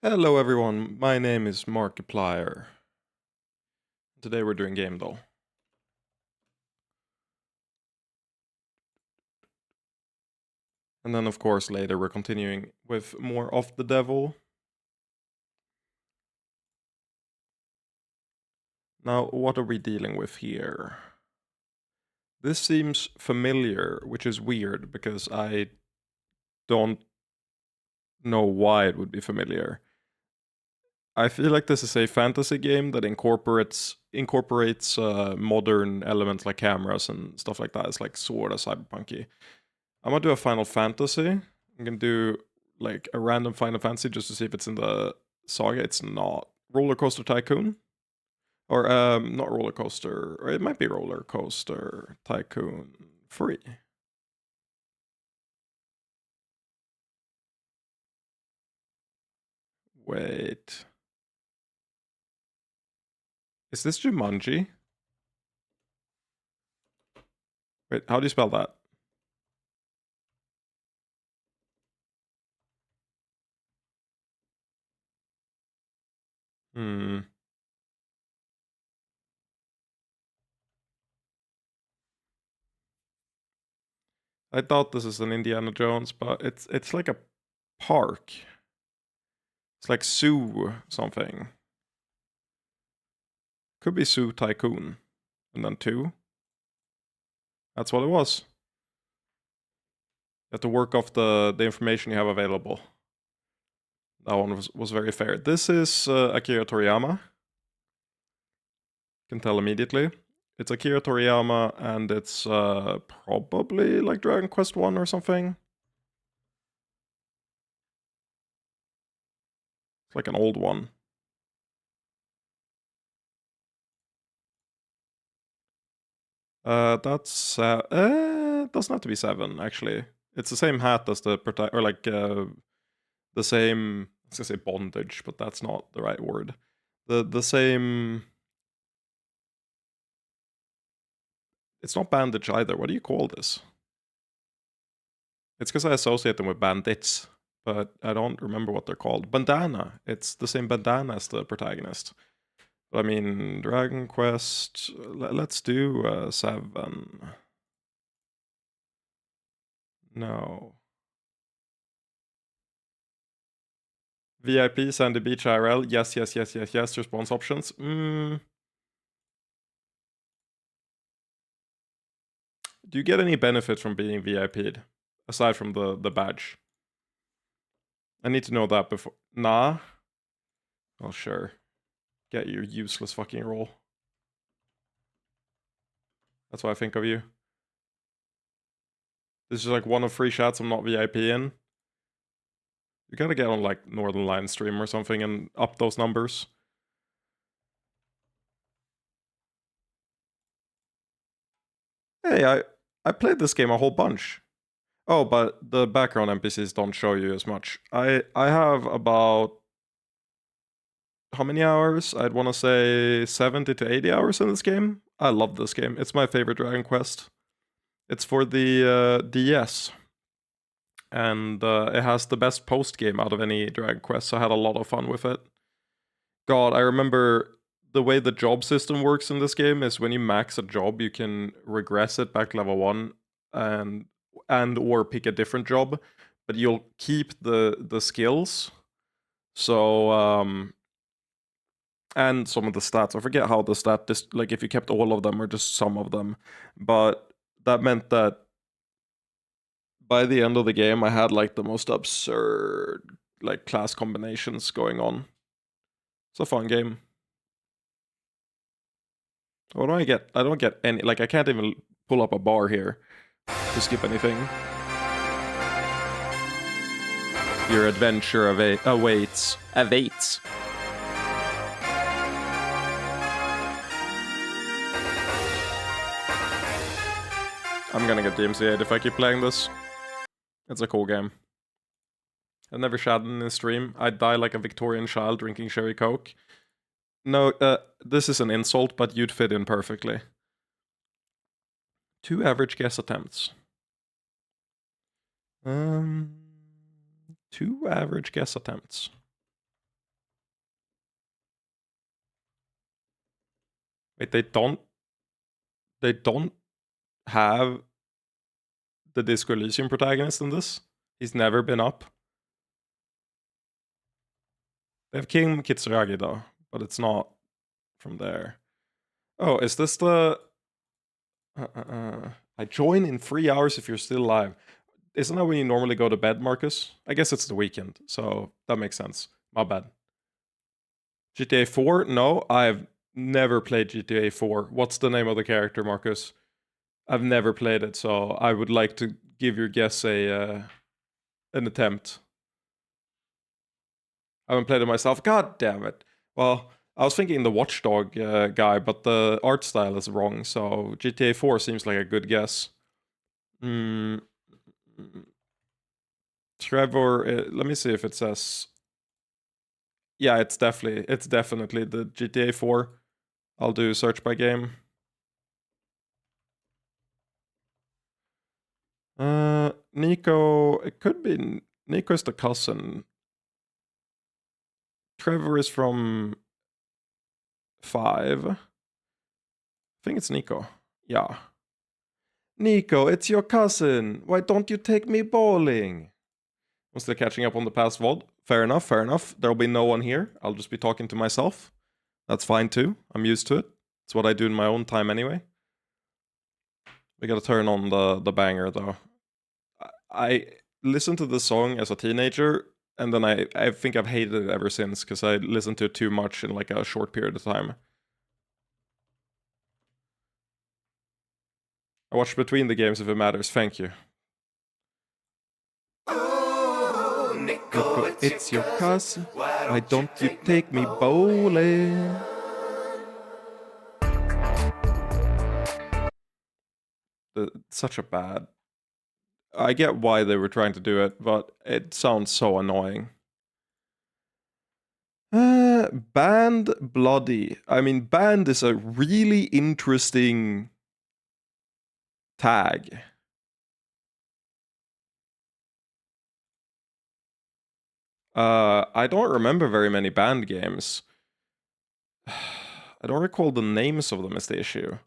Hello everyone, my name is Markiplier. Today we're doing Game Doll. And then of course later we're continuing with more of the devil. Now what are we dealing with here? This seems familiar, which is weird because I don't know why it would be familiar. I feel like this is a fantasy game that incorporates modern elements like cameras and stuff like that. It's like sort of cyberpunky. I'm gonna do a Final Fantasy. I'm gonna do like a random Final Fantasy just to see if it's in the saga. It's not. Roller Coaster Tycoon? Or not Roller Coaster, or it might be Roller Coaster Tycoon 3. Wait. Is this Jumanji? Wait, how do you spell that? Hmm. I thought this is an Indiana Jones, but it's like a park. It's like Zoo something. Could be Zoo Tycoon. And then 2. That's what it was. You have to work off the information you have available. That one was very fair. This is Akira Toriyama. Can tell immediately. It's Akira Toriyama, and it's probably like Dragon Quest 1 or something. It's like an old one. Doesn't have to be 7 actually. It's the same hat as the or like the same. I was gonna say bondage, but that's not the right word. The same. It's not bandage either. What do you call this? It's because I associate them with bandits, but I don't remember what they're called. Bandana. It's the same bandana as the protagonist. But I mean, Dragon Quest. Let's do 7. No. VIP, Sandy Beach IRL. Yes, yes, yes, yes, yes. Response options. Do you get any benefit from being VIP'd? Aside from the badge? I need to know that before. Nah? Oh, sure. Get your useless fucking roll. That's what I think of you. This is like one of 3 shots I'm not VIP in. You gotta get on like Northern Lion stream or something and up those numbers. Hey, I played this game a whole bunch. Oh, but the background NPCs don't show you as much. I have about how many hours? I'd want to say 70 to 80 hours in this game. I love this game. It's my favorite Dragon Quest. It's for the DS. And it has the best post game out of any Dragon Quest, so I had a lot of fun with it. God, I remember the way the job system works in this game is when you max a job, you can regress it back to level 1 and or pick a different job, but you'll keep the skills. So and some of the stats. I forget how the like if you kept all of them or just some of them, but that meant that by the end of the game, I had like the most absurd like class combinations going on. It's a fun game. What do I get? I don't get any. Like I can't even pull up a bar here to skip anything. Your adventure awaits. Awaits. I'm gonna get DMCA'd if I keep playing this. It's a cool game. I never shouted in a stream. I'd die like a Victorian child drinking Cherry Coke. No, this is an insult, but you'd fit in perfectly. 2 average guess attempts. 2 average guess attempts. Wait, they don't have the Disco Elysium protagonist in this? He's never been up. They have King Kitsuragi though, but it's not from there. Oh, is this the... I join in 3 hours if you're still alive. Isn't that when you normally go to bed, Marcus? I guess it's the weekend, so that makes sense. My bad. GTA 4? No, I've never played GTA 4. What's the name of the character, Marcus? I've never played it, so I would like to give your guess an attempt. I haven't played it myself. God damn it. Well, I was thinking the Watchdog guy, but the art style is wrong, so GTA 4 seems like a good guess. Trevor, let me see if it says... Yeah, it's definitely the GTA 4. I'll do search by game. Nico, it could be... Nico's the cousin. Trevor is from 5. I think it's Nico. Yeah. Nico, it's your cousin. Why don't you take me bowling? I'm still catching up on the past VOD. Fair enough, fair enough. There'll be no one here. I'll just be talking to myself. That's fine too. I'm used to it. It's what I do in my own time anyway. We gotta turn on the banger though. I listened to this song as a teenager, and then I think I've hated it ever since, because I listened to it too much in like a short period of time. I watch between the games if it matters, thank you. Oh, Nico, it's your cousin. Why don't you take me bowling? Such a bad... I get why they were trying to do it, but it sounds so annoying. Banned Bloody. I mean, banned is a really interesting tag. I don't remember very many banned games. I don't recall the names of them is the issue.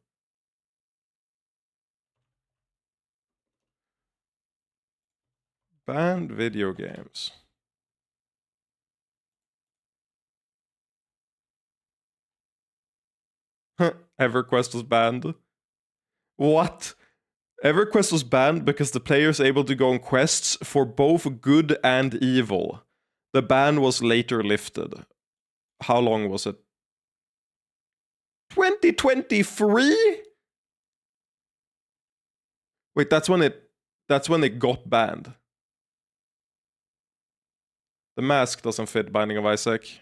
Banned video games. EverQuest was banned. What? EverQuest was banned because the player is able to go on quests for both good and evil. The ban was later lifted. How long was it? 2023? Wait, that's when it got banned. The mask doesn't fit Binding of Isaac.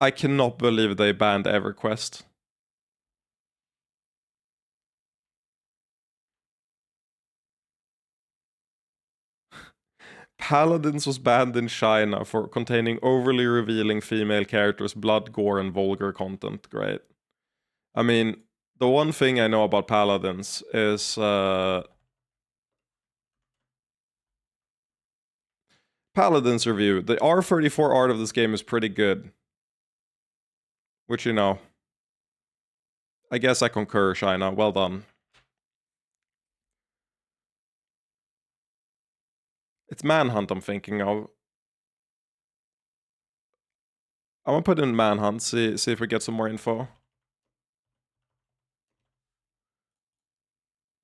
I cannot believe they banned EverQuest. Paladins was banned in China for containing overly revealing female characters, blood, gore, and vulgar content. Great. I mean, the one thing I know about Paladins is... Paladins review. The R34 art of this game is pretty good. Which, you know... I guess I concur, China. Well done. It's Manhunt I'm thinking of. I'm gonna put in Manhunt, see if we get some more info.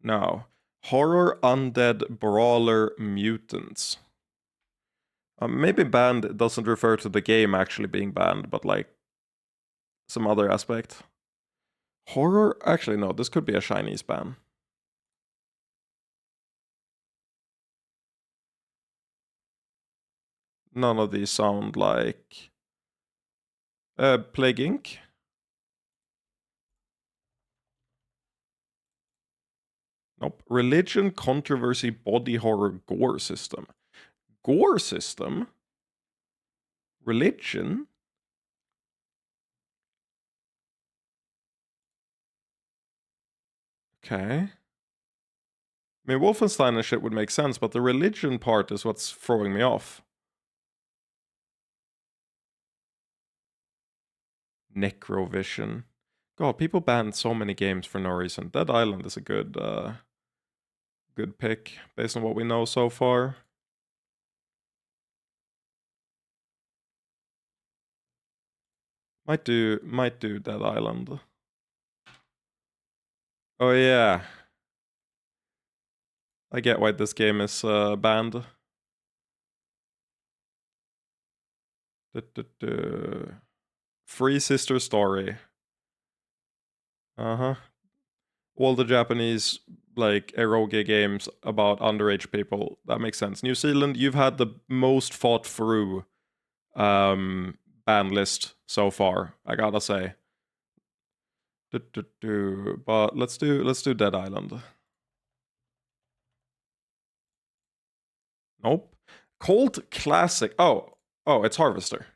No. Horror, Undead, Brawler, Mutants. Maybe banned doesn't refer to the game actually being banned, but like some other aspect. Horror? Actually, no, this could be a Chinese ban. None of these sound like... Plague Inc? Nope. Religion, controversy, body horror, gore system. Gore system? Religion? Okay. I mean, Wolfenstein and shit would make sense, but the religion part is what's throwing me off. Necrovision. God, people banned so many games for no reason. Dead Island is a good good pick based on what we know so far. Might do Dead Island. Oh yeah. I get why this game is banned. Free Sister Story. Uh-huh. All the Japanese like eroge games about underage people. That makes sense. New Zealand, you've had the most fought through ban list so far, I gotta say. But let's do Dead Island. Nope. Cold Classic. Oh, it's Harvester.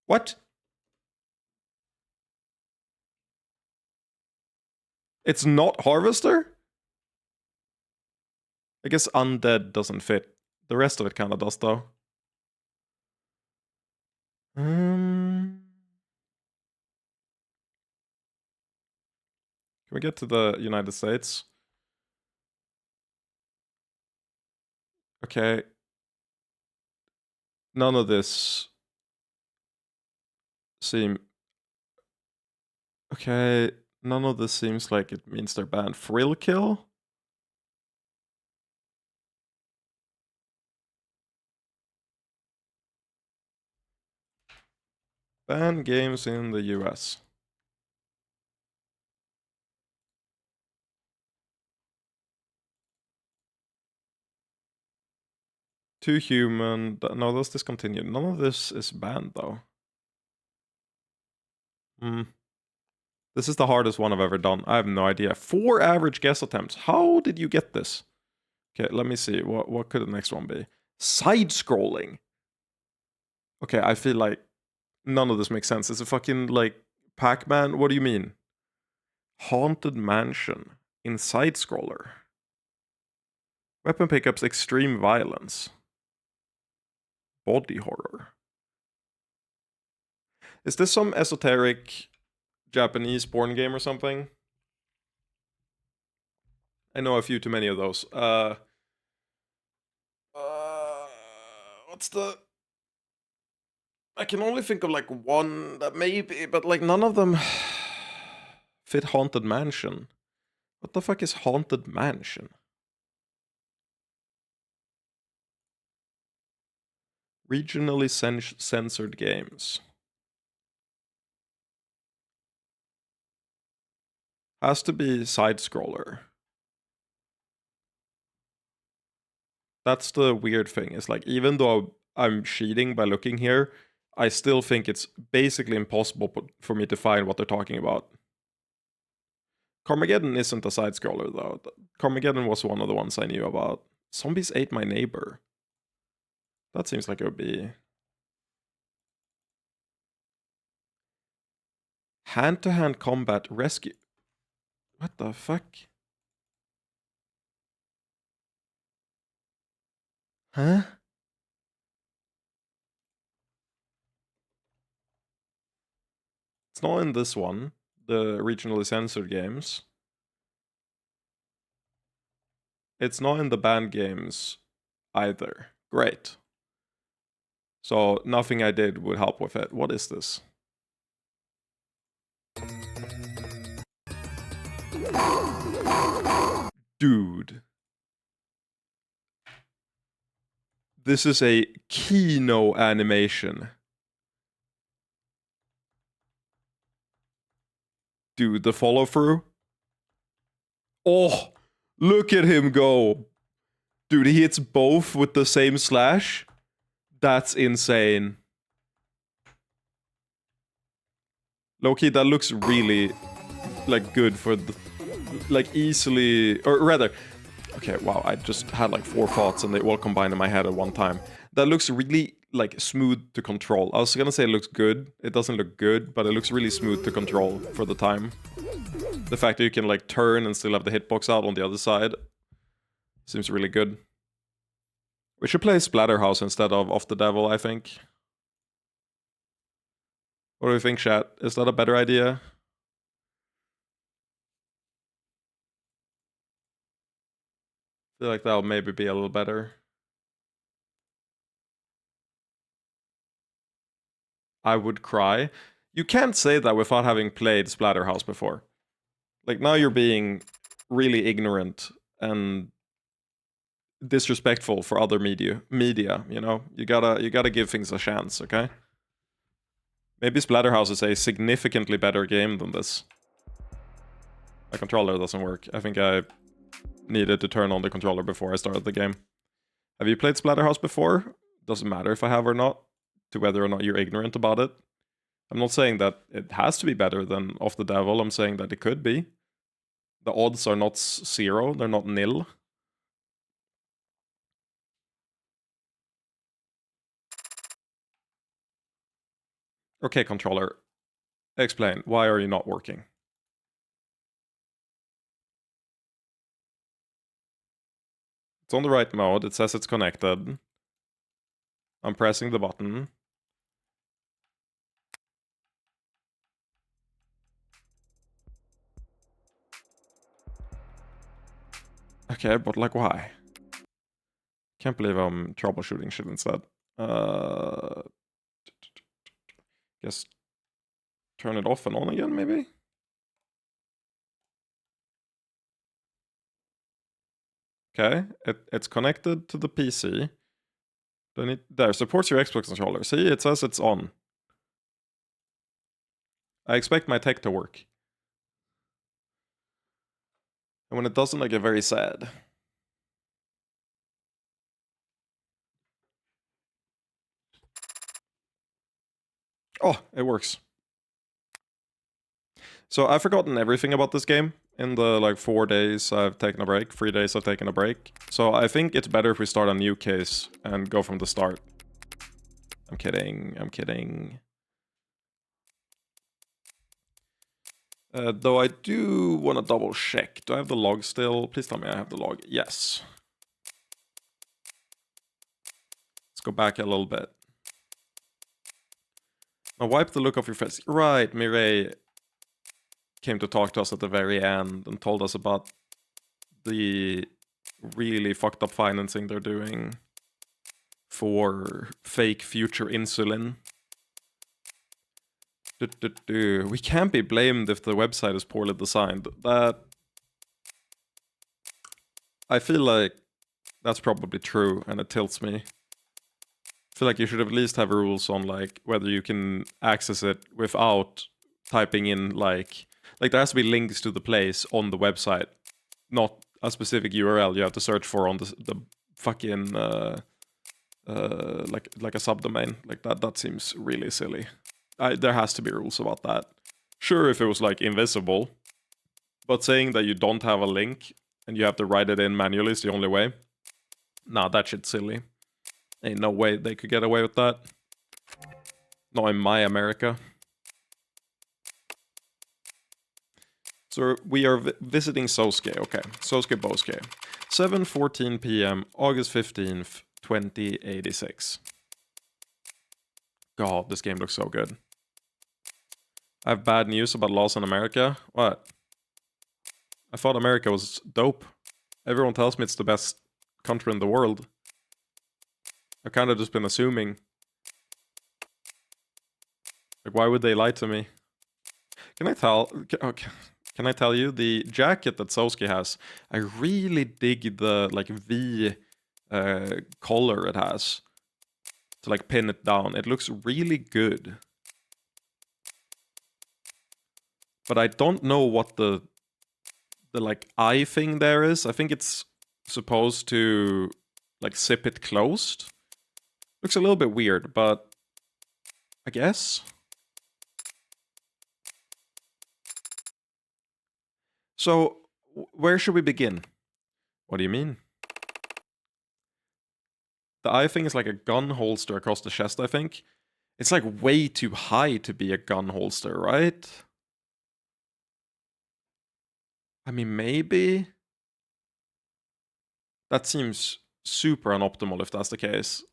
What? It's not Harvester? I guess Undead doesn't fit. The rest of it kind of does, though. Can we get to the United States? Okay. None of this seem... Okay, none of this seems like it means they're banned. Thrill Kill? Ban games in the US. Too Human. No, that's discontinued. None of this is banned, though. This is the hardest one I've ever done. I have no idea. 4 average guess attempts. How did you get this? Okay, let me see. What could the next one be? Side-scrolling. Okay, I feel like none of this makes sense. It's a fucking, like, Pac-Man? What do you mean? Haunted Mansion in side-scroller. Weapon pickups, extreme violence. Body horror. Is this some esoteric Japanese porn game or something? I know a few too many of those. What's the... I can only think of like one that maybe, but like none of them fit Haunted Mansion. What the fuck is Haunted Mansion? Regionally censored games. Has to be side-scroller. That's the weird thing. It's like, even though I'm cheating by looking here, I still think it's basically impossible for me to find what they're talking about. Carmageddon isn't a side-scroller, though. Carmageddon was one of the ones I knew about. Zombies Ate My Neighbor. That seems like it would be... Hand-to-hand combat rescue. What the fuck? Huh? It's not in this one, the regionally censored games. It's not in the banned games either. Great. So nothing I did would help with it. What is this? Dude. This is a Kino animation. Dude, the follow through. Oh, look at him go. Dude, he hits both with the same slash. That's insane. Low-key, that looks really, like, good for the, like, easily, or rather, okay, wow, I just had like 4 thoughts and they all combined in my head at one time. That looks really, like, smooth to control. I was gonna say it looks good. It doesn't look good, but it looks really smooth to control for the time. The fact that you can, like, turn and still have the hitbox out on the other side seems really good. We should play Splatterhouse instead of Off the Devil, I think. What do you think, chat? Is that a better idea? I feel like that'll maybe be a little better. I would cry. You can't say that without having played Splatterhouse before. Like, now you're being really ignorant and disrespectful for other media, you know? You gotta give things a chance, okay? Maybe Splatterhouse is a significantly better game than this. My controller doesn't work. I think I needed to turn on the controller before I started the game. Have you played Splatterhouse before? Doesn't matter if I have or not, to whether or not you're ignorant about it. I'm not saying that it has to be better than Off the Devil, I'm saying that it could be. The odds are not 0, they're not nil. Okay, controller. Explain, why are you not working? It's on the right mode, it says it's connected. I'm pressing the button. Okay, but like why? Can't believe I'm troubleshooting shit instead. Guess turn it off and on again, maybe? Okay, it's connected to the PC. There, supports your Xbox controller. See, it says it's on. I expect my tech to work. And when it doesn't, I get very sad. Oh, it works. So I've forgotten everything about this game in the like 4 days I've taken a break, 3 days I've taken a break. So I think it's better if we start a new case and go from the start. I'm kidding, I'm kidding. Though I do want to double check. Do I have the log still? Please tell me I have the log. Yes. Let's go back a little bit. Now wipe the look off your face. Right, Mireille came to talk to us at the very end and told us about the really fucked up financing they're doing for fake future insulin. We can't be blamed if the website is poorly designed. That... I feel like that's probably true, and it tilts me. I feel like you should at least have rules on like whether you can access it without typing in like there has to be links to the place on the website, not a specific URL you have to search for on the fucking like a subdomain. Like that seems really silly. There has to be rules about that. Sure, if it was like invisible, but saying that you don't have a link and you have to write it in manually is the only way. Nah, that shit's silly. Ain't no way they could get away with that. Not in my America. So we are visiting Sosuke. Okay, Sosuke Bosuke. 7:14 p.m. August 15th, 2086. God, this game looks so good. I have bad news about Laws in America. What? I thought America was dope. Everyone tells me it's the best country in the world. I've kind of just been assuming. Like, why would they lie to me? Can I tell? Okay. Can I tell you, the jacket that Sosuke has, I really dig the like V collar it has to like pin it down. It looks really good. But I don't know what the like eye thing there is. I think it's supposed to like zip it closed. Looks a little bit weird, but I guess. So, where should we begin? What do you mean? The eye thing is like a gun holster across the chest, I think. It's like way too high to be a gun holster, right? I mean, maybe? That seems super unoptimal if that's the case.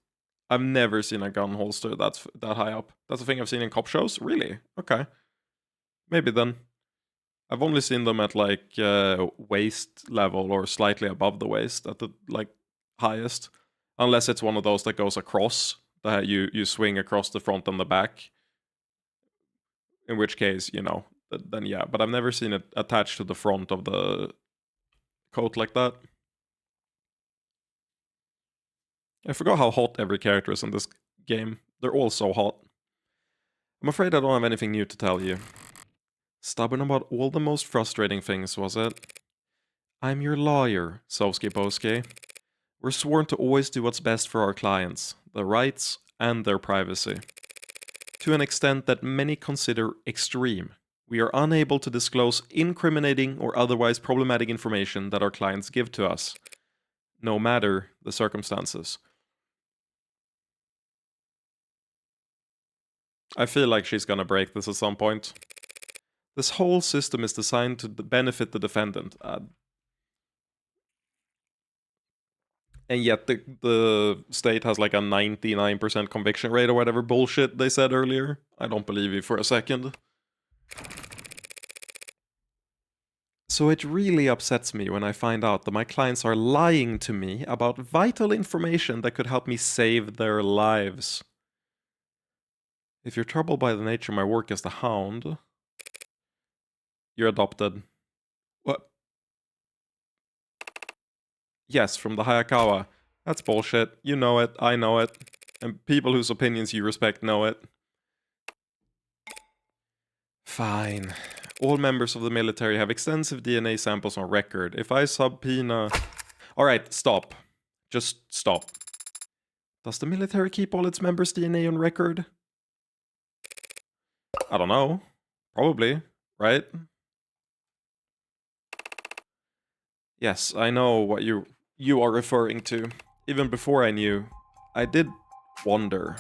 I've never seen a gun holster that's that high up. That's a thing I've seen in cop shows? Really? Okay. Maybe then. I've only seen them at like waist level or slightly above the waist at the like highest. Unless it's one of those that goes across, that you swing across the front and the back. In which case, then yeah. But I've never seen it attached to the front of the coat like that. I forgot how hot every character is in this game. They're all so hot. I'm afraid I don't have anything new to tell you. Stubborn about all the most frustrating things, was it? I'm your lawyer, Sovsky Boski. We're sworn to always do what's best for our clients, their rights and their privacy. To an extent that many consider extreme, we are unable to disclose incriminating or otherwise problematic information that our clients give to us, no matter the circumstances. I feel like she's gonna break this at some point. This whole system is designed to benefit the defendant. And yet the state has like a 99% conviction rate or whatever bullshit they said earlier. I don't believe you for a second. So it really upsets me when I find out that my clients are lying to me about vital information that could help me save their lives. If you're troubled by the nature of my work as the Hound, you're adopted. What? Yes, from the Hayakawa. That's bullshit. You know it, I know it. And people whose opinions you respect know it. Fine. All members of the military have extensive DNA samples on record. If I subpoena... Alright, stop. Just stop. Does the military keep all its members' DNA on record? I don't know. Probably, right? Yes, I know what you are referring to. Even before I knew, I did wonder.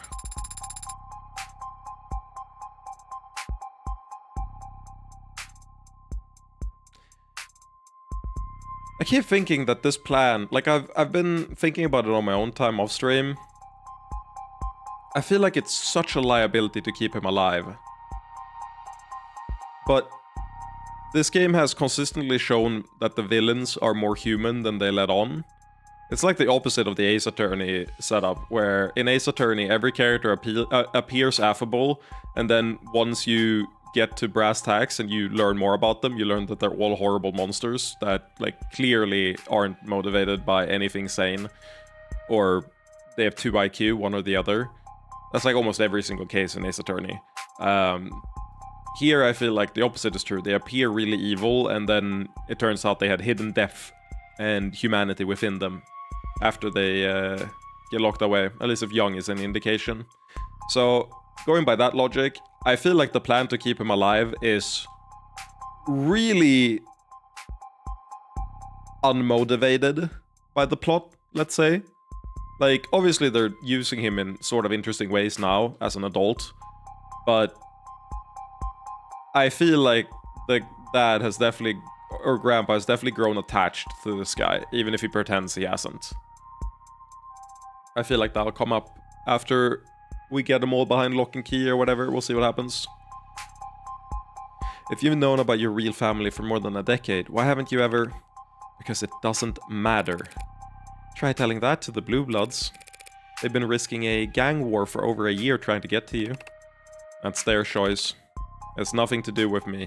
I keep thinking that this plan, like I've been thinking about it on my own time off stream. I feel like it's such a liability to keep him alive. But this game has consistently shown that the villains are more human than they let on. It's like the opposite of the Ace Attorney setup, where in Ace Attorney every character appears affable, and then once you get to brass tacks and you learn more about them, you learn that they're all horrible monsters that like clearly aren't motivated by anything sane, or they have 2 IQ, one or the other. That's like almost every single case in Ace Attorney. Here I feel like the opposite is true. They appear really evil, and then it turns out they had hidden depth and humanity within them after they get locked away, at least if Young is any indication. So, going by that logic, I feel like the plan to keep him alive is really unmotivated by the plot, let's say. Like, obviously they're using him in sort of interesting ways now as an adult, but I feel like the dad has definitely, or grandpa has definitely grown attached to this guy, even if he pretends he hasn't. I feel like that'll come up after we get them all behind lock and key or whatever. We'll see what happens. If you've known about your real family for more than a decade, why haven't you ever... Because it doesn't matter. Try telling that to the Blue Bloods. They've been risking a gang war for over a year trying to get to you. That's their choice. It's nothing to do with me.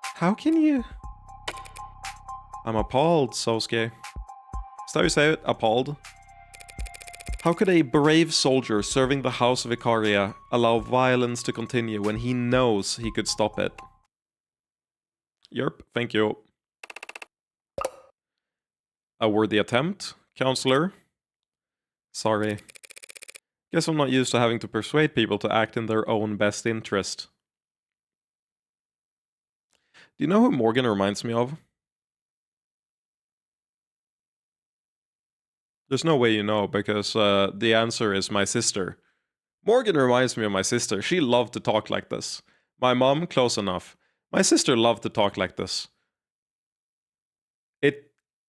How can you... I'm appalled, Sosuke. Is that how you say it? Appalled? How could a brave soldier serving the House of Icaria allow violence to continue when he knows he could stop it? Yerp, thank you. A worthy attempt, counselor? Sorry. Guess I'm not used to having to persuade people to act in their own best interest. Do you know who Morgan reminds me of? There's no way you know, because the answer is my sister. Morgan reminds me of my sister. She loved to talk like this. My mom, close enough. My sister loved to talk like this.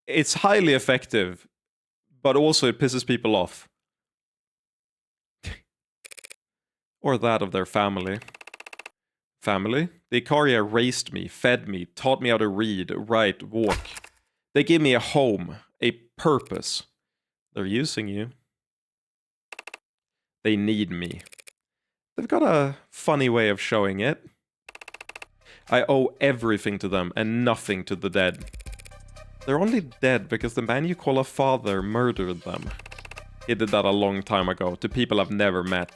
It's highly effective, but also it pisses people off. Or that of their family. Family? The Ikaria raised me, fed me, taught me how to read, write, walk. They give me a home, a purpose. They're using you. They need me. They've got a funny way of showing it. I owe everything to them and nothing to the dead. They're only dead because the man you call a father murdered them. He did that a long time ago, to people I've never met.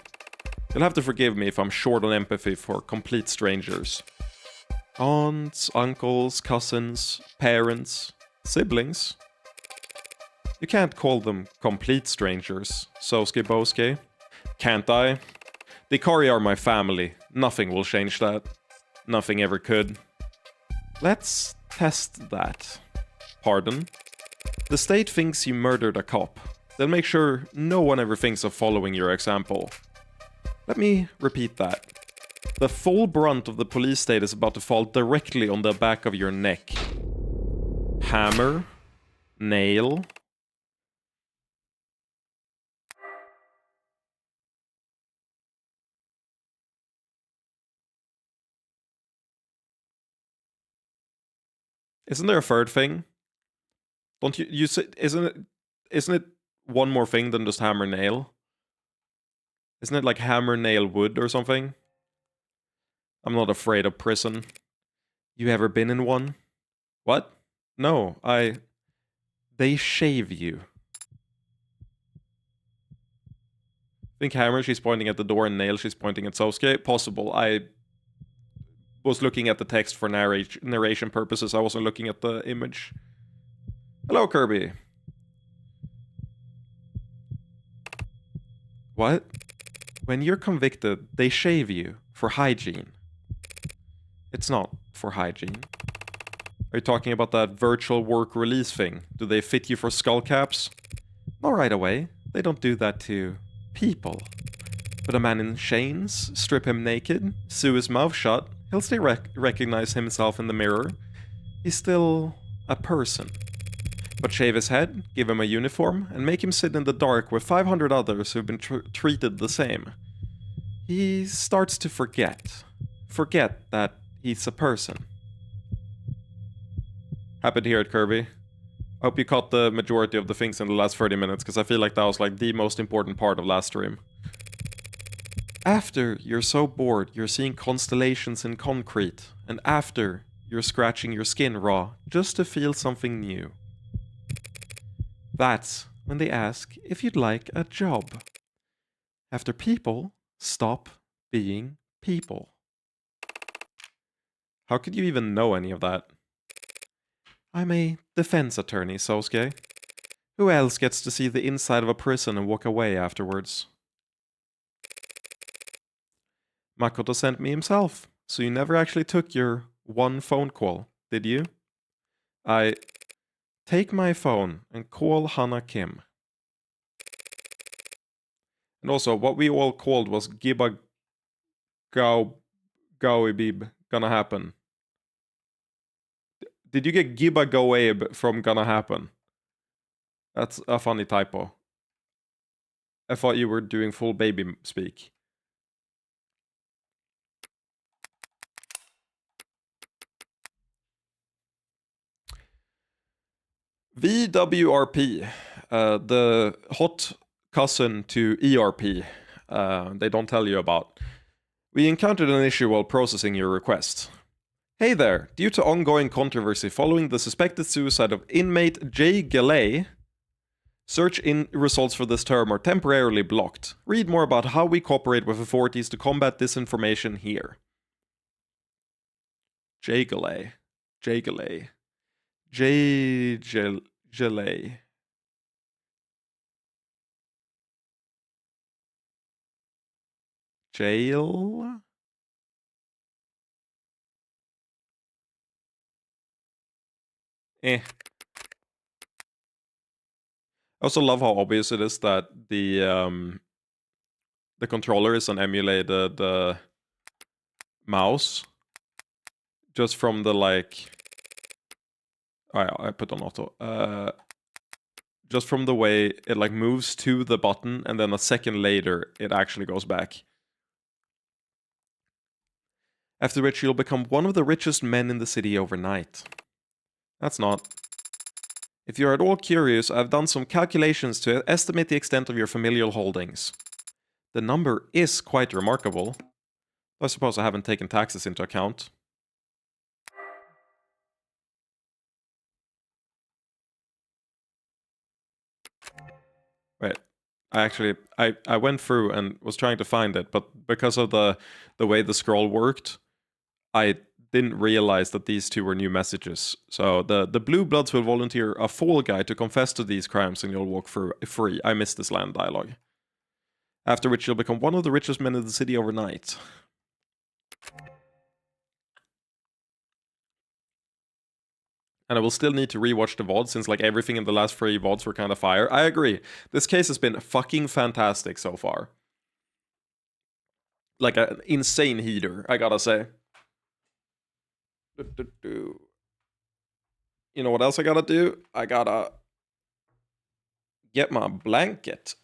You'll have to forgive me if I'm short on empathy for complete strangers. Aunts, uncles, cousins, parents, siblings. You can't call them complete strangers, Sosuke Bosuke. Can't I? The Ikari are my family. Nothing will change that. Nothing ever could. Let's test that. Pardon? The state thinks you murdered a cop. They'll make sure no one ever thinks of following your example. Let me repeat that. The full brunt of the police state is about to fall directly on the back of your neck. Hammer. Nail. Isn't there a third thing? Don't you say, isn't it one more thing than just hammer nail? Isn't it like hammer nail wood or something? I'm not afraid of prison. You ever been in one? What? No, they shave you. I think hammer she's pointing at the door and nail she's pointing at Sosuke. Possible. I was looking at the text for narration purposes. I wasn't looking at the image. Hello, Kirby. What? When you're convicted, they shave you for hygiene. It's not for hygiene. Are you talking about that virtual work release thing? Do they fit you for skull caps? Not right away. They don't do that to people. Put a man in chains, strip him naked, sew his mouth shut, he'll still recognize himself in the mirror. He's still a person. But shave his head, give him a uniform, and make him sit in the dark with 500 others who've been treated the same. He starts to forget. Forget that he's a person. Happy to hear it, Kirby. I hope you caught the majority of the things in the last 30 minutes, because I feel like that was like the most important part of last stream. After you're so bored, you're seeing constellations in concrete, and after you're scratching your skin raw just to feel something new. That's when they ask if you'd like a job. After people stop being people. How could you even know any of that? I'm a defense attorney, Sosuke. Who else gets to see the inside of a prison and walk away afterwards? Makoto sent me himself, so you never actually took your one phone call, did you? Take my phone and call Hana Kim. And also, what we all called was Giba Goibib gonna happen. Did you get Giba Goabe from gonna happen? That's a funny typo. I thought you were doing full baby speak. VWRP, the hot cousin to ERP, they don't tell you about. We encountered an issue while processing your request. Hey there, due to ongoing controversy following the suspected suicide of inmate Jay Galley, search results for this term are temporarily blocked. Read more about how we cooperate with authorities to combat disinformation here. Jay Galley. Jay Galley. Gelay. Jail? I also love how obvious it is that the controller is an emulated mouse. Just from the like... I put on auto. Just from the way it like moves to the button and then a second later it actually goes back. After which you'll become one of the richest men in the city overnight. That's not. If you're at all curious, I've done some calculations to estimate the extent of your familial holdings. The number is quite remarkable. I suppose I haven't taken taxes into account. Wait, I went through and was trying to find it, but because of the way the scroll worked, I didn't realize that these two were new messages. So the Blue Bloods will volunteer a fall guy to confess to these crimes and you'll walk through free. I missed this land dialogue. After which you'll become one of the richest men in the city overnight. And I will still need to rewatch the VOD since like everything in the last 3 VODs were kind of fire. I agree. This case has been fucking fantastic so far. Like an insane heater, I gotta say. You know what else I gotta do? I gotta get my blanket,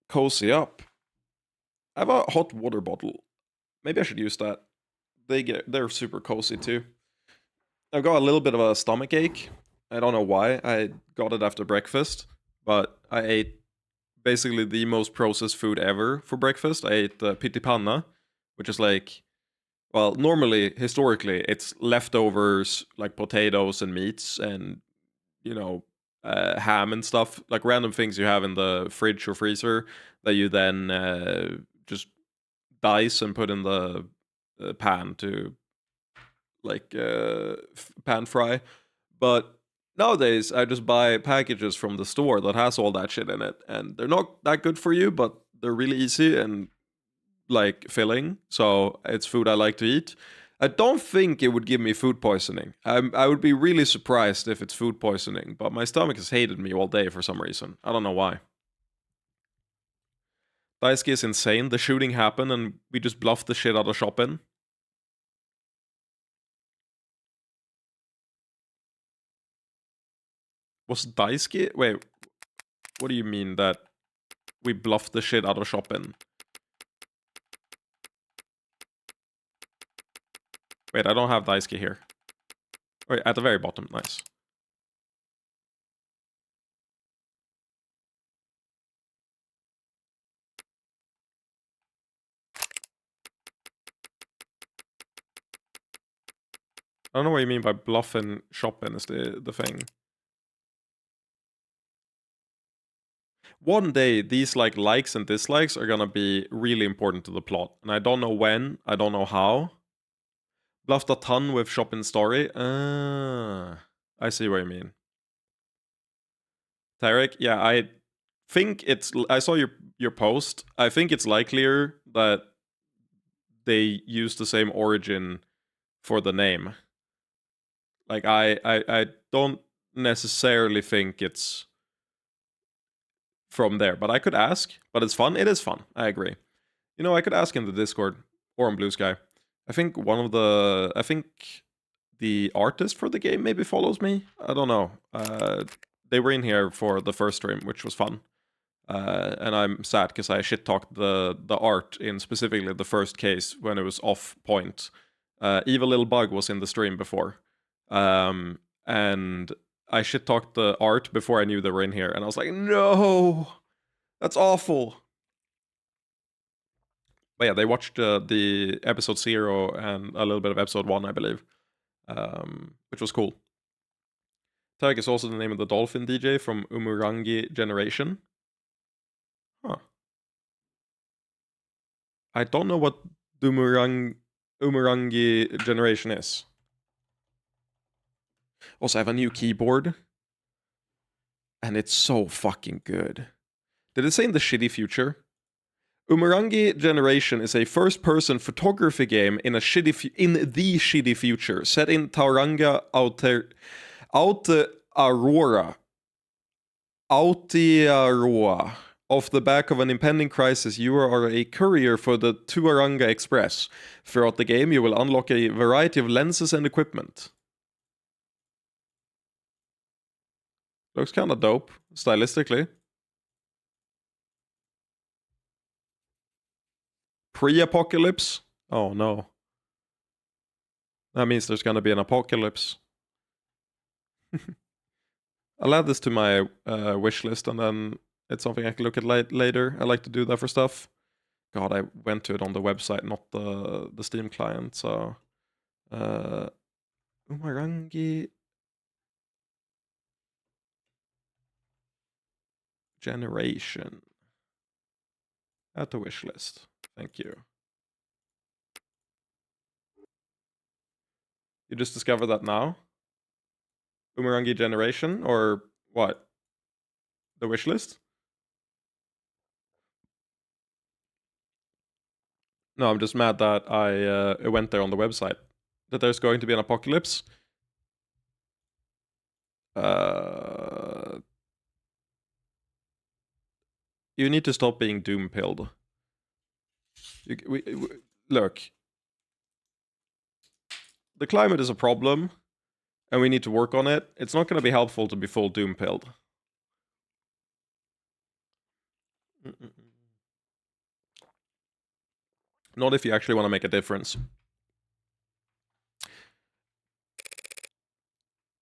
cozy up. I have a hot water bottle. Maybe I should use that. They're super cozy too. I've got a little bit of a stomach ache. I don't know why. I got it after breakfast, but I ate basically the most processed food ever for breakfast. I ate pitipanna, which is like, well, normally, historically, it's leftovers like potatoes and meats and, you know, ham and stuff, like random things you have in the fridge or freezer that you then just dice and put in the pan to like pan fry. But nowadays, I just buy packages from the store that has all that shit in it, and they're not that good for you, but they're really easy and like filling. So it's food I like to eat. I don't think it would give me food poisoning. I would be really surprised if it's food poisoning, but my stomach has hated me all day for some reason. I don't know why. Daisuke is insane. The shooting happened and we just bluffed the shit out of Chopin. Was Daisuke? Wait, what do you mean that we bluffed the shit out of Chopin? Wait, I don't have Daisuke here. Wait, at the very bottom. Nice. I don't know what you mean by bluffing Chopin is the thing. One day, these like likes and dislikes are gonna be really important to the plot. And I don't know when, I don't know how. Bluffed a ton with Chopin's story. I see what you mean. Tarek, yeah, I think it's. I saw your post. I think it's likelier that they use the same origin for the name. Like I don't necessarily think it's from there, but I could ask. But it's fun. It is fun. I agree. You know, I could ask in the Discord or on Blue Sky. I think the artist for the game maybe follows me. I don't know. They were in here for the first stream, which was fun. And I'm sad because I shit talked the art in specifically the first case when it was off point. Evil Little Bug was in the stream before, and I shit talked the art before I knew they were in here, and I was like, no, that's awful. But yeah, they watched the episode 0 and a little bit of episode 1, I believe, which was cool. Tarek is also the name of the dolphin DJ from Umurangi Generation. Huh. I don't know what Umurangi Generation is. Also, I have a new keyboard, and it's so fucking good. Did it say in the shitty future? Umurangi Generation is a first-person photography game in the shitty future, set in Tauranga Aotearoa. Off the back of an impending crisis, you are a courier for the Tuaranga Express. Throughout the game, you will unlock a variety of lenses and equipment. Looks kind of dope, stylistically. Pre-apocalypse? Oh no. That means there's gonna be an apocalypse. I'll add this to my wish list, and then it's something I can look at later. I like to do that for stuff. God, I went to it on the website, not the Steam client. So, Umurangi Generation. Add to wish list. Thank you. You just discovered that now? Umurangi Generation, or what? The wish list? No, I'm just mad that I went there on the website. That there's going to be an apocalypse. You need to stop being doom-pilled. Look. The climate is a problem, and we need to work on it. It's not going to be helpful to be full doom-pilled. Not if you actually want to make a difference.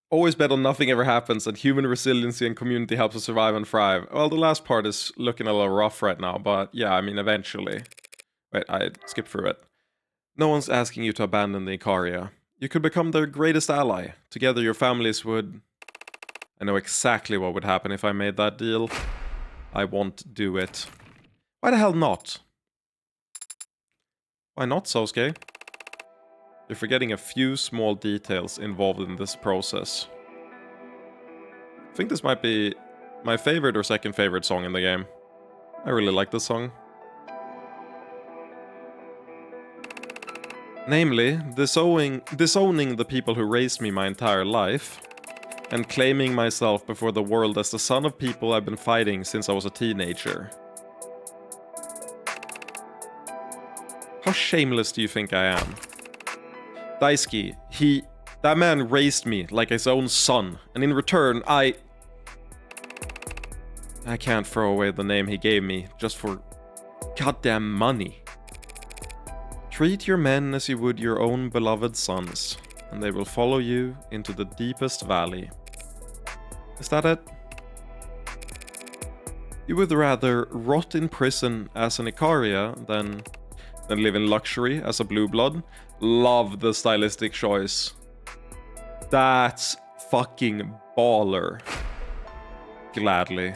Always bet on nothing ever happens, and human resiliency and community helps us survive and thrive. Well, the last part is looking a little rough right now, but yeah, I mean, eventually. Wait, I skipped through it. No one's asking you to abandon the Ikaria. You could become their greatest ally. Together your families would... I know exactly what would happen if I made that deal. I won't do it. Why the hell not? Why not, Sosuke? You're forgetting a few small details involved in this process. I think this might be my favorite or second favorite song in the game. I really like this song. Namely, disowning the people who raised me my entire life, and claiming myself before the world as the son of people I've been fighting since I was a teenager. How shameless do you think I am? Daisuke, that man raised me like his own son, and in return, I can't throw away the name he gave me just for goddamn money. Treat your men as you would your own beloved sons, and they will follow you into the deepest valley. Is that it? You would rather rot in prison as an Ikaria than live in luxury as a blue blood? Love the stylistic choice. That's fucking baller. Gladly.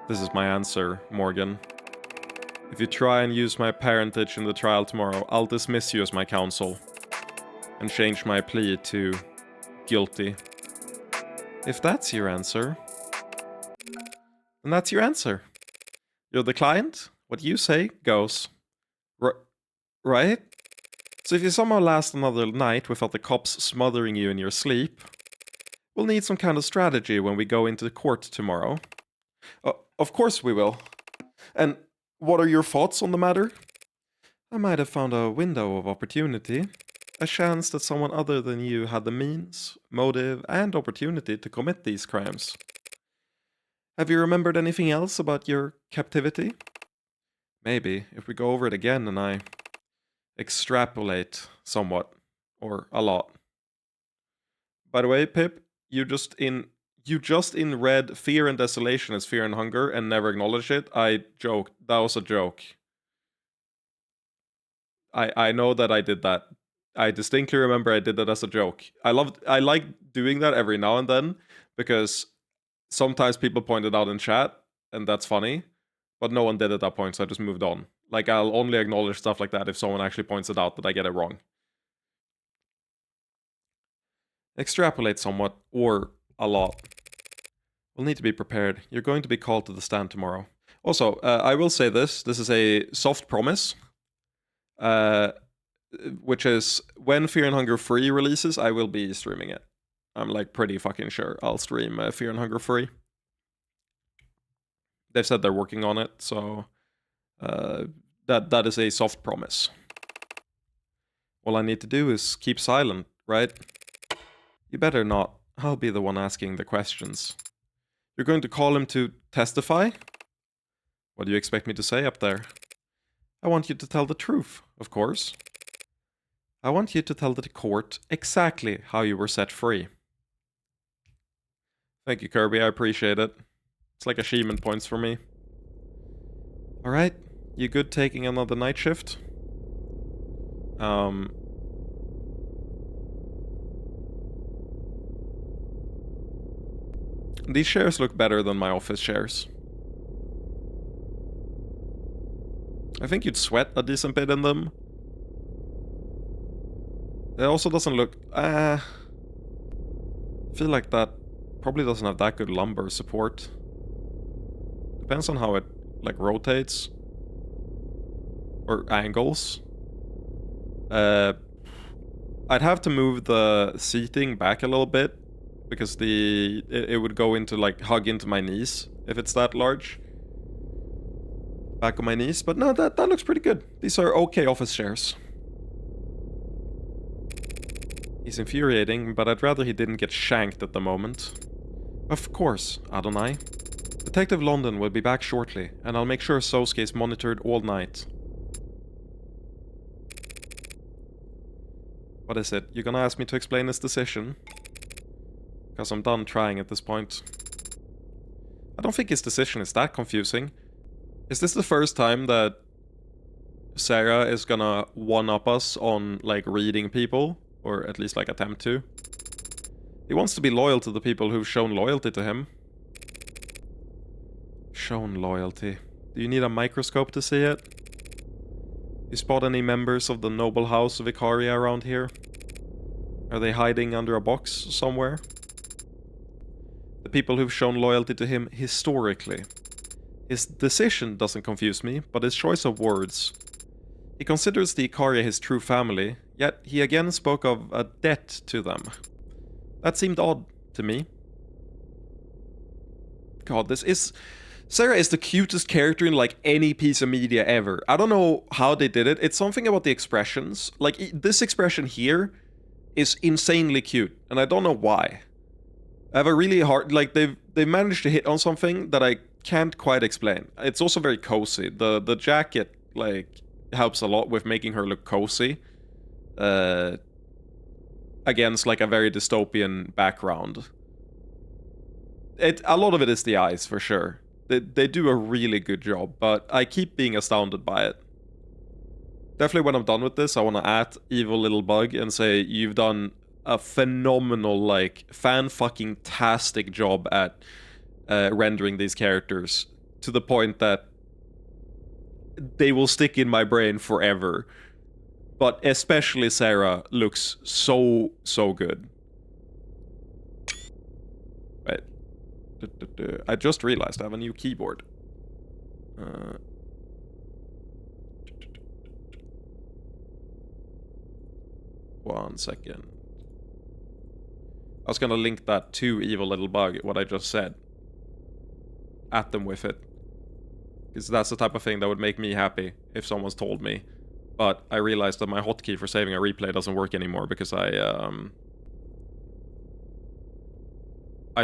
This is my answer, Morgan. If you try and use my parentage in the trial tomorrow, I'll dismiss you as my counsel. And change my plea to guilty. If that's your answer, then that's your answer. You're the client. What you say goes. Right? So if you somehow last another night without the cops smothering you in your sleep, we'll need some kind of strategy when we go into court tomorrow. Of course we will. And what are your thoughts on the matter? I might have found a window of opportunity. A chance that someone other than you had the means, motive, and opportunity to commit these crimes. Have you remembered anything else about your captivity? Maybe, if we go over it again and I extrapolate somewhat, or a lot. By the way, Pip, you just read fear and desolation as fear and hunger and never acknowledged it. I joked. That was a joke. I know that I did that. I distinctly remember I did that as a joke. I like doing that every now and then because sometimes people point it out in chat and that's funny, but no one did at that point, so I just moved on. Like, I'll only acknowledge stuff like that if someone actually points it out that I get it wrong. Extrapolate somewhat, or a lot. We'll need to be prepared. You're going to be called to the stand tomorrow. Also, I will say this. This is a soft promise. Which is, when Fear and Hunger Free releases, I will be streaming it. I'm like pretty fucking sure I'll stream Fear and Hunger Free. They've said they're working on it, so that is a soft promise. All I need to do is keep silent, right? You better not. I'll be the one asking the questions. You're going to call him to testify? What do you expect me to say up there? I want you to tell the truth, of course. I want you to tell the court exactly how you were set free. Thank you, Kirby. I appreciate it. It's like achievement points for me. Alright, you good taking another night shift? These shares look better than my office shares. I think you'd sweat a decent bit in them. It also doesn't look... I feel like that probably doesn't have that good lumbar support. Depends on how it, like, rotates. Or angles. I'd have to move the seating back a little bit. Because it would go into, like, hug into my knees. If it's that large. Back of my knees. But no, that looks pretty good. These are okay office chairs. He's infuriating, but I'd rather he didn't get shanked at the moment. Of course, Adonai. Detective London will be back shortly, and I'll make sure Sosuke is monitored all night. What is it? You gonna ask me to explain this decision? Because I'm done trying at this point. I don't think his decision is that confusing. Is this the first time that Sarah is gonna one-up us on, like, reading people? Or at least, like, attempt to? He wants to be loyal to the people who've shown loyalty to him. Shown loyalty. Do you need a microscope to see it? You spot any members of the noble house of Icaria around here? Are they hiding under a box somewhere? The people who've shown loyalty to him historically. His decision doesn't confuse me, but his choice of words. He considers the Icaria his true family, yet he again spoke of a debt to them. That seemed odd to me. God, this is... Sarah is the cutest character in, like, any piece of media ever. I don't know how they did it. It's something about the expressions. Like, this expression here is insanely cute, and I don't know why. I have a really hard... Like, they've managed to hit on something that I can't quite explain. It's also very cozy. The jacket, like, helps a lot with making her look cozy. Against, like, a very dystopian background. A lot of it is the eyes, for sure. They do a really good job, but I keep being astounded by it. Definitely when I'm done with this, I want to add Evil Little Bug and say, you've done a phenomenal, like, fan-fucking-tastic job at rendering these characters to the point that they will stick in my brain forever. But especially Sarah looks so good. Wait. I just realized I have a new keyboard. One second. I was gonna link that to Evil Little Bug, what I just said. At them with it. Because that's the type of thing that would make me happy if someone's told me. But I realized that my hotkey for saving a replay doesn't work anymore because I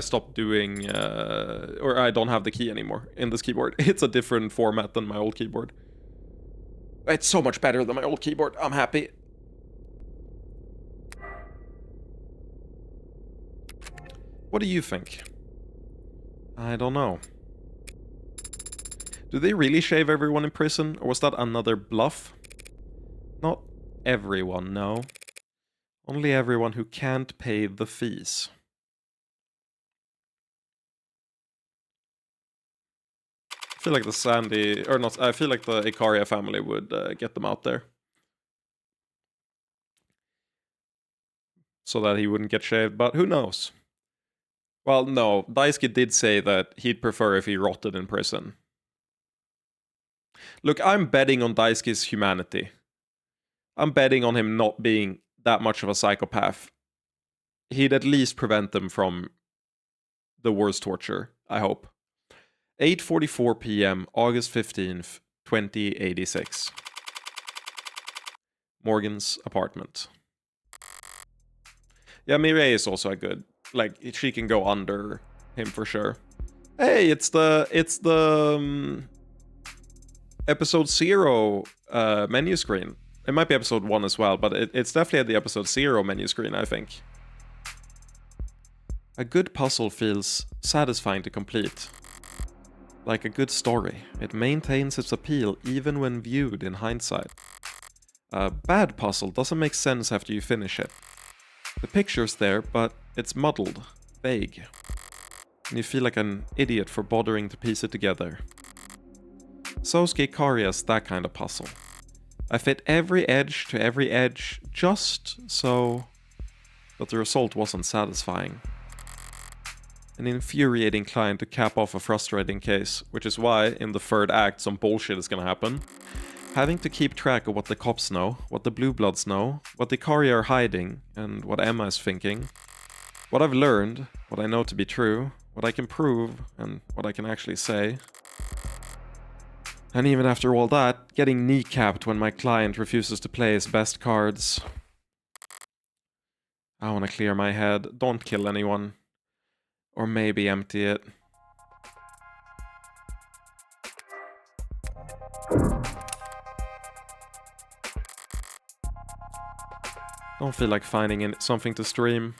stopped doing, or I don't have the key anymore in this keyboard. It's a different format than my old keyboard. It's so much better than my old keyboard. I'm happy. What do you think? I don't know. Do they really shave everyone in prison, or was that another bluff? Not everyone, no. Only everyone who can't pay the fees. I feel like the Sandy, or not, I feel like the Icaria family would get them out there. So that he wouldn't get shaved, but who knows? Well, no, Daisuke did say that he'd prefer if he rotted in prison. Look, I'm betting on Daisuke's humanity. I'm betting on him not being that much of a psychopath. He'd at least prevent them from the worst torture, I hope. 8:44 p.m., August 15th, 2086. Morgan's apartment. Yeah, Mireille is also a good... Like, she can go under him for sure. Hey, it's the episode 0 menu screen. It might be episode 1 as well, but it's definitely at the episode 0 menu screen, I think. A good puzzle feels satisfying to complete. Like a good story, it maintains its appeal even when viewed in hindsight. A bad puzzle doesn't make sense after you finish it. The picture's there, but it's muddled, vague. And you feel like an idiot for bothering to piece it together. Sosuke Ikaria's that kind of puzzle. I fit every edge to every edge just so that the result wasn't satisfying. An infuriating client to cap off a frustrating case, which is why, in the third act, some bullshit is gonna happen. Having to keep track of what the cops know, what the Blue Bloods know, what the Ikaria are hiding, and what Emma is thinking. What I've learned, what I know to be true, what I can prove, and what I can actually say. And even after all that, getting kneecapped when my client refuses to play his best cards. I wanna clear my head, don't kill anyone. Or maybe empty it. Don't feel like finding something to stream.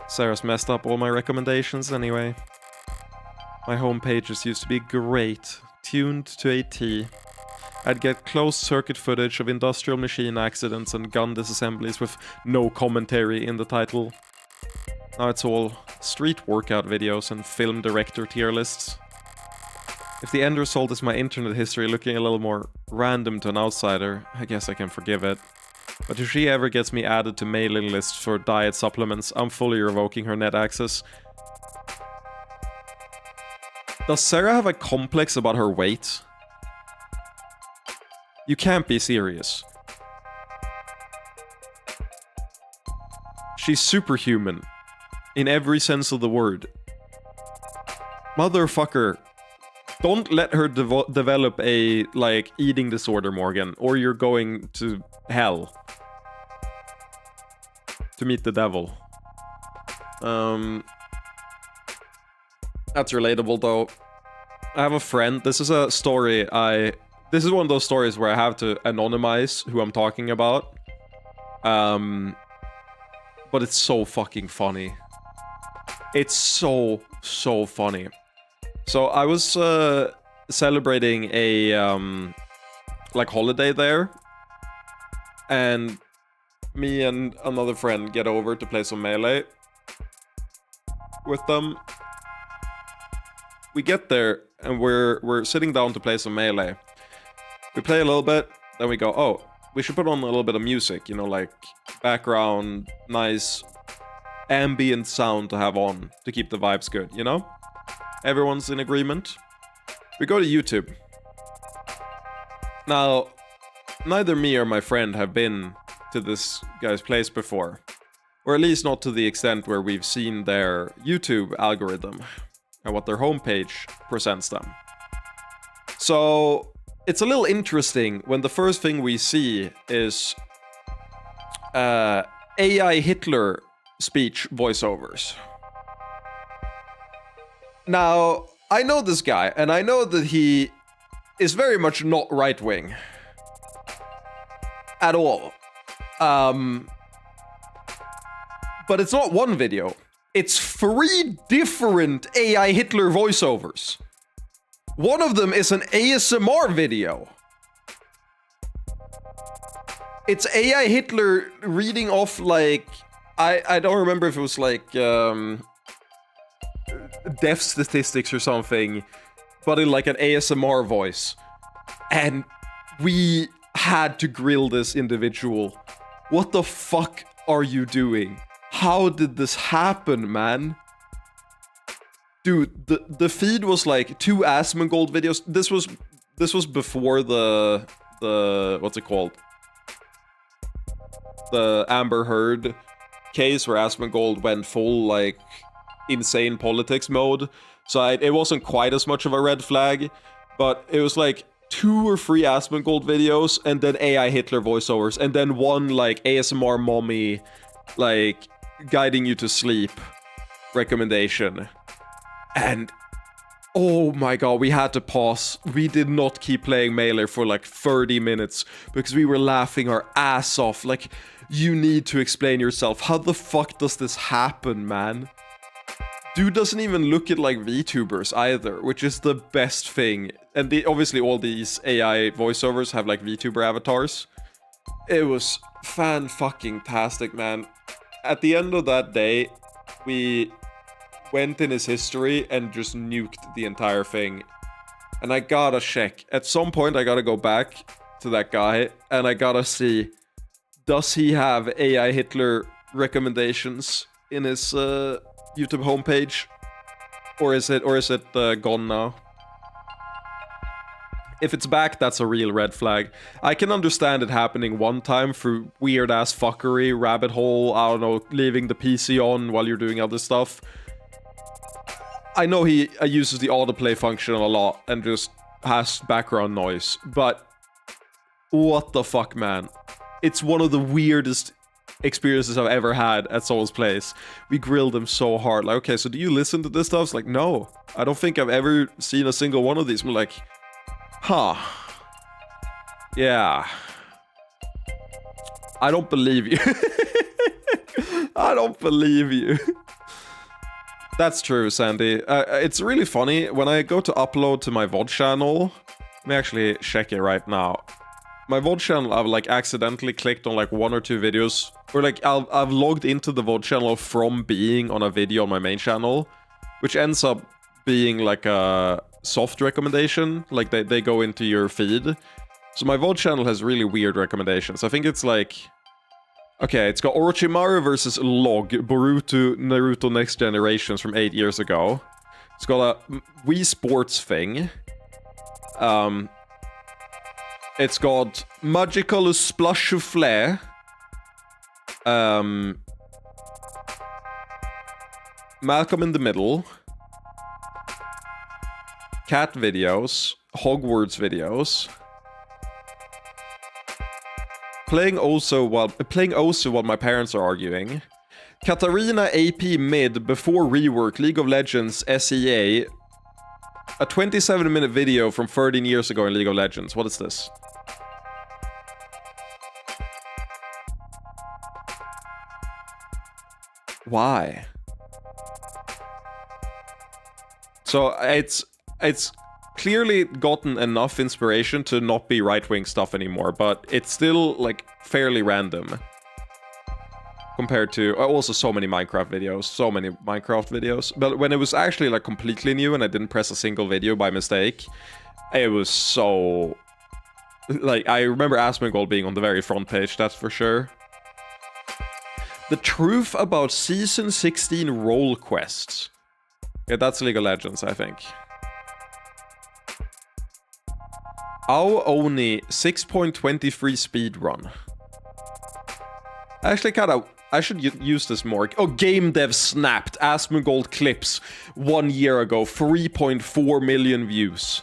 Sarah's messed up all my recommendations anyway. My home pages used to be great, tuned to a T. I'd get closed circuit footage of industrial machine accidents and gun disassemblies with no commentary in the title. Now it's all street workout videos and film director tier lists. If the end result is my internet history looking a little more random to an outsider, I guess I can forgive it. But if she ever gets me added to mailing lists for diet supplements, I'm fully revoking her net access. Does Sarah have a complex about her weight? You can't be serious. She's superhuman. In every sense of the word. Motherfucker. Don't let her develop a, like, eating disorder, Morgan. Or you're going to hell. To meet the devil. That's relatable, though. I have a friend. This is a story This is one of those stories where I have to anonymize who I'm talking about. But it's so fucking funny. It's so funny. So I was celebrating a like holiday there, and me and another friend get over to play some Melee with them. We get there and we're sitting down to play some Melee. We play a little bit, then we go, oh, we should put on a little bit of music, you know, like background, nice ambient sound to have on to keep the vibes good, you know? Everyone's in agreement. We go to YouTube. Now, neither me or my friend have been to this guy's place before. Or at least not to the extent where we've seen their YouTube algorithm and what their homepage presents them. So, it's a little interesting when the first thing we see is AI Hitler speech voiceovers. Now, I know this guy, and I know that he is very much not right-wing. At all. But it's not one video. It's 3 different AI Hitler voiceovers. One of them is an ASMR video. It's AI Hitler reading off, like, I don't remember if it was like death statistics or something, but in like an ASMR voice. And we had to grill this individual. What the fuck are you doing? How did this happen, man? Dude, the feed was like 2 Asmongold videos. This was before the what's it called? The Amber Heard case where Asmongold went full like insane politics mode. So it wasn't quite as much of a red flag, but it was like 2 or 3 Asmongold videos and then AI Hitler voiceovers and then one like ASMR mommy like guiding you to sleep recommendation. And Oh my god, we had to pause. We did not keep playing Melee for like 30 minutes because we were laughing our ass off. Like, you need to explain yourself. How the fuck does this happen, man? Dude doesn't even look at like VTubers either, which is the best thing. And obviously all these AI voiceovers have like VTuber avatars. It was fan-fucking-tastic, man. At the end of that day, we went in his history and just nuked the entire thing. And I gotta check. At some point, I gotta go back to that guy and I gotta see, does he have AI Hitler recommendations in his YouTube homepage? Or is it gone now? If it's back, that's a real red flag. I can understand it happening one time through weird-ass fuckery, rabbit hole, I don't know, leaving the PC on while you're doing other stuff. I know he uses the autoplay function a lot and just has background noise, but what the fuck, man? It's one of the weirdest experiences I've ever had at Soul's Place. We grilled him so hard. Like, okay, so do you listen to this stuff? It's like, no. I don't think I've ever seen a single one of these. I'm like, huh. Yeah. I don't believe you. I don't believe you. That's true, Sandy. It's really funny. When I go to upload to my VOD channel, let me actually check it right now. My VOD channel, I've like accidentally clicked on like 1 or 2 videos. Or like I've logged into the VOD channel from being on a video on my main channel, which ends up being like a soft recommendation. Like they go into your feed. So my VOD channel has really weird recommendations. I think it's like... Okay, it's got Orochimaru versus Log, Boruto, Naruto Next Generations from 8 years ago. It's got a Wii Sports thing. It's got Magical Splush Soufflé. Malcolm in the Middle. Cat videos. Hogwarts videos. Playing Osu while my parents are arguing. Katarina AP mid before rework League of Legends SEA. A 27-minute video from 13 years ago in League of Legends. What is this? Why? So it's clearly gotten enough inspiration to not be right-wing stuff anymore, but it's still, like, fairly random. Compared to... also so many Minecraft videos. But when it was actually, like, completely new and I didn't press a single video by mistake, it was so... Like, I remember Asmongold being on the very front page, that's for sure. The truth about Season 16 role quests. Yeah, that's League of Legends, I think. Ao Oni 6.23 speedrun. Actually, I should use this more. Oh, Game Dev snapped. Asmongold clips 1 year ago. 3.4 million views.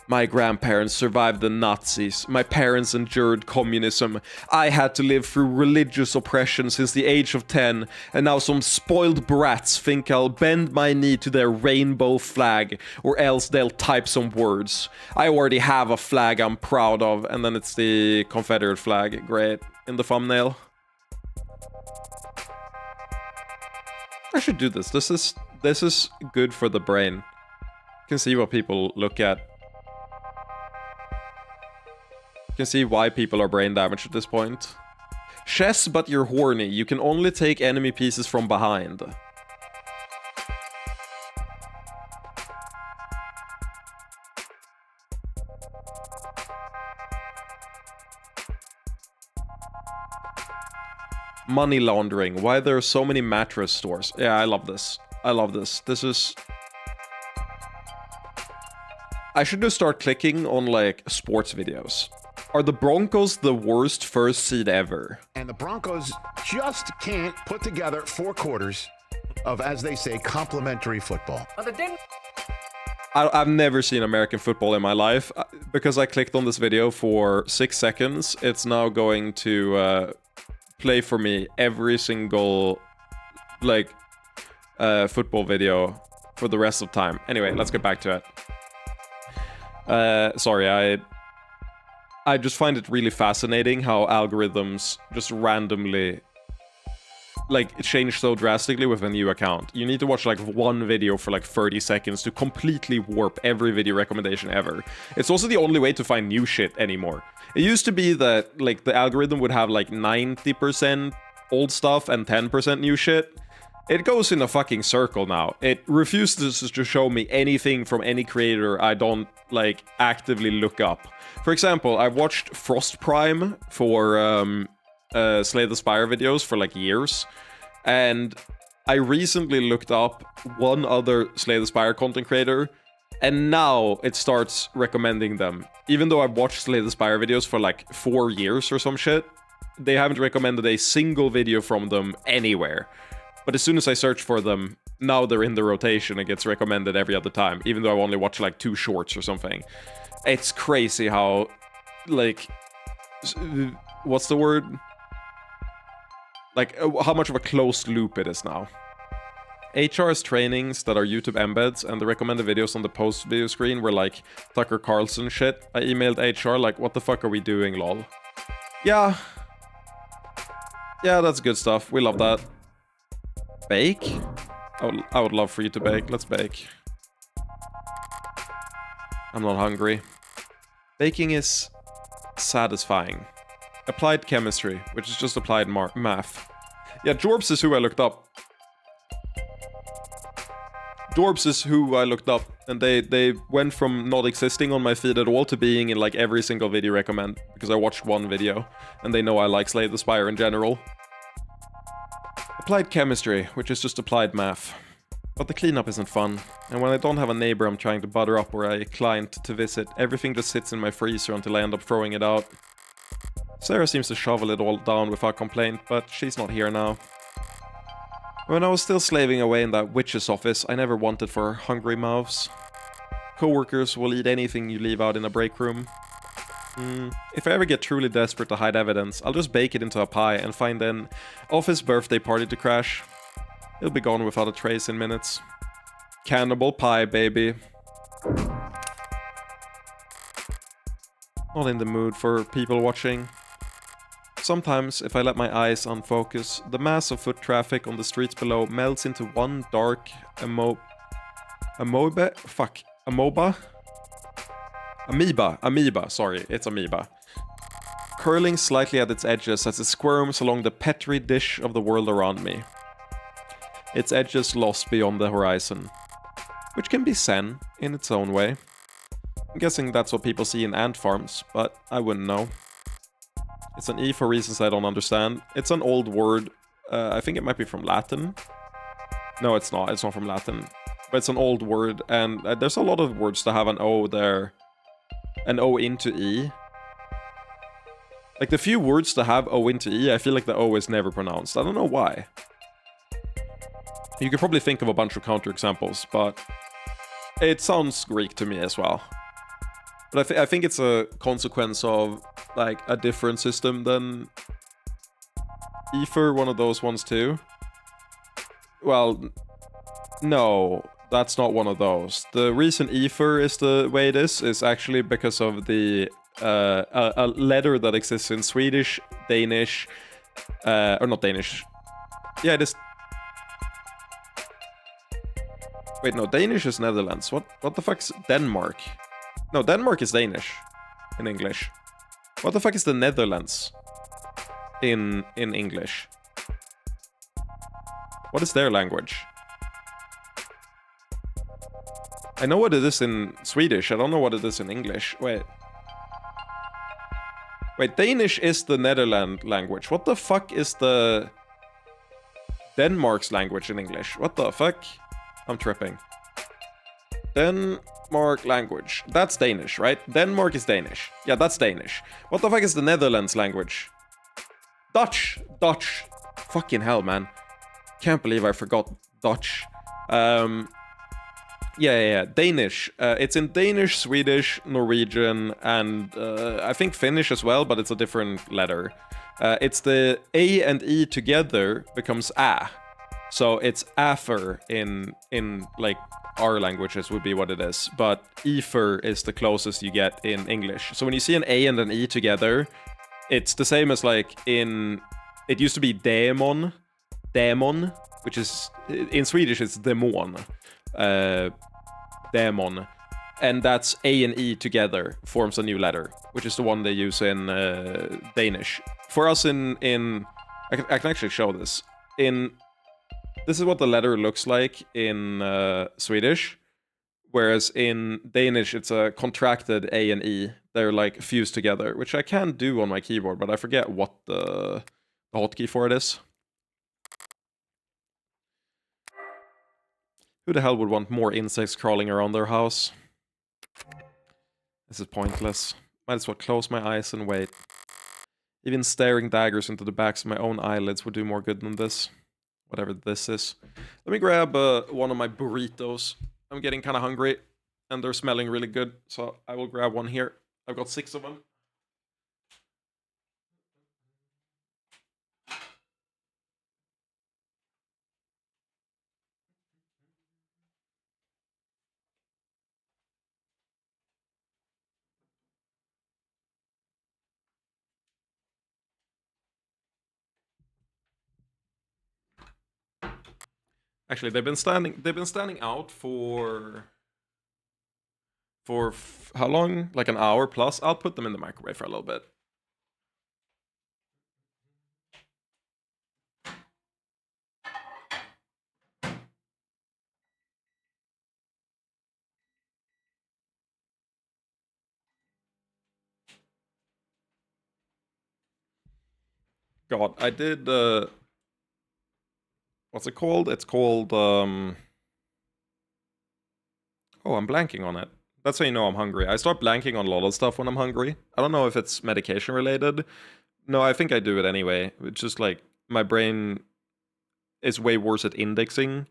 My grandparents survived the Nazis. My parents endured communism. I had to live through religious oppression since the age of 10, and now some spoiled brats think I'll bend my knee to their rainbow flag, or else they'll type some words. I already have a flag I'm proud of, and then it's the Confederate flag. Great. In the thumbnail. I should do this. This is good for the brain. You can see what people look at. You can see why people are brain damaged at this point. Chess, but you're horny. You can only take enemy pieces from behind. Money laundering. Why there are so many mattress stores. Yeah, I love this. I love this. This is... I should just start clicking on, like, sports videos. Are the Broncos the worst first seed ever? And the Broncos just can't put together 4 quarters of, as they say, complimentary football. I've never seen American football in my life. Because I clicked on this video for 6 seconds, it's now going to play for me every single, like, football video for the rest of time. Anyway, let's get back to it. Sorry, I just find it really fascinating how algorithms just randomly like change so drastically with a new account. You need to watch like one video for like 30 seconds to completely warp every video recommendation ever. It's also the only way to find new shit anymore. It used to be that like the algorithm would have like 90% old stuff and 10% new shit. It goes in a fucking circle now. It refuses to show me anything from any creator I don't like actively look up. For example, I watched Frost Prime for Slay the Spire videos for like years, and I recently looked up one other Slay the Spire content creator, and now it starts recommending them. Even though I've watched Slay the Spire videos for like 4 years or some shit, they haven't recommended a single video from them anywhere. But as soon as I search for them, now they're in the rotation and gets recommended every other time, even though I only watch like 2 shorts or something. It's crazy how, like, what's the word? Like, how much of a closed loop it is now. HR's trainings that are YouTube embeds and the recommended videos on the post video screen were like Tucker Carlson shit. I emailed HR like, what the fuck are we doing, lol? Yeah, that's good stuff. We love that. Bake? I would love for you to bake. Let's bake. I'm not hungry. Baking is satisfying. Applied chemistry, which is just applied math. Yeah, Jorbs is who I looked up. Jorbs is who I looked up, and they went from not existing on my feed at all to being in like every single video recommend, because I watched one video, and they know I like Slay the Spire in general. Applied chemistry, which is just applied math. But the cleanup isn't fun, and when I don't have a neighbor I'm trying to butter up or a client to visit, everything just sits in my freezer until I end up throwing it out. Sarah seems to shovel it all down without complaint, but she's not here now. When I was still slaving away in that witch's office, I never wanted for hungry mouths. Coworkers will eat anything you leave out in a break room. If I ever get truly desperate to hide evidence, I'll just bake it into a pie and find an office birthday party to crash. It'll be gone without a trace in minutes. Cannibal pie, baby. Not in the mood for people watching. Sometimes, if I let my eyes unfocus, the mass of foot traffic on the streets below melts into one dark amoeba? Amoeba, sorry, it's amoeba. Curling slightly at its edges as it squirms along the petri dish of the world around me. Its edges lost beyond the horizon. Which can be zen, in its own way. I'm guessing that's what people see in ant farms, but I wouldn't know. It's an E for reasons I don't understand. It's an old word. I think it might be from Latin. No, it's not. It's not from Latin. But it's an old word, and there's a lot of words that have an O there. An O into E. Like, the few words that have O into E, I feel like the O is never pronounced. I don't know why. You could probably think of a bunch of counterexamples, but it sounds Greek to me as well. But I think it's a consequence of, like, a different system than Ether, one of those ones too. Well, no, that's not one of those. The reason Ether is the way it is actually because of the a letter that exists in Swedish, Danish, or not Danish. Yeah, it is. Wait, no, Danish is Netherlands. What the fuck's Denmark? No, Denmark is Danish in English. What the fuck is the Netherlands in English? What is their language? I know what it is in Swedish. I don't know what it is in English. Wait, Danish is the Netherlands language. What the fuck is the Denmark's language in English? What the fuck? I'm tripping. Denmark language. That's Danish, right? Denmark is Danish. Yeah, that's Danish. What the fuck is the Netherlands language? Dutch. Dutch. Fucking hell, man. Can't believe I forgot Dutch. Yeah. Danish. It's in Danish, Swedish, Norwegian, and I think Finnish as well, but it's a different letter. It's the A and E together becomes A. So it's afer in like our languages would be what it is, but ether is the closest you get in English. So when you see an A and an E together, it's the same as like in... It used to be demon, which is... In Swedish, it's demon. Demon. And that's A and E together forms a new letter, which is the one they use in Danish. For us in I can actually show this. This is what the letter looks like in Swedish, whereas in Danish it's a contracted A and E. They're like fused together, which I can do on my keyboard, but I forget what the hotkey for it is. Who the hell would want more insects crawling around their house? This is pointless. Might as well close my eyes and wait. Even staring daggers into the backs of my own eyelids would do more good than this. Whatever this is. Let me grab one of my burritos. I'm getting kind of hungry, and they're smelling really good, so I will grab one here. I've got 6 of them. Actually, they've been standing out for how long? Like an hour plus. I'll put them in the microwave for a little bit. God, I did what's it called? It's called oh, I'm blanking on it. That's how you know I'm hungry. I start blanking on a lot of stuff when I'm hungry. I don't know if it's medication related. No, I think I do it anyway. It's just like my brain is way worse at indexing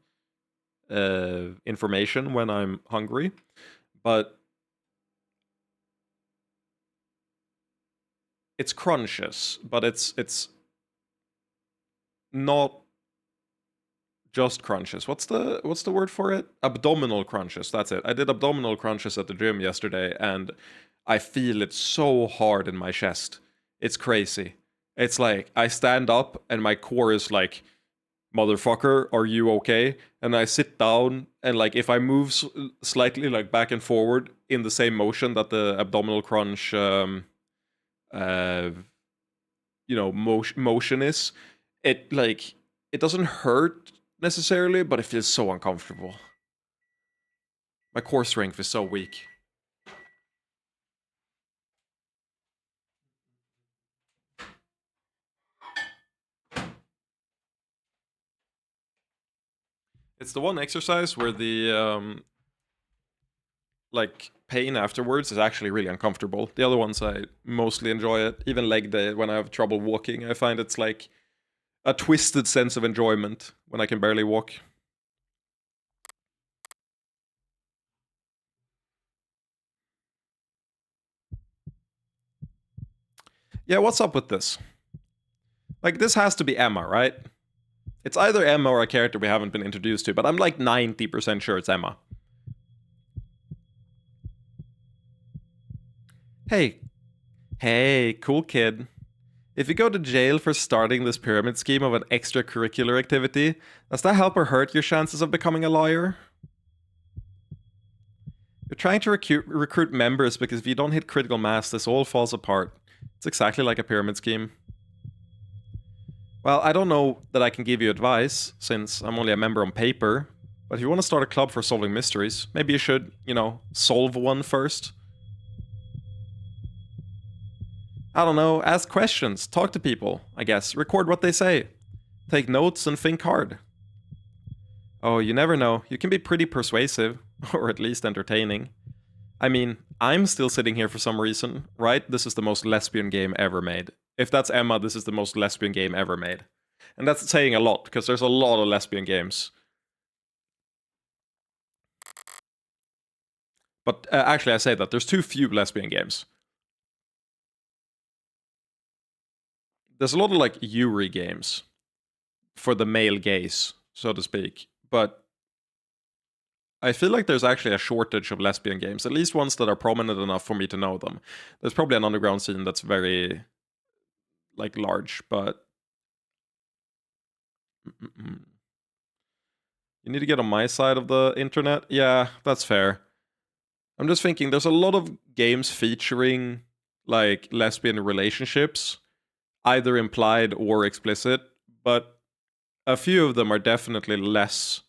information when I'm hungry. But it's crunches, but it's not just crunches. What's the word for it? Abdominal crunches. That's it. I did abdominal crunches at the gym yesterday, and I feel it so hard in my chest. It's crazy. It's like I stand up and my core is like, motherfucker, are you okay? And I sit down, and like if I move slightly like back and forward in the same motion that the abdominal crunch motion is, it like it doesn't hurt necessarily, but it feels so uncomfortable. My core strength is so weak. It's the one exercise where the like pain afterwards is actually really uncomfortable. The other ones I mostly enjoy it. Even leg day when I have trouble walking, I find it's like a twisted sense of enjoyment when I can barely walk. Yeah, what's up with this? Like, this has to be Emma, right? It's either Emma or a character we haven't been introduced to, but I'm like 90% sure it's Emma. Hey, cool kid. If you go to jail for starting this pyramid scheme of an extracurricular activity, does that help or hurt your chances of becoming a lawyer? You're trying to recruit members because if you don't hit critical mass, this all falls apart. It's exactly like a pyramid scheme. Well, I don't know that I can give you advice, since I'm only a member on paper, but if you want to start a club for solving mysteries, maybe you should, solve one first. I don't know, ask questions, talk to people, I guess, record what they say. Take notes and think hard. Oh, you never know, you can be pretty persuasive, or at least entertaining. I mean, I'm still sitting here for some reason, right? This is the most lesbian game ever made. If that's Emma, this is the most lesbian game ever made. And that's saying a lot, because there's a lot of lesbian games. But actually, I say that. There's too few lesbian games. There's a lot of, like, Yuri games. For the male gaze, so to speak. But I feel like there's actually a shortage of lesbian games, at least ones that are prominent enough for me to know them. There's probably an underground scene that's very, like, large, but... You need to get on my side of the internet? Yeah, that's fair. I'm just thinking, there's a lot of games featuring, like, lesbian relationships, either implied or explicit, but a few of them are definitely less,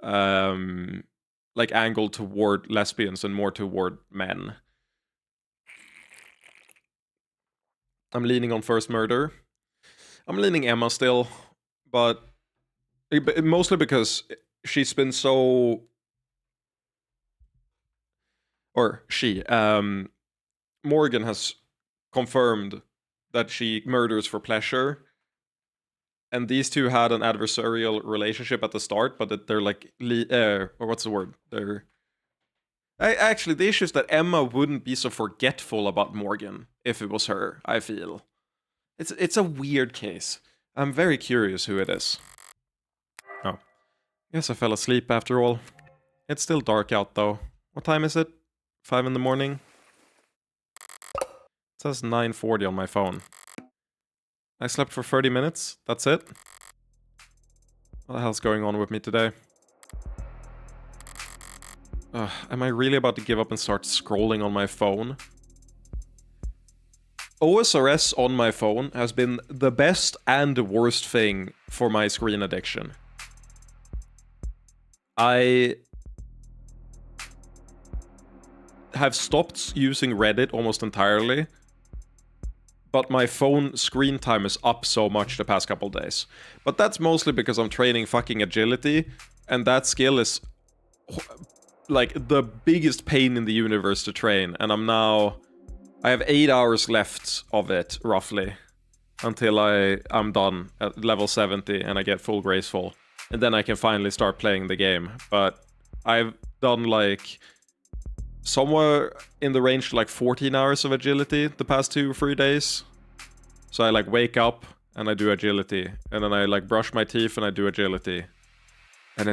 like, angled toward lesbians and more toward men. I'm leaning on First Murder. I'm leaning Emma still, but mostly because she's been so... Or she, Morgan has confirmed that she murders for pleasure. And these two had an adversarial relationship at the start, but that they're like, or what's the word? They're... Actually, the issue is that Emma wouldn't be so forgetful about Morgan if it was her, I feel. It's a weird case. I'm very curious who it is. Oh. Guess I fell asleep after all. It's still dark out though. What time is it? 5 in the morning? It says 9:40 on my phone. I slept for 30 minutes, that's it? What the hell's going on with me today? Am I really about to give up and start scrolling on my phone? OSRS on my phone has been the best and the worst thing for my screen addiction. I have stopped using Reddit almost entirely, but my phone screen time is up so much the past couple days. But that's mostly because I'm training fucking agility, and that skill is like the biggest pain in the universe to train, and I have 8 hours left of it, roughly, until I'm done at level 70 and I get full graceful, and then I can finally start playing the game. But I've done like somewhere in the range to like 14 hours of agility the past 2 or 3 days. So I like wake up and I do agility, and then I like brush my teeth and I do agility. And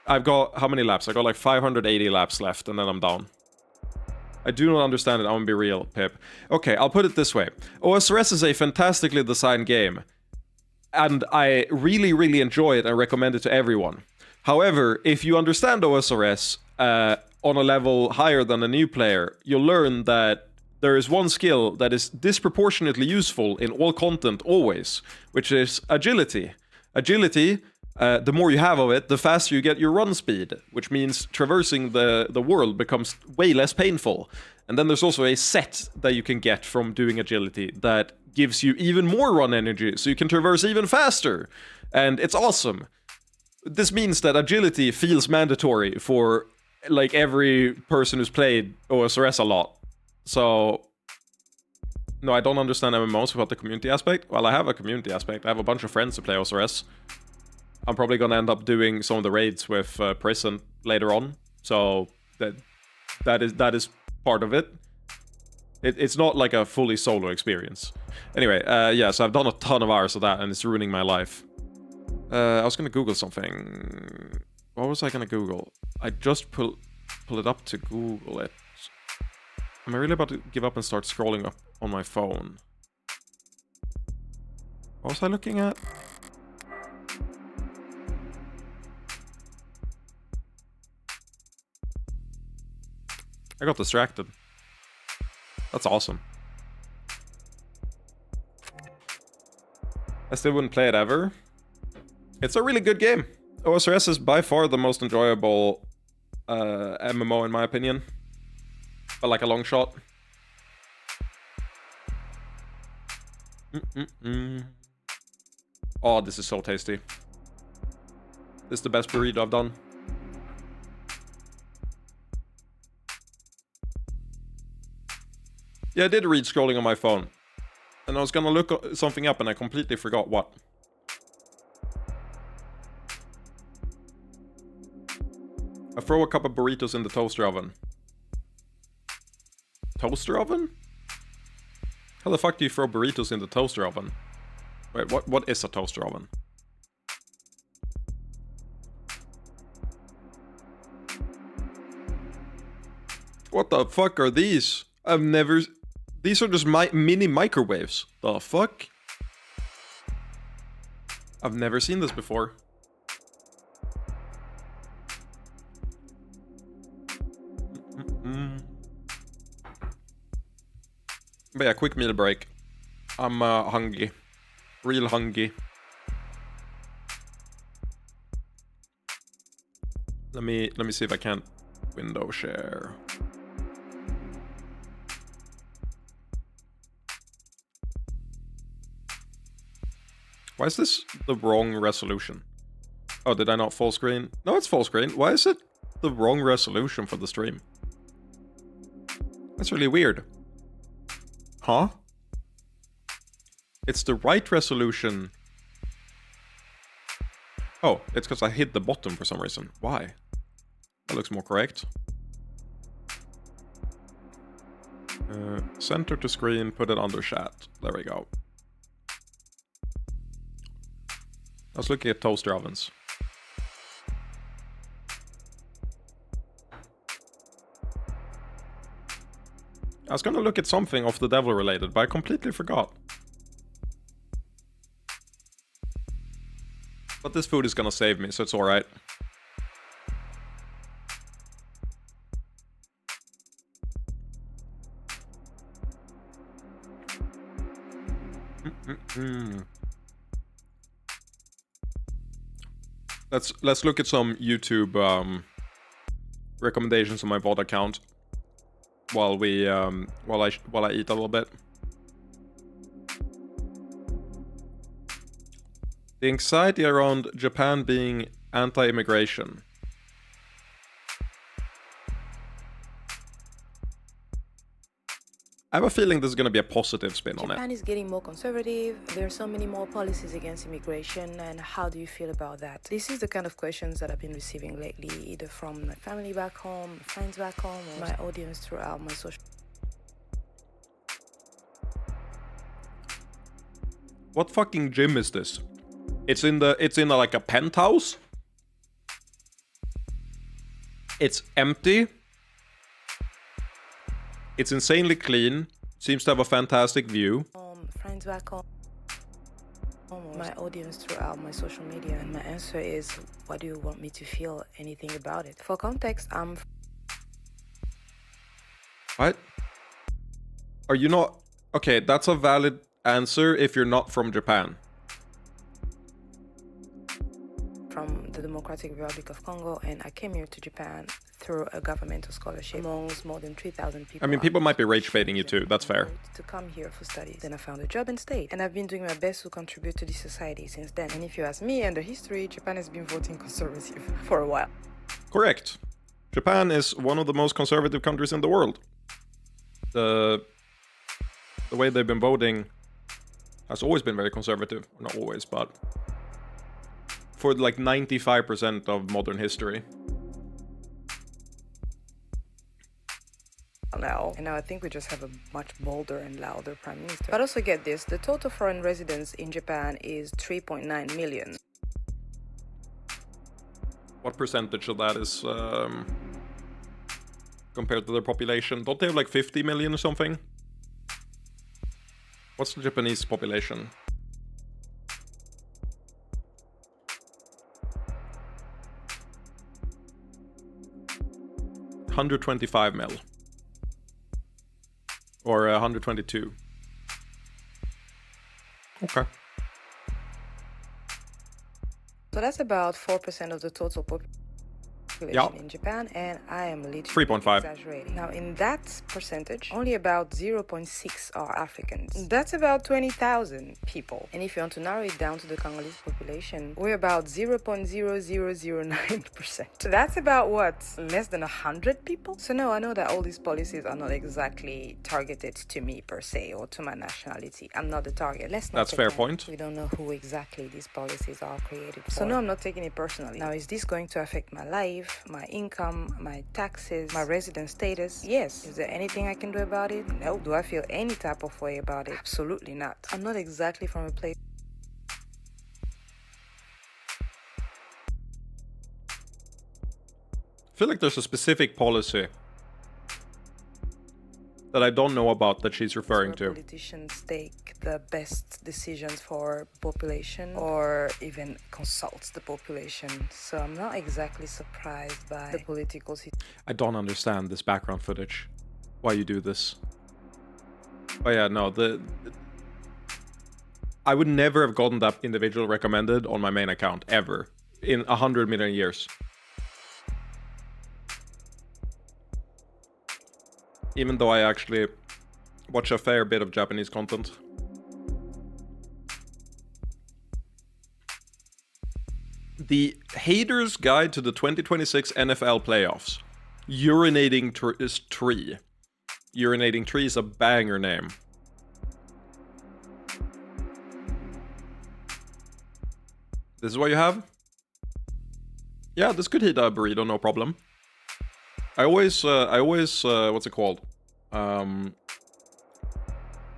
I've got, how many laps? I got like 580 laps left and then I'm done. I do not understand it, I'm gonna be real, Pip. Okay, I'll put it this way. OSRS is a fantastically designed game, and I really, really enjoy it and recommend it to everyone. However, if you understand OSRS on a level higher than a new player, you'll learn that there is one skill that is disproportionately useful in all content always, which is agility. Agility, the more you have of it, the faster you get your run speed, which means traversing the world becomes way less painful. And then there's also a set that you can get from doing agility that gives you even more run energy, so you can traverse even faster. And it's awesome. This means that agility feels mandatory for like every person who's played OSRS a lot. So, no, I don't understand MMOs without the community aspect. Well, I have a community aspect. I have a bunch of friends who play OSRS. I'm probably gonna end up doing some of the raids with Prison later on. So that is part of it. It's not like a fully solo experience. Anyway, yeah, so I've done a ton of hours of that, and it's ruining my life. I was gonna Google something. What was I gonna Google? I just pull it up to Google it. Am I really about to give up and start scrolling up on my phone? What was I looking at? I got distracted. That's awesome. I still wouldn't play it ever. It's a really good game. OSRS is by far the most enjoyable MMO in my opinion. But like a long shot. Oh, this is so tasty. This is the best burrito I've done. Yeah, I did read scrolling on my phone. And I was gonna look something up and I completely forgot what. I throw a couple of burritos in the toaster oven. Toaster oven? How the fuck do you throw burritos in the toaster oven? Wait, what is a toaster oven? What the fuck are these? I've never... These are just mini microwaves. The fuck? I've never seen this before. But yeah, quick meal break. I'm hungry. Real hungry. Let me see if I can window share. Why is this the wrong resolution? Oh, did I not full screen? No, it's full screen. Why is it the wrong resolution for the stream? That's really weird. Huh? It's the right resolution. Oh, it's because I hit the bottom for some reason. Why? That looks more correct. Center to screen, put it under chat. There we go. I was looking at toaster ovens. I was gonna look at something off the devil related, but I completely forgot. But this food is gonna save me, so it's alright. Let's look at some YouTube recommendations on my VOD account while I eat a little bit. The anxiety around Japan being anti-immigration. I have a feeling this is going to be a positive spin on it. Japan is getting more conservative. There are so many more policies against immigration, and how do you feel about that? This is the kind of questions that I've been receiving lately, either from my family back home, friends back home, or my audience throughout my social. What fucking gym is this? It's in like a penthouse. It's empty. It's insanely clean. Seems to have a fantastic view. Friends back home, my audience throughout my social media, and my answer is, what do you want me to feel anything about it? For context, I'm... What? Are you not... Okay, that's a valid answer if you're not from Japan. From the Democratic Republic of Congo, and I came here to Japan through a governmental scholarship amongst more than 3,000 people. I mean, people might be rage baiting you too, that's fair. To come here for studies. Then I found a job and stayed. And I've been doing my best to contribute to this society since then. And if you ask me and the history, Japan has been voting conservative for a while. Correct. Japan is one of the most conservative countries in the world. The way they've been voting has always been very conservative. Not always, but for like 95% of modern history. Now, and now I think we just have a much bolder and louder prime minister. But also get this, the total foreign residents in Japan is 3.9 million. What percentage of that is compared to their population? Don't they have like 50 million or something? What's the Japanese population? $125 million. Or 122. Okay. So that's about 4% of the total population in Japan, and I am literally 3.5. exaggerating. Now, in that percentage, only about 0.6 are Africans. That's about 20,000 people. And if you want to narrow it down to the Congolese population, we're about 0.0009%. So that's about what? Less than 100 people? So no, I know that all these policies are not exactly targeted to me per se, or to my nationality. I'm not the target. Let's not. That's fair point. We don't know who exactly these policies are created for. So no, I'm not taking it personally. Now, is this going to affect my life, my income, my taxes, my resident status? Yes. Is there anything I can do about it? No. Do I feel any type of way about it? Absolutely not. I'm not exactly from a place. I feel like there's a specific policy that I don't know about that she's referring where to. politicians take the best decisions for population or even consult the population. So I'm not exactly surprised by the political situation. I don't understand this background footage. Why you do this? Oh yeah, no, I would never have gotten that individual recommended on my main account, ever. In 100 million years. Even though I actually watch a fair bit of Japanese content. The Haters Guide to the 2026 NFL Playoffs. Urinating Tree. Urinating Tree is a banger name. This is what you have? Yeah, this could heat a burrito, no problem. I always, what's it called?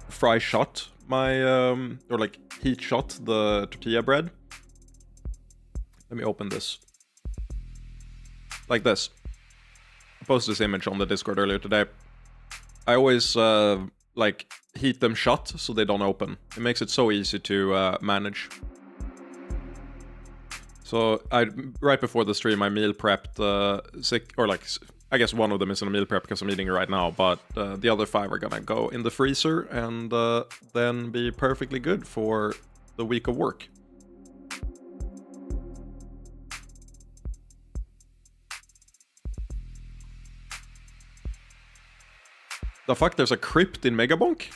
Fry shot my, or like heat shot the tortilla bread. Let me open this. Like this. I posted this image on the Discord earlier today. I always, like, heat them shut so they don't open. It makes it so easy to manage. So right before the stream, I meal prepped I guess one of them is in a meal prep because I'm eating it right now, but the other 5 are gonna go in the freezer and then be perfectly good for the week of work. The fuck, there's a crypt in Megabonk?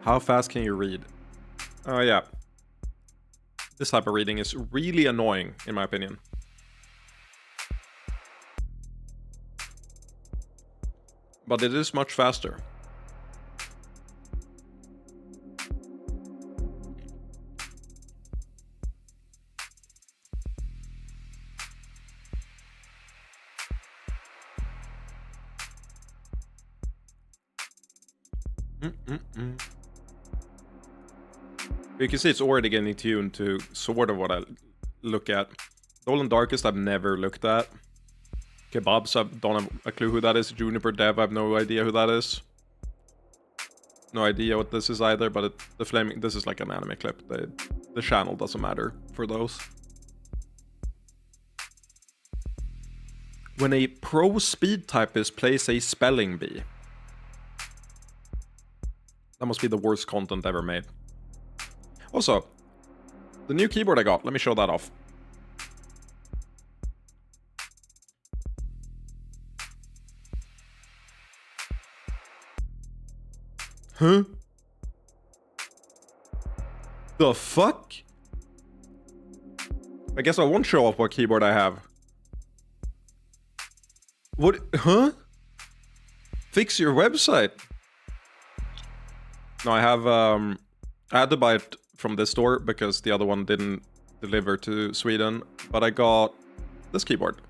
How fast can you read? Oh yeah. This type of reading is really annoying, in my opinion. But it is much faster. You can see it's already getting tuned to sort of what I look at. Dolan Darkest I've never looked at. Kebabs, I don't have a clue who that is. Juniper Dev, I have no idea who that is. No idea what this is either, but this is like an anime clip. The channel doesn't matter for those. When a pro speed typist plays a spelling bee. That must be the worst content ever made. Also, the new keyboard I got, let me show that off. Huh? The fuck? I guess I won't show off what keyboard I have. What? Huh? Fix your website. No, I have, I had to buy it from this store because the other one didn't deliver to Sweden, but I got this keyboard.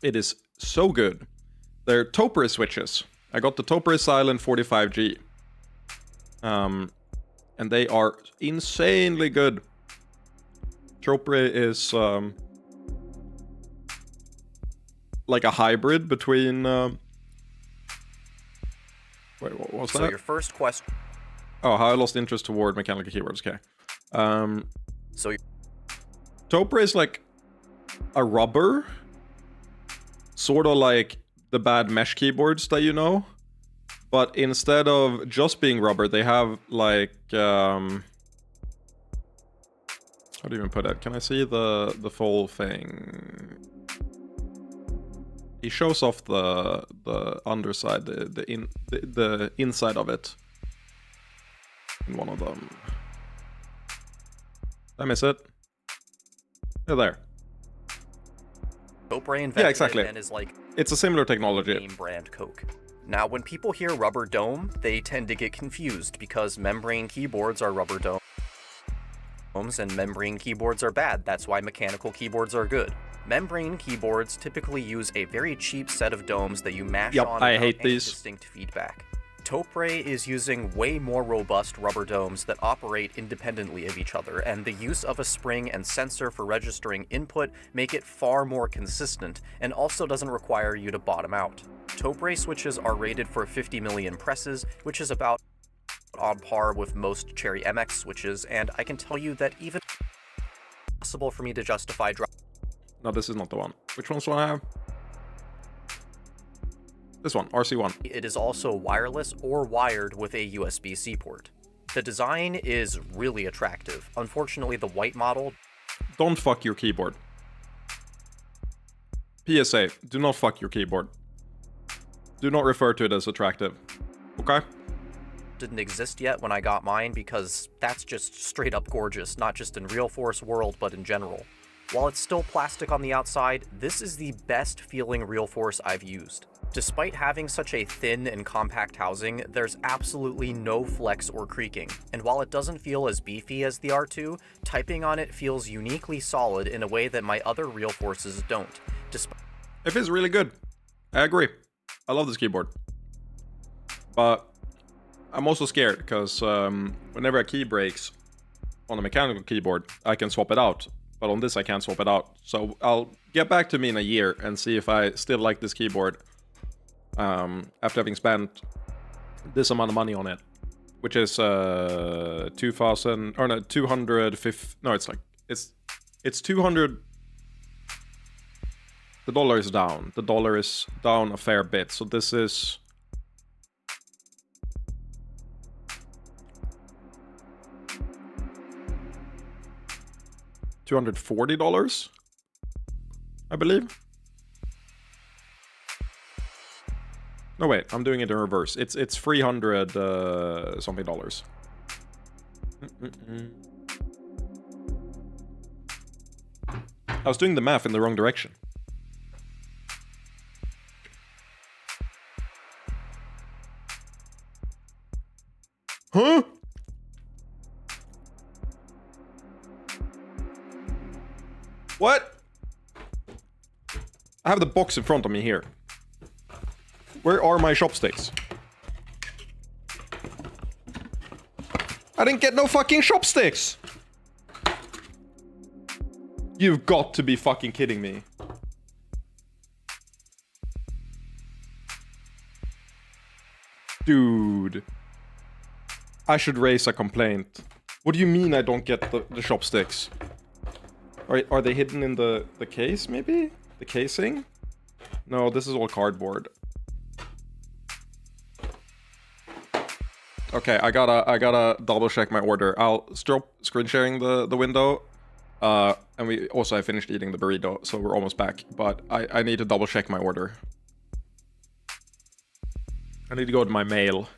It is so good. They're Topris switches. I got the Topris Silent 45G. And they are insanely good. Topris is like a hybrid between wait, what was that? So your first question. Oh, how I lost interest toward mechanical keyboards. Okay. So Topris is like a rubber, sort of like the bad mesh keyboards that you know, but instead of just being rubber, they have like how do you even put it? Can I see the full thing? He shows off the underside, the inside of it. In one of them. Did I miss it? Yeah, there. Topris invented exactly. it and is like It's a similar technology. name brand Coke. Now, when people hear rubber dome, they tend to get confused because membrane keyboards are rubber domes and membrane keyboards are bad. That's why mechanical keyboards are good. Membrane keyboards typically use a very cheap set of domes that you mash on I without hate any these. distinct feedback. Topre is using way more robust rubber domes that operate independently of each other, and the use of a spring and sensor for registering input make it far more consistent, and also doesn't require you to bottom out. Topre switches are rated for 50 million presses, which is about on par with most Cherry MX switches, and I can tell you that even possible for me to justify No, this is not the one. Which ones do I have? This one, RC1. it is also wireless or wired with a USB-C port. The design is really attractive. Unfortunately, the white model... Don't fuck your keyboard. PSA, do not fuck your keyboard. Do not refer to it as attractive. Okay? didn't exist yet when I got mine because that's just straight up gorgeous, not just in Real Force World, but in general. While it's still plastic on the outside, this is the best feeling Real Force I've used. Despite having such a thin and compact housing, there's absolutely no flex or creaking, and while it doesn't feel as beefy as the R2, typing on it feels uniquely solid in a way that my other Real Forces don't. It feels really good. I agree. I love this keyboard. But I'm also scared, because whenever a key breaks on a mechanical keyboard, I can swap it out. But on this, I can't swap it out. So I'll get back to me in a year and see if I still like this keyboard after having spent this amount of money on it, which is 2,000 or no 250. No, it's like it's 200. The dollar is down. The dollar is down a fair bit. So this is $240, I believe. No wait, I'm doing it in reverse. It's 300 something dollars. I was doing the math in the wrong direction. Huh? What? I have the box in front of me here. Where are my chopsticks? I didn't get no fucking chopsticks! You've got to be fucking kidding me. Dude. I should raise a complaint. What do you mean I don't get the chopsticks? Are they hidden in the case, maybe? The casing? No, this is all cardboard. Okay, I gotta double check my order. I'll stop screen sharing the window. And we also have finished eating the burrito, so we're almost back. But I need to double check my order. I need to go to my mail.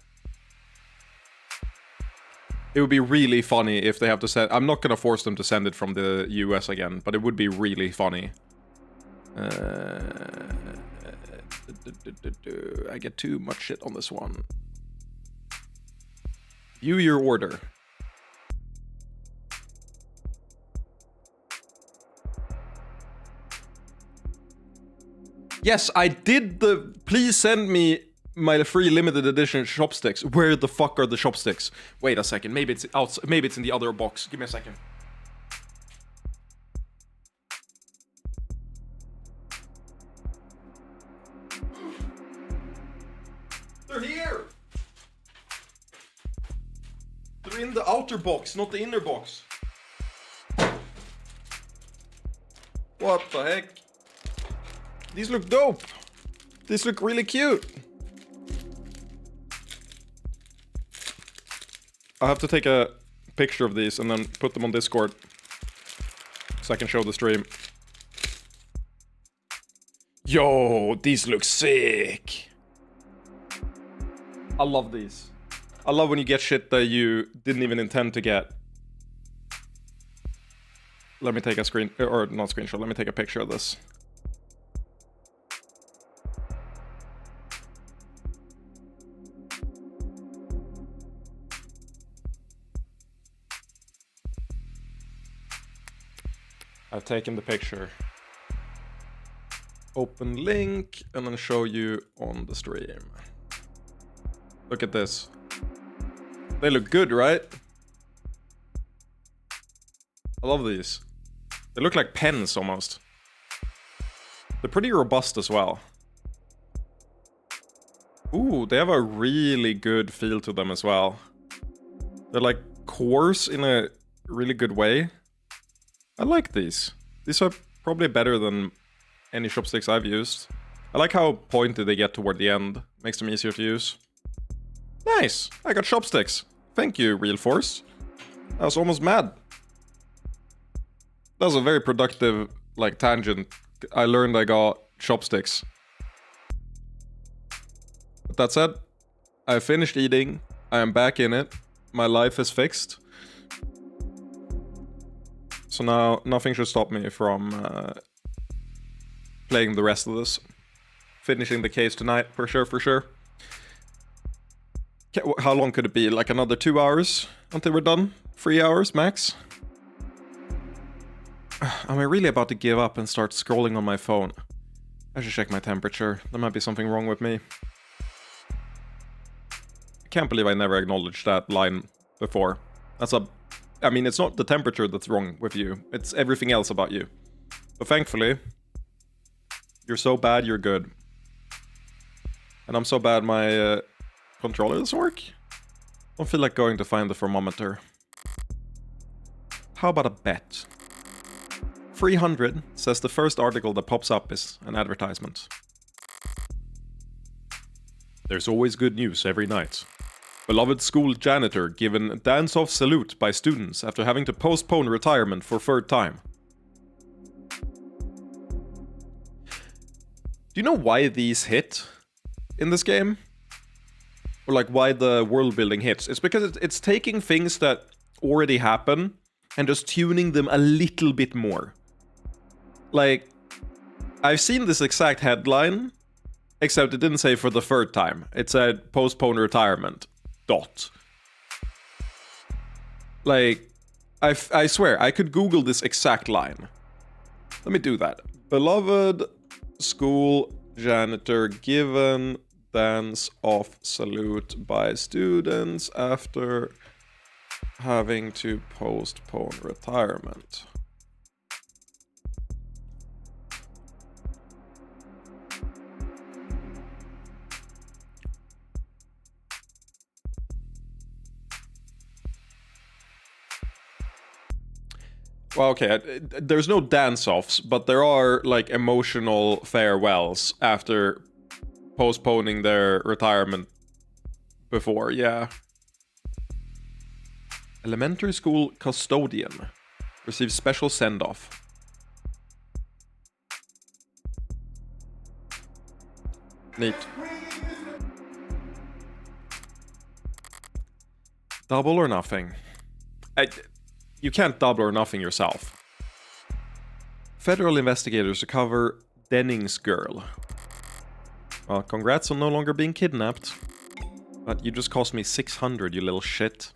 It would be really funny if they have to send... I'm not gonna force them to send it from the US again, but it would be really funny. I get too much shit on this one. View your order. Yes, I did the... Please send me my free limited edition chopsticks. Where the fuck are the chopsticks? Wait a second. Maybe it's outside. Maybe it's in the other box. Give me a second. They're here. They're in the outer box, not the inner box. What the heck? These look dope. These look really cute. I have to take a picture of these and then put them on Discord so I can show the stream. Yo, these look sick. I love these. I love when you get shit that you didn't even intend to get. Let me take a screen, or not screenshot, let me take a picture of this. I've taken the picture. Open link and then show you on the stream. Look at this. They look good, right? I love these. They look like pens almost. They're pretty robust as well. Ooh, they have a really good feel to them as well. They're like coarse in a really good way. I like these. These are probably better than any chopsticks I've used. I like how pointy they get toward the end. Makes them easier to use. Nice! I got chopsticks. Thank you, Real Force. I was almost mad. That was a very productive, like, tangent. I learned I got chopsticks. But that said, I finished eating. I am back in it. My life is fixed. So now, nothing should stop me from playing the rest of this. Finishing the case tonight, for sure. How long could it be? Like another 2 hours until we're done? 3 hours max? Am I really about to give up and start scrolling on my phone? I should check my temperature. There might be something wrong with me. I can't believe I never acknowledged that line before. I mean, it's not the temperature that's wrong with you. It's everything else about you. But thankfully, you're so bad, you're good. And I'm so bad, my controller doesn't work. Don't feel like going to find the thermometer. How about a bet? 300 says the first article that pops up is an advertisement. There's always good news every night. Beloved school janitor given dance-off salute by students after having to postpone retirement for third time. Do you know why these hit in this game? Or like why the world building hits? It's because it's taking things that already happen and just tuning them a little bit more. Like, I've seen this exact headline, except it didn't say for the third time. It said postpone retirement. ... Like, I swear, I could Google this exact line. Let me do that. Beloved school janitor given dance-off salute by students after having to postpone retirement. Well, okay, there's no dance-offs, but there are, like, emotional farewells after postponing their retirement before, yeah. Elementary school custodian receives special send-off. Neat. Double or nothing. You can't double or nothing yourself. Federal investigators recover Dennings girl. Well, congrats on no longer being kidnapped. But you just cost me 600, you little shit.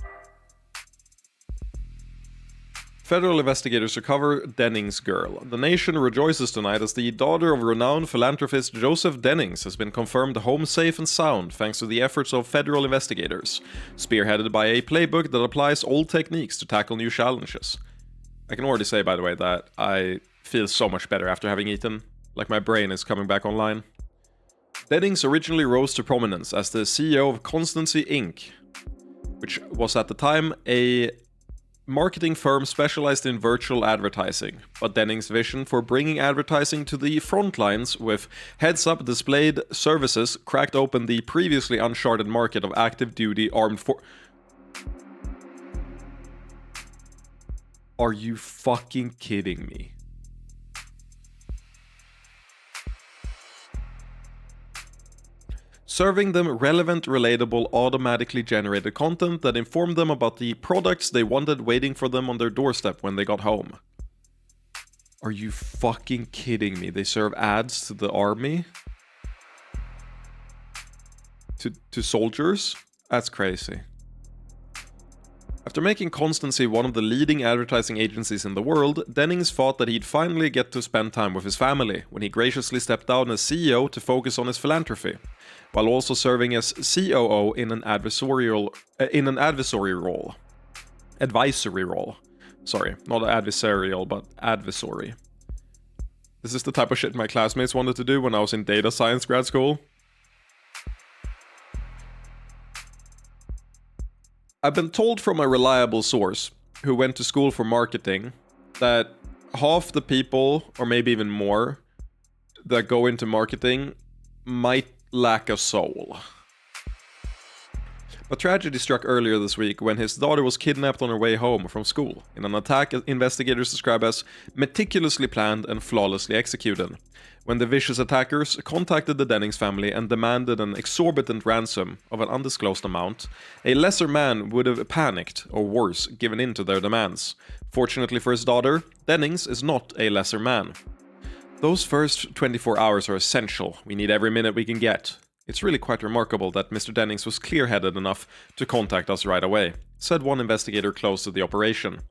Federal investigators recover Dennings girl. The nation rejoices tonight as the daughter of renowned philanthropist Joseph Dennings has been confirmed home safe and sound thanks to the efforts of federal investigators, spearheaded by a playbook that applies old techniques to tackle new challenges. I can already say, by the way, that I feel so much better after having eaten. Like my brain is coming back online. Dennings originally rose to prominence as the CEO of Constancy Inc., which was at the time a marketing firm specialized in virtual advertising, but Dennings' vision for bringing advertising to the front lines with heads-up displayed services cracked open the previously uncharted market of active-duty armed forces. Are you fucking kidding me? Serving them relevant, relatable, automatically generated content that informed them about the products they wanted waiting for them on their doorstep when they got home. Are you fucking kidding me? They serve ads to the army? To soldiers? That's crazy. After making Constancy one of the leading advertising agencies in the world, Dennings thought that he'd finally get to spend time with his family when he graciously stepped down as CEO to focus on his philanthropy, while also serving as COO in an advisory role. Advisory role. Sorry, not adversarial, but advisory. This is the type of shit my classmates wanted to do when I was in data science grad school. I've been told from a reliable source who went to school for marketing that half the people, or maybe even more, that go into marketing might lack a soul. But tragedy struck earlier this week when his daughter was kidnapped on her way home from school in an attack investigators describe as meticulously planned and flawlessly executed. When the vicious attackers contacted the Dennings family and demanded an exorbitant ransom of an undisclosed amount, a lesser man would have panicked, or worse, given in to their demands. Fortunately for his daughter, Dennings is not a lesser man. Those first 24 hours are essential. We need every minute we can get. It's really quite remarkable that Mr. Dennings was clear-headed enough to contact us right away, said one investigator close to the operation.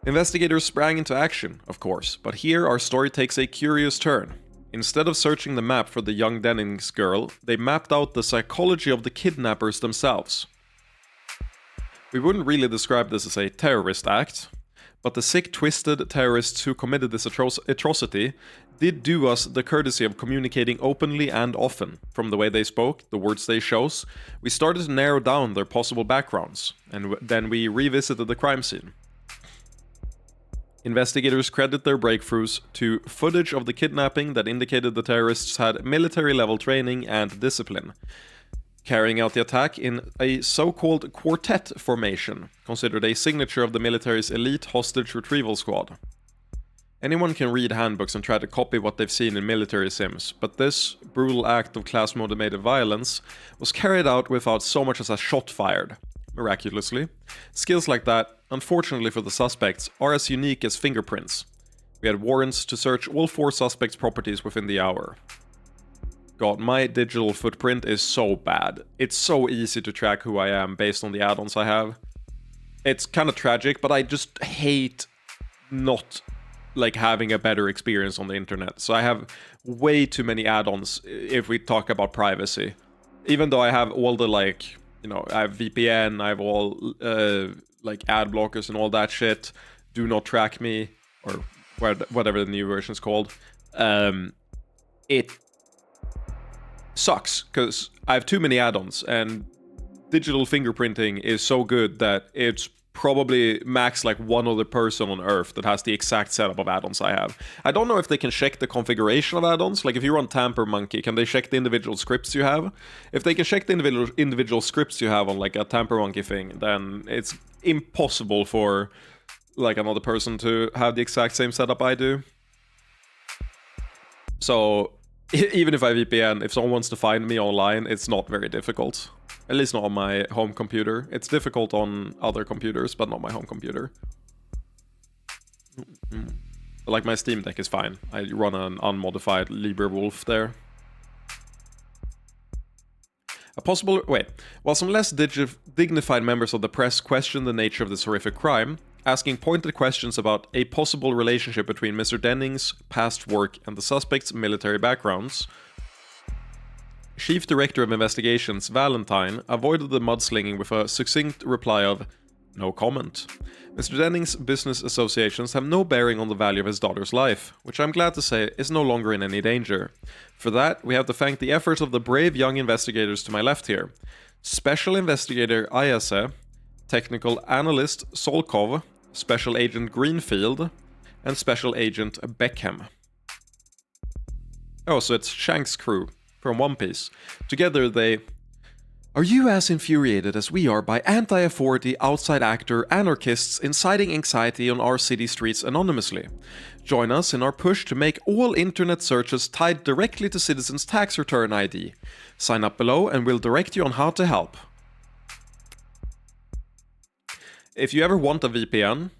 Investigators sprang into action, of course, but here our story takes a curious turn. Instead of searching the map for the young Dennings girl, they mapped out the psychology of the kidnappers themselves. We wouldn't really describe this as a terrorist act, but the sick, twisted terrorists who committed this atrocity did do us the courtesy of communicating openly and often. From the way they spoke, the words they chose, we started to narrow down their possible backgrounds, and then we revisited the crime scene. Investigators credit their breakthroughs to footage of the kidnapping that indicated the terrorists had military-level training and discipline, carrying out the attack in a so-called quartet formation, considered a signature of the military's elite hostage retrieval squad. Anyone can read handbooks and try to copy what they've seen in military sims, but this brutal act of class-motivated violence was carried out without so much as a shot fired. Miraculously, skills like that, unfortunately for the suspects, are as unique as fingerprints. We had warrants to search all 4 suspects' properties within the hour. God, my digital footprint is so bad. It's so easy to track who I am based on the add-ons I have. It's kind of tragic, but I just hate not having a better experience on the internet. So I have way too many add-ons if we talk about privacy. Even though I have all the I have VPN, I have all ad blockers and all that shit. Do not track me, or whatever the new version is called. It sucks because I have too many add-ons, and digital fingerprinting is so good that it's probably max one other person on Earth that has the exact setup of add-ons I have. I don't know if they can check the configuration of add-ons. If you run Tamper Monkey, can they check the individual scripts you have? If they can check the individual scripts you have on a Tamper Monkey thing, then it's impossible for another person to have the exact same setup I do. So even if I VPN, if someone wants to find me online, it's not very difficult. At least not on my home computer. It's difficult on other computers, but not my home computer. But my Steam Deck is fine. I run an unmodified LibreWolf there. While some less dignified members of the press question the nature of this horrific crime, asking pointed questions about a possible relationship between Mr. Dennings' past work and the suspect's military backgrounds, Chief Director of Investigations Valentine avoided the mudslinging with a succinct reply of no comment. Mr. Dennings' business associations have no bearing on the value of his daughter's life, which I'm glad to say is no longer in any danger. For that, we have to thank the efforts of the brave young investigators to my left here. Special Investigator Ayase, Technical Analyst Solkov, Special Agent Greenfield, and Special Agent Beckham. Oh, so it's Shank's crew from One Piece. Together they... Are you as infuriated as we are by anti-authority, outside actor, anarchists inciting anxiety on our city streets anonymously? Join us in our push to make all internet searches tied directly to citizens' tax return ID. Sign up below and we'll direct you on how to help. If you ever want a VPN,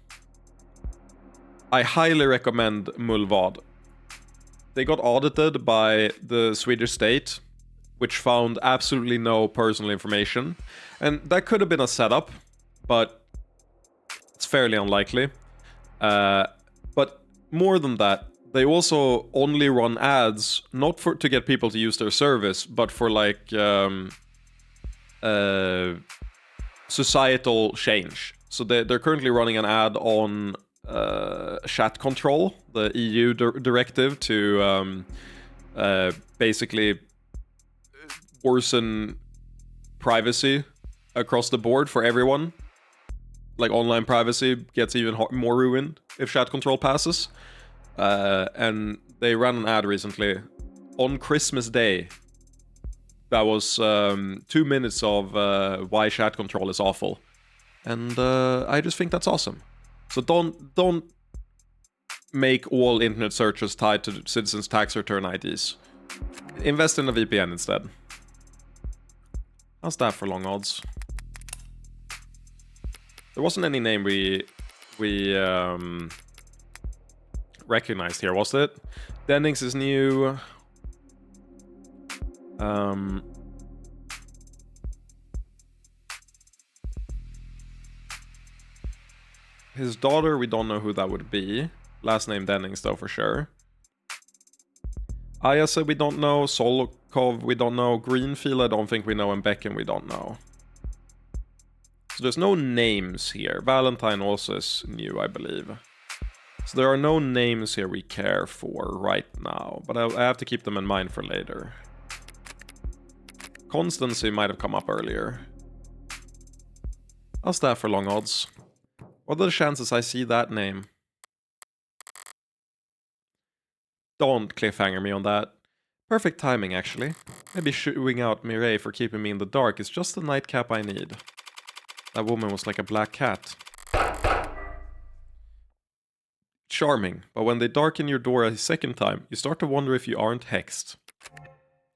I highly recommend Mullvad. They got audited by the Swedish state, which found absolutely no personal information. And that could have been a setup, but it's fairly unlikely. But more than that, they also only run ads, not for to get people to use their service, but for like societal change. So they're currently running an ad on chat control, the EU directive to basically worsen privacy across the board for everyone. Like online privacy gets even more ruined if chat control passes. And they ran an ad recently on Christmas Day that was 2 minutes of why chat control is awful. And I just think that's awesome. So don't make all internet searches tied to citizens' tax return IDs. Invest in a VPN instead. How's that for long odds? There wasn't any name we recognized here, was it? Dennings is new. His daughter, we don't know who that would be. Last name Dennings, though, for sure. Ayase, we don't know. Solokov, we don't know. Greenfield, I don't think we know. And Becken, we don't know. So there's no names here. Valentine also is new, I believe. So there are no names here we care for right now. But I have to keep them in mind for later. Constancy might have come up earlier. How's that for long odds? What are the chances I see that name? Don't cliffhanger me on that. Perfect timing, actually. Maybe shooing out Mireille for keeping me in the dark is just the nightcap I need. That woman was like a black cat. Charming, but when they darken your door a second time, you start to wonder if you aren't hexed.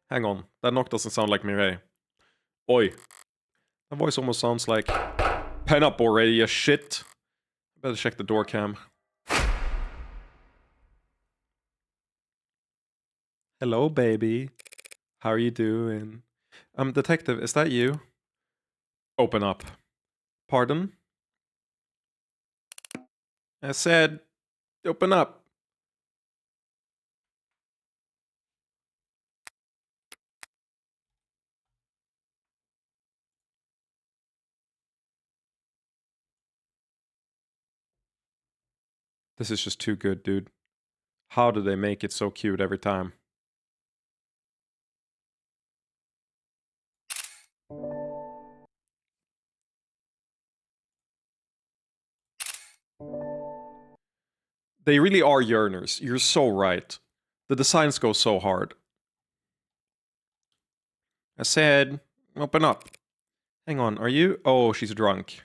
Hang on, that knock doesn't sound like Mireille. Oi. That voice almost sounds like... Pen up already, you shit. Better check the door cam. Hello, baby. How are you doing? Detective, is that you? Open up. Pardon? I said, open up. This is just too good, dude. How do they make it so cute every time? They really are yearners. You're so right. The designs go so hard. I said, open up. Hang on, are you? Oh, she's drunk.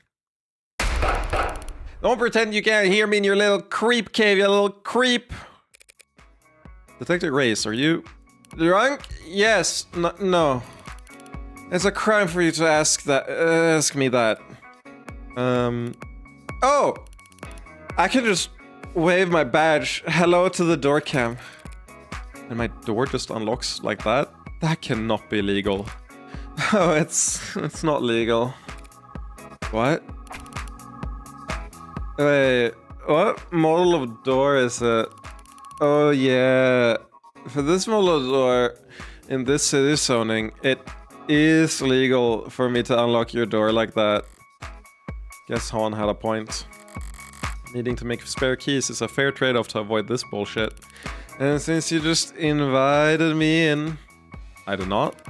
Don't pretend you can't hear me in your little creep cave, you little creep. Detective Race, are you drunk? Yes. No. It's a crime for you to ask me that. Oh! I can just wave my badge. Hello to the door cam. And my door just unlocks like that? That cannot be legal. Oh, it's not legal. What? Wait, what model of door is it? Oh yeah. For this model of door, in this city zoning, it is legal for me to unlock your door like that. Guess Han had a point. Needing to make spare keys is a fair trade-off to avoid this bullshit. And since you just invited me in... I did not.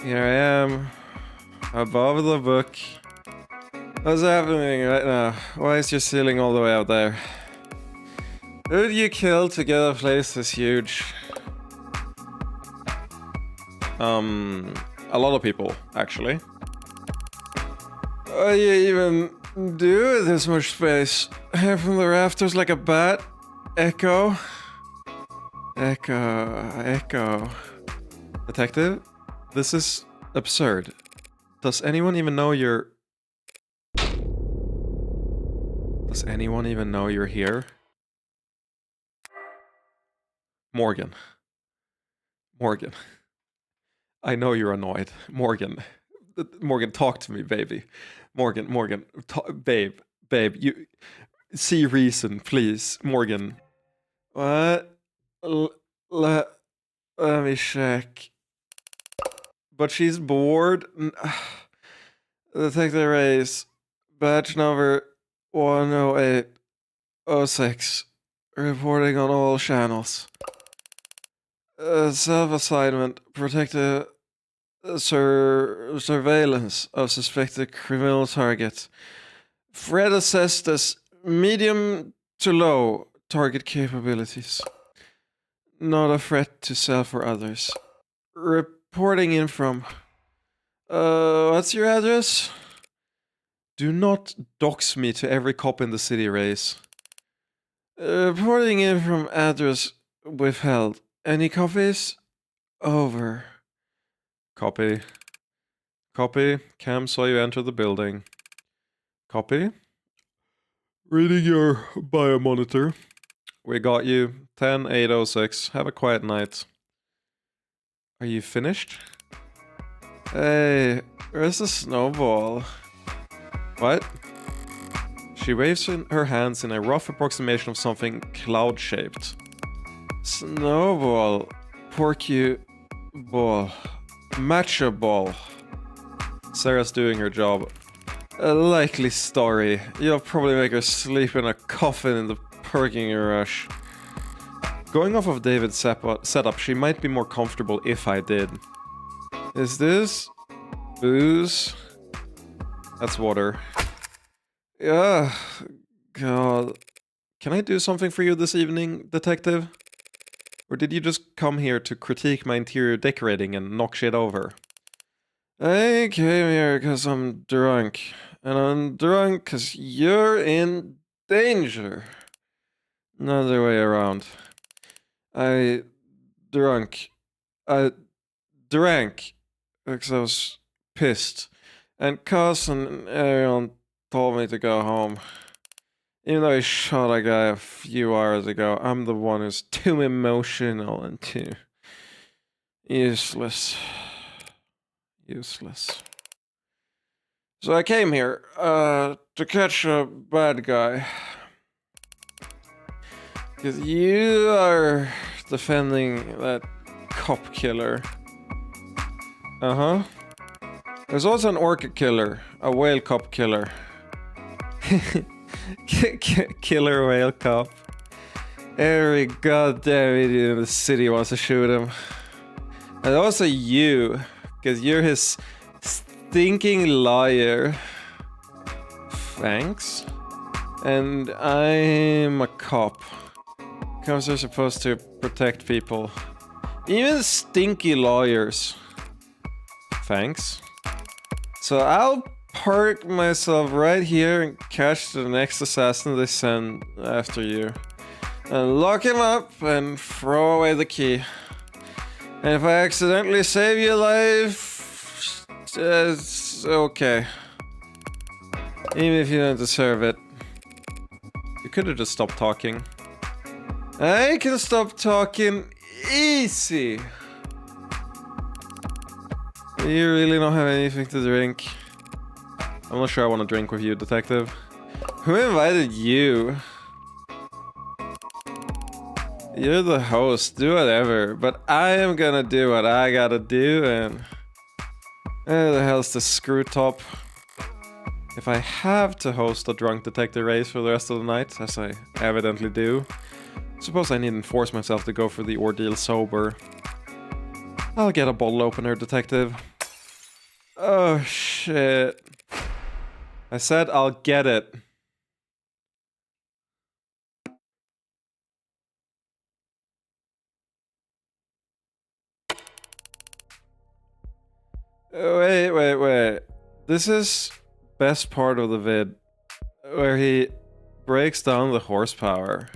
Here I am. Above the book. What's happening right now? Why is your ceiling all the way out there? Who'd you kill to get a place this huge? A lot of people, actually. What do you even do with this much space? Hair from the rafters like a bat? Echo? Echo. Detective? This is absurd. Does anyone even know you're... Does anyone even know you're here? Morgan. I know you're annoyed. Morgan. Morgan, talk to me, baby. Morgan, babe, you see reason, please. Morgan. What? Let me check. But she's bored. Detective Race, batch number 10806, reporting on all channels. Self-assignment, protective surveillance of suspected criminal targets. Fred assessed as medium to low target capabilities. Not a threat to self or others. Reporting in from... what's your address? Do not dox me to every cop in the city, Race. Reporting in from address withheld. Any copies? Over. Copy. Copy. Cam saw you enter the building. Copy. Reading your biomonitor. We got you. 10-806. Have a quiet night. Are you finished? Hey, where's the snowball? What? She waves her hands in a rough approximation of something cloud-shaped. Snowball. Porky ball. Matcha ball. Sarah's doing her job. A likely story. You'll probably make her sleep in a coffin in the parking rush. Going off of David's setup, she might be more comfortable if I did. Is this booze? That's water. Yeah, God. Can I do something for you this evening, detective? Or did you just come here to critique my interior decorating and knock shit over? I came here because I'm drunk. And I'm drunk because you're in danger. Not the way around. I drank because I was pissed. And Carson and Arion told me to go home. Even though I shot a guy a few hours ago, I'm the one who's too emotional and too useless. Useless. So I came here to catch a bad guy. Because you are defending that cop killer. Uh-huh. There's also an orca killer, a whale cop killer. Killer whale cop. Every goddamn idiot in the city wants to shoot him. And also you, because you're his stinking liar. Thanks. And I'm a cop. Cops are supposed to protect people. Even stinky lawyers. Thanks. So I'll park myself right here and catch the next assassin they send after you. And lock him up and throw away the key. And if I accidentally save your life, it's okay. Even if you don't deserve it. You could have just stopped talking. I can stop talking easy. You really don't have anything to drink. I'm not sure I want to drink with you, detective. Who invited you? You're the host, do whatever. But I am gonna do what I gotta do, and... where the hell's the screw top? If I have to host a drunk detective race for the rest of the night, as I evidently do, suppose I needn't force myself to go for the ordeal sober. I'll get a bottle opener, detective. Oh, shit. I said I'll get it. Wait. This is best part of the vid, where he breaks down the horsepower.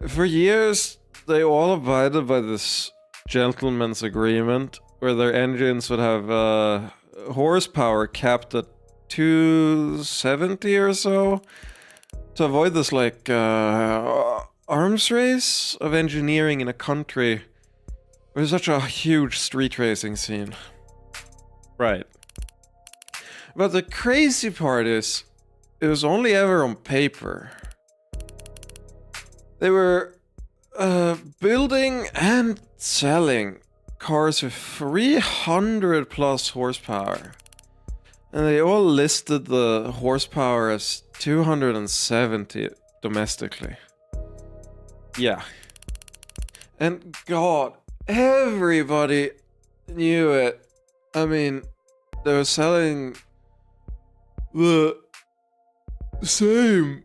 For years, they all abided by this gentleman's agreement, where their engines would have horsepower capped at 270 or so, to avoid this like arms race of engineering in a country where there's such a huge street racing scene. Right. But the crazy part is, it was only ever on paper. They were building and selling cars with 300 plus horsepower. And they all listed the horsepower as 270 domestically. Yeah. And God, everybody knew it. I mean, they were selling the same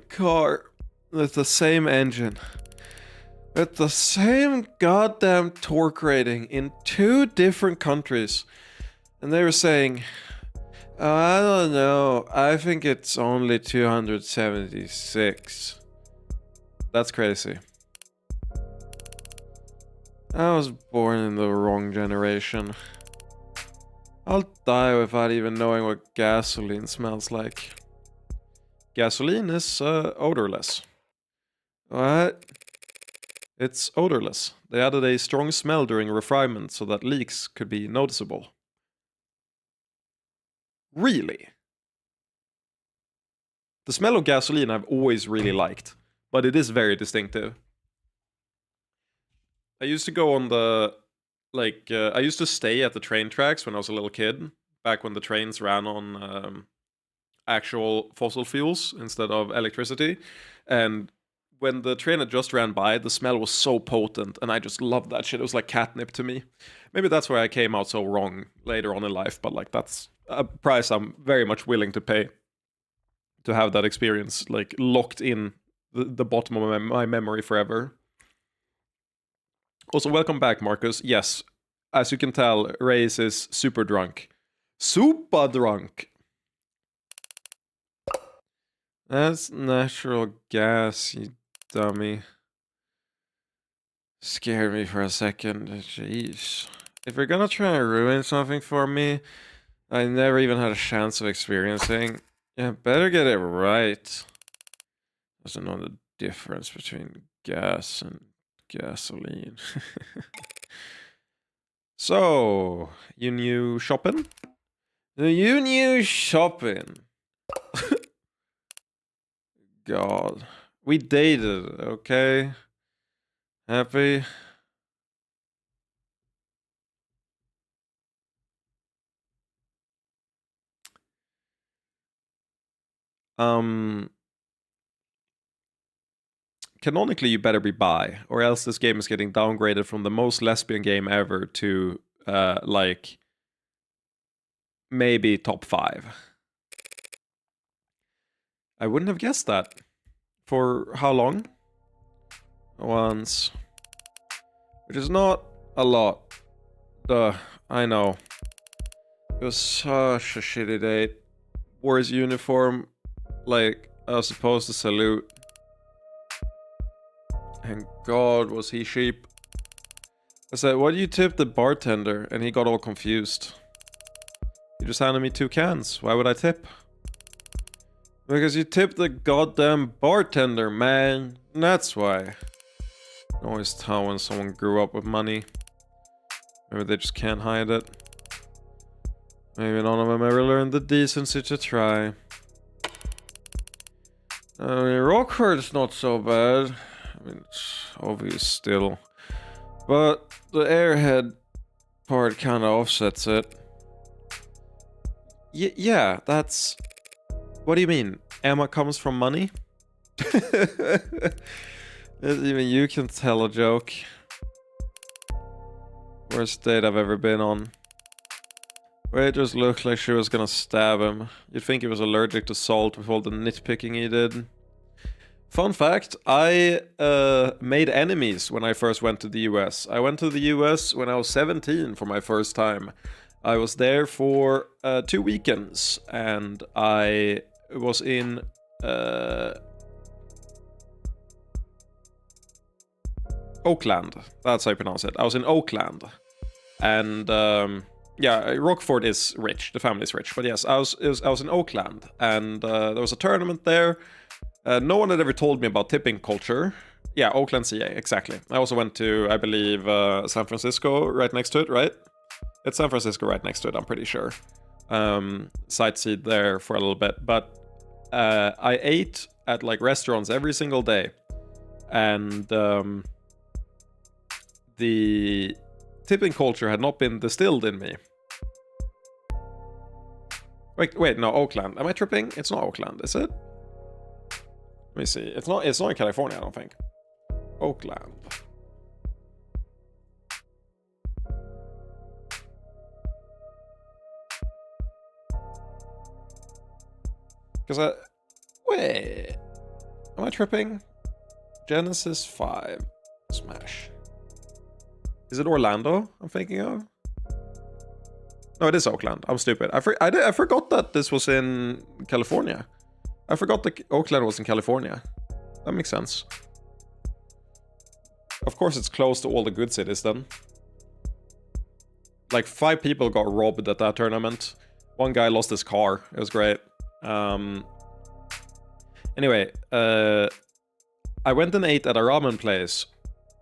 car with the same engine, with the same goddamn torque rating in 2 different countries. And they were saying, oh, I don't know, I think it's only 276. That's crazy. I was born in the wrong generation. I'll die without even knowing what gasoline smells like. Gasoline is odorless. What? It's odorless. They added a strong smell during refinement so that leaks could be noticeable. Really? The smell of gasoline I've always really liked, but it is very distinctive. I used to go on the, I used to stay at the train tracks when I was a little kid, back when the trains ran on actual fossil fuels instead of electricity. And when the train had just ran by, the smell was so potent, and I just loved that shit. It was like catnip to me. Maybe that's why I came out so wrong later on in life, but like that's a price I'm very much willing to pay to have that experience like locked in the bottom of my memory forever. Also, welcome back, Marcus. Yes, as you can tell, Reyes is super drunk. Super drunk! That's natural gas, you dummy. Scared me for a second. Jeez. If you're gonna try and ruin something for me I never even had a chance of experiencing, yeah, better get it right. Doesn't know the difference between gas and gasoline. So, you new shopping? You new shopping? God. We dated, okay? Happy? Canonically, you better be bi, or else this game is getting downgraded from the most lesbian game ever to, like, maybe top 5. I wouldn't have guessed that. For how long? Once. Which is not a lot. Duh, I know. It was such a shitty date. Wore his uniform like I was supposed to salute. And God, was he cheap. I said, what do you tip the bartender? And he got all confused. He just handed me 2 cans. Why would I tip? Because you tipped the goddamn bartender, man. That's why. I always tell when someone grew up with money. Maybe they just can't hide it. Maybe none of them ever learned the decency to try. I mean, Rockford's not so bad. I mean, it's obvious still. But the airhead part kind of offsets it. Yeah, that's... What do you mean? Emma comes from money? Even you can tell a joke. Worst date I've ever been on. Where it just looked like she was gonna stab him. You'd think he was allergic to salt with all the nitpicking he did. Fun fact, I made enemies when I first went to the US. I went to the US when I was 17 for my first time. I was there for 2 weekends, and I was in Oakland. That's how you pronounce it. I was in Oakland, and yeah, Rockford is rich. The family is rich, but yes, I was in Oakland, and there was a tournament there. No one had ever told me about tipping culture, Yeah, Oakland, CA, exactly. I also went to, I believe, San Francisco right next to it, right? It's San Francisco right next to it, I'm pretty sure. Sightseed there for a little bit, but I ate at like restaurants every single day, and the tipping culture had not been distilled in me. Wait, no, Oakland. Am I tripping? It's not Oakland, is it? Let me see. It's not in California, I don't think. Oakland. Because wait. Am I tripping? Genesis 5. Smash. Is it Orlando I'm thinking of? No, it is Oakland. I'm stupid. I forgot that this was in California. I forgot that Oakland was in California. That makes sense. Of course, it's close to all the good cities then. Like 5 people got robbed at that tournament. One guy lost his car. It was great. Anyway, I went and ate at a ramen place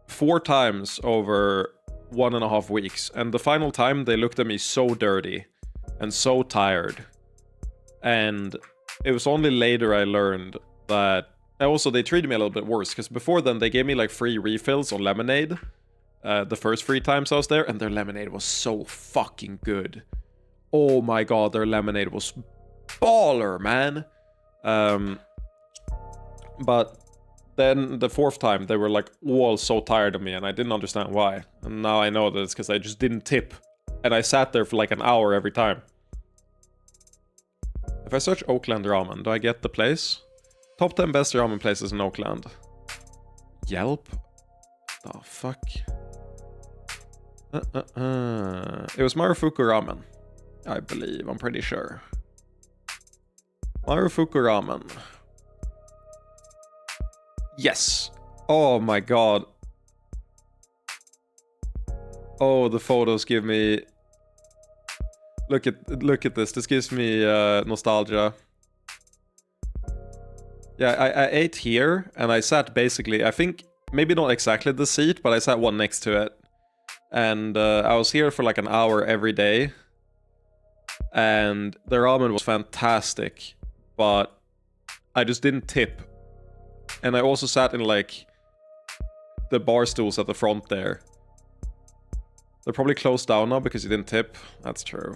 4 times over 1.5 weeks, and the final time they looked at me so dirty and so tired, and it was only later I learned that. And also they treated me a little bit worse, because before then they gave me like free refills on lemonade the first 3 times I was there, and their lemonade was so fucking good. Oh my god, their lemonade was baller, man. But then the 4th time, they were like all so tired of me, and I didn't understand why. And now I know that it's because I just didn't tip. And I sat there for like an hour every time. If I search Oakland ramen, do I get the place? Top 10 best ramen places in Oakland. Yelp? The fuck? It was Marufuku Ramen, I believe. I'm pretty sure. Marufuku Ramen. Yes. Oh my god. Oh, the photos give me. Look at this. This gives me nostalgia. Yeah, I ate here, and I sat basically. I think maybe not exactly the seat, but I sat one next to it, and I was here for like an hour every day. And the ramen was fantastic, but I just didn't tip. And I also sat in like the bar stools at the front there. They're probably closed down now because you didn't tip. That's true.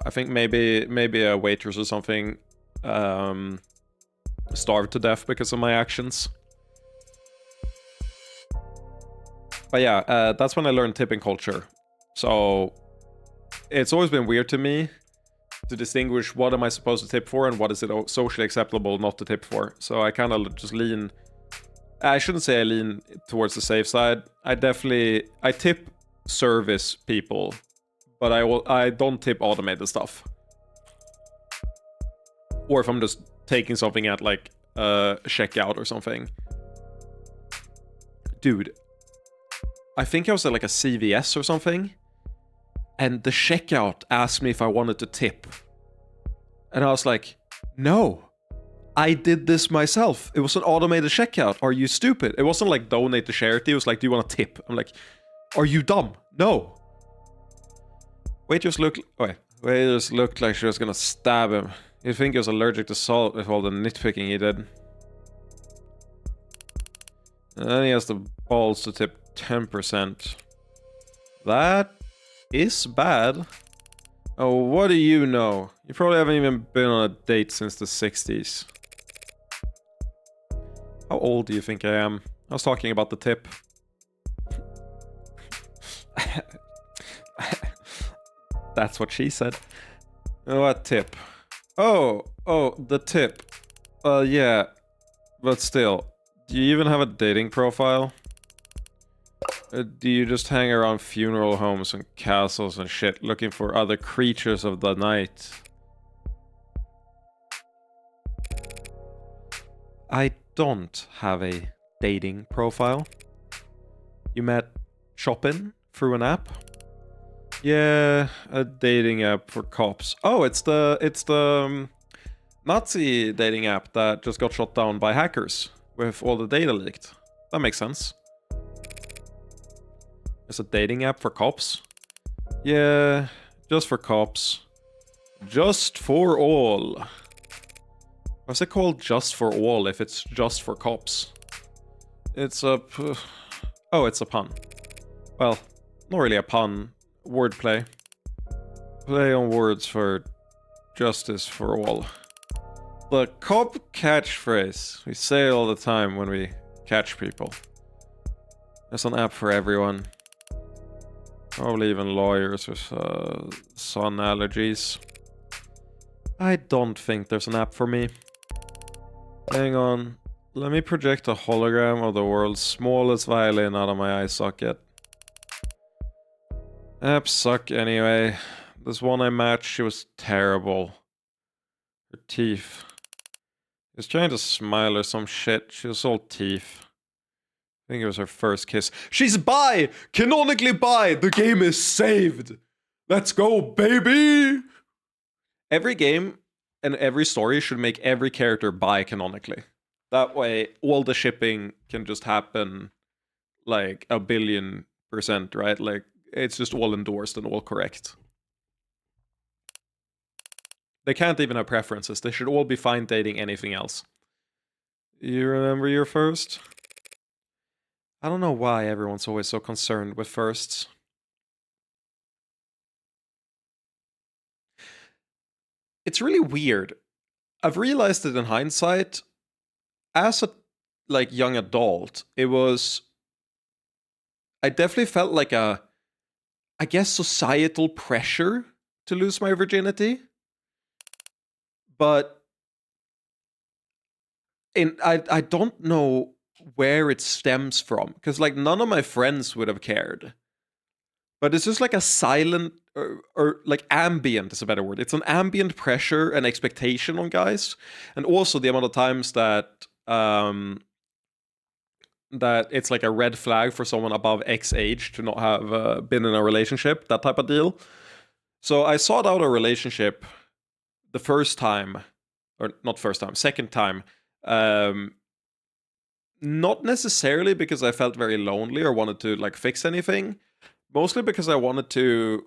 I think maybe a waitress or something starved to death because of my actions. But yeah, that's when I learned tipping culture. So it's always been weird to me to distinguish what am I supposed to tip for and what is it socially acceptable not to tip for. So I kind of just lean. I shouldn't say I lean towards the safe side. I tip service people, but I don't tip automated stuff. Or if I'm just taking something at like checkout or something. Dude, I think I was at like a CVS or something, and the checkout asked me if I wanted to tip. And I was like, no, I did this myself. It was an automated checkout. Are you stupid? It wasn't like donate to charity. It was like, do you want to tip? I'm like, are you dumb? No. Waitress looked like she was gonna stab him. You'd think he was allergic to salt with all the nitpicking he did. And then he has the balls to tip 10%. That is bad. Oh, what do you know? You probably haven't even been on a date since the 60s. How old do you think I am? I was talking about the tip. That's what she said. What tip? Oh, the tip. Yeah. But still, do you even have a dating profile? Do you just hang around funeral homes and castles and shit looking for other creatures of the night? I don't have a dating profile. You met Chopin through an app? Yeah, a dating app for cops. Oh, it's the Nazi dating app that just got shut down by hackers. with all the data leaked. That makes sense. There's a dating app for cops. Yeah, just for cops. Just for all. What's it called just for all if it's just for cops? It's a... Oh, it's a pun. Well, not really a pun. Wordplay. Play on words for justice for all. The cop catchphrase. We say it all the time when we catch people. There's an app for everyone. Probably even lawyers with sun allergies. I don't think there's an app for me. Hang on. Let me project a hologram of the world's smallest violin out of my eye socket. Apps suck anyway. This one I matched, she was terrible. Her teeth. She was trying to smile or some shit. She was all teeth. I think it was her first kiss. She's bi! Canonically bi! The game is saved! Let's go, baby! Every game and every story should make every character bi canonically. That way, all the shipping can just happen like 1,000,000,000%, right? Like, it's just all endorsed and all correct. They can't even have preferences. They should all be fine dating anything else. You remember your first? I don't know why everyone's always so concerned with firsts. It's really weird. I've realized it in hindsight. As a young adult, it was... I definitely felt like a... I guess societal pressure to lose my virginity. But... I don't know where it stems from, because like none of my friends would have cared, but it's just like a silent or like ambient is a better word. It's an ambient pressure and expectation on guys, and also the amount of times that that it's like a red flag for someone above X age to not have been in a relationship, that type of deal. So I sought out a relationship the first time, or not first time, second time. Not necessarily because I felt very lonely or wanted to like fix anything. Mostly because I wanted to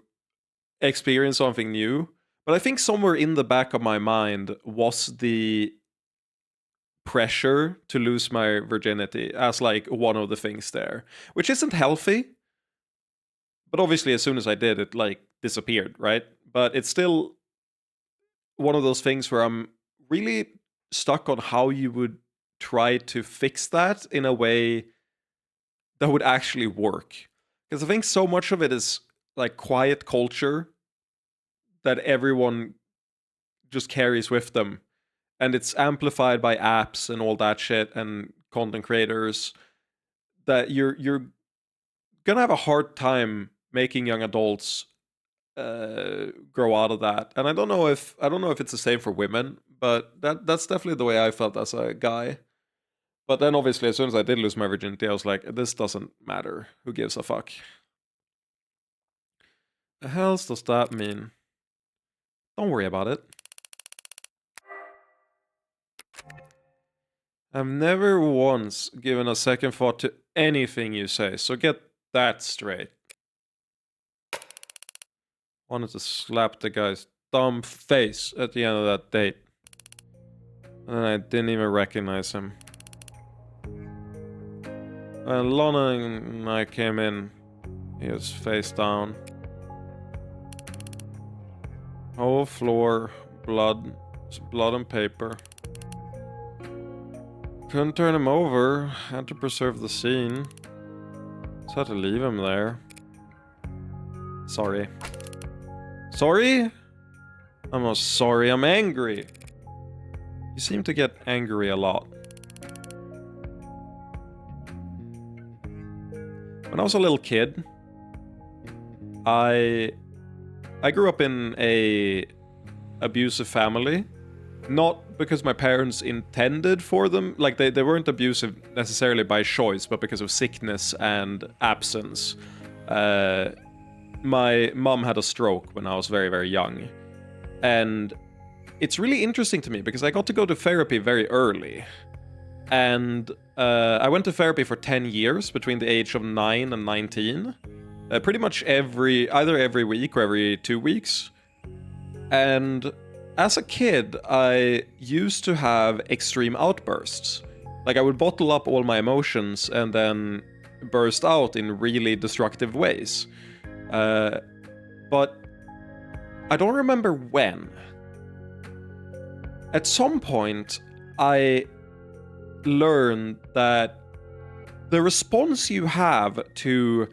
experience something new. But I think somewhere in the back of my mind was the pressure to lose my virginity as like one of the things there. Which isn't healthy. But obviously as soon as I did, it like disappeared, right? But it's still one of those things where I'm really stuck on how you would try to fix that in a way that would actually work. Because I think so much of it is like quiet culture that everyone just carries with them. And it's amplified by apps and all that shit and content creators that you're gonna have a hard time making young adults grow out of that. And I don't know if it's the same for women, but that's definitely the way I felt as a guy. But then obviously as soon as I did lose my virginity, I was like, this doesn't matter. Who gives a fuck? The hell does that mean? Don't worry about it. I've never once given a second thought to anything you say, so get that straight. Wanted to slap the guy's dumb face at the end of that date. And I didn't even recognize him. When Lana and I came in, he was face down. Whole floor, blood and paper. Couldn't turn him over, had to preserve the scene. Just had to leave him there. Sorry. Sorry? I'm not sorry, I'm angry. You seem to get angry a lot. When I was a little kid, I grew up in a abusive family. Not because my parents intended for them, like they weren't abusive necessarily by choice, but because of sickness and absence. My mom had a stroke when I was very, very young. And it's really interesting to me because I got to go to therapy very early. And I went to therapy for 10 years between the age of 9 and 19. Pretty much either every week or every 2 weeks. And as a kid, I used to have extreme outbursts. Like I would bottle up all my emotions and then burst out in really destructive ways. But I don't remember when. At some point, I learned that the response you have to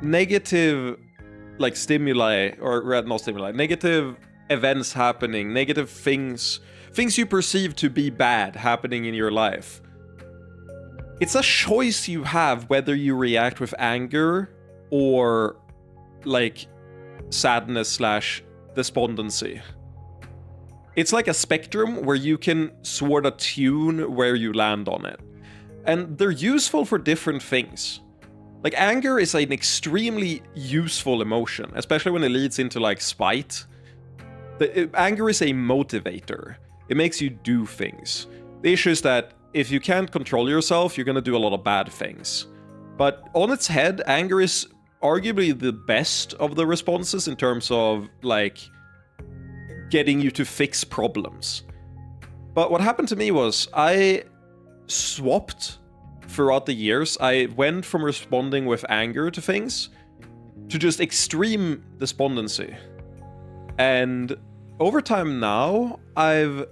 negative, like stimuli, or not stimuli, negative events happening, negative things you perceive to be bad happening in your life. It's a choice you have whether you react with anger or like sadness / despondency. It's like a spectrum where you can sort of tune where you land on it. And they're useful for different things. Like anger is an extremely useful emotion, especially when it leads into like spite. Anger is a motivator. It makes you do things. The issue is that if you can't control yourself, you're gonna do a lot of bad things. But on its head, anger is arguably the best of the responses in terms of like getting you to fix problems. But what happened to me was I swapped throughout the years. I went from responding with anger to things to just extreme despondency. And over time now, I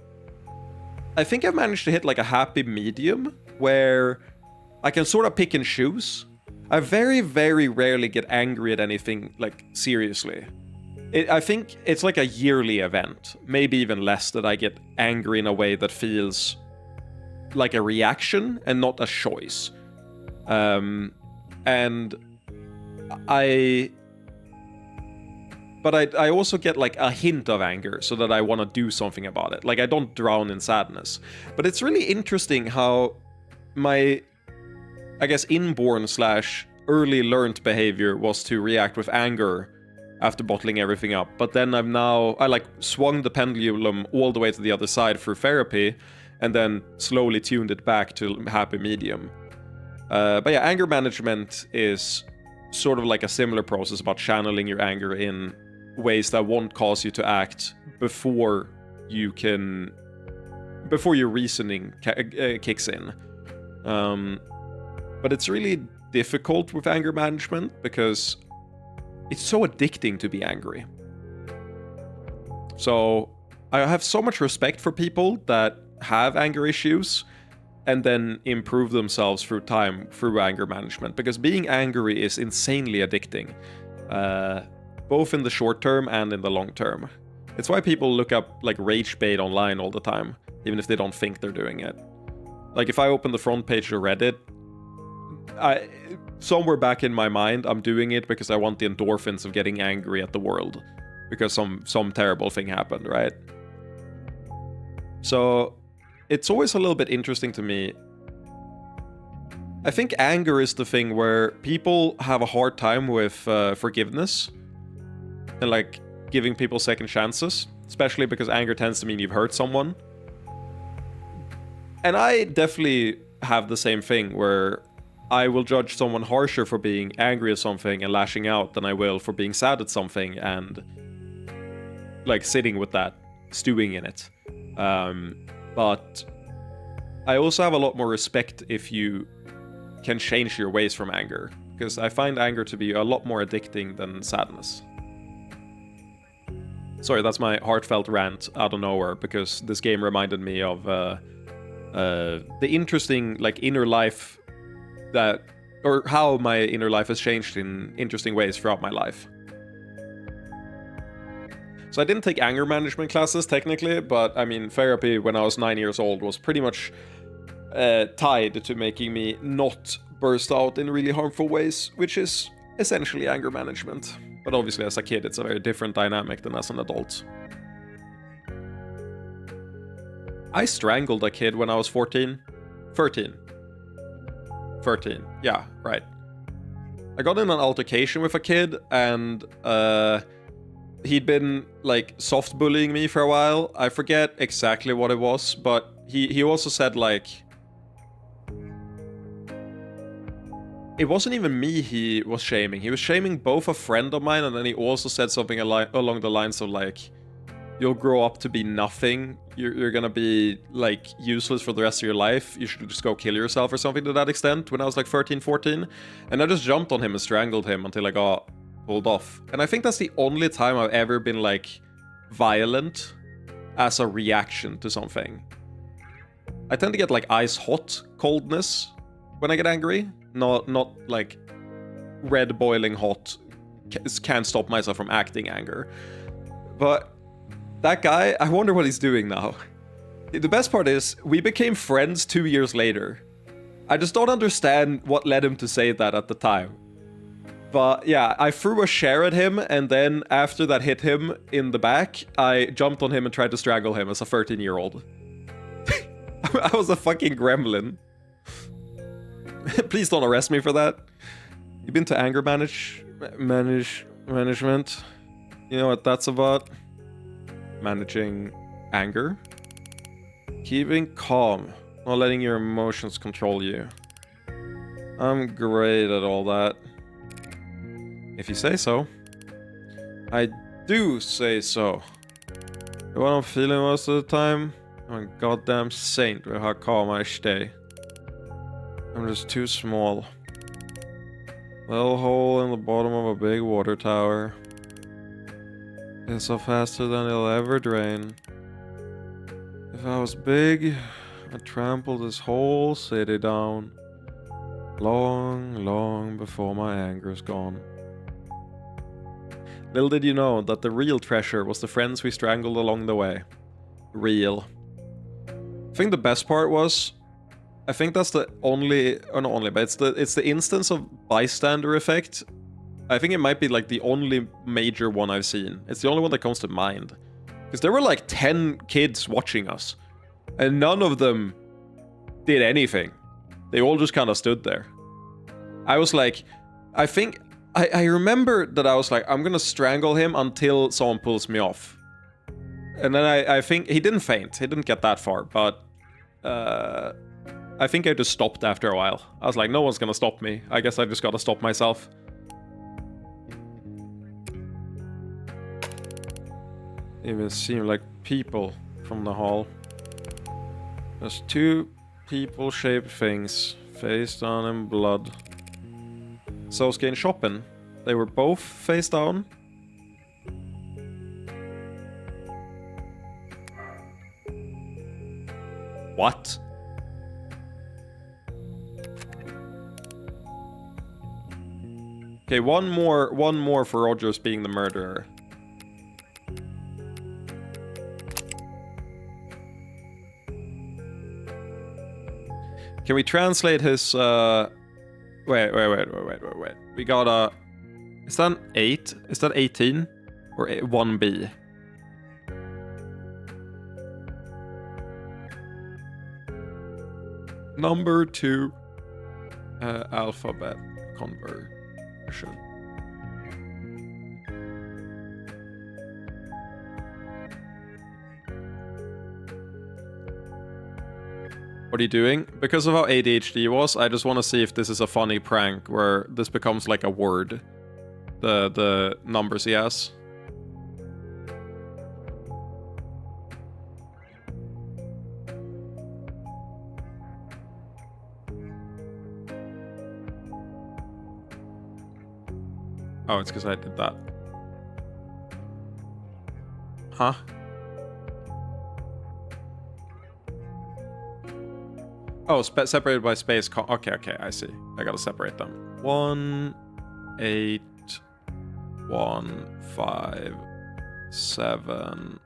think I've managed to hit like a happy medium where I can sort of pick and choose. I very, very rarely get angry at anything like seriously. I think it's like a yearly event, maybe even less, that I get angry in a way that feels like a reaction and not a choice. And I also get like a hint of anger so that I want to do something about it. Like I don't drown in sadness. But it's really interesting how my, I guess, inborn / early learned behavior was to react with anger after bottling everything up. But then I like swung the pendulum all the way to the other side through therapy and then slowly tuned it back to happy medium. But yeah, anger management is sort of like a similar process about channeling your anger in ways that won't cause you to act before your reasoning kicks in. But it's really difficult with anger management because it's so addicting to be angry. So I have so much respect for people that have anger issues and then improve themselves through time through anger management, because being angry is insanely addicting, both in the short term and in the long term. It's why people look up like rage bait online all the time, even if they don't think they're doing it. Like if I open the front page of Reddit, somewhere back in my mind, I'm doing it because I want the endorphins of getting angry at the world because some terrible thing happened, right? So it's always a little bit interesting to me. I think anger is the thing where people have a hard time with forgiveness and like giving people second chances, especially because anger tends to mean you've hurt someone. And I definitely have the same thing where I will judge someone harsher for being angry at something and lashing out than I will for being sad at something and like sitting with that, stewing in it. But I also have a lot more respect if you can change your ways from anger, because I find anger to be a lot more addicting than sadness. Sorry, that's my heartfelt rant out of nowhere, because this game reminded me of the interesting like inner life or how my inner life has changed in interesting ways throughout my life. So I didn't take anger management classes technically, but I mean therapy when I was 9 years old was pretty much tied to making me not burst out in really harmful ways, which is essentially anger management. But obviously as a kid it's a very different dynamic than as an adult. I strangled a kid when I was 13, yeah, right. I got in an altercation with a kid and he'd been like soft bullying me for a while. I forget exactly what it was, but he also said like, it wasn't even me he was shaming. He was shaming both a friend of mine, and then he also said something along the lines of like, you'll grow up to be nothing. You're gonna be like useless for the rest of your life. You should just go kill yourself or something to that extent when I was like 13, 14. And I just jumped on him and strangled him until I got pulled off. And I think that's the only time I've ever been like violent as a reaction to something. I tend to get like ice hot coldness when I get angry. Not like red boiling hot. Can't stop myself from acting anger. But that guy, I wonder what he's doing now. The best part is, we became friends 2 years later. I just don't understand what led him to say that at the time. But yeah, I threw a chair at him, and then after that hit him in the back, I jumped on him and tried to strangle him as a 13-year-old. I was a fucking gremlin. Please don't arrest me for that. You been to anger management? You know what that's about? Managing anger? Keeping calm, not letting your emotions control you. I'm great at all that. If you say so. I do say so. What I'm feeling most of the time? I'm a goddamn saint with how calm I stay. I'm just too small. Little hole in the bottom of a big water tower. It's so faster than it'll ever drain. If I was big, I'd trample this whole city down. Long, long before my anger's gone. Little did you know that the real treasure was the friends we strangled along the way. Real. I think the best part was, I think that's the only, or not only, but it's the instance of bystander effect. I think it might be like the only major one I've seen. It's the only one that comes to mind. Because there were like 10 kids watching us. And none of them did anything. They all just kind of stood there. I was like, I think, I remember that I was like, I'm gonna strangle him until someone pulls me off. And then I think, he didn't faint. He didn't get that far, but I think I just stopped after a while. I was like, no one's gonna stop me. I guess I just gotta stop myself. Even seem like people from the hall. There's two people-shaped things, face down in blood. Sosuke and Chopin, they were both face down. What? Okay, one more for Rogers being the murderer. Can we translate his, wait. We got a... Is that an 8? Is that 18? Or 1B? Number 2. Alphabet conversion. What are you doing? Because of how ADHD was, I just want to see if this is a funny prank where this becomes like a word. The numbers he has. Oh, it's because I did that. Huh? Oh, separated by space. Okay, I see. I gotta separate them. 1, 8, 1, 5, 7,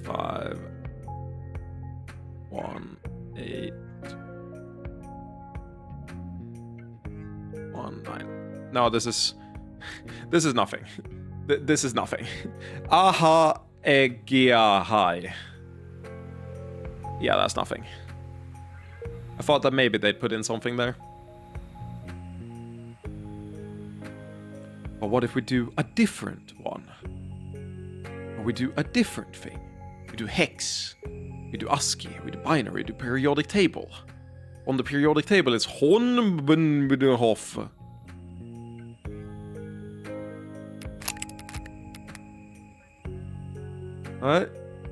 5, 1, 8, 1, 9. No, this is nothing. This is nothing. Aha, egia high. Yeah, that's nothing. I thought that maybe they'd put in something there. But what if we do a different one? Or we do a different thing? We do hex. We do ASCII, we do binary, we do periodic table. On the periodic table it's Hohenbündenhof.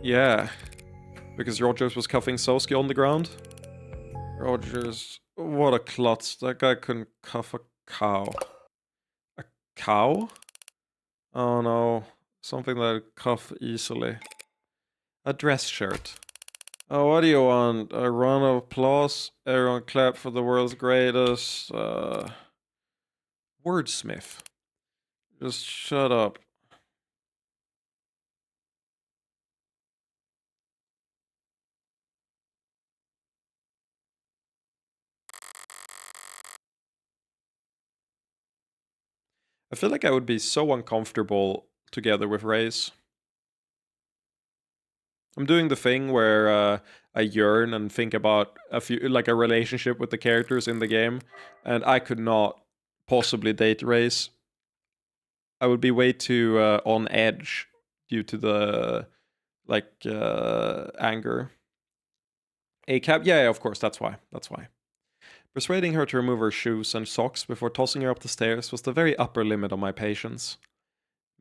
Yeah. Because Rogers was cuffing Soski on the ground. Rogers, what a klutz. That guy couldn't cuff a cow. A cow? Oh no. Something that would cuff easily. A dress shirt. Oh, what do you want? A round of applause? Everyone clap for the world's greatest wordsmith. Just shut up. I feel like I would be so uncomfortable together with Raze. I'm doing the thing where I yearn and think about a relationship with the characters in the game, and I could not possibly date Raze. I would be way too on edge due to the anger. ACAB, yeah, of course, that's why. Persuading her to remove her shoes and socks before tossing her up the stairs was the very upper limit of my patience.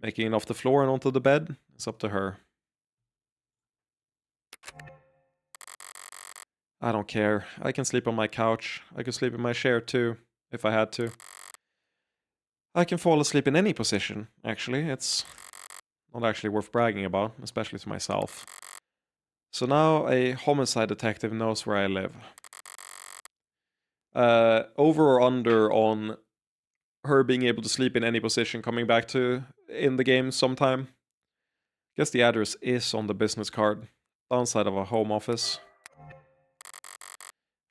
Making it off the floor and onto the bed is up to her. I don't care. I can sleep on my couch. I could sleep in my chair too, if I had to. I can fall asleep in any position, actually. It's not actually worth bragging about, especially to myself. So now a homicide detective knows where I live. Over or under on her being able to sleep in any position coming back to in the game sometime. Guess the address is on the business card, downside of a home office.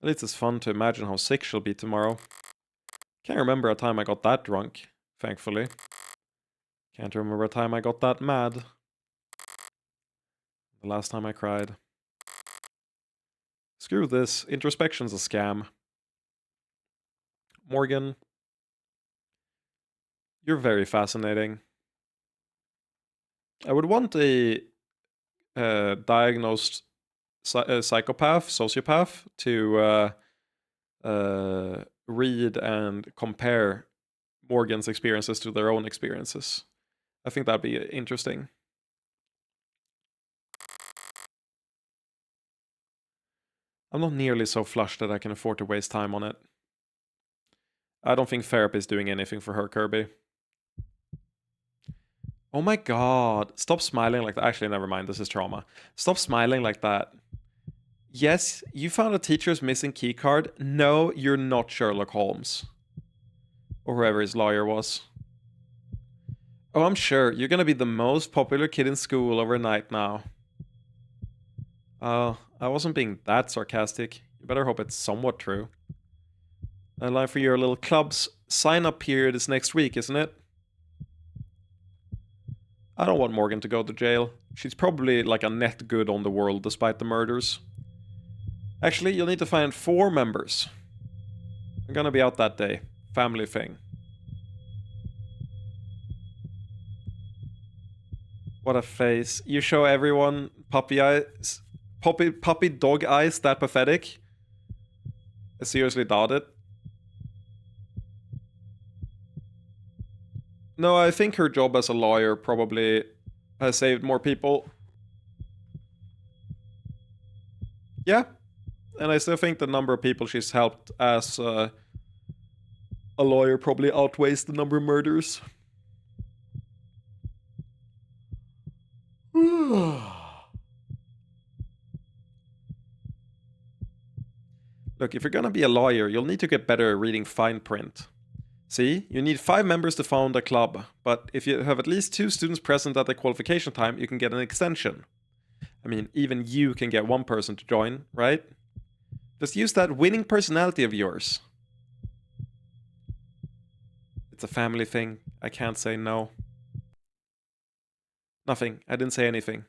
At least it's fun to imagine how sick she'll be tomorrow. Can't remember a time I got that drunk, thankfully. Can't remember a time I got that mad. The last time I cried. Screw this, introspection's a scam. Morgan, you're very fascinating. I would want a diagnosed psychopath, sociopath, to read and compare Morgan's experiences to their own experiences. I think that'd be interesting. I'm not nearly so flushed that I can afford to waste time on it. I don't think therapy is doing anything for her, Kirby. Oh my god. Stop smiling like that. Actually, never mind. This is trauma. Stop smiling like that. Yes, you found a teacher's missing keycard. No, you're not Sherlock Holmes. Or whoever his lawyer was. Oh, I'm sure. You're gonna be the most popular kid in school overnight now. Oh, I wasn't being that sarcastic. You better hope it's somewhat true. A line for your little club's sign-up period is next week, isn't it? I don't want Morgan to go to jail. She's probably like a net good on the world despite the murders. Actually, you'll need to find 4 members. I'm gonna be out that day. Family thing. What a face. You show everyone puppy eyes. Puppy dog eyes that pathetic? I seriously doubt it. No, I think her job as a lawyer probably has saved more people. Yeah. And I still think the number of people she's helped as a lawyer probably outweighs the number of murders. Look, if you're gonna be a lawyer, you'll need to get better at reading fine print. See, you need 5 members to found a club, but if you have at least 2 students present at the qualification time, you can get an extension. I mean, even you can get 1 person to join, right? Just use that winning personality of yours. It's a family thing. I can't say no. Nothing. I didn't say anything.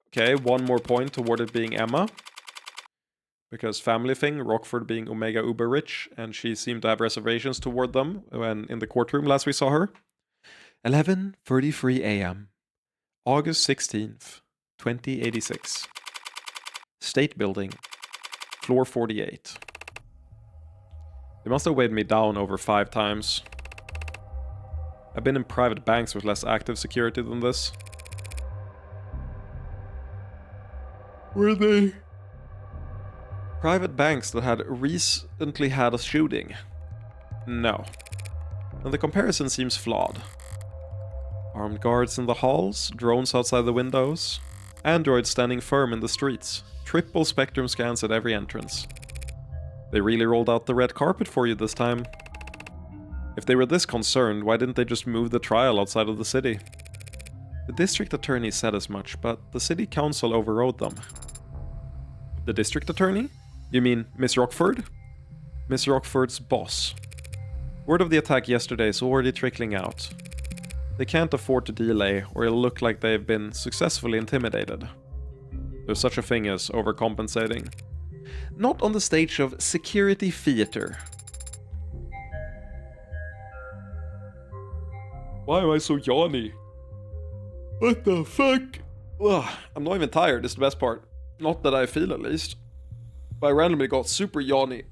Okay, 1 more point toward it being Emma. Because family thing, Rockford being Omega uber rich, and she seemed to have reservations toward them when in the courtroom last we saw her. 11:33 a.m. August 16th, 2086. State Building. Floor 48. They must have weighed me down over 5 times. I've been in private banks with less active security than this. Were they? Private banks that had recently had a shooting? No. And the comparison seems flawed. Armed guards in the halls, drones outside the windows, androids standing firm in the streets, triple spectrum scans at every entrance. They really rolled out the red carpet for you this time. If they were this concerned, why didn't they just move the trial outside of the city? The district attorney said as much, but the city council overrode them. The district attorney? You mean Miss Rockford? Miss Rockford's boss. Word of the attack yesterday is already trickling out. They can't afford to delay, or it'll look like they've been successfully intimidated. There's such a thing as overcompensating. Not on the stage of security theater. Why am I so yawny? What the fuck? Ugh, I'm not even tired, is the best part. Not that I feel, at least. But I randomly got super yawny.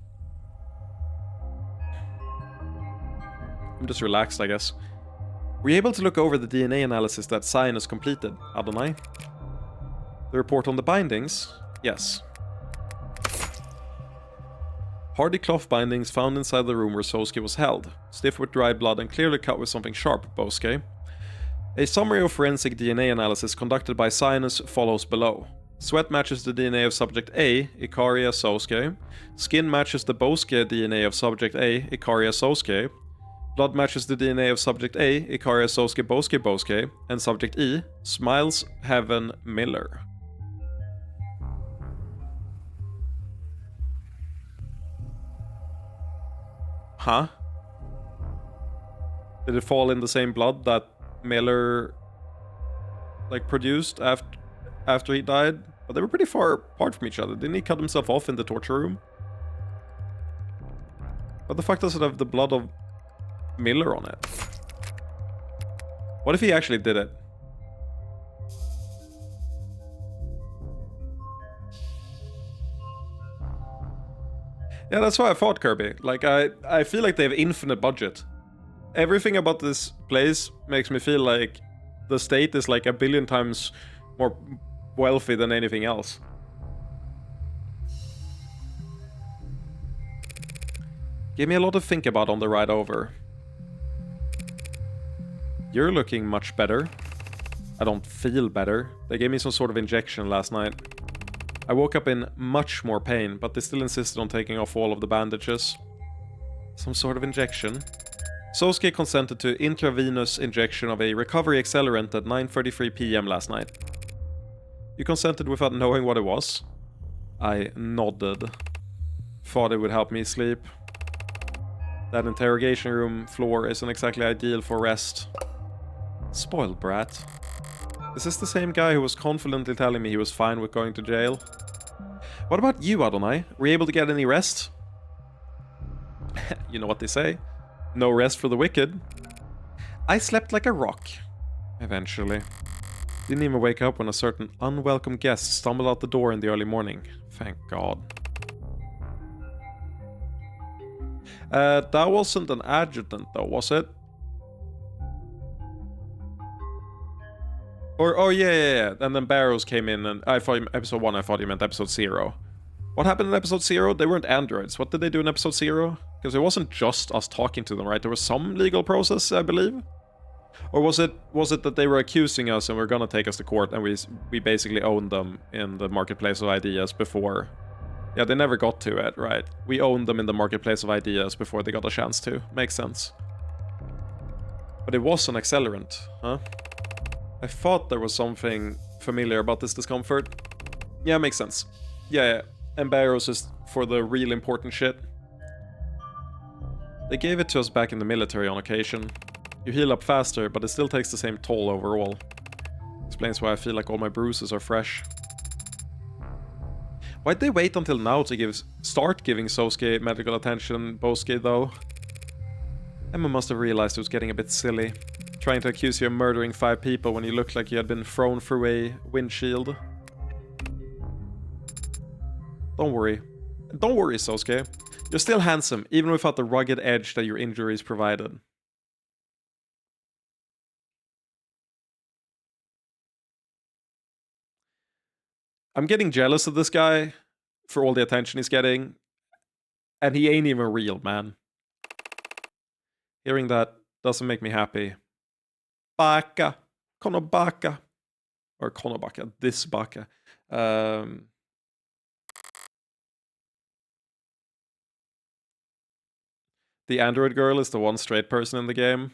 I'm just relaxed, I guess. Were you able to look over the DNA analysis that Cyanus completed, Adonai? The report on the bindings? Yes. Hardy cloth bindings found inside the room where Sosuke was held, stiff with dried blood and clearly cut with something sharp, Bosuke. A summary of forensic DNA analysis conducted by Cyanus follows below. Sweat matches the DNA of subject A, Ikaria Sosuke. Skin matches the Bosuke DNA of subject A, Ikaria Sosuke. Blood matches the DNA of subject A, Ikaria Sosuke Bosuke, and subject E, Smiles Heaven Miller. Huh? Did it fall in the same blood that Miller produced after he died? But they were pretty far apart from each other. Didn't he cut himself off in the torture room? What the fuck does it have the blood of Miller on it? What if he actually did it? Yeah, that's why I fought Kirby. I feel like they have infinite budget. Everything about this place makes me feel like the state is like a billion times more wealthy than anything else. Gave me a lot to think about on the ride over. You're looking much better. I don't feel better. They gave me some sort of injection last night. I woke up in much more pain, but they still insisted on taking off all of the bandages. Some sort of injection. Sosuke consented to intravenous injection of a recovery accelerant at 9:33 PM last night. You consented without knowing what it was? I nodded. Thought it would help me sleep. That interrogation room floor isn't exactly ideal for rest. Spoiled brat. Is this the same guy who was confidently telling me he was fine with going to jail? What about you, Adonai? Were you able to get any rest? You know what they say. No rest for the wicked. I slept like a rock. Eventually. Didn't even wake up when a certain unwelcome guest stumbled out the door in the early morning. Thank God. That wasn't an adjutant though, was it? Or, oh yeah. And then Barrows came in and I thought episode 1, I thought you meant episode 0. What happened in episode 0? They weren't androids. What did they do in episode 0? Because it wasn't just us talking to them, right? There was some legal process, I believe. Or was it that they were accusing us and were gonna take us to court and we basically owned them in the marketplace of ideas before? Yeah, they never got to it, right? We owned them in the marketplace of ideas before they got a chance to. Makes sense. But it was an accelerant, huh? I thought there was something familiar about this discomfort. Yeah, makes sense. Yeah. And Barrows is for the real important shit. They gave it to us back in the military on occasion. You heal up faster, but it still takes the same toll overall. Explains why I feel like all my bruises are fresh. Why'd they wait until now to start giving Sosuke medical attention, Bosuke though? Emma must have realized it was getting a bit silly. Trying to accuse you of murdering 5 people when you looked like you had been thrown through a windshield. Don't worry. Don't worry, Sosuke. You're still handsome, even without the rugged edge that your injuries provided. I'm getting jealous of this guy for all the attention he's getting. And he ain't even real, man. Hearing that doesn't make me happy. Baka. Konobaka. Or Konobaka. This Baka. The android girl is the one straight person in the game.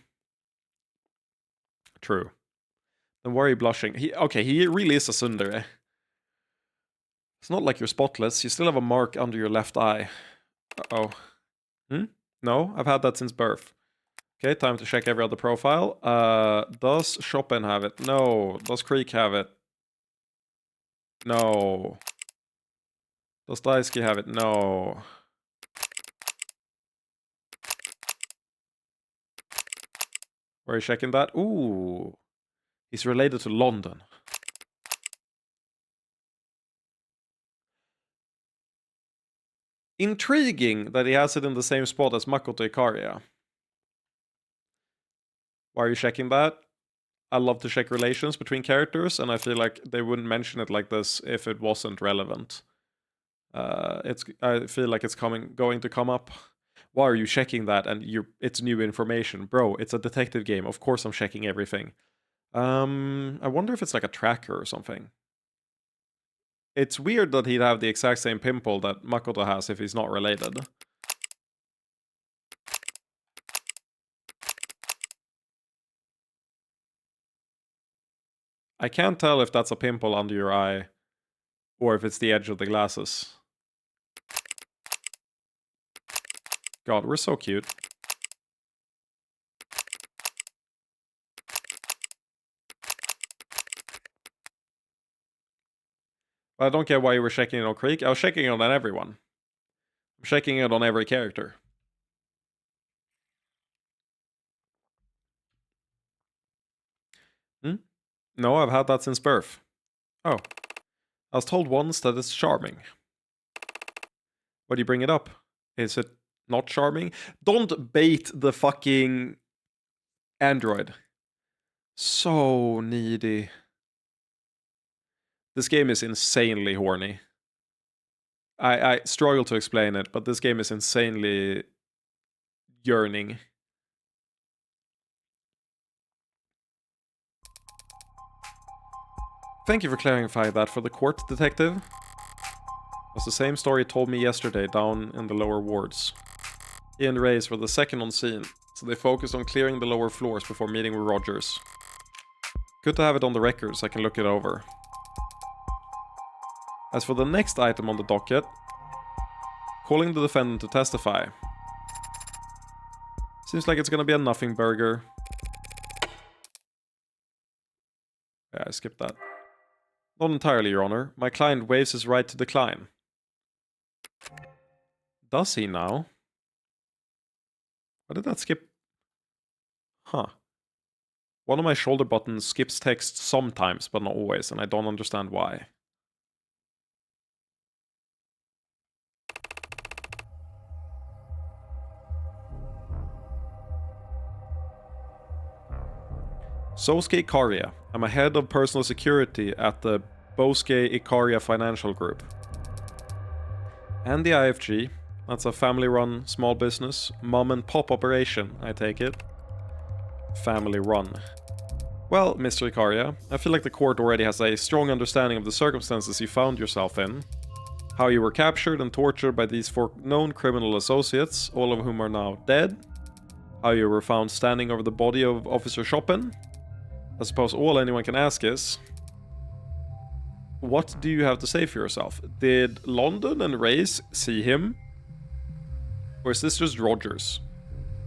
True. Then why are you blushing? He really is a tsundere. It's not like you're spotless. You still have a mark under your left eye. Uh-oh. No, I've had that since birth. Okay, time to check every other profile. Does Chopin have it? No. Does Creek have it? No. Does Daisuke have it? No. Where are you checking that? Ooh. He's related to London. Intriguing that he has it in the same spot as Makoto Ikaria. Why are you checking that? I love to check relations between characters, and I feel like they wouldn't mention it like this if it wasn't relevant. I feel like it's going to come up. Why are you checking that? And it's new information. Bro, it's a detective game. Of course I'm checking everything. I wonder if it's like a tracker or something. It's weird that he'd have the exact same pimple that Makoto has if he's not related. I can't tell if that's a pimple under your eye or if it's the edge of the glasses. God, we're so cute. I don't get why you were checking it on Creek. I was checking it on everyone. I'm checking it on every character. No, I've had that since birth. Oh. I was told once that it's charming. Why do you bring it up? Is it not charming? Don't bait the fucking android. So needy. This game is insanely horny. I struggle to explain it, but this game is insanely yearning. Thank you for clarifying that for the court, detective. It was the same story told me yesterday down in the lower wards. He and Reyes were the second on scene, so they focused on clearing the lower floors before meeting with Rogers. Good to have it on the record so I can look it over. As for the next item on the docket, calling the defendant to testify. Seems like it's gonna be a nothing burger. Yeah, I skipped that. Not entirely, Your Honor. My client waives his right to decline. Does he now? Why did that skip? Huh. One of my shoulder buttons skips text sometimes, but not always, and I don't understand why. Sosuke Ikaria. I'm a head of personal security at the Bosuke Ikaria Financial Group. And the IFG. That's a family-run small business. Mom-and-pop operation, I take it. Family-run. Well, Mr. Ikaria, I feel like the court already has a strong understanding of the circumstances you found yourself in. How you were captured and tortured by these 4 known criminal associates, all of whom are now dead. How you were found standing over the body of Officer Chopin. I suppose all anyone can ask is, what do you have to say for yourself? Did London and Reyes see him? Or is this just Rogers?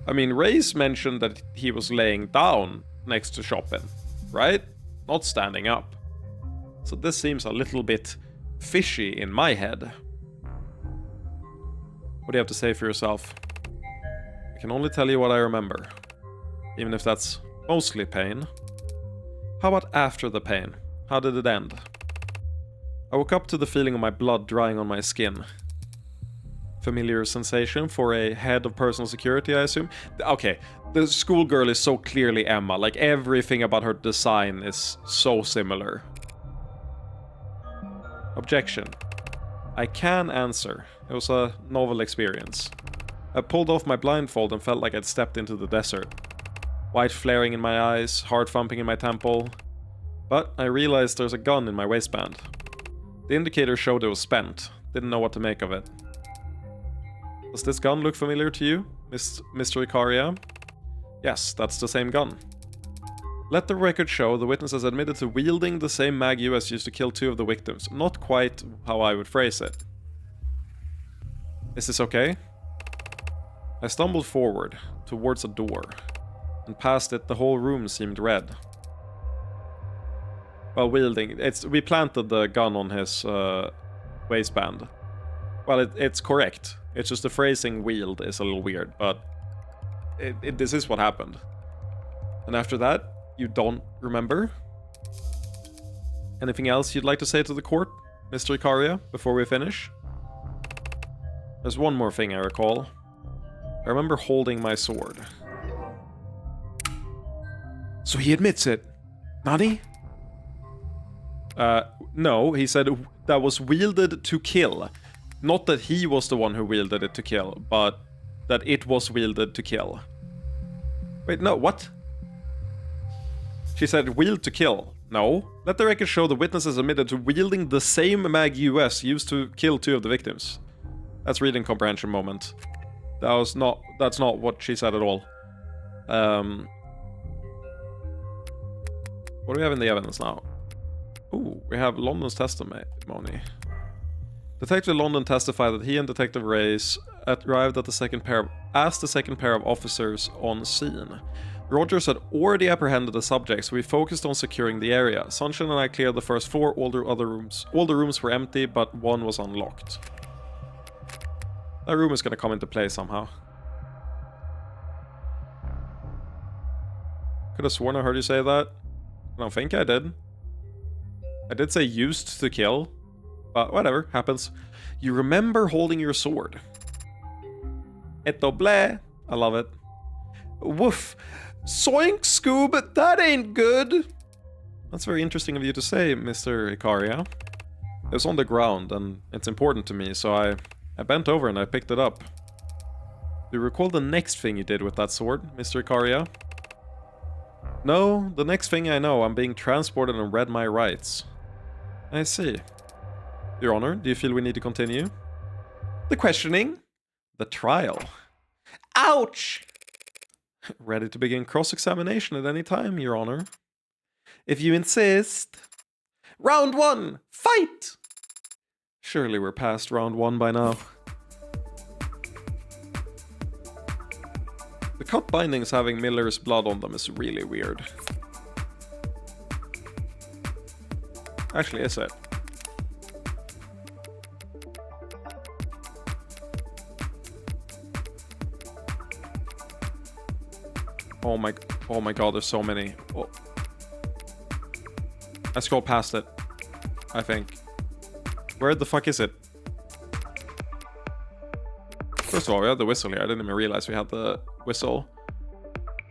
I mean, Reyes mentioned that he was laying down next to Chopin, right? Not standing up. So this seems a little bit fishy in my head. What do you have to say for yourself? I can only tell you what I remember. Even if that's Mostly pain. How about after the pain? How did it end? I woke up to the feeling of my blood drying on my skin. Familiar sensation for a head of personal security, I assume? Okay, the schoolgirl is so clearly Emma. Like, everything about her design is so similar. Objection. I can answer. It was a novel experience. I pulled off my blindfold and felt like I'd stepped into the desert. White flaring in my eyes, heart thumping in my temple. But I realized there's a gun in my waistband. The indicator showed it was spent. Didn't know what to make of it. Does this gun look familiar to you, Mr. Icaria? Yes, that's the same gun. Let the record show the witness has admitted to wielding the same mag US used to kill 2 of the victims. Not quite how I would phrase it. Is this okay? I stumbled forward, towards a door, and past it the whole room seemed red. Well, wielding, we planted the gun on his waistband. Well, it's correct. It's just the phrasing wield is a little weird, but this is what happened. And after that, you don't remember? Anything else you'd like to say to the court, Mr. Icaria, before we finish? There's one more thing I recall. I remember holding my sword. So he admits it. Nani? No, he said that was wielded to kill. Not that he was the one who wielded it to kill, but that it was wielded to kill. Wait, no, what? She said wield to kill. No. Let the record show the witnesses admitted to wielding the same mag US used to kill 2 of the victims. That's reading comprehension moment. That's not what she said at all. What do we have in the evidence now? Ooh, we have London's testimony. Detective London testified that he and Detective Reyes arrived at the second pair of officers on scene. Rogers had already apprehended the subject, so we focused on securing the area. Sunshine and I cleared the first 4, all the rooms were empty, but one was unlocked. That room is gonna come into play somehow. Could have sworn I heard you say that. I don't think I did. I did say used to kill, but whatever, happens. You remember holding your sword. Eto bleh. I love it. Woof. Soink, Scoob, that ain't good. That's very interesting of you to say, Mr. Icaria. It was on the ground, and it's important to me, so I bent over and I picked it up. Do you recall the next thing you did with that sword, Mr. Icaria? No, the next thing I know, I'm being transported and read my rights. I see. Your Honor, do you feel we need to continue? The questioning? The trial. Ouch! Ready to begin cross-examination at any time, Your Honor. If you insist. Round 1, fight! Surely we're past round 1 by now. The cut bindings having Miller's blood on them is really weird. Actually, is it? Oh my god, there's so many. Oh. I scrolled past it, I think. Where the fuck is it? First of all, we have the whistle here. I didn't even realize we had the whistle.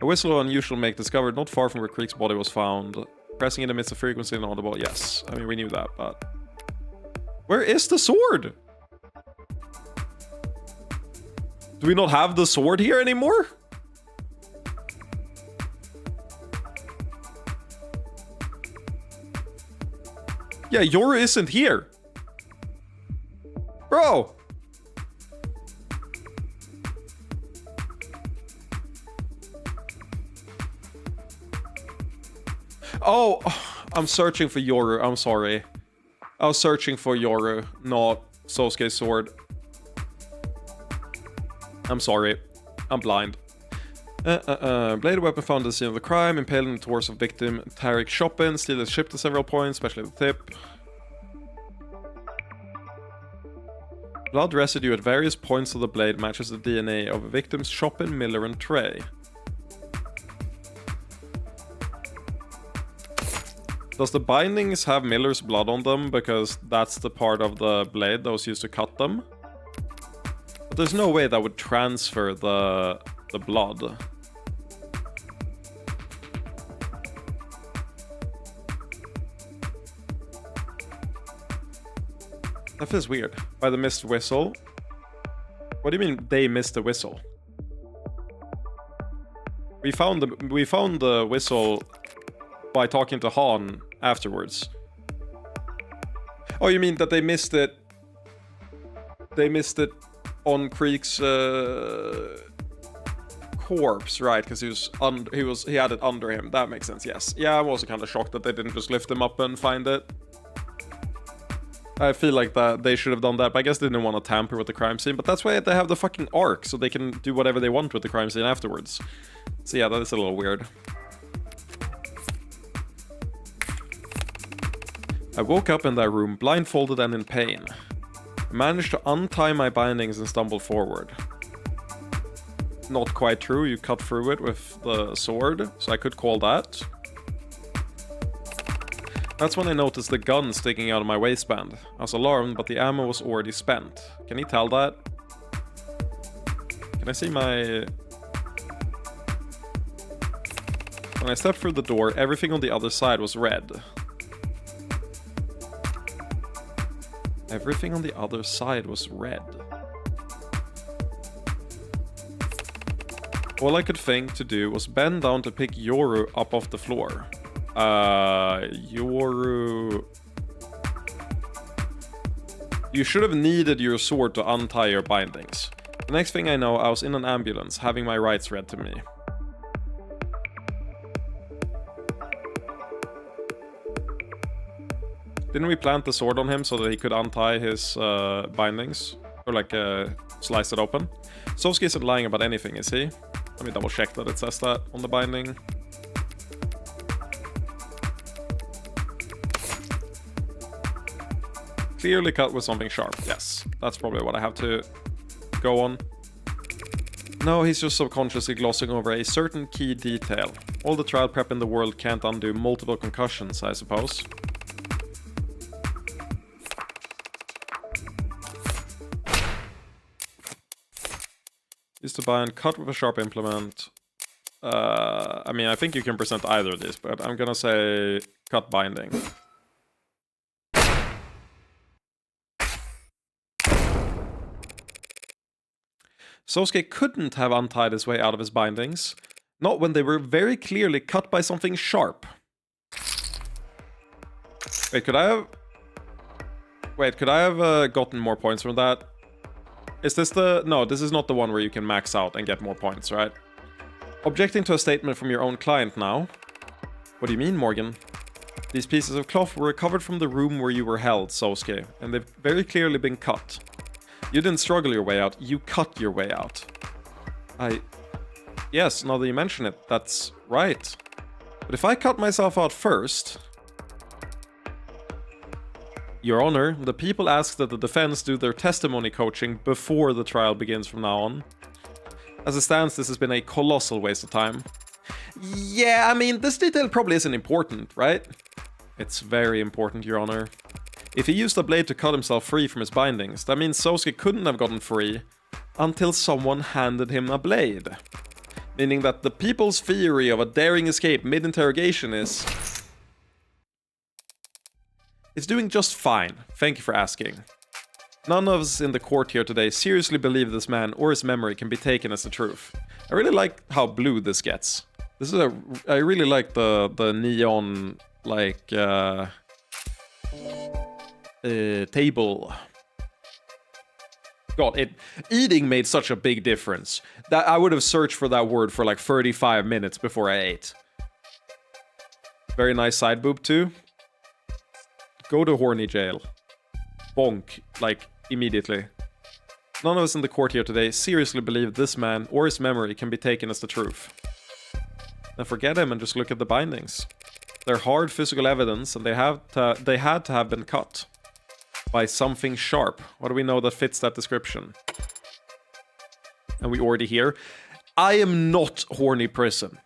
A whistle of unusual make discovered not far from where Creek's body was found. Pressing in amidst the frequency and audible. Yes, I mean, we knew that, but... Where is the sword? Do we not have the sword here anymore? Yeah, Yoru isn't here. Bro! Oh, I'm searching for Yoru. I'm sorry. I was searching for Yoru, not Sosuke's sword. I'm sorry. I'm blind. Bladed weapon found at the scene of the crime, impaled in the torso of victim Tarek Chopin, steal his ship to several points, especially the tip. Blood residue at various points of the blade matches the DNA of victims Chopin, Miller, and Trey. Does the bindings have Miller's blood on them? Because that's the part of the blade that was used to cut them. But there's no way that would transfer the blood. That feels weird. By the missed whistle. What do you mean they missed the whistle? We found the whistle by talking to Han afterwards. Oh, you mean that they missed it? They missed it on Creek's corpse, right? Because he had it under him. That makes sense. Yes. Yeah, I'm also kind of shocked that they didn't just lift him up and find it. I feel like that they should have done that, but I guess they didn't want to tamper with the crime scene. But that's why they have the fucking arc, so they can do whatever they want with the crime scene afterwards. So yeah, that is a little weird. I woke up in that room, blindfolded and in pain. I managed to untie my bindings and stumble forward. Not quite true, you cut through it with the sword, so I could call that. That's when I noticed the gun sticking out of my waistband. I was alarmed, but the ammo was already spent. Can you tell that? Can I see my... When I stepped through the door, everything on the other side was red. Everything on the other side was red. All I could think to do was bend down to pick Yoru up off the floor. Yoru... You should have needed your sword to untie your bindings. The next thing I know, I was in an ambulance, having my rights read to me. Didn't we plant the sword on him so that he could untie his bindings? Or like, slice it open? Sovsky isn't lying about anything, is he? Let me double check that it says that on the binding. Clearly cut with something sharp. Yes, that's probably what I have to go on. No, he's just subconsciously glossing over a certain key detail. All the trial prep in the world can't undo multiple concussions, I suppose. Used to buy and cut with a sharp implement. I mean, I think you can present either of these, but I'm gonna say cut binding. Sosuke couldn't have untied his way out of his bindings, not when they were very clearly cut by something sharp. Wait, could I have gotten more points from that? Is this the... No, this is not the one where you can max out and get more points, right? Objecting to a statement from your own client now. What do you mean, Morgan? These pieces of cloth were recovered from the room where you were held, Sosuke, and they've very clearly been cut. You didn't struggle your way out, you cut your way out. Yes, now that you mention it, that's right. But if I cut myself out first... Your Honor, the people ask that the defense do their testimony coaching before the trial begins from now on. As it stands, this has been a colossal waste of time. Yeah, I mean, this detail probably isn't important, right? It's very important, Your Honor. If he used a blade to cut himself free from his bindings, that means Sosuke couldn't have gotten free until someone handed him a blade. Meaning that the people's theory of a daring escape mid-interrogation is... It's doing just fine, thank you for asking. None of us in the court here today seriously believe this man or his memory can be taken as the truth. I really like how blue this gets. This is I really like the neon, like, table. God, eating made such a big difference that I would have searched for that word for like 35 minutes before I ate. Very nice side boob too. Go to horny jail. Bonk, like, immediately. None of us in the court here today seriously believe this man or his memory can be taken as the truth. Then forget him and just look at the bindings. They're hard physical evidence and they had to have been cut. By something sharp. What do we know that fits that description? And we already hear, I am not horny prison.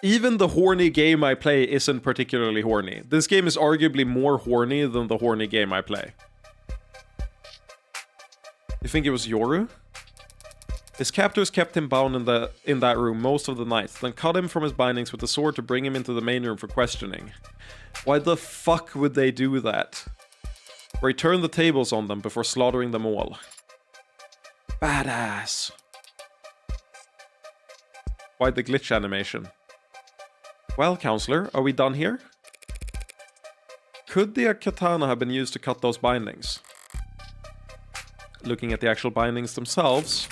even the horny game I play isn't particularly horny. This game is arguably more horny than the horny game I play. You think it was Yoru? His captors kept him bound in that room most of the night, then cut him from his bindings with a sword to bring him into the main room for questioning. Why the fuck would they do that? Where he turned the tables on them before slaughtering them all. Badass. Why the glitch animation? Well, counselor, are we done here? Could the katana have been used to cut those bindings? Looking at the actual bindings themselves...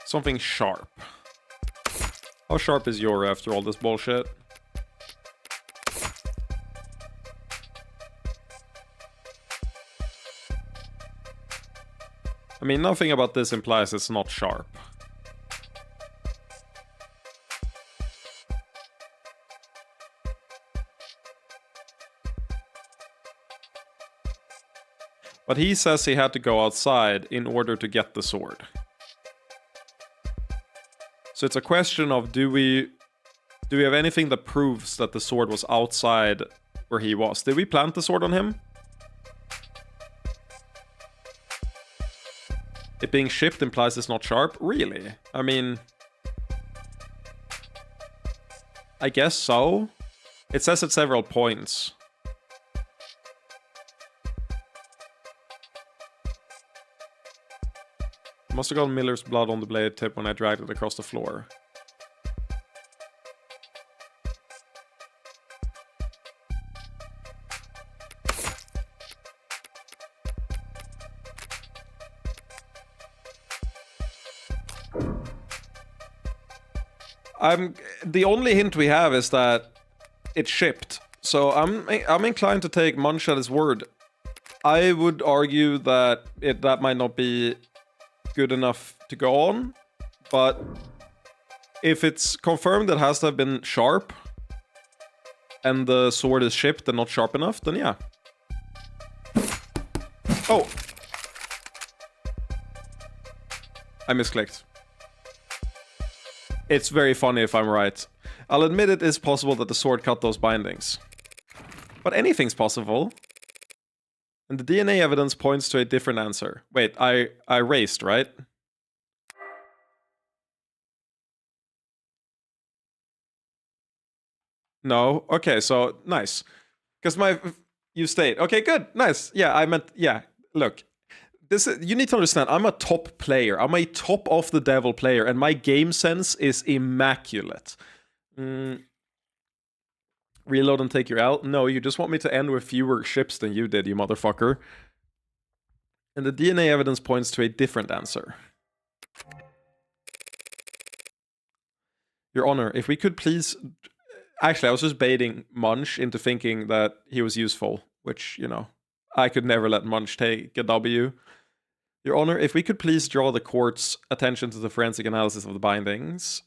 Something sharp. How sharp is Yoru after all this bullshit? I mean, nothing about this implies it's not sharp. But he says he had to go outside in order to get the sword. So it's a question of do we have anything that proves that the sword was outside where he was? Did we plant the sword on him? It being shipped implies it's not sharp? Really? I mean... I guess so. It says at several points. Must have gotten Miller's blood on the blade tip when I dragged it across the floor. The only hint we have is that it shipped. So I'm inclined to take Munch at his word. I would argue that that might not be good enough to go on, but if it's confirmed it has to have been sharp and the sword is shipped and not sharp enough, then yeah. Oh! I misclicked. It's very funny if I'm right. I'll admit it is possible that the sword cut those bindings. But anything's possible. And the DNA evidence points to a different answer. Wait, I raced, right? No? Okay, so, nice. Because you stayed. Okay, good, nice. Yeah, I meant, yeah, look. You need to understand, I'm a top player. I'm a top of the devil player, and my game sense is immaculate. Reload and take your L? No, you just want me to end with fewer ships than you did, you motherfucker. And the DNA evidence points to a different answer. Your Honor, if we could please... Actually, I was just baiting Munch into thinking that he was useful, which, you know, I could never let Munch take a W. Your Honor, if we could please draw the court's attention to the forensic analysis of the bindings.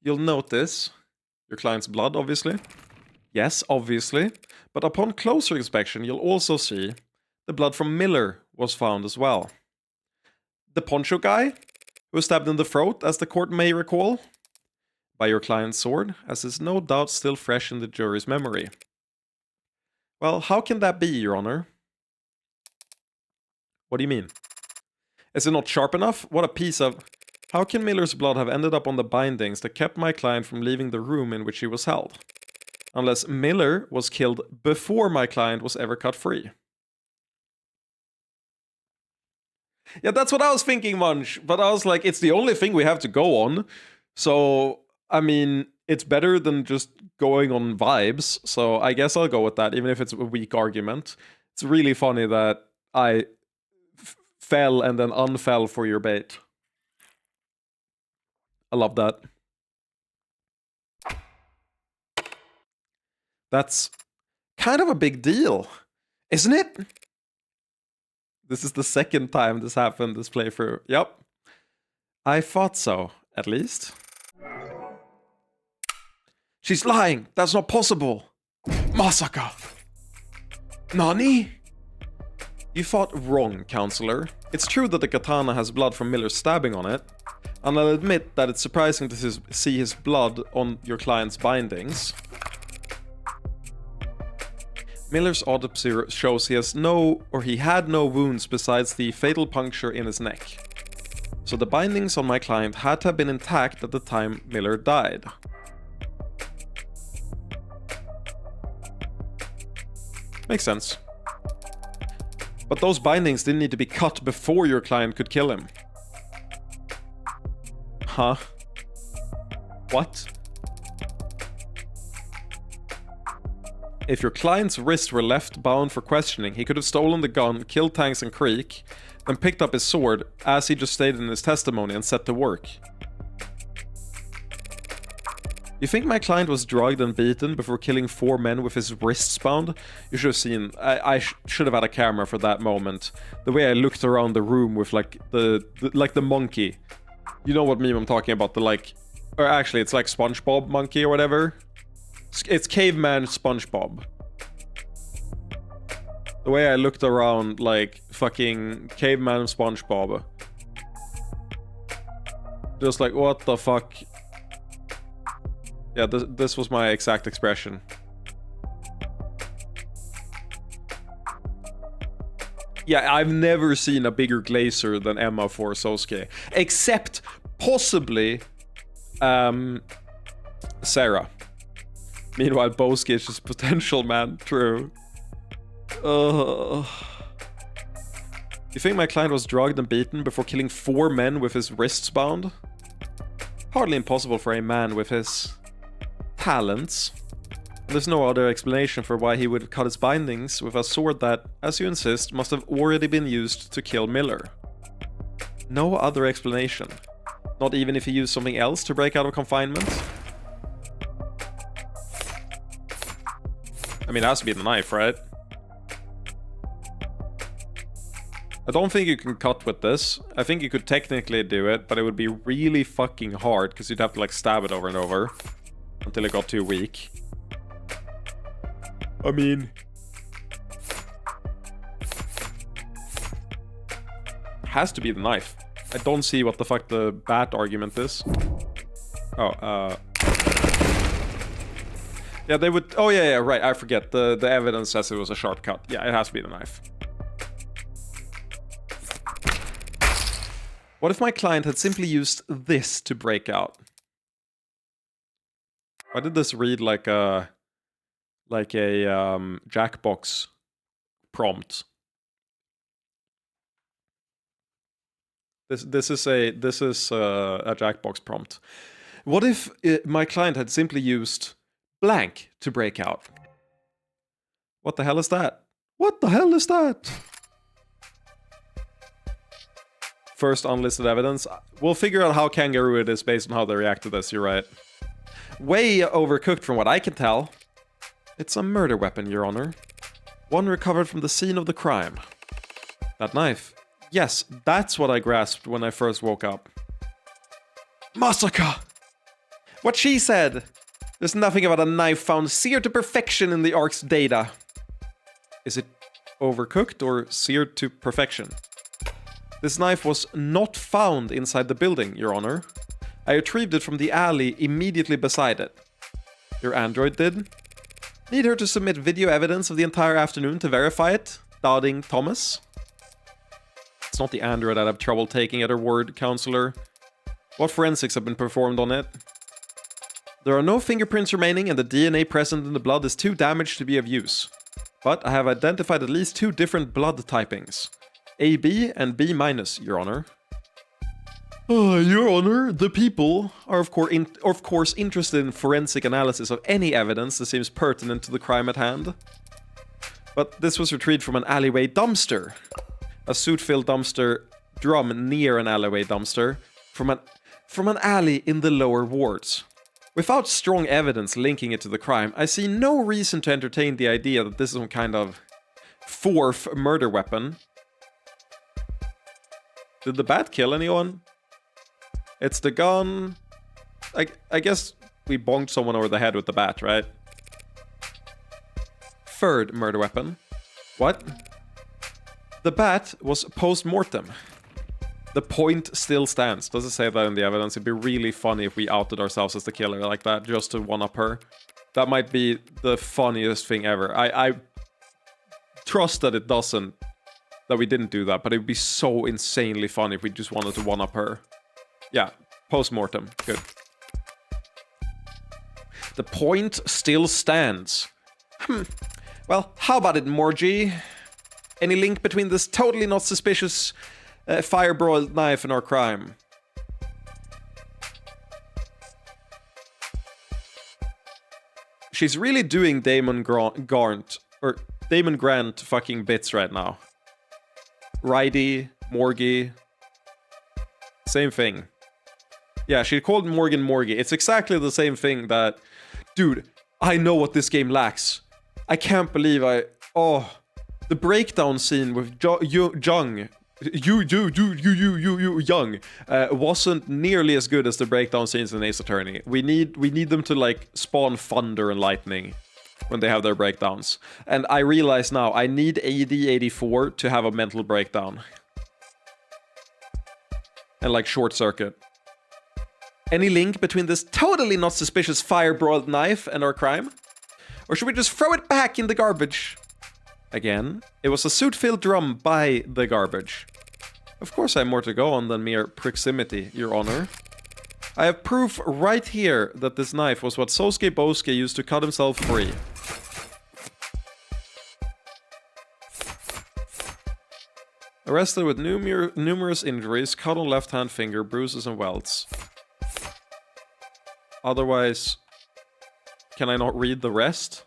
You'll notice your client's blood, obviously. Yes, obviously. But upon closer inspection, you'll also see the blood from Miller was found as well. The poncho guy, who was stabbed in the throat, as the court may recall, by your client's sword, as is no doubt still fresh in the jury's memory. Well, how can that be, Your Honor? What do you mean? Is it not sharp enough? What a piece of... How can Miller's blood have ended up on the bindings that kept my client from leaving the room in which he was held? Unless Miller was killed before my client was ever cut free. Yeah, that's what I was thinking, Munch. But I was like, it's the only thing we have to go on. So, I mean, it's better than just going on vibes. So I guess I'll go with that, even if it's a weak argument. It's really funny that I fell and then unfell for your bait. I love that. kind of a big deal, isn't it? This is the second time this happened this playthrough. Yep. I thought so, at least. She's lying! That's not possible! Masaka! Nani? You thought wrong, counselor. It's true that the katana has blood from Miller's stabbing on it, and I'll admit that it's surprising to see his blood on your client's bindings. Miller's autopsy shows he had no wounds besides the fatal puncture in his neck. So the bindings on my client had to have been intact at the time Miller died. Makes sense. But those bindings didn't need to be cut before your client could kill him. Huh? What? If your client's wrists were left bound for questioning, he could have stolen the gun, killed Tanks and Creek, then picked up his sword, as he just stated in his testimony, and set to work. You think my client was drugged and beaten before killing 4 men with his wrists bound? You should have seen. I should have had a camera for that moment. The way I looked around the room with like the monkey. You know what meme I'm talking about? Or actually, it's like SpongeBob monkey or whatever. It's caveman SpongeBob. The way I looked around like fucking caveman SpongeBob. Just like, what the fuck? Yeah, this was my exact expression. Yeah, I've never seen a bigger glazer than Emma for Sosuke. Except, possibly, Sarah. Meanwhile, Bosuke is just potential, man. True. You think my client was drugged and beaten before killing 4 men with his wrists bound? Hardly impossible for a man with his talents. There's no other explanation for why he would cut his bindings with a sword that, as you insist, must have already been used to kill Miller. No other explanation. Not even if he used something else to break out of confinement? I mean, it has to be the knife, right? I don't think you can cut with this. I think you could technically do it, but it would be really fucking hard because you'd have to like stab it over and over until it got too weak. I mean, has to be the knife. I don't see what the fuck the bat argument is. Oh, yeah, they would. Oh yeah, right. I forget. The evidence says it was a sharp cut. Yeah, it has to be the knife. What if my client had simply used this to break out? Why did this read like a Jackbox prompt? This is a Jackbox prompt. What if my client had simply used blank to break out? What the hell is that? What the hell is that? First unlisted evidence. We'll figure out how kangaroo it is based on how they react to this, you're right. Way overcooked from what I can tell. It's a murder weapon, Your Honor. One recovered from the scene of the crime. That knife. Yes, that's what I grasped when I first woke up. Masaka! What she said! There's nothing about a knife found seared to perfection in the Ark's data. Is it overcooked or seared to perfection? This knife was not found inside the building, Your Honor. I retrieved it from the alley immediately beside it. Your android did? Need her to submit video evidence of the entire afternoon to verify it? Doubting Thomas? It's not the android I'd have trouble taking at her word, counselor. What forensics have been performed on it? There are no fingerprints remaining and the DNA present in the blood is too damaged to be of use. But I have identified at least 2 different blood typings. AB and B-, Your Honor. Your Honor, the people are of course interested in forensic analysis of any evidence that seems pertinent to the crime at hand. But this was retrieved from an alleyway dumpster. A soot-filled dumpster drum near an alleyway dumpster from an alley in the lower wards. Without strong evidence linking it to the crime, I see no reason to entertain the idea that this is some kind of fourth murder weapon. Did the bat kill anyone? It's the gun. I guess we bonked someone over the head with the bat, right? Third murder weapon. What? The bat was post-mortem. The point still stands. Does it say that in the evidence? It'd be really funny if we outed ourselves as the killer like that, just to one-up her. That might be the funniest thing ever. I trust that it doesn't, that we didn't do that, but it'd be so insanely funny if we just wanted to one-up her. Yeah, post-mortem. Good. The point still stands. Well, how about it, Morgie? Any link between this totally not suspicious fire-broiled knife and our crime? She's really doing Damon Grant fucking bits right now. Ridey, Morgie, same thing. Yeah, she called Morgan Morgie. It's exactly the same thing that... Dude, I know what this game lacks. I can't believe Oh, the breakdown scene with Young wasn't nearly as good as the breakdown scenes in Ace Attorney. We need them to like spawn thunder and lightning when they have their breakdowns. And I realize now I need AD84 to have a mental breakdown. And like short circuit. Any link between this totally not suspicious fire-broiled knife and our crime? Or should we just throw it back in the garbage? Again, it was a suit-filled drum by the garbage. Of course I have more to go on than mere proximity, Your Honor. I have proof right here that this knife was what Sosuke Bosuke used to cut himself free. Arrested with numerous injuries, cut on left hand finger, bruises and welts. Otherwise, can I not read the rest?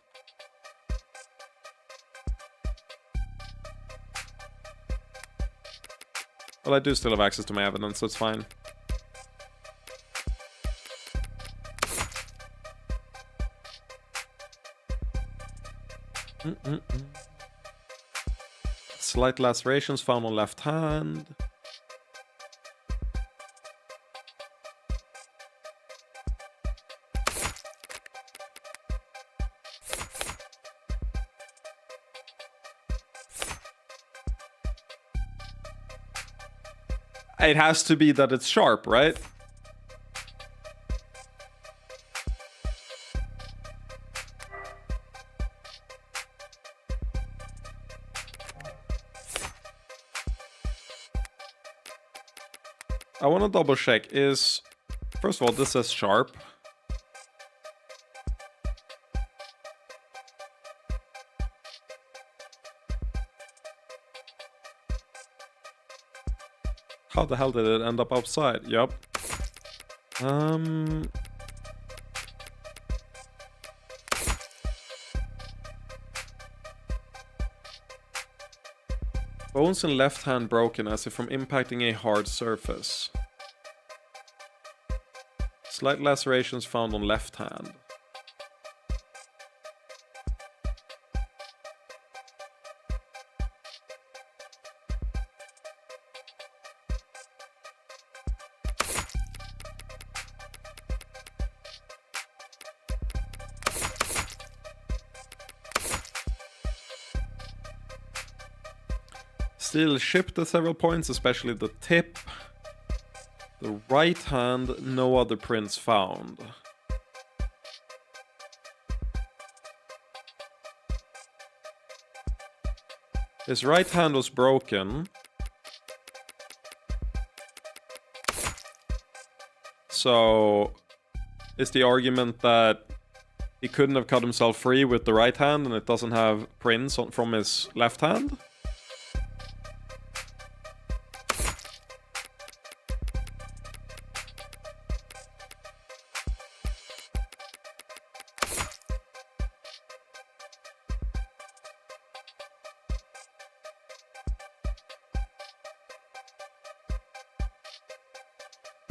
Well, I do still have access to my evidence, so it's fine. Slight lacerations found on left hand. It has to be that it's sharp, right? I want to double check. First of all, this says sharp. How the hell did it end up outside? Yup. Bones in left hand broken as if from impacting a hard surface. Slight lacerations found on left hand. Still shipped at several points, especially the tip. The right hand, no other prints found. His right hand was broken. So, is the argument that he couldn't have cut himself free with the right hand and it doesn't have prints from his left hand?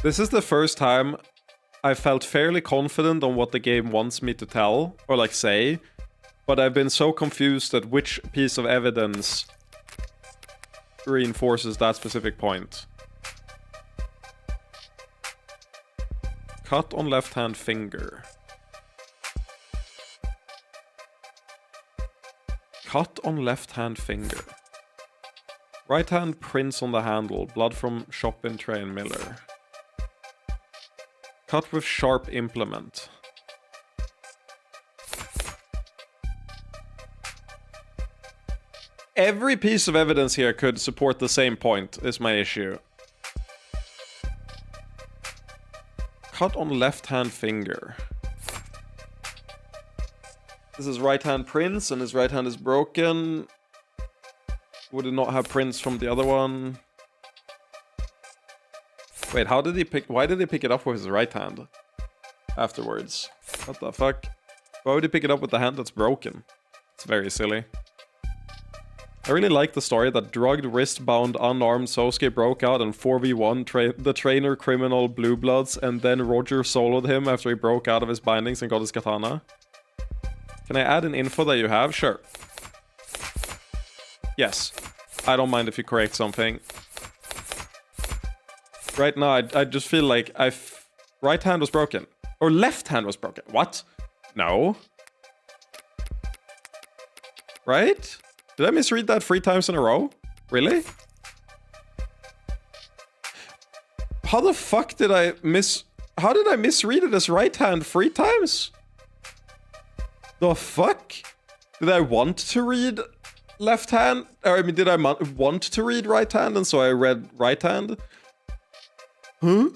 This is the first time I felt fairly confident on what the game wants me to tell, or like say, but I've been so confused at which piece of evidence reinforces that specific point. Cut on left hand finger. Cut on left hand finger. Right hand prints on the handle, blood from Chopin, Tray and Miller. Cut with sharp implement. Every piece of evidence here could support the same point, is my issue. Cut on left hand finger. This is right hand prints and his right hand is broken. Would it not have prints from the other one? Wait, how did he pick... Why did he pick it up with his right hand afterwards? What the fuck? Why would he pick it up with the hand that's broken? It's very silly. I really like the story that drugged, wrist-bound, unarmed Sosuke broke out and 4v1 the trainer criminal Blue Bloods, and then Roger soloed him after he broke out of his bindings and got his katana. Can I add an info that you have? Sure. Yes. I don't mind if you correct something. Right now, I just feel like right hand was broken. Or left hand was broken. What? No. Right? Did I misread that 3 times in a row? Really? How the fuck did I How did I misread it as right hand 3 times? The fuck? Did I want to read left hand? Or, I mean, did I want to read right hand and so I read right hand? Huh?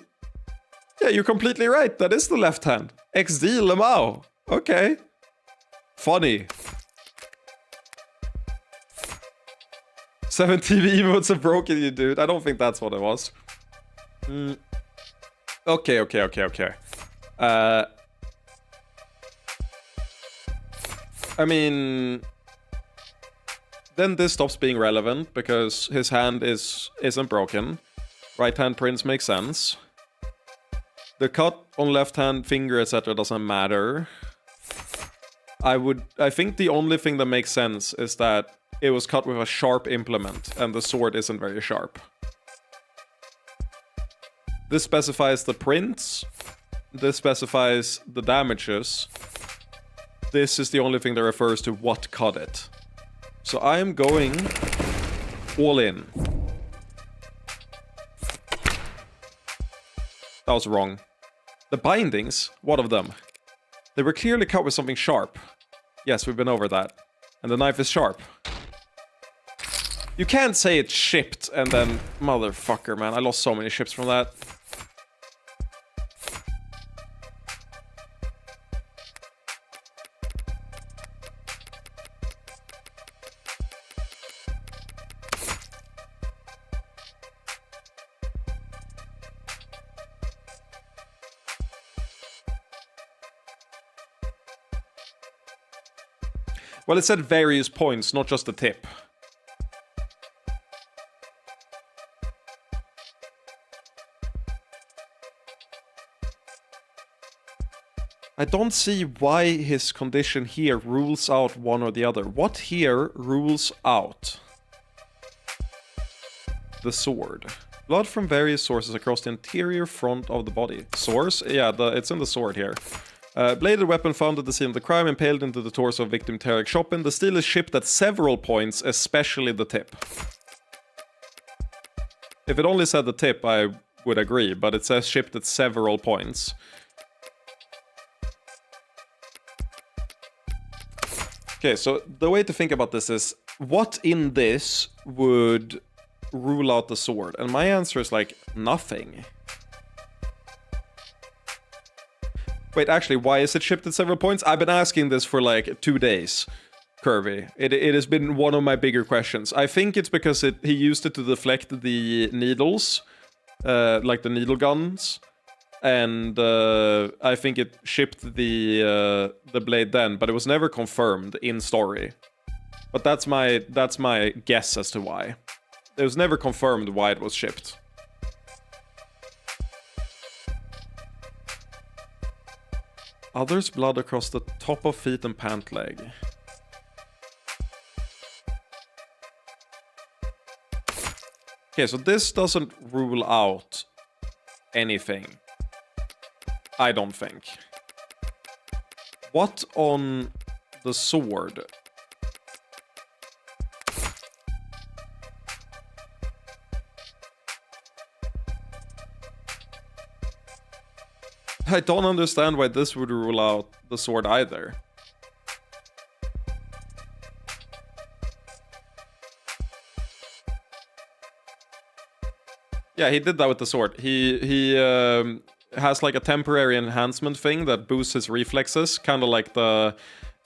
Yeah, you're completely right. That is the left hand. XD Lamau. Okay. Funny. 7 TV emotes have broken you, dude. I don't think that's what it was. Okay. I mean... Then this stops being relevant, because his hand isn't broken. Right hand prints make sense. The cut on left hand finger, etc. doesn't matter. I think the only thing that makes sense is that it was cut with a sharp implement, and the sword isn't very sharp. This specifies the prints. This specifies the damages. This is the only thing that refers to what cut it. So I am going all in. That was wrong. The bindings, what of them? They were clearly cut with something sharp. Yes, we've been over that. And the knife is sharp. You can't say it's shipped and then... Motherfucker, man. I lost so many ships from that. Well, it said various points, not just the tip. I don't see why his condition here rules out one or the other. What here rules out? The sword. Blood from various sources across the interior front of the body. Source? Yeah, it's in the sword here. Bladed weapon found at the scene of the crime, impaled into the torso of victim Tarek Chopin. The steel is shipped at several points, especially the tip. If it only said the tip, I would agree, but it says shipped at several points. Okay, so the way to think about this is, what in this would rule out the sword? And my answer is like, nothing. Wait, actually, why is it shipped at several points? I've been asking this for like 2 days, Kirby. It has been one of my bigger questions. I think it's because he used it to deflect the needles, like the needle guns. And I think it shipped the blade then, but it was never confirmed in story. But that's my guess as to why. It was never confirmed why it was shipped. Others' blood across the top of feet and pant leg. Okay, so this doesn't rule out anything. I don't think. What on the sword? I don't understand why this would rule out the sword either. Yeah, he did that with the sword. He has like a temporary enhancement thing that boosts his reflexes, kind of like the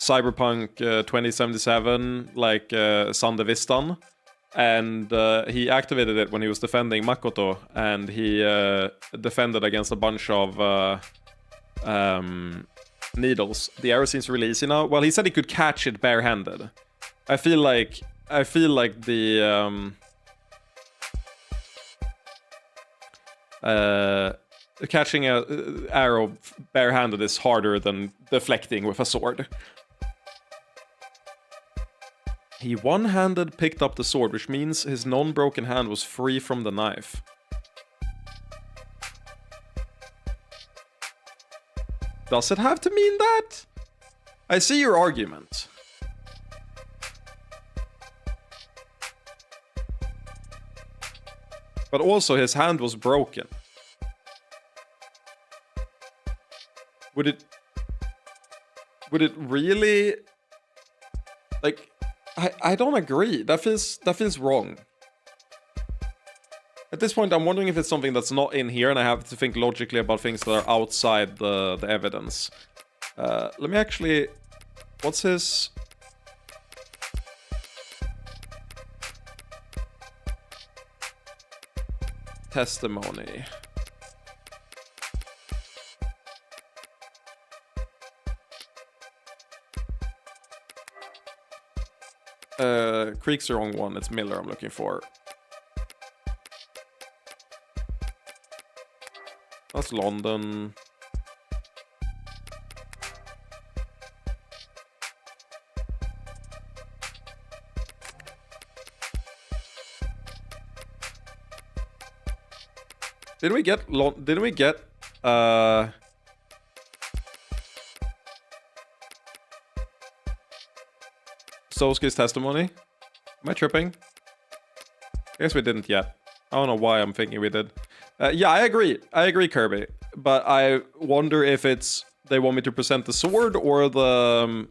Cyberpunk 2077, like Sandevistan. And he activated it when he was defending Makoto, and he defended against a bunch of needles. The arrow seems really easy now. Well, he said he could catch it barehanded. I feel like the catching a arrow barehanded is harder than deflecting with a sword. He one-handed picked up the sword, which means his non-broken hand was free from the knife. Does it have to mean that? I see your argument. But also his hand was broken. Would it really... Like... I don't agree. That feels wrong. At this point, I'm wondering if it's something that's not in here, and I have to think logically about things that are outside the evidence. Let me actually... What's his... testimony? Creek's the wrong one. It's Miller I'm looking for. That's London. Didn't we get Sosuke's testimony? Am I tripping? I guess we didn't yet. I don't know why I'm thinking we did. Yeah, I agree. I agree, Kirby. But I wonder if it's... They want me to present the sword or the...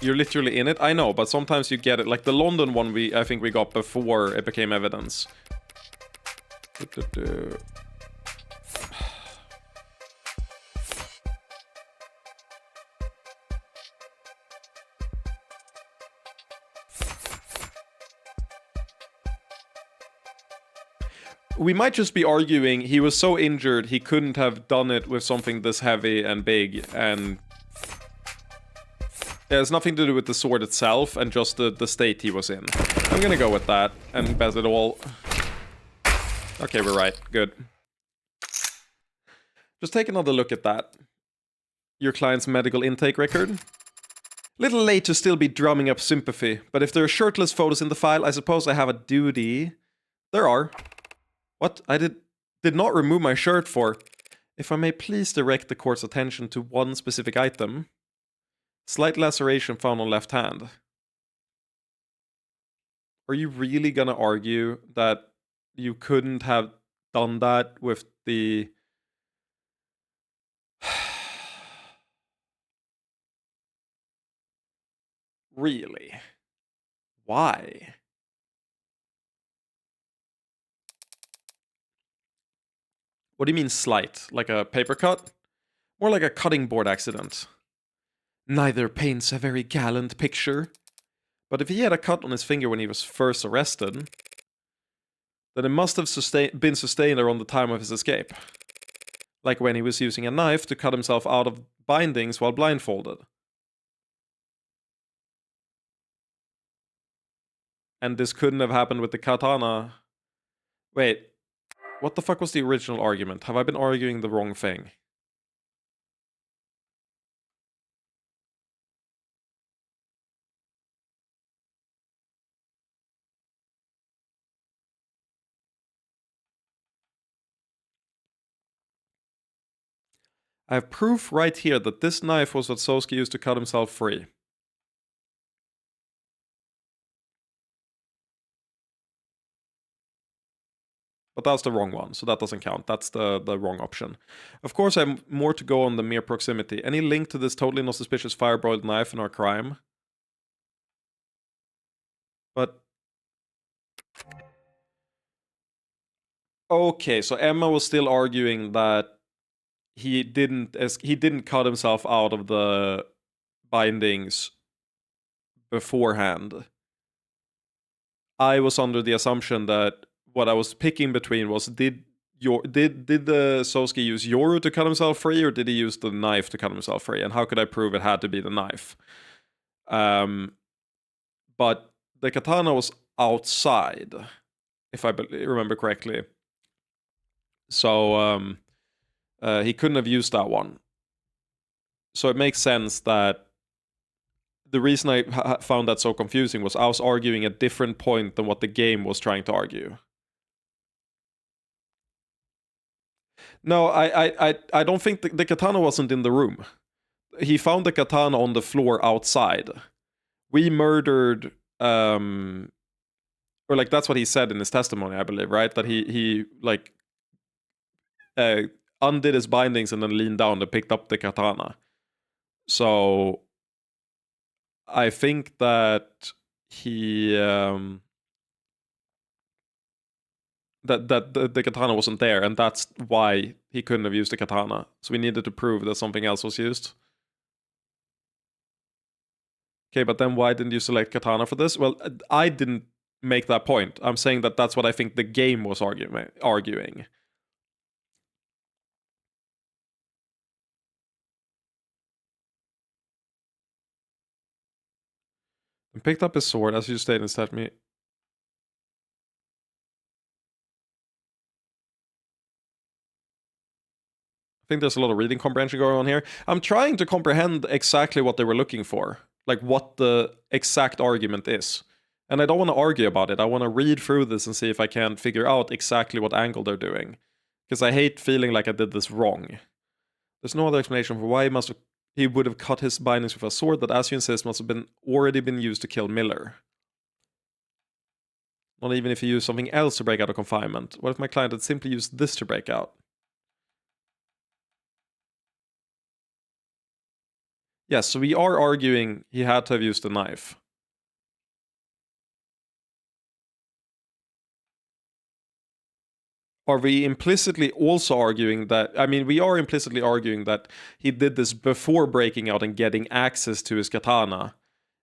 You're literally in it? I know, but sometimes you get it. Like the London one, I think we got before it became evidence. We might just be arguing he was so injured he couldn't have done it with something this heavy and big, and it has nothing to do with the sword itself and just the state he was in. I'm gonna go with that and bet it all. Okay, we're right. Good. Just take another look at that. Your client's medical intake record. Little late to still be drumming up sympathy, but if there are shirtless photos in the file, I suppose I have a duty. There are. What? I did not remove my shirt for... If I may please direct the court's attention to one specific item. Slight laceration found on left hand. Are you really gonna argue that you couldn't have done that with the... Really? Why? What do you mean slight? Like a paper cut? More like a cutting board accident. Neither paints a very gallant picture. But if he had a cut on his finger when he was first arrested, then it must have been sustained around the time of his escape. Like when he was using a knife to cut himself out of bindings while blindfolded. And this couldn't have happened with the katana. Wait. What the fuck was the original argument? Have I been arguing the wrong thing? I have proof right here that this knife was what Sosuke used to cut himself free. But that's the wrong one, so that doesn't count. That's the wrong option. Of course, I have more to go on the mere proximity. Any link to this totally not suspicious fire-broiled knife in our crime? But... okay, so Emma was still arguing that he didn't cut himself out of the bindings beforehand. I was under the assumption that what I was picking between was did the Sosuke use Yoru to cut himself free, or did he use the knife to cut himself free? And how could I prove it had to be the knife? But the katana was outside, if I remember correctly. So he couldn't have used that one. So it makes sense that the reason I found that so confusing was I was arguing a different point than what the game was trying to argue. No, I don't think the katana wasn't in the room. He found the katana on the floor outside. We murdered, or like that's what he said in his testimony, I believe, right? That he like undid his bindings and then leaned down and picked up the katana. So I think that he that the katana wasn't there, and that's why he couldn't have used the katana. So we needed to prove that something else was used. Okay, but then why didn't you select katana for this? Well, I didn't make that point. I'm saying that that's what I think the game was arguing. And picked up his sword, as you stated, instead me. I think there's a lot of reading comprehension going on here. I'm trying to comprehend exactly what they were looking for, like what the exact argument is. And I don't want to argue about it. I want to read through this and see if I can figure out exactly what angle they're doing. Because I hate feeling like I did this wrong. There's no other explanation for why he would have cut his bindings with a sword that, as you insist, must have already been used to kill Miller. Not even if he used something else to break out of confinement. What if my client had simply used this to break out? Yes, so we are arguing he had to have used a knife. Are we implicitly also arguing that... I mean, we are implicitly arguing that he did this before breaking out and getting access to his katana,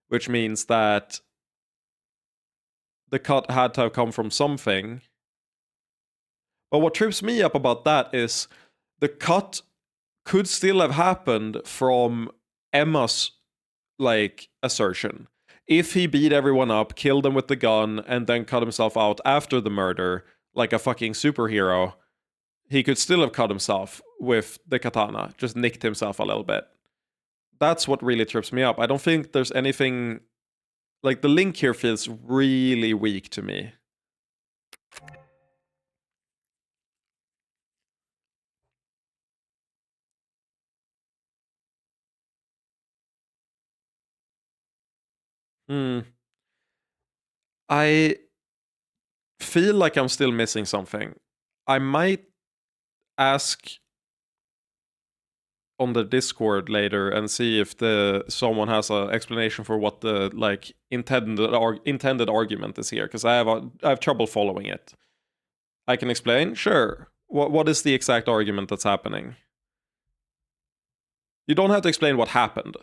which means that the cut had to have come from something. But what trips me up about that is the cut could still have happened from Emma's, like, assertion. If he beat everyone up, killed them with the gun, and then cut himself out after the murder, like a fucking superhero, he could still have cut himself with the katana, just nicked himself a little bit. That's what really trips me up. I don't think there's anything... like, the link here feels really weak to me. I feel like I'm still missing something. I might ask on the Discord later and see if someone has an explanation for what the like intended argument is here, because I have trouble following it. I can explain, sure. What is the exact argument that's happening? You don't have to explain what happened,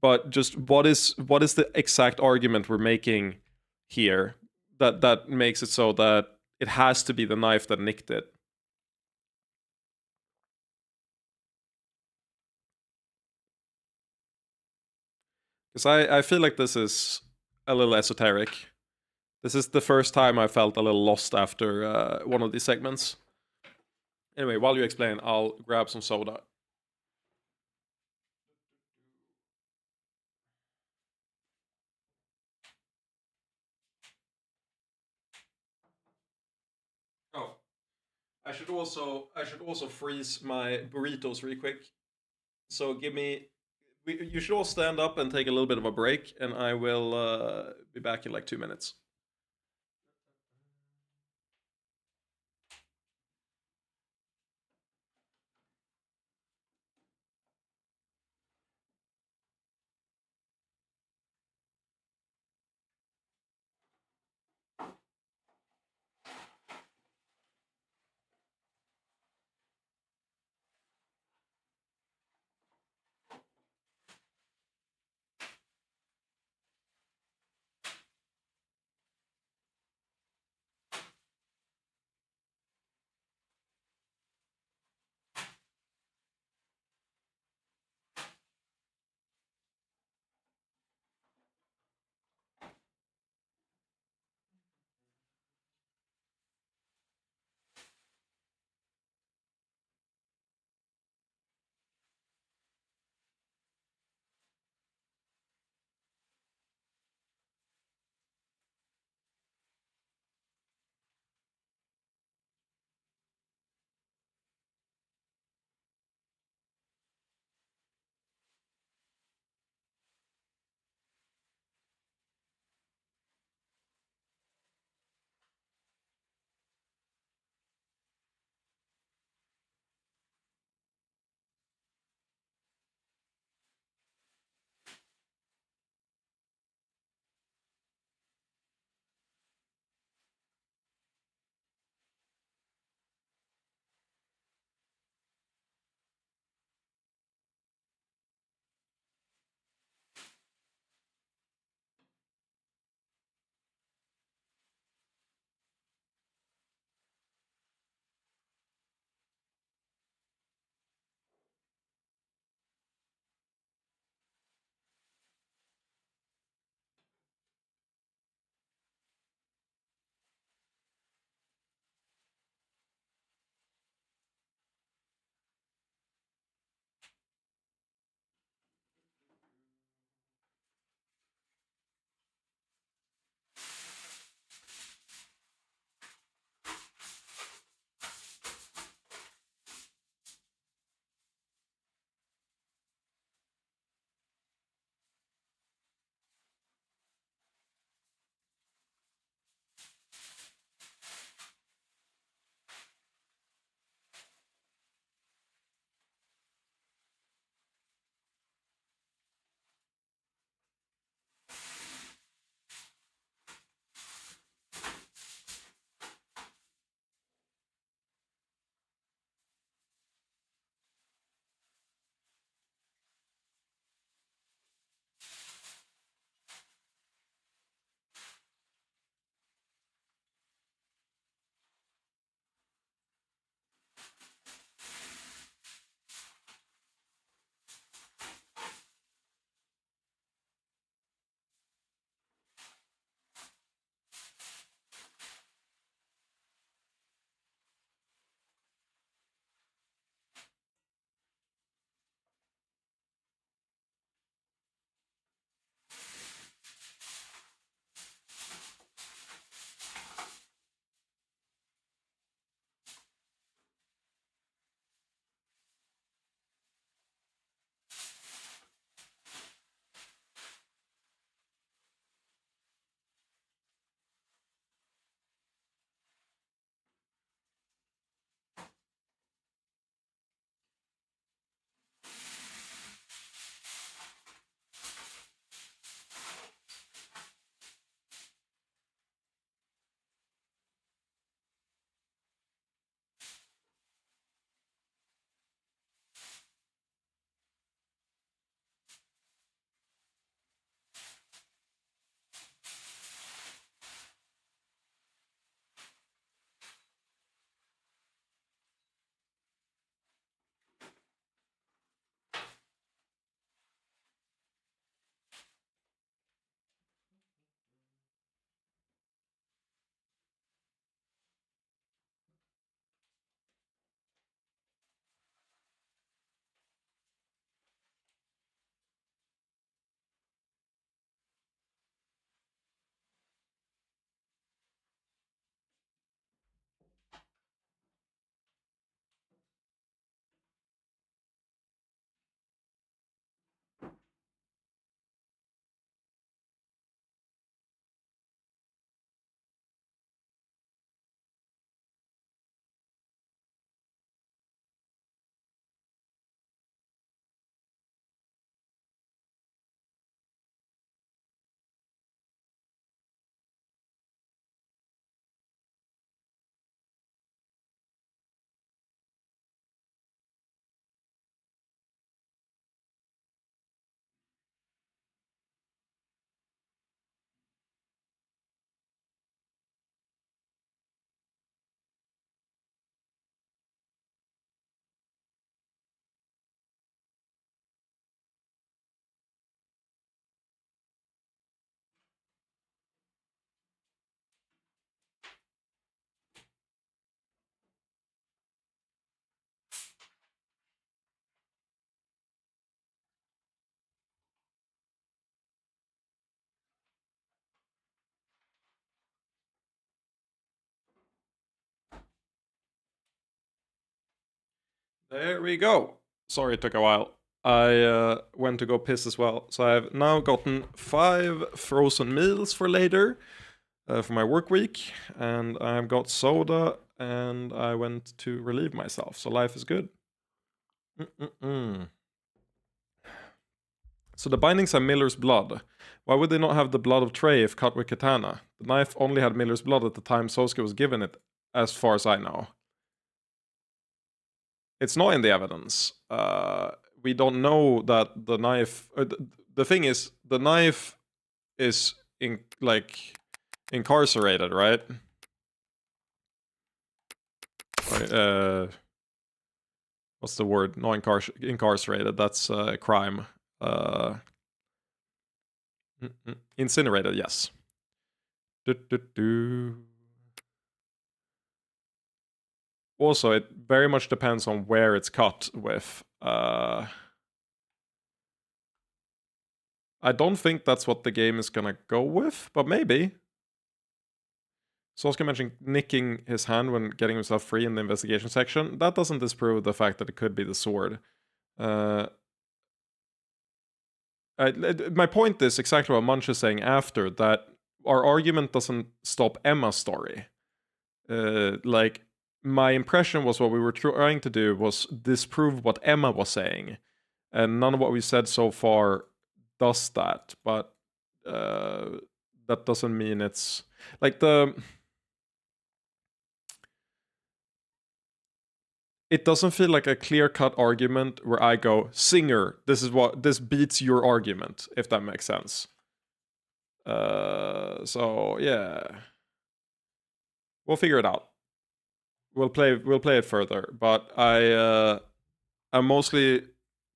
but just what is the exact argument we're making here that makes it so that it has to be the knife that nicked it. Because I feel like this is a little esoteric. This is the first time I felt a little lost after one of these segments. Anyway, while you explain, I'll grab some soda. Oh, I should also freeze my burritos really quick. So give me. You should all stand up and take a little bit of a break, and I will be back in like 2 minutes. There we go. Sorry it took a while. I went to go piss as well. So I've now gotten 5 frozen meals for later for my work week. And I've got soda and I went to relieve myself. So life is good. So the bindings have Miller's blood. Why would they not have the blood of Trey if cut with katana? The knife only had Miller's blood at the time Sosuke was given it, as far as I know. It's not in the evidence. We don't know that the knife... the thing is, the knife is incarcerated, right? What's the word? Not incarcerated, that's a crime. Incinerated, yes. Also, it very much depends on where it's cut with. I don't think that's what the game is gonna go with, but maybe. Sosuke mentioned nicking his hand when getting himself free in the investigation section. That doesn't disprove the fact that it could be the sword. My point is exactly what Munch is saying after, that our argument doesn't stop Emma's story. Like, my impression was what we were trying to do was disprove what Emma was saying. And none of what we said so far does that. But that doesn't mean it's... Like, it doesn't feel like a clear-cut argument where I go, Singer, this beats your argument, if that makes sense. So, yeah. We'll figure it out. We'll play it further, but I'm mostly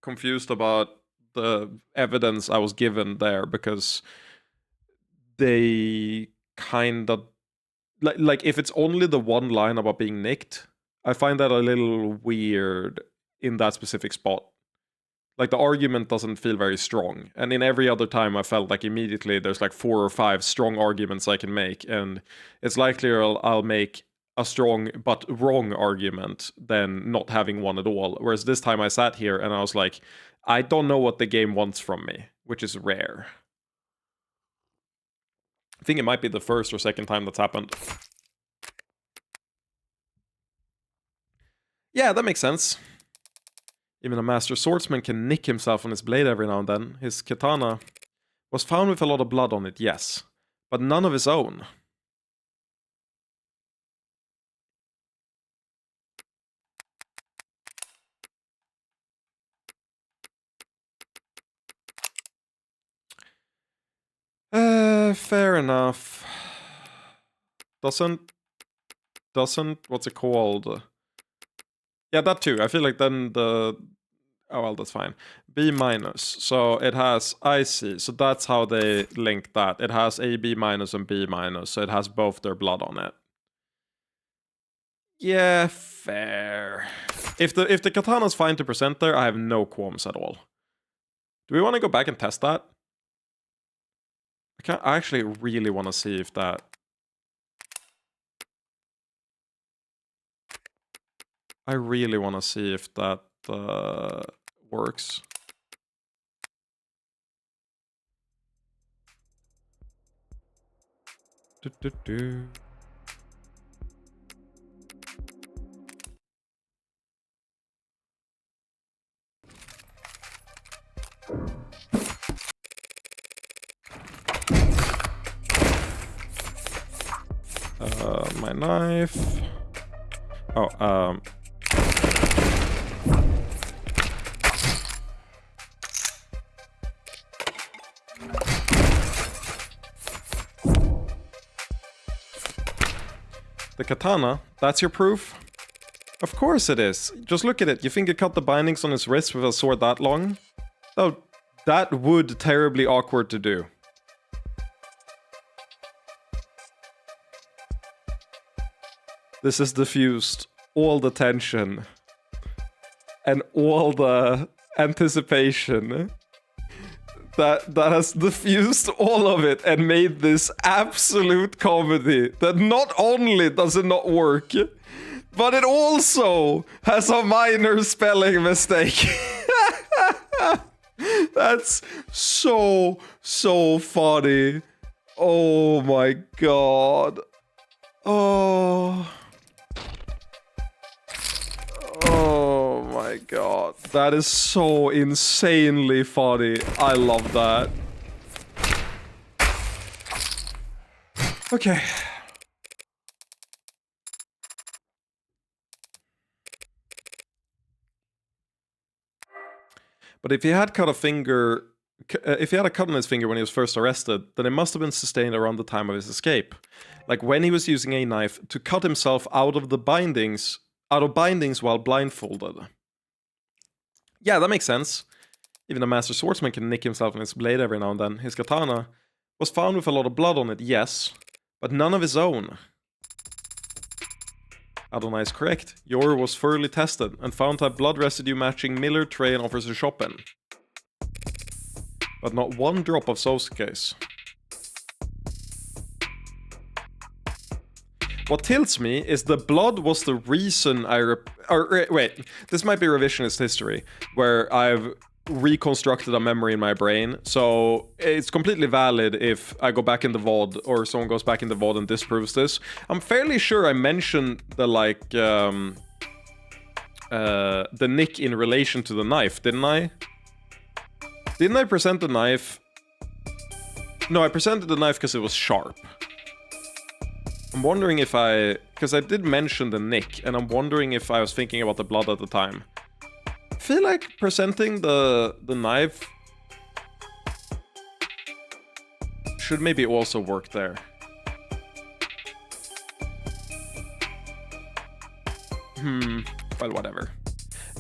confused about the evidence I was given there, because they kind of like if it's only the one line about being nicked, I find that a little weird in that specific spot. Like, the argument doesn't feel very strong, and in every other time I felt like immediately there's like 4 or 5 strong arguments I can make, and it's likelier I'll make a strong but wrong argument than not having one at all. Whereas this time I sat here and I was like, I don't know what the game wants from me, which is rare. I think it might be the first or second time that's happened. Yeah, that makes sense. Even a master swordsman can nick himself on his blade every now and then. His katana was found with a lot of blood on it, yes, but none of his own. Fair enough. Doesn't what's it called? Yeah, that too. I feel like then the... Oh, well, that's fine. B minus. So it has IC. So that's how they link that. It has AB minus and B minus. So it has both their blood on it. Yeah, fair. If the katana's fine to present there, I have no qualms at all. Do we want to go back and test that? I actually really want to see if that... I really want to see if that works. Do. My knife. Oh, the katana, that's your proof? Of course it is. Just look at it. You think it cut the bindings on his wrist with a sword that long? Oh, that would terribly awkward to do. This has diffused all the tension and all the anticipation. That has diffused all of it and made this absolute comedy that not only does it not work, But it also has a minor spelling mistake. That's so funny. Oh my god. Oh my god. That is so insanely funny. I love that. Okay. But if he had cut a finger, if he had a cut on his finger when he was first arrested, then it must have been sustained around the time of his escape. Like when he was using a knife to cut himself out of bindings while blindfolded. Yeah, that makes sense. Even a master swordsman can nick himself in his blade every now and then. His katana was found with a lot of blood on it, yes, but none of his own. Adonai is correct. Yor was thoroughly tested and found to have blood residue matching Miller, Trey, and Officer Chopin. But not one drop of Sosuke's. What tilts me is the blood was the reason wait, this might be revisionist history, where I've reconstructed a memory in my brain, so it's completely valid if I go back in the VOD or someone goes back in the VOD and disproves this. I'm fairly sure I mentioned the the nick in relation to the knife, didn't I? Didn't I present the knife? No, I presented the knife because it was sharp. I'm wondering if because I did mention the nick, and I'm wondering if I was thinking about the blood at the time. I feel like presenting the knife should maybe also work there. Well, whatever.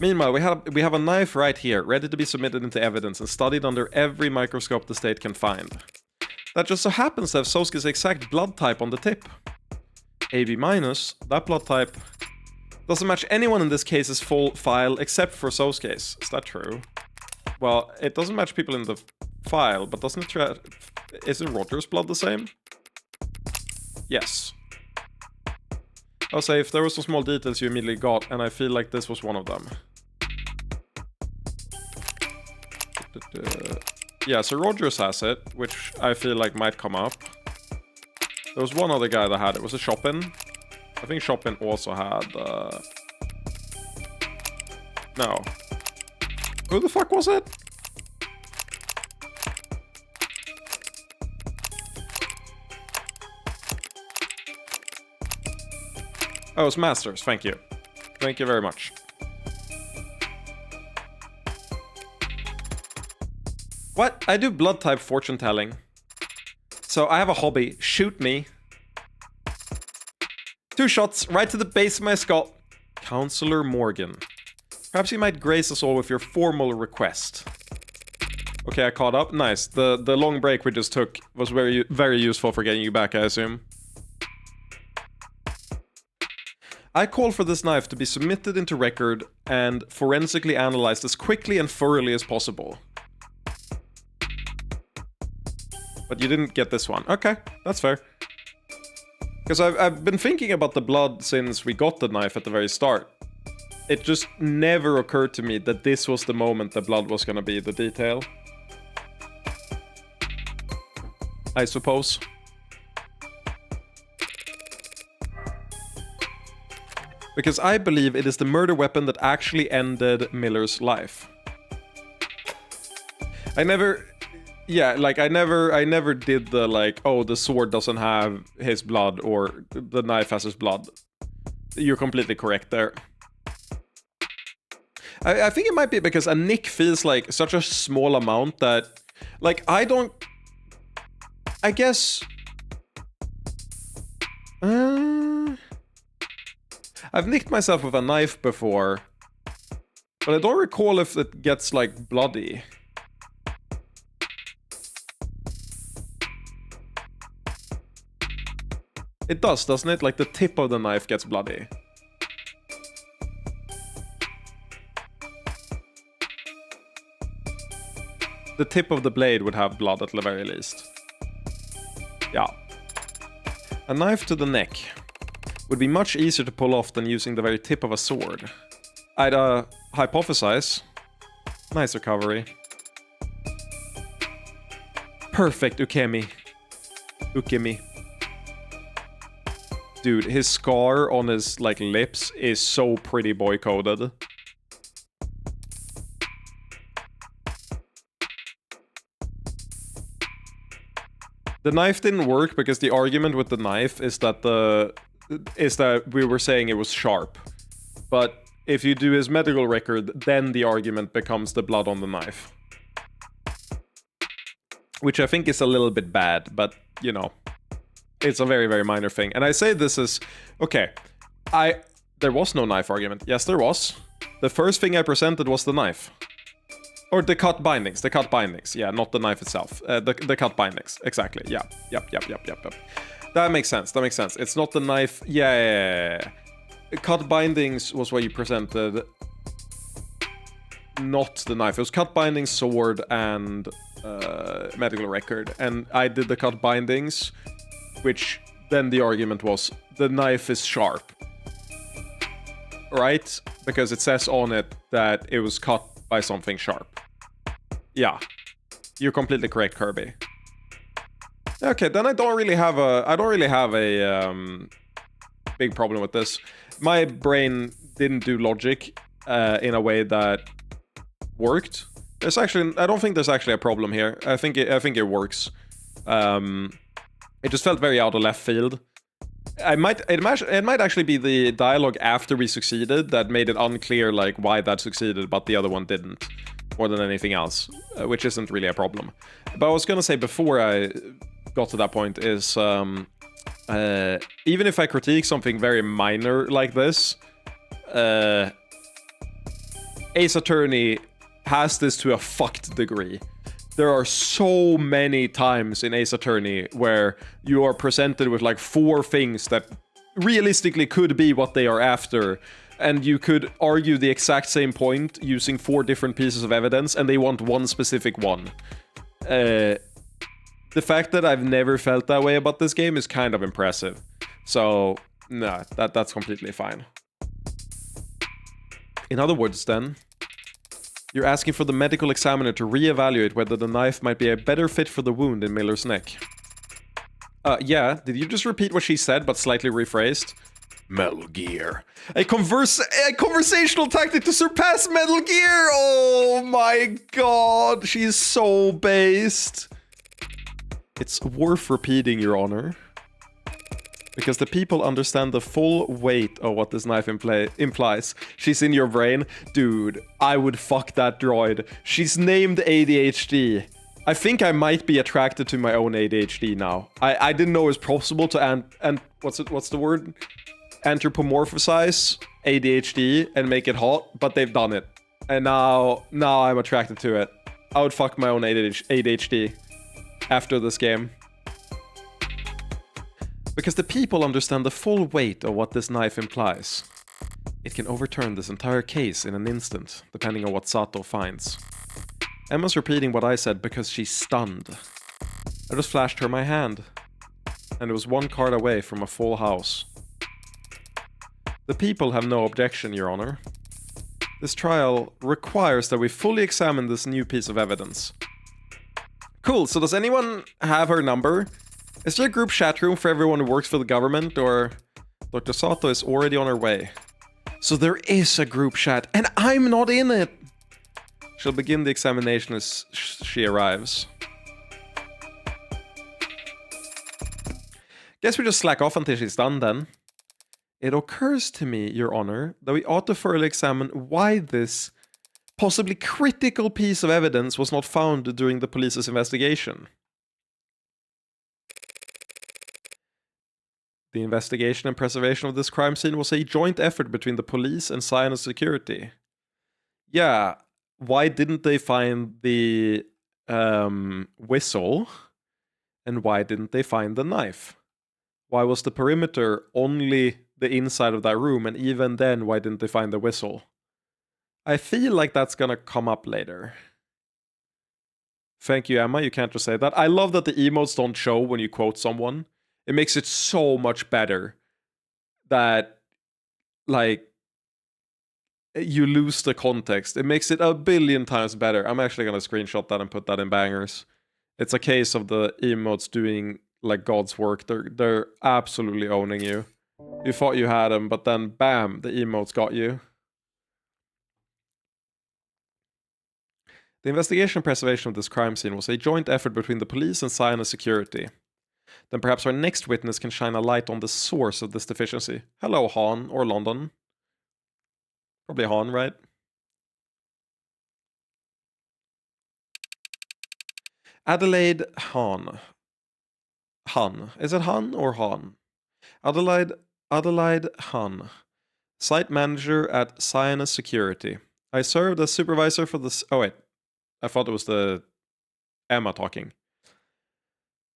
Meanwhile, we have a knife right here, ready to be submitted into evidence and studied under every microscope the state can find. That just so happens to have Sosuke's exact blood type on the tip. AB-, that blood type doesn't match anyone in this case's full file except for Sosuke's. Is that true? Well, it doesn't match people in the file, but doesn't it isn't Roger's blood the same? Yes. I'll say if there were some small details you immediately got, and I feel like this was one of them. Yeah, so Rogers has it, which I feel like might come up. There was one other guy that had it. Was it Chopin? I think Chopin also had... No. Who the fuck was it? Oh, it's Masters. Thank you. Thank you very much. What? I do blood type fortune telling. So I have a hobby. Shoot me. 2 shots right to the base of my skull. Counselor Morgan. Perhaps you might grace us all with your formal request. Okay, I caught up. Nice. The long break we just took was very useful for getting you back, I assume. I call for this knife to be submitted into record and forensically analyzed as quickly and thoroughly as possible. But you didn't get this one. Okay, that's fair. Because I've been thinking about the blood since we got the knife at the very start. It just never occurred to me that this was the moment the blood was gonna be the detail. I suppose. Because I believe it is the murder weapon that actually ended Miller's life. I never did the like, oh, the sword doesn't have his blood or the knife has his blood. You're completely correct there. I think it might be because a nick feels like such a small amount that, like, I guess... I've nicked myself with a knife before, but I don't recall if it gets, like, bloody. It does, doesn't it? Like, the tip of the knife gets bloody. The tip of the blade would have blood at the very least. Yeah. A knife to the neck. would be much easier to pull off than using the very tip of a sword. I'd hypothesize. Nice recovery. Perfect, Ukemi. Ukemi. Dude, his scar on his, like, lips is so pretty boy-coded. The knife didn't work because the argument with the knife is that we were saying it was sharp. But if you do his medical record, then the argument becomes the blood on the knife. Which I think is a little bit bad, but, you know, it's a very, very minor thing. And I say this is... Okay, there was no knife argument. Yes, there was. The first thing I presented was the knife. Or the cut bindings. Yeah, not the knife itself. The cut bindings. Exactly. Yeah. Yep. That makes sense. It's not the knife. Yeah. Cut bindings was what you presented. Not the knife. It was cut bindings, sword, and medical record. And I did the cut bindings, which then the argument was the knife is sharp. Right? Because it says on it that it was cut by something sharp. Yeah. You're completely correct, Kirby. Okay, then I don't really have a big problem with this. My brain didn't do logic in a way that worked. I don't think there's actually a problem here. I think it works. It just felt very out of left field. It might actually be the dialogue after we succeeded that made it unclear, like, why that succeeded but the other one didn't, more than anything else, which isn't really a problem. But I was gonna say before I got to that point is, even if I critique something very minor like this, Ace Attorney has this to a fucked degree. There are so many times in Ace Attorney where you are presented with like 4 things that realistically could be what they are after, and you could argue the exact same point using 4 different pieces of evidence, and they want one specific one. The fact that I've never felt that way about this game is kind of impressive. So, nah, that's completely fine. In other words, then, you're asking for the medical examiner to reevaluate whether the knife might be a better fit for the wound in Miller's neck. Yeah, did you just repeat what she said, but slightly rephrased? Metal Gear. A conversational tactic to surpass Metal Gear! Oh my god, she's so based. It's worth repeating, Your Honor. Because the people understand the full weight of what this knife implies. She's in your brain. Dude, I would fuck that droid. She's named ADHD. I think I might be attracted to my own ADHD now. I didn't know it was possible to what's the word? Anthropomorphize ADHD and make it hot, but they've done it. And now I'm attracted to it. I would fuck my own ADHD after this game. Because the people understand the full weight of what this knife implies. It can overturn this entire case in an instant, depending on what Sato finds. Emma's repeating what I said because she's stunned. I just flashed her my hand, and it was 1 card away from a full house. The people have no objection, Your Honor. This trial requires that we fully examine this new piece of evidence. Cool, so does anyone have her number? Is there a group chat room for everyone who works for the government, or... Dr. Sato is already on her way. So there is a group chat, and I'm not in it! She'll begin the examination as she arrives. Guess we just slack off until she's done, then. It occurs to me, Your Honor, that we ought to thoroughly examine why this possibly critical piece of evidence was not found during the police's investigation. The investigation and preservation of this crime scene was a joint effort between the police and Cyanus Security. Yeah, why didn't they find the whistle? And why didn't they find the knife? Why was the perimeter only the inside of that room, and even then, why didn't they find the whistle? I feel like that's gonna come up later. Thank you, Emma, you can't just say that. I love that the emotes don't show when you quote someone. It makes it so much better. that, like, you lose the context. It makes it a billion times better. I'm actually gonna screenshot that and put that in bangers. It's a case of the emotes doing like God's work. They're absolutely owning you. You thought you had them, but then bam, the emotes got you. The investigation and preservation of this crime scene was a joint effort between the police and Cyanus Security. Then perhaps our next witness can shine a light on the source of this deficiency. Hello, Han, or London. Probably Han, right? Adelaide Han. Han. Is it Han or Han? Adelaide Han. Site manager at Cyanus Security. I served as supervisor for this... Oh, wait. I thought it was the Emma talking.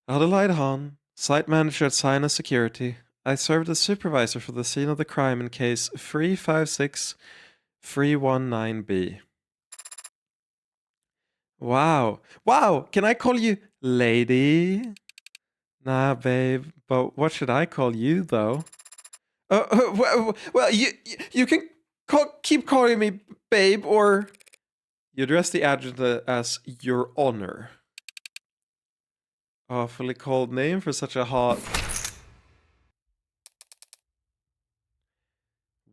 Adelaide Han. Site manager at Cyanus Security. I served as supervisor for the scene of the crime in case 356319B. Wow. Wow! Can I call you lady? Nah, babe. But what should I call you, though? Well, you can keep calling me babe, or... You address the adjutant as Your Honor. Awfully cold name for such a hot...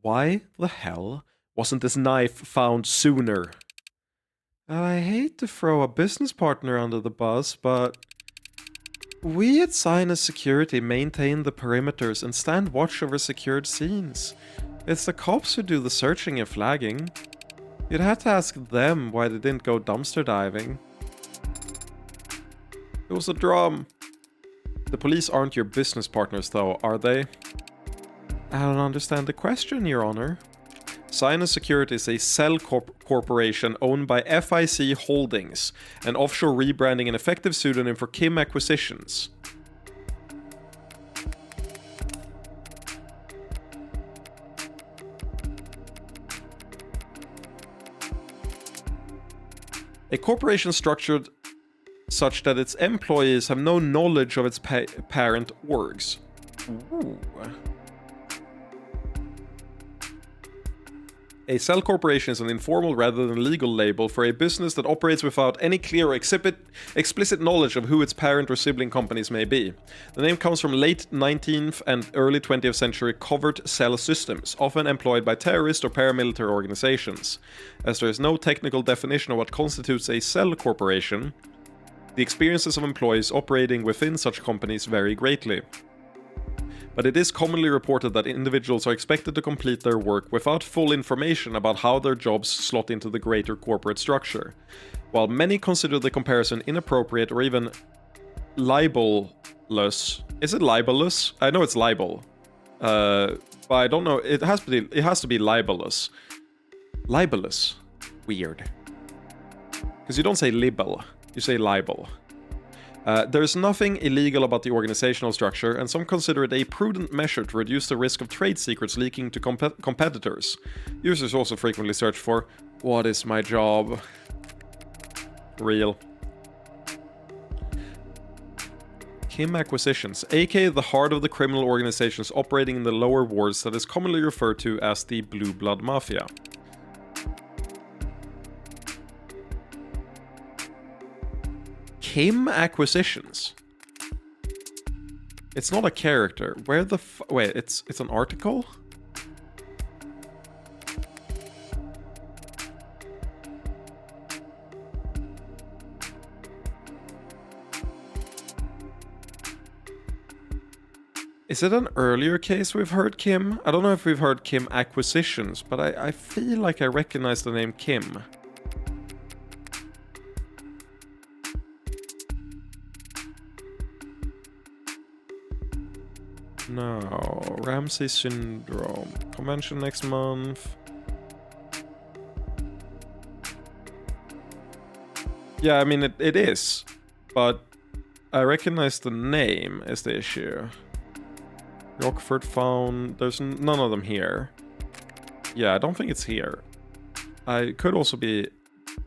Why the hell wasn't this knife found sooner? I hate to throw a business partner under the bus, but... We at Cyanus Security maintain the perimeters and stand watch over secured scenes. It's the cops who do the searching and flagging. You'd have to ask them why they didn't go dumpster diving. It was a drum. The police aren't your business partners though, are they? I don't understand the question, Your Honor. Cyanus Security is a cell corporation owned by FIC Holdings, an offshore rebranding and effective pseudonym for Kim Acquisitions. A corporation structured such that its employees have no knowledge of its parent orgs. Ooh. A cell corporation is an informal rather than legal label for a business that operates without any clear or explicit knowledge of who its parent or sibling companies may be. The name comes from late 19th and early 20th century covert cell systems, often employed by terrorist or paramilitary organizations. As there is no technical definition of what constitutes a cell corporation, the experiences of employees operating within such companies vary greatly. But it is commonly reported that individuals are expected to complete their work without full information about how their jobs slot into the greater corporate structure. While many consider the comparison inappropriate or even libelous. Is it libelous? I know it's libel. But I don't know. It has to be libelous. Libelous. Weird. Because you don't say libel, you say libel. There is nothing illegal about the organizational structure, and some consider it a prudent measure to reduce the risk of trade secrets leaking to competitors. Users also frequently search for, "What is my job?" Real. Kim Acquisitions, aka the heart of the criminal organizations operating in the lower wards that is commonly referred to as the Blue Blood Mafia. Kim Acquisitions. It's not a character. Where the wait, it's an article? Is it an earlier case we've heard Kim? I don't know if we've heard Kim Acquisitions, but I feel like I recognize the name Kim. No, Ramsey Syndrome. Convention next month. Yeah, I mean, it is. But I recognize the name is the issue. Rockford found... There's none of them here. Yeah, I don't think it's here. I could also be,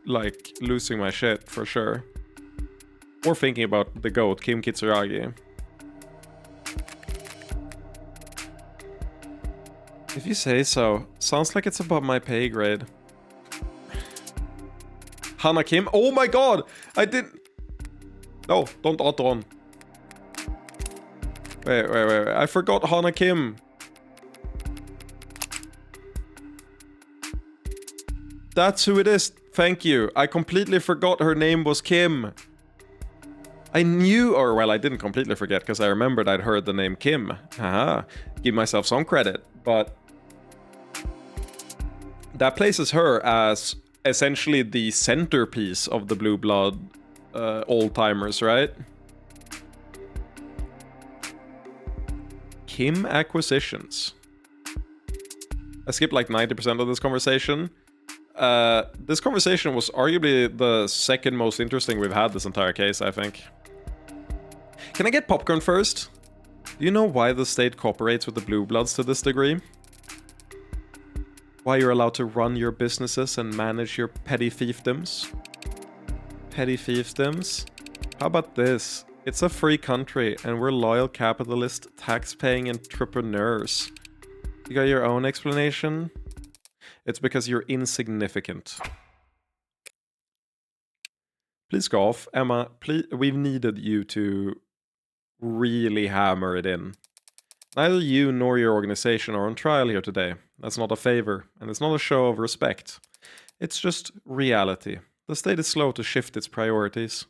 like, losing my shit, for sure. Or thinking about the GOAT, Kim Kitsuragi. If you say so. Sounds like it's above my pay grade. Hannah Kim? Oh my god! I didn't... No, don't auto on. Wait. I forgot Hannah Kim. That's who it is. Thank you. I completely forgot her name was Kim. I knew, or well, I didn't completely forget because I remembered I'd heard the name Kim. Haha. Give myself some credit, but that places her as essentially the centerpiece of the Blue Blood old-timers, right? Kim Acquisitions. I skipped like 90% of this conversation. This conversation was arguably the second most interesting we've had this entire case, I think. Can I get popcorn first? Do you know why the state cooperates with the Blue Bloods to this degree? Why you're allowed to run your businesses and manage your petty fiefdoms? Petty fiefdoms? How about this? It's a free country and we're loyal capitalist, tax-paying entrepreneurs. You got your own explanation? It's because you're insignificant. Please go off. Emma, please, we've needed you to really hammer it in. Neither you nor your organization are on trial here today. That's not a favor, and it's not a show of respect. It's just reality. The state is slow to shift its priorities.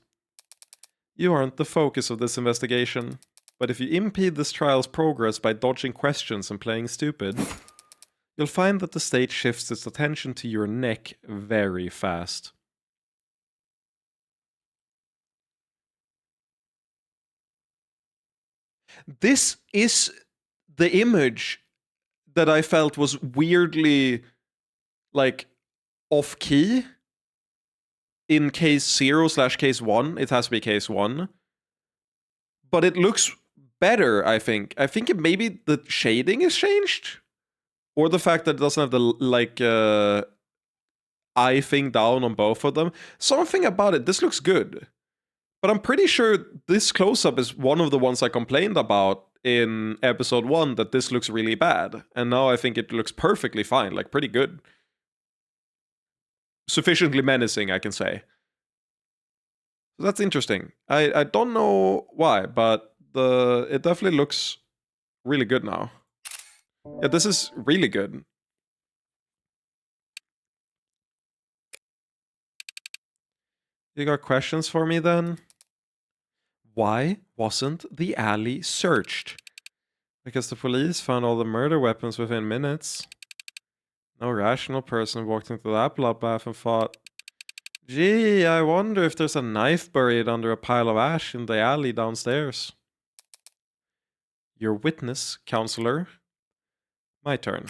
You aren't the focus of this investigation, but if you impede this trial's progress by dodging questions and playing stupid, you'll find that the state shifts its attention to your neck very fast. This is the image that I felt was weirdly, like, off-key in case 0/case 1. It has to be case 1. But it looks better, I think. I think maybe the shading is changed. Or the fact that it doesn't have the, like, eye thing down on both of them. Something about it. This looks good. But I'm pretty sure this close-up is one of the ones I complained about in episode 1, that this looks really bad. And now I think it looks perfectly fine, like pretty good. Sufficiently menacing, I can say. So that's interesting. I don't know why, but it definitely looks really good now. Yeah, this is really good. You got questions for me then? Why wasn't the alley searched? Because the police found all the murder weapons within minutes. No rational person walked into that bloodbath and thought, gee, I wonder if there's a knife buried under a pile of ash in the alley downstairs. Your witness, counselor. My turn.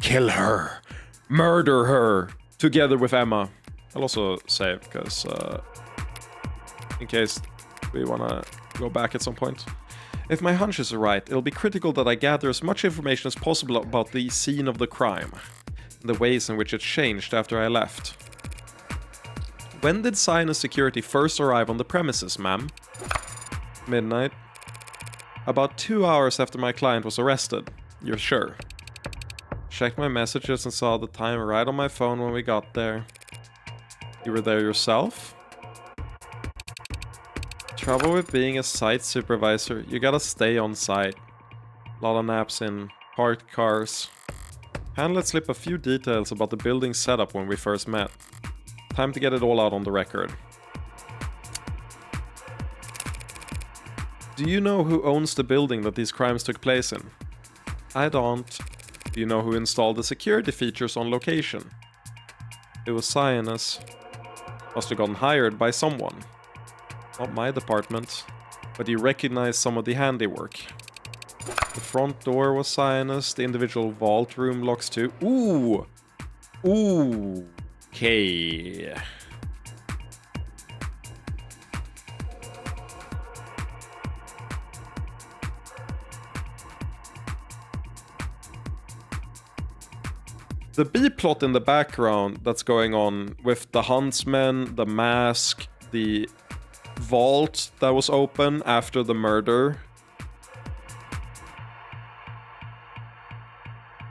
Kill her. Murder her. Together with Emma. I'll also save, because in case we want to go back at some point. If my hunch is right, it'll be critical that I gather as much information as possible about the scene of the crime, and the ways in which it changed after I left. When did Sinus Security first arrive on the premises, ma'am? Midnight. About 2 hours after my client was arrested. You're sure? Checked my messages and saw the time right on my phone when we got there. You were there yourself? Trouble with being a site supervisor, you gotta stay on site. Lot of naps in parked cars. Hand let slip a few details about the building's setup when we first met. Time to get it all out on the record. Do you know who owns the building that these crimes took place in? I don't. Do you know who installed the security features on location? It was Sinus. Must have gotten hired by someone. Not my department, but you recognize some of the handiwork. The front door was Sinus, the individual vault room locks too. Ooh! Ooh! Okay. The B-plot in the background that's going on with the huntsman, the mask, the vault that was open after the murder.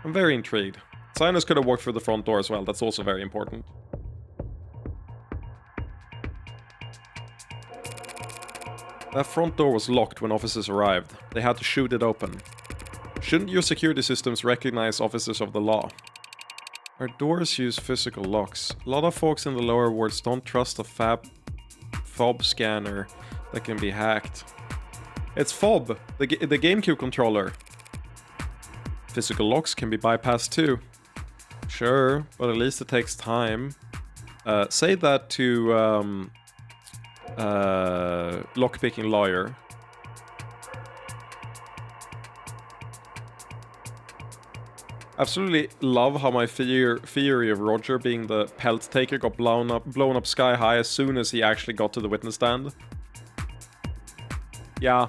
I'm very intrigued. Sinus could have walked through the front door as well. That's also very important. That front door was locked when officers arrived. They had to shoot it open. Shouldn't your security systems recognize officers of the law? Our doors use physical locks. A lot of folks in the lower wards don't trust a fob scanner that can be hacked. It's fob, the GameCube controller. Physical locks can be bypassed too. Sure, but at least it takes time. Say that to lockpicking lawyer. Absolutely love how my theory of Roger being the pelt taker got blown up sky high as soon as he actually got to the witness stand. Yeah.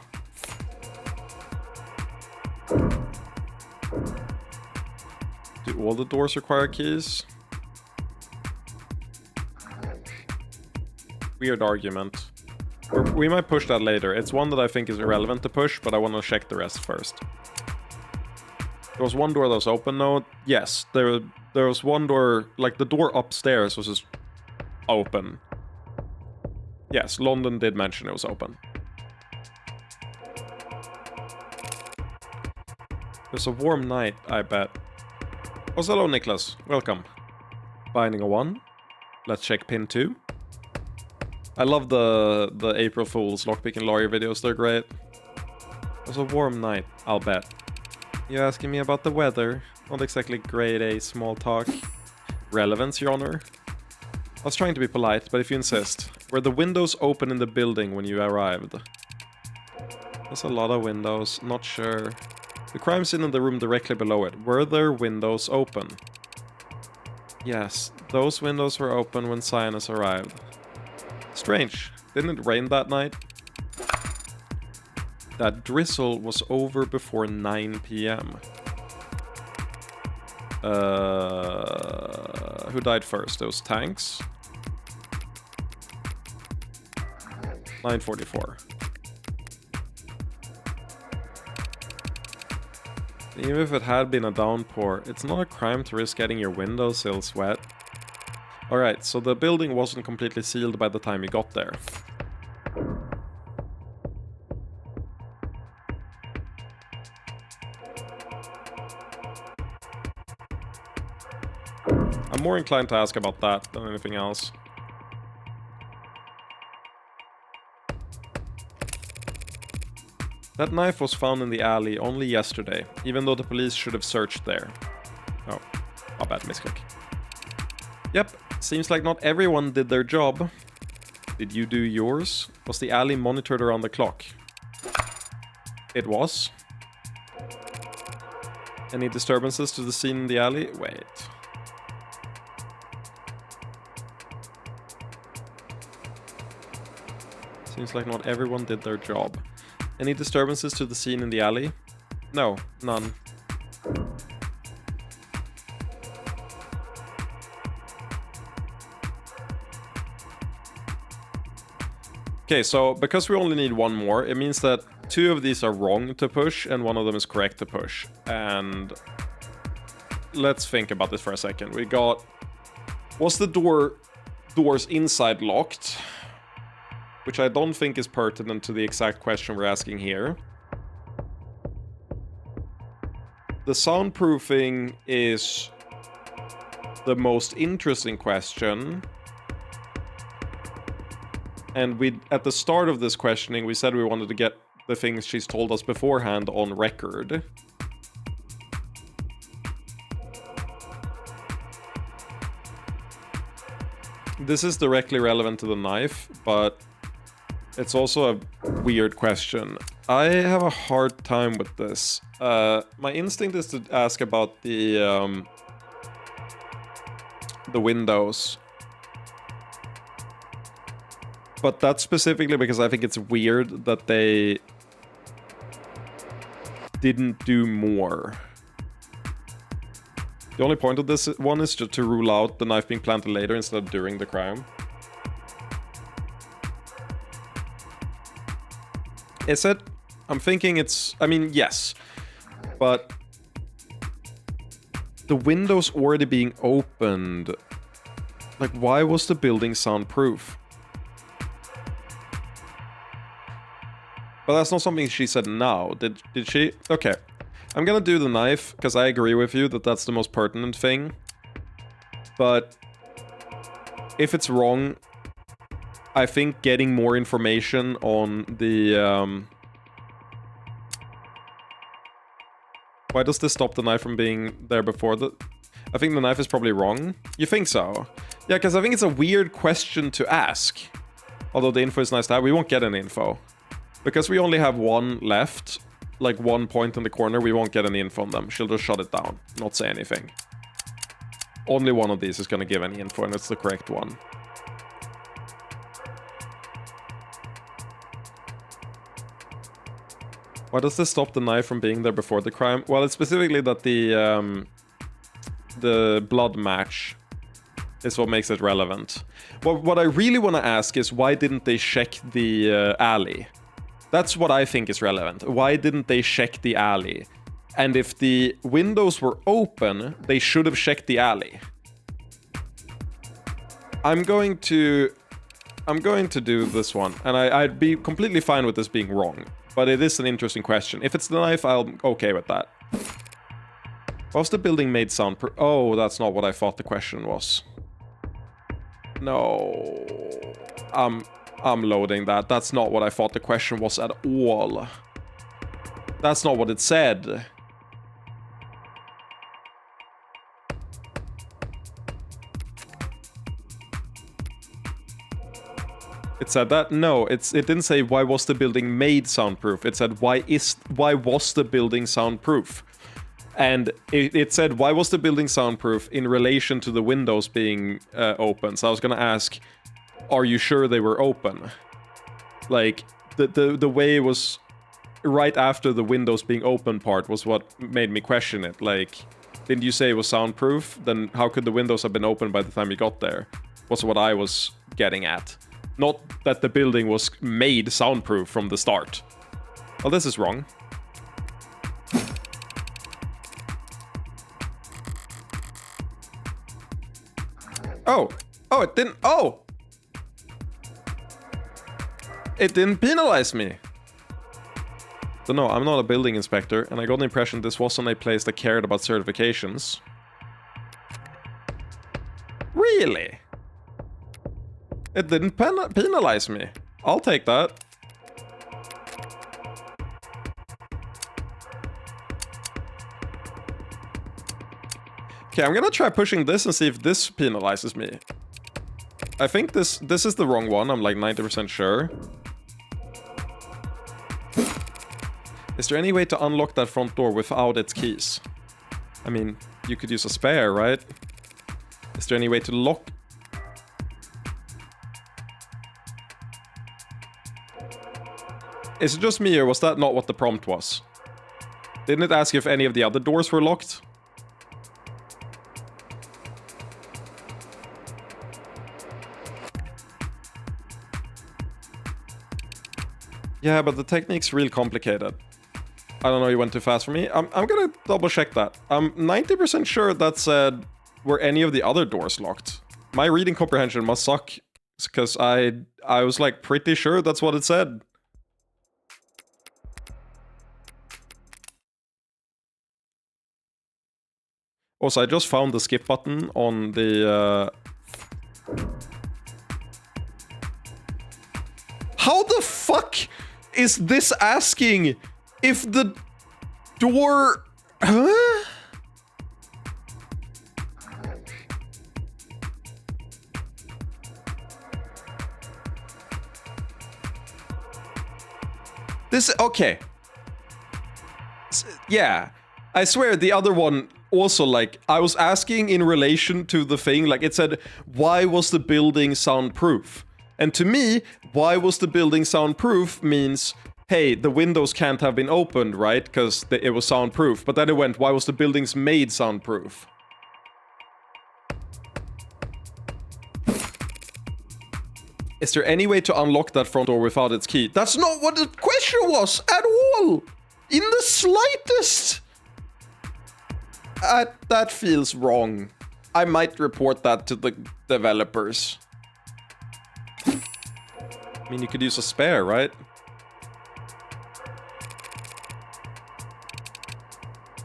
Do all the doors require keys? Weird argument. We might push that later. It's one that I think is irrelevant to push, but I want to check the rest first. There was one door that was open, no? Yes, there was one door, like the door upstairs was just open. Yes, London did mention it was open. There's a warm night, I bet. Oh, hello, Nicholas. Welcome. Binding a 1. Let's check pin 2. I love the April Fool's lockpicking lawyer videos. They're great. It was a warm night, I'll bet. You asking me about the weather? Not exactly grade A small talk. Relevance, Your Honor? I was trying to be polite, but if you insist. Were the windows open in the building when you arrived? There's a lot of windows, not sure. The crime scene in the room directly below it. Were there windows open? Yes, those windows were open when Sinus arrived. Strange. Didn't it rain that night? That drizzle was over before 9 p.m. Who died first? It was Tanks. 9:44. Even if it had been a downpour, it's not a crime to risk getting your windowsills wet. Alright, so the building wasn't completely sealed by the time you got there. I'm more inclined to ask about that than anything else. That knife was found in the alley only yesterday, even though the police should have searched there. Oh, my bad, misclick. Yep, seems like not everyone did their job. Did you do yours? Was the alley monitored around the clock? It was. Any disturbances to the scene in the alley? Wait. Seems like not everyone did their job. Any disturbances to the scene in the alley? No, none. Okay, so because we only need one more, it means that 2 of these are wrong to push and 1 of them is correct to push. And let's think about this for a second. We got... Was the doors inside locked? Which I don't think is pertinent to the exact question we're asking here. The soundproofing is the most interesting question. And at the start of this questioning, we said we wanted to get the things she's told us beforehand on record. This is directly relevant to the knife, but it's also a weird question. I have a hard time with this. My instinct is to ask about the windows. But that's specifically because I think it's weird that they didn't do more. The only point of this one is to rule out the knife being planted later instead of during the crime. Is it? I'm thinking it's... I mean, yes. But the windows already being opened. Like, why was the building soundproof? But that's not something she said now. Did she? Okay. I'm gonna do the knife, because I agree with you that that's the most pertinent thing. But if it's wrong, I think getting more information on the... Why does this stop the knife from being there before the... I think the knife is probably wrong. You think so? Yeah, because I think it's a weird question to ask. Although the info is nice to have, we won't get any info. Because we only have one left, like 1 point in the corner, we won't get any info on them. She'll just shut it down, not say anything. Only one of these is going to give any info, and it's the correct one. Why does this stop the knife from being there before the crime? Well, it's specifically that the blood match is what makes it relevant. What I really want to ask is, why didn't they check the alley? That's what I think is relevant. Why didn't they check the alley? And if the windows were open, they should have checked the alley. I'm going to do this one, and I'd be completely fine with this being wrong. But it is an interesting question. If it's the knife, I'm okay with that. Was the building made soundproof? Oh, that's not what I thought the question was. No. I'm loading that. That's not what I thought the question was at all. That's not what it said. It said that? No, it didn't say why was the building made soundproof. It said why was the building soundproof? And it said why was the building soundproof in relation to the windows being open. So I was gonna ask, are you sure they were open? Like the way it was right after the windows being open part was what made me question it. Like, didn't you say it was soundproof? Then how could the windows have been open by the time you got there? Was what I was getting at. Not that the building was made soundproof from the start. Well, this is wrong. Oh, it didn't. Oh! It didn't penalize me. So no, I'm not a building inspector, and I got the impression this wasn't a place that cared about certifications. Really? It didn't penalize me. I'll take that. Okay, I'm gonna try pushing this and see if this penalizes me. I think this is the wrong one. I'm like 90% sure. Is there any way to unlock that front door without its keys? I mean, you could use a spare, right? Is there any way to lock... Is it just me, or was that not what the prompt was? Didn't it ask if any of the other doors were locked? Yeah, but the technique's real complicated. I don't know, you went too fast for me. I'm gonna double check that. I'm 90% sure that said, were any of the other doors locked? My reading comprehension must suck, because I was like pretty sure that's what it said. Also, I just found the skip button on the... How the fuck is this asking if the door... Huh? This... Okay. Yeah. I swear the other one... Also, like, I was asking in relation to the thing, like, it said, why was the building soundproof? And to me, why was the building soundproof means, hey, the windows can't have been opened, right? Because it was soundproof. But then it went, why was the buildings made soundproof? Is there any way to unlock that front door without its key? That's not what the question was at all! In the slightest! that feels wrong. I might report that to the developers. I mean, you could use a spare, right?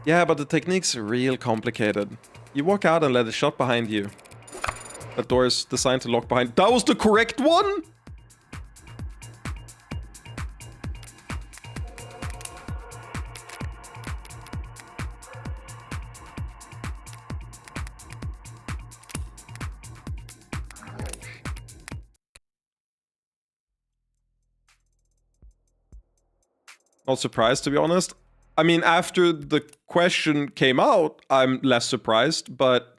Yeah, but the technique's real complicated. You walk out and let it shut behind you. That door is designed to lock behind. That was the correct one?! Not surprised, to be honest. I mean, after the question came out, I'm less surprised, but...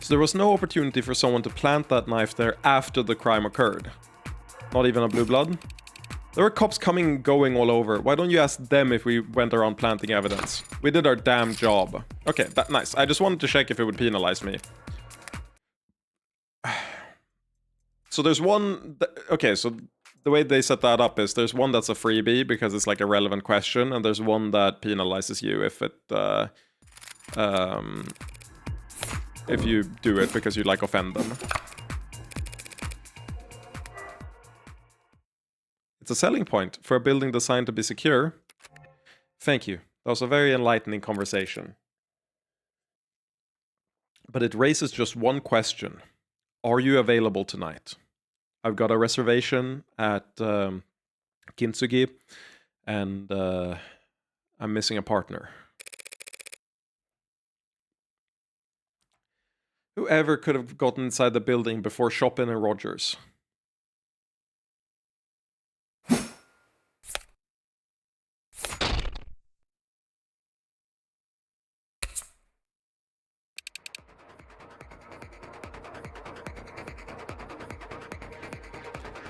So there was no opportunity for someone to plant that knife there after the crime occurred. Not even a blue blood? There were cops coming and going all over. Why don't you ask them if we went around planting evidence? We did our damn job. Okay, nice. I just wanted to check if it would penalize me. So there's one... Okay, so the way they set that up is there's one that's a freebie because it's like a relevant question, and there's one that penalizes you if it... if you do it because you, like, offend them. It's a selling point for a building designed to be secure. Thank you. That was a very enlightening conversation. But it raises just one question. Are you available tonight? I've got a reservation at Kintsugi, and I'm missing a partner. Whoever could have gotten inside the building before Chopin and Rogers?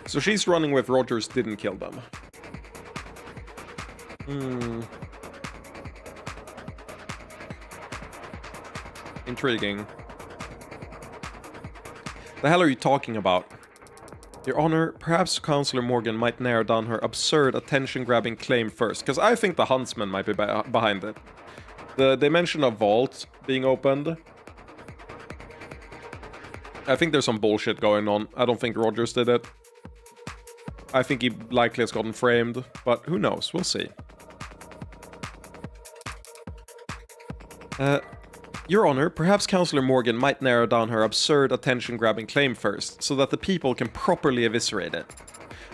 So she's running with Rogers didn't kill them. Intriguing. The hell are you talking about? Your Honor, perhaps Counselor Morgan might narrow down her absurd attention-grabbing claim first, because I think the Huntsman might be behind it. They mentioned a vault being opened. I think there's some bullshit going on. I don't think Rogers did it. I think he likely has gotten framed, but who knows? We'll see. Your Honor, perhaps Counselor Morgan might narrow down her absurd attention-grabbing claim first, so that the people can properly eviscerate it.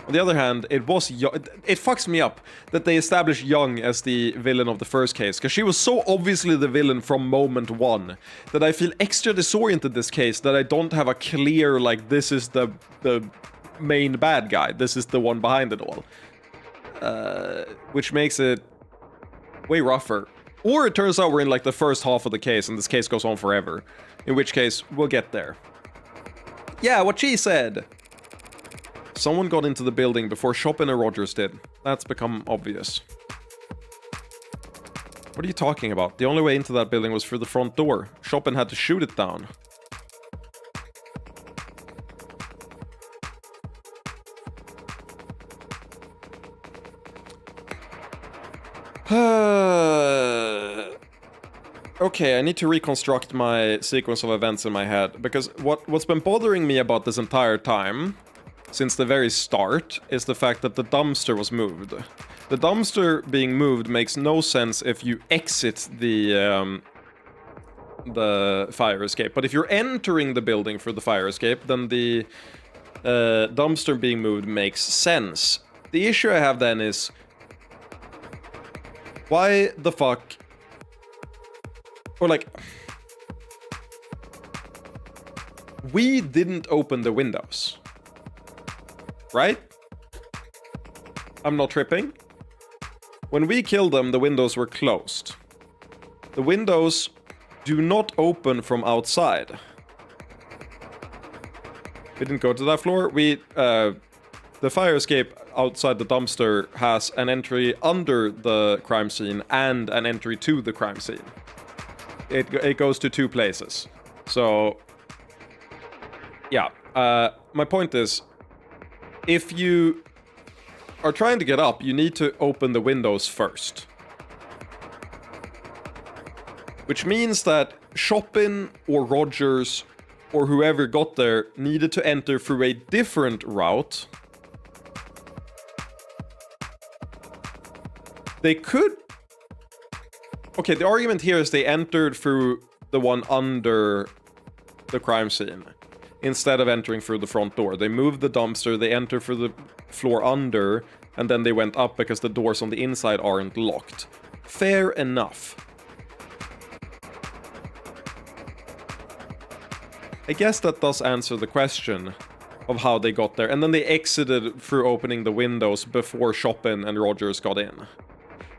On the other hand, it fucks me up that they established Young as the villain of the first case, because she was so obviously the villain from moment one, that I feel extra disoriented this case, that I don't have a clear, like, this is the main bad guy, this is the one behind it all. Which makes it way rougher. Or it turns out we're in, like, the first half of the case, and this case goes on forever. In which case, we'll get there. Yeah, what she said! Someone got into the building before Chopin and Rogers did. That's become obvious. What are you talking about? The only way into that building was through the front door. Chopin had to shoot it down. Okay, I need to reconstruct my sequence of events in my head, because what's been bothering me about this entire time, since the very start, is the fact that the dumpster was moved. The dumpster being moved makes no sense if you exit the fire escape, but if you're entering the building for the fire escape, then the dumpster being moved makes sense. The issue I have then is, why the fuck... Or, like... We didn't open the windows. Right? I'm not tripping. When we killed them, the windows were closed. The windows do not open from outside. We didn't go to that floor. The fire escape outside the dumpster has an entry under the crime scene and an entry to the crime scene. It goes to two places. So, yeah. My point is, if you are trying to get up, you need to open the windows first. Which means that Chopin or Rogers or whoever got there needed to enter through a different route. They could... Okay, the argument here is they entered through the one under the crime scene instead of entering through the front door. They moved the dumpster, they entered through the floor under, and then they went up because the doors on the inside aren't locked. Fair enough. I guess that does answer the question of how they got there. And then they exited through opening the windows before Chopin and Rogers got in.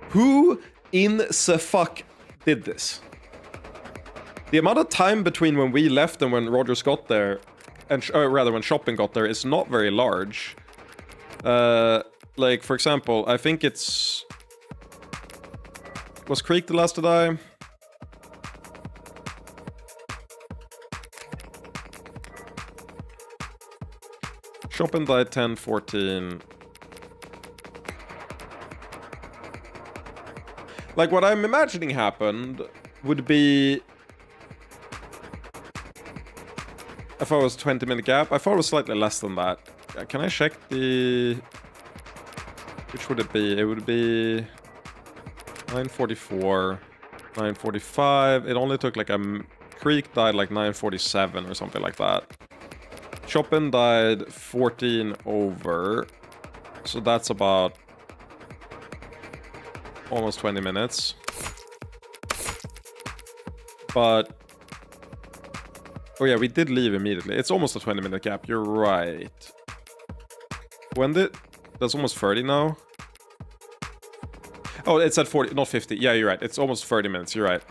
Who in the fuck did this? The amount of time between when we left and when Rogers got there, and rather when Chopin got there, is not very large. Like, for example, I think it's... Was Creek the last to die? Chopin died 10-14. Like, what I'm imagining happened would be... If I was 20-minute gap, I thought it was slightly less than that. Can I check the... Which would it be? It would be... 9:44, 9:45. It only took like a... Creek died like 9:47 or something like that. Chopin died 14 over. So that's about... almost 20 minutes. But... Oh yeah, we did leave immediately. It's almost a 20-minute gap. You're right. When did... That's almost 30 now. Oh, it's at 40, not 50. Yeah, you're right. It's almost 30 minutes. You're right.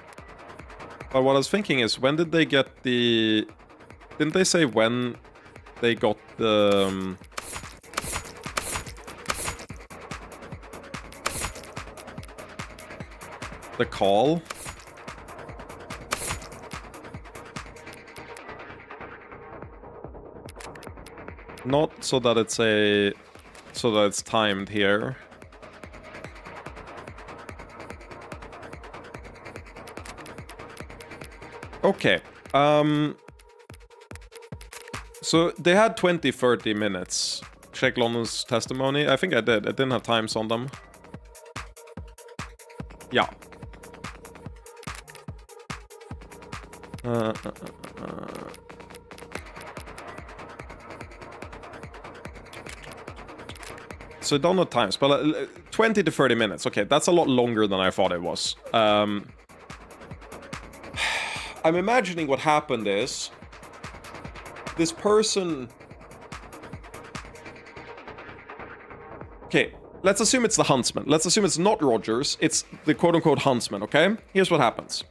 But what I was thinking is, when did they get the... Didn't they say when they got the... the call? Not so that it's a... so that it's timed here. Okay. So they had 20-30 minutes. Check London's testimony. I think I did. It didn't have times on them. Yeah. So don't know times, but 20 to 30 minutes. Okay, that's a lot longer than I thought it was. I'm imagining what happened is this person... Okay, let's assume it's the huntsman. Let's assume it's not Rogers. It's the quote-unquote huntsman, okay? Here's what happens.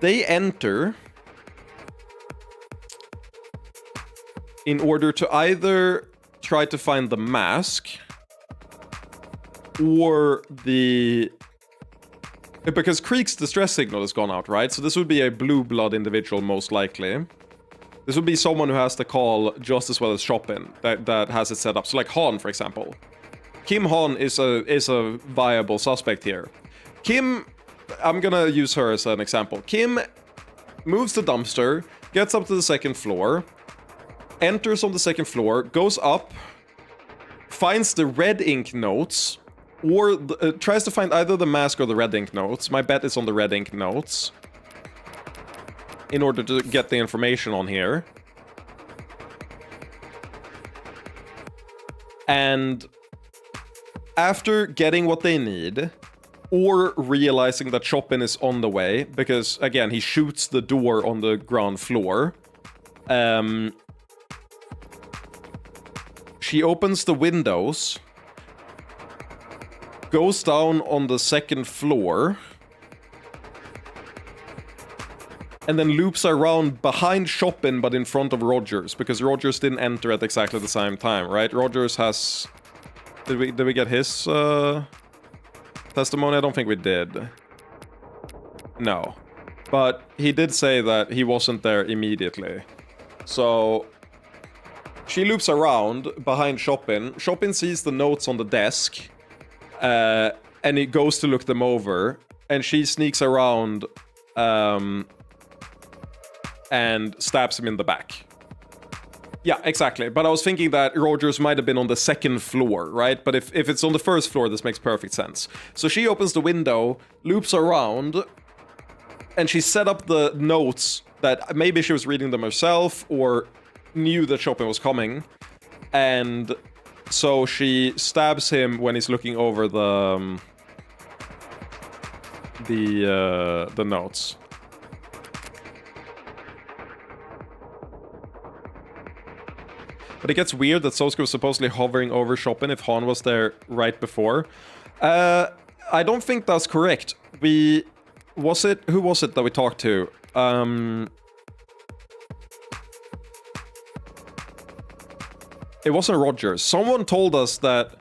They enter in order to either try to find the mask or the... Because Creek's distress signal has gone out, right? So this would be a blue blood individual, most likely. This would be someone who has the call just as well as Chopin, that has it set up. So like Han, for example. Kim Han is a viable suspect here. Kim, I'm gonna use her as an example. Kim moves the dumpster, gets up to the second floor, enters on the second floor, goes up, finds the red ink notes, or tries to find either the mask or the red ink notes. My bet is on the red ink notes, in order to get the information on here. And after getting what they need, or realizing that Chopin is on the way, because, again, he shoots the door on the ground floor, she opens the windows, goes down on the second floor, and then loops around behind Chopin but in front of Rogers, because Rogers didn't enter at exactly the same time, right? Rogers has... Did we get his testimony? I don't think we did. No. But he did say that he wasn't there immediately. So She loops around behind Chopin. Chopin sees the notes on the desk, and he goes to look them over, and she sneaks around and stabs him in the back. Yeah, exactly. But I was thinking that Rogers might have been on the second floor, right? But if it's on the first floor, this makes perfect sense. So she opens the window, loops around, and she set up the notes that maybe she was reading them herself or knew that Chopin was coming. And so she stabs him when he's looking over the notes. But it gets weird that Sosuke was supposedly hovering over Chopin if Han was there right before. I don't think that's correct. Who was it that we talked to? It wasn't Rogers. Someone told us that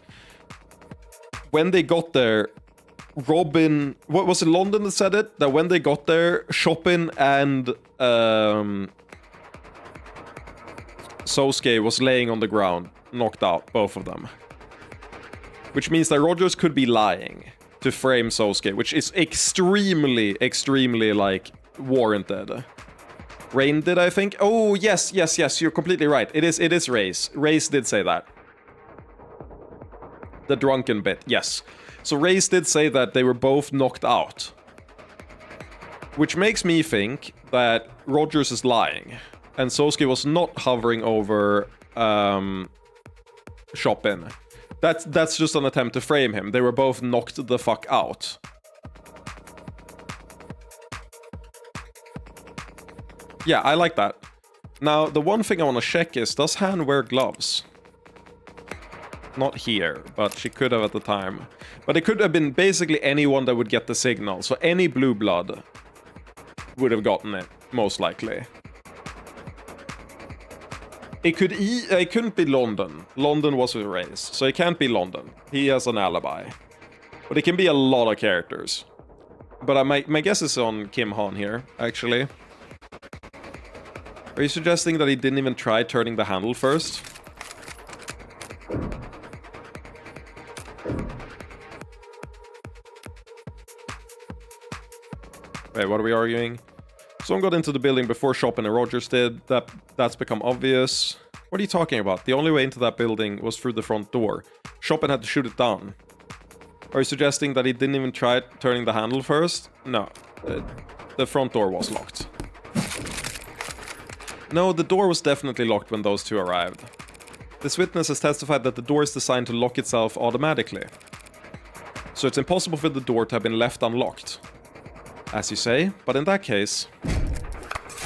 when they got there, Robin... What was it, London that said it? That when they got there, Chopin and Sosuke was laying on the ground, knocked out, both of them. Which means that Rogers could be lying to frame Sosuke, which is extremely, like, warranted. Rain did, I think? Oh, yes, you're completely right. It is Reyes. Reyes did say that. The drunken bit, yes. So Reyes did say that they were both knocked out. Which makes me think that Rogers is lying. And Sosuke was not hovering over Chopin. That's just an attempt to frame him. They were both knocked the fuck out. Yeah, I like that. Now, the one thing I want to check is, does Han wear gloves? Not here, but she could have at the time. But it could have been basically anyone that would get the signal. So any blue blood would have gotten it, most likely. It couldn't be London. London was with Reyes, so it can't be London. He has an alibi. But it can be a lot of characters. But my guess is on Kim Han here, actually. Are you suggesting that he didn't even try turning the handle first? Wait, what are we arguing? Someone got into the building before Chopin and Rogers did. That's become obvious. What are you talking about? The only way into that building was through the front door. Chopin had to shoot it down. Are you suggesting that he didn't even try turning the handle first? No. The front door was locked. No, the door was definitely locked when those two arrived. This witness has testified that the door is designed to lock itself automatically. So it's impossible for the door to have been left unlocked. As you say, but in that case,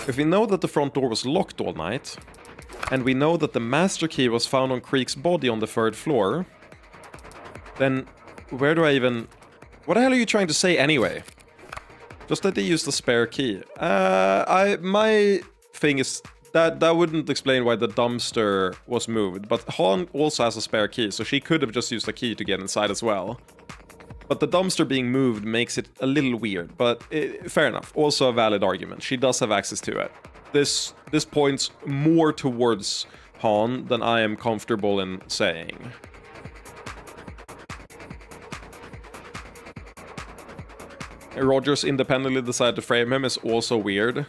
if we know that the front door was locked all night, and we know that the master key was found on Creek's body on the 3rd floor, then where do I even... What the hell are you trying to say anyway? Just that they used the spare key. My thing is... That wouldn't explain why the dumpster was moved, but Han also has a spare key, so she could have just used a key to get inside as well. But the dumpster being moved makes it a little weird, but fair enough. Also a valid argument. She does have access to it. This points more towards Han than I am comfortable in saying. Rogers independently decided to frame him is also weird.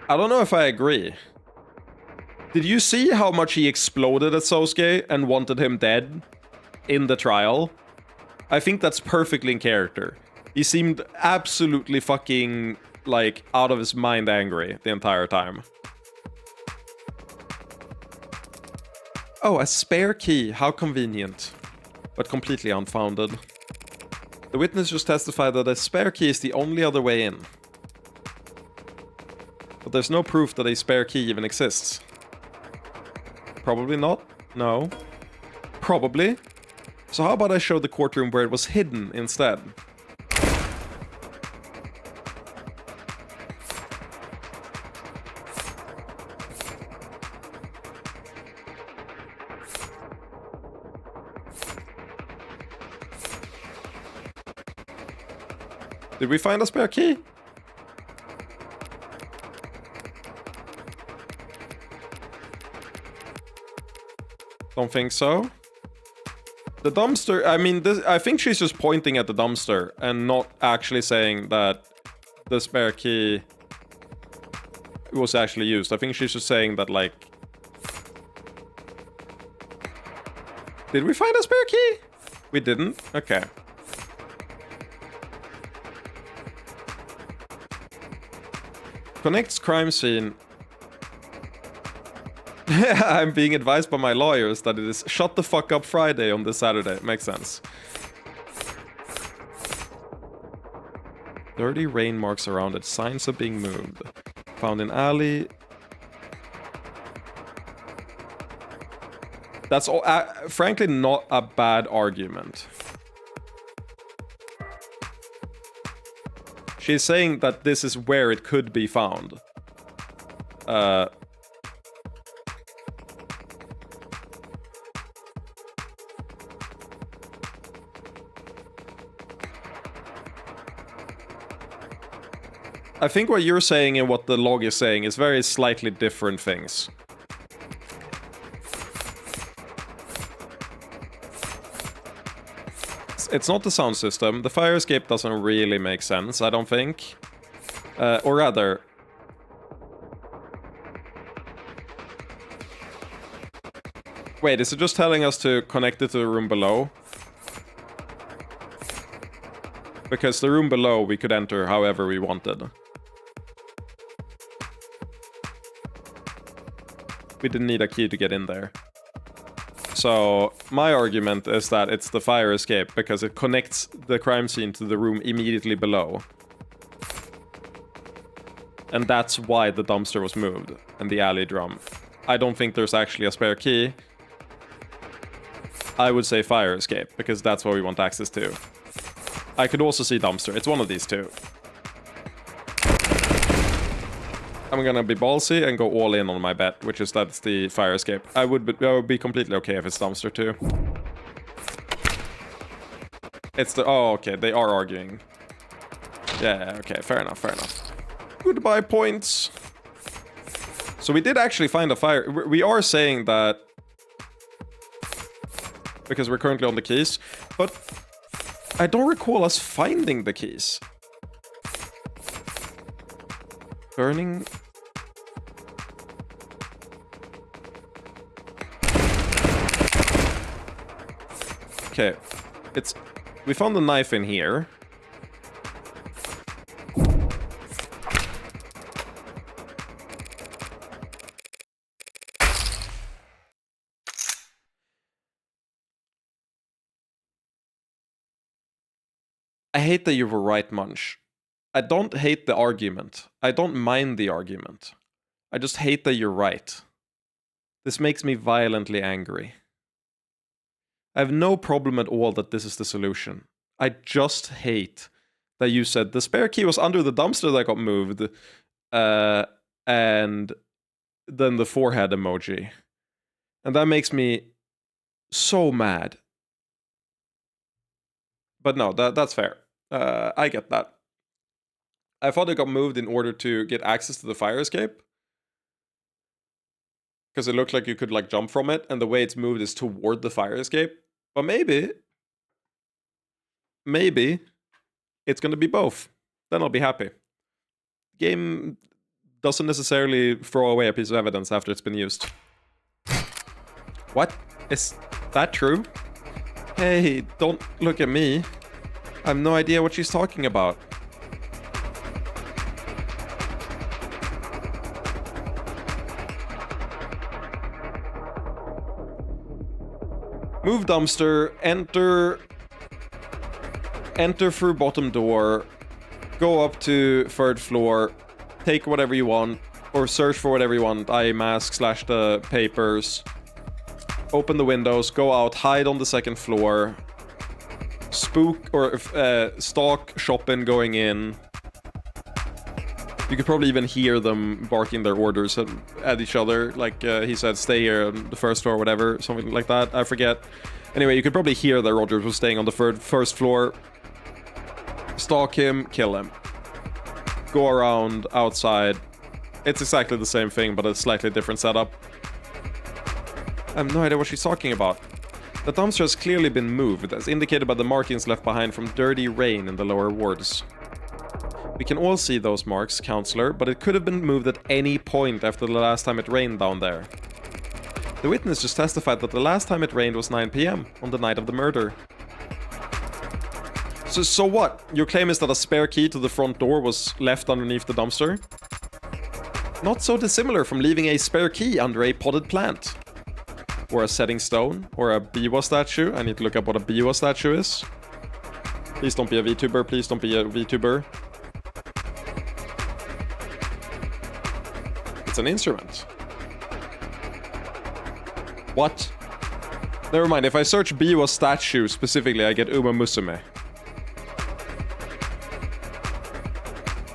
I don't know if I agree. Did you see how much he exploded at Sosuke and wanted him dead in the trial? I think that's perfectly in character. He seemed absolutely fucking, like, out of his mind angry the entire time. Oh, a spare key. How convenient. But completely unfounded. The witness just testified that a spare key is the only other way in. But there's no proof that a spare key even exists. Probably not. No. Probably. So how about I show the courtroom where it was hidden instead? Did we find a spare key? Don't think so. The dumpster, I mean, I think she's just pointing at the dumpster and not actually saying that the spare key was actually used. I think she's just saying that, like... Did we find a spare key? We didn't? Okay. Connects crime scene. I'm being advised by my lawyers that it is Shut the Fuck Up Friday on this Saturday. Makes sense. Dirty rain marks around it. Signs of being moved. Found in alley. That's all, frankly not a bad argument. She's saying that this is where it could be found. I think what you're saying and what the log is saying is very slightly different things. It's not the sound system. The fire escape doesn't really make sense, I don't think. Or rather... Wait, is it just telling us to connect it to the room below? Because the room below we could enter however we wanted. We didn't need a key to get in there. So, my argument is that it's the fire escape because it connects the crime scene to the room immediately below. And that's why the dumpster was moved and the alley drum. I don't think there's actually a spare key. I would say fire escape because that's what we want access to. I could also see dumpster. It's one of these two. I'm gonna be ballsy and go all in on my bet, which is that's the fire escape. I would be completely okay if it's dumpster too. It's the... Oh, okay. They are arguing. Yeah, okay. Fair enough, fair enough. Goodbye points. So we did actually find a fire... We are saying that... Because we're currently on the keys. But I don't recall us finding the keys. Burning... Okay, it's... We found the knife in here. I hate that you were right, Munch. I don't hate the argument. I don't mind the argument. I just hate that you're right. This makes me violently angry. I have no problem at all that this is the solution. I just hate that you said the spare key was under the dumpster that got moved, and then the forehead emoji. And that makes me so mad. But no, that's fair. I get that. I thought it got moved in order to get access to the fire escape. Because it looked like you could like jump from it, and the way it's moved is toward the fire escape. But maybe it's gonna be both. Then I'll be happy. Game doesn't necessarily throw away a piece of evidence after it's been used. What? Is that true? Hey, don't look at me. I have no idea what she's talking about. Move dumpster, enter through bottom door, go up to third floor, take whatever you want, or search for whatever you want, eye mask / the papers, open the windows, go out, hide on the second floor, spook or stalk Chopin going in. You could probably even hear them barking their orders at each other. Like he said, stay here on the first floor, whatever, something like that. I forget. Anyway, you could probably hear that Rogers was staying on the first floor. Stalk him, kill him. Go around outside. It's exactly the same thing, but a slightly different setup. I have no idea what she's talking about. The dumpster has clearly been moved, as indicated by the markings left behind from dirty rain in the lower wards. We can all see those marks, Counselor, but it could have been moved at any point after the last time it rained down there. The witness just testified that the last time it rained was 9 PM on the night of the murder. So what? Your claim is that a spare key to the front door was left underneath the dumpster? Not so dissimilar from leaving a spare key under a potted plant. Or a setting stone, or a Biwa statue. I need to look up what a Biwa statue is. Please don't be a VTuber, please don't be a VTuber. It's an instrument. What? Never mind, if I search Biwa statue specifically, I get Uma Musume.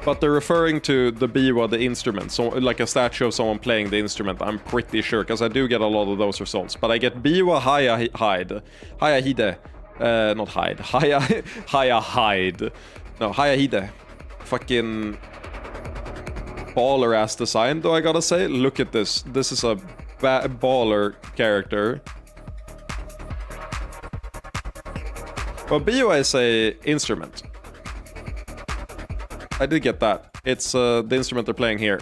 But they're referring to the Biwa, the instrument, so like a statue of someone playing the instrument, I'm pretty sure, because I do get a lot of those results. But I get Biwa Hayahide. Not Hide. Hayahide. No, Hayahide. Fucking baller ass design, though, I gotta say. Look at this. This is a baller character. But Biwa is a instrument. I did get that. It's the instrument they're playing here.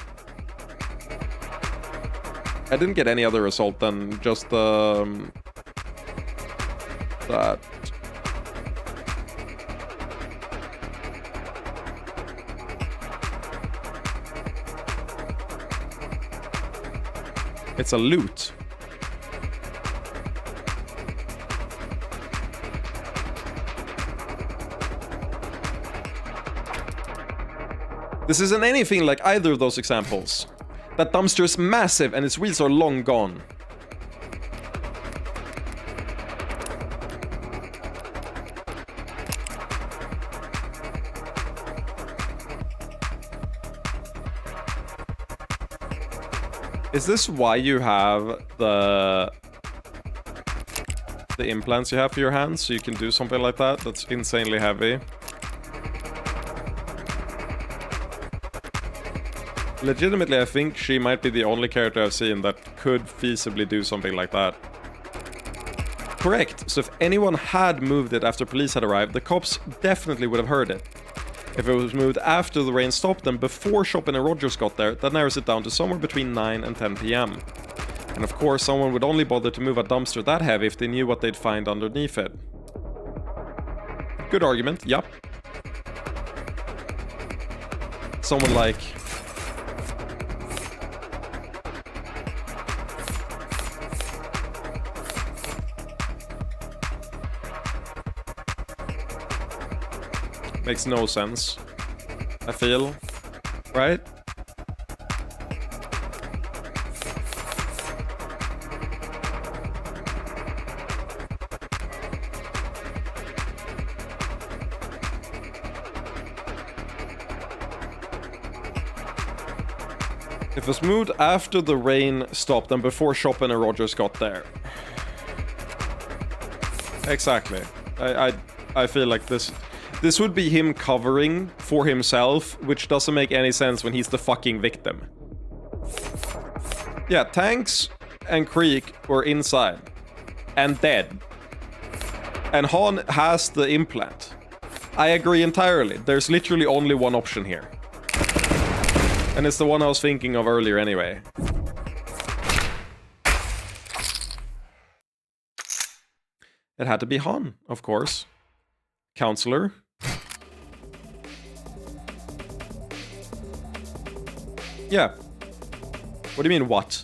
I didn't get any other result than just that. It's a lute. This isn't anything like either of those examples. That dumpster is massive and its wheels are long gone. Is this why you have the implants you have for your hands, so you can do something like that? That's insanely heavy. Legitimately, I think she might be the only character I've seen that could feasibly do something like that. Correct. So if anyone had moved it after police had arrived, the cops definitely would have heard it. If it was moved after the rain stopped and before Chopin and Rogers got there, that narrows it down to somewhere between 9 and 10 PM. And of course, someone would only bother to move a dumpster that heavy if they knew what they'd find underneath it. Good argument, yup. Someone like... Makes no sense, I feel, right? It was moved after the rain stopped and before Chopin and Rogers got there. Exactly. I feel like this would be him covering for himself, which doesn't make any sense when he's the fucking victim. Yeah, Tanks and Creek were inside and dead. And Han has the implant. I agree entirely. There's literally only one option here. And it's the one I was thinking of earlier anyway. It had to be Han, of course. Counselor. Yeah. What do you mean, what?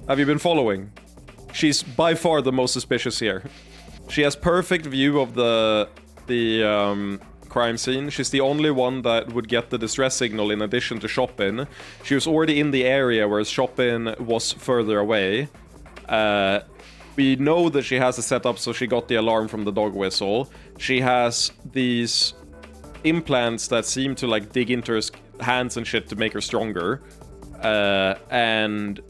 Have you been following? She's by far the most suspicious here. She has perfect view of the crime scene. She's the only one that would get the distress signal in addition to Chopin. She was already in the area, whereas Chopin was further away. We know that she has a setup, so she got the alarm from the dog whistle. She has these implants that seem to like dig into her hands and shit to make her stronger. And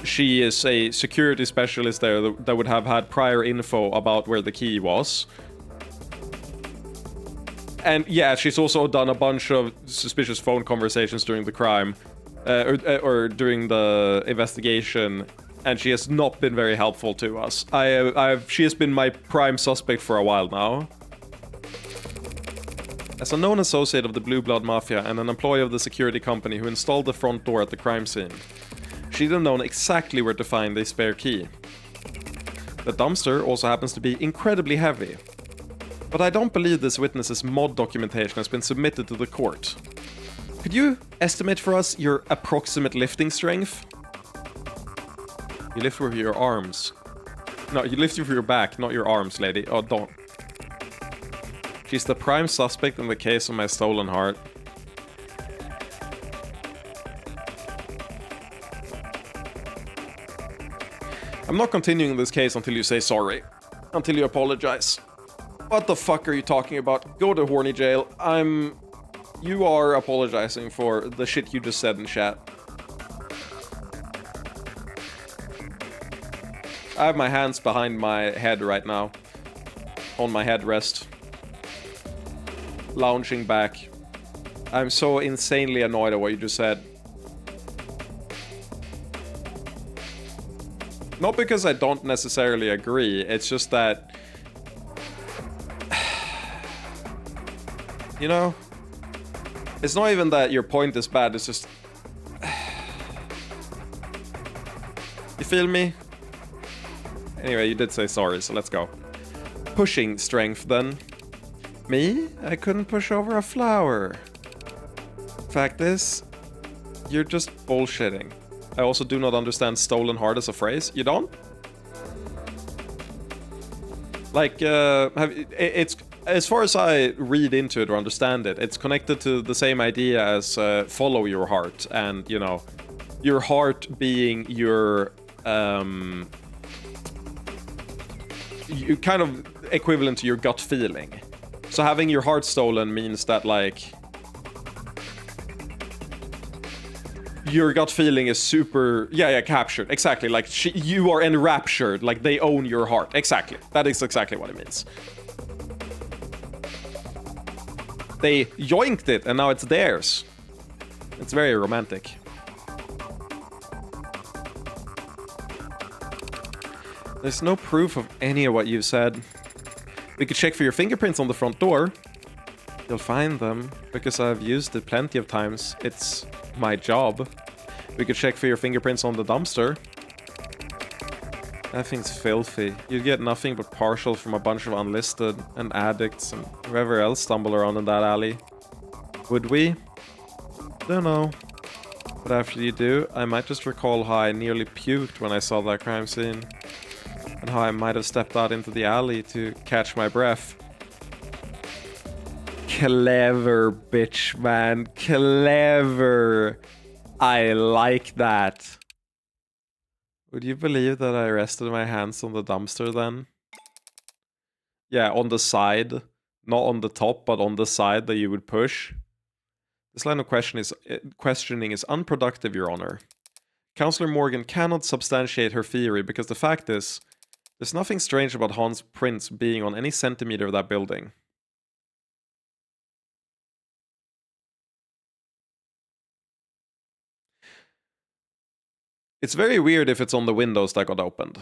she is a security specialist there that would have had prior info about where the key was. And yeah, she's also done a bunch of suspicious phone conversations during the crime, or during the investigation. and she has not been very helpful to us. She has been my prime suspect for a while now. As a known associate of the Blue Blood Mafia and an employee of the security company who installed the front door at the crime scene, she'd have known exactly where to find the spare key. The dumpster also happens to be incredibly heavy. But I don't believe this witness's mod documentation has been submitted to the court. Could you estimate for us your approximate lifting strength? You lift with your arms. No, you lift with your back, not your arms, lady. Oh, don't. She's the prime suspect in the case of my stolen heart. I'm not continuing this case until you say sorry. Until you apologize. What the fuck are you talking about? Go to horny jail. You are apologizing for the shit you just said in chat. I have my hands behind my head right now. On my headrest. Lounging back. I'm so insanely annoyed at what you just said. Not because I don't necessarily agree, it's just that... You know? It's not even that your point is bad, it's just... You feel me? Anyway, you did say sorry, so let's go. Pushing strength, then. Me? I couldn't push over a flower. Fact is, you're just bullshitting. I also do not understand stolen heart as a phrase. You don't? Like, it's as far as I read into it or understand it, it's connected to the same idea as follow your heart, and you know, your heart being your you kind of equivalent to your gut feeling. So having your heart stolen means that, like, your gut feeling is super... Yeah, captured. Exactly. Like, you are enraptured. Like, they own your heart. Exactly. That is exactly what it means. They yoinked it, and now it's theirs. It's very romantic. There's no proof of any of what you've said. We could check for your fingerprints on the front door. You'll find them, because I've used it plenty of times. It's my job. We could check for your fingerprints on the dumpster. That thing's filthy. You'd get nothing but partial from a bunch of unlisted and addicts and whoever else stumble around in that alley. Would we? Don't know. But after you do, I might just recall how I nearly puked when I saw that crime scene. And how I might have stepped out into the alley to catch my breath. Clever, bitch, man. Clever. I like that. Would you believe that I rested my hands on the dumpster then? Yeah, on the side. Not on the top, but on the side that you would push. This line of questioning is unproductive, Your Honor. Counselor Morgan cannot substantiate her theory because the fact is, there's nothing strange about Hans' prints being on any centimeter of that building. It's very weird if it's on the windows that got opened.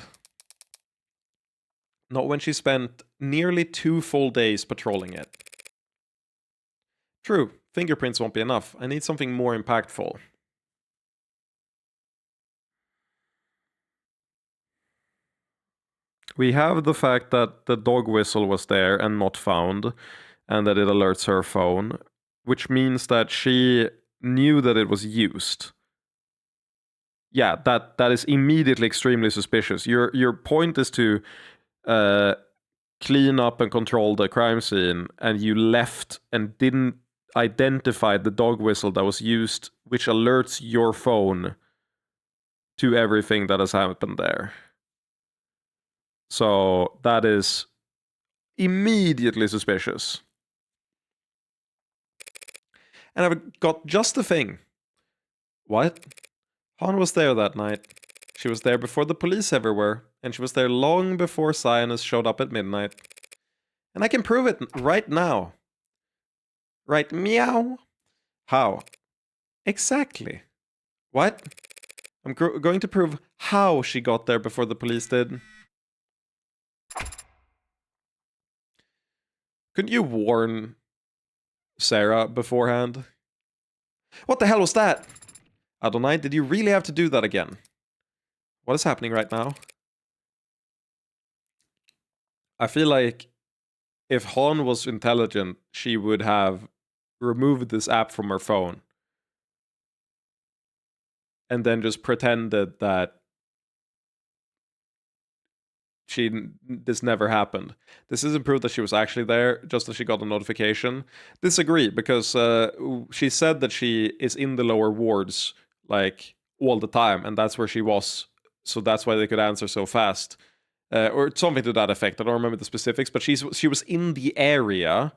Not when she spent nearly 2 full days patrolling it. True, fingerprints won't be enough. I need something more impactful. We have the fact that the dog whistle was there and not found, and that it alerts her phone, which means that she knew that it was used. Yeah, that is immediately extremely suspicious. Your point is to clean up and control the crime scene, and you left and didn't identify the dog whistle that was used, which alerts your phone to everything that has happened there. So that is immediately suspicious. And I've got just the thing. What? Han was there that night. She was there before the police ever were, and she was there long before Zionist showed up at midnight. And I can prove it right now. Right, meow? How? Exactly. What? I'm going to prove how she got there before the police did. Couldn't you warn Sarah beforehand? What the hell was that? Adonai, did you really have to do that again? What is happening right now? I feel like if Han was intelligent, she would have removed this app from her phone. And then just pretended that this never happened. This isn't proof that she was actually there, just that she got a notification. Disagree, because she said that she is in the lower wards, like, all the time, and that's where she was. So that's why they could answer so fast. Or something to that effect. I don't remember the specifics, but she was in the area,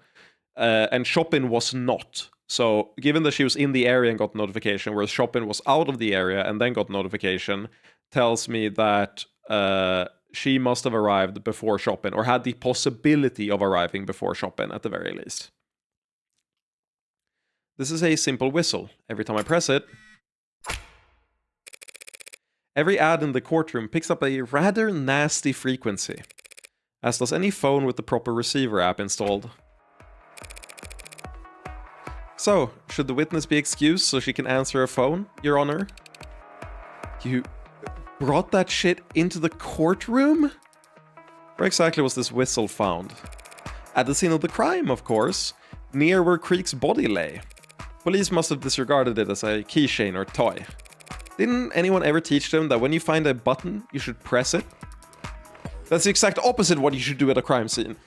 and Chopin was not. So, given that she was in the area and got notification, whereas Chopin was out of the area and then got notification, tells me that she must have arrived before Chopin, or had the possibility of arriving before Chopin, at the very least. This is a simple whistle. Every time I press it, every ad in the courtroom picks up a rather nasty frequency, as does any phone with the proper receiver app installed. So, should the witness be excused so she can answer her phone, Your Honor? You brought that shit into the courtroom? Where exactly was this whistle found? At the scene of the crime, of course, near where Creek's body lay. Police must have disregarded it as a keychain or toy. Didn't anyone ever teach them that when you find a button, you should press it? That's the exact opposite of what you should do at a crime scene.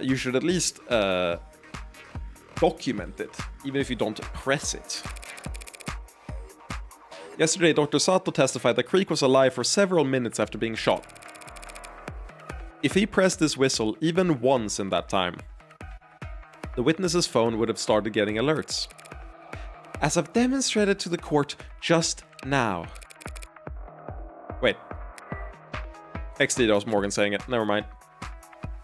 You should at least document it, even if you don't press it. Yesterday, Dr. Sato testified that Creek was alive for several minutes after being shot. If he pressed this whistle even once in that time, the witness's phone would have started getting alerts. As I've demonstrated to the court just now. Wait. XD, that was Morgan saying it. Never mind.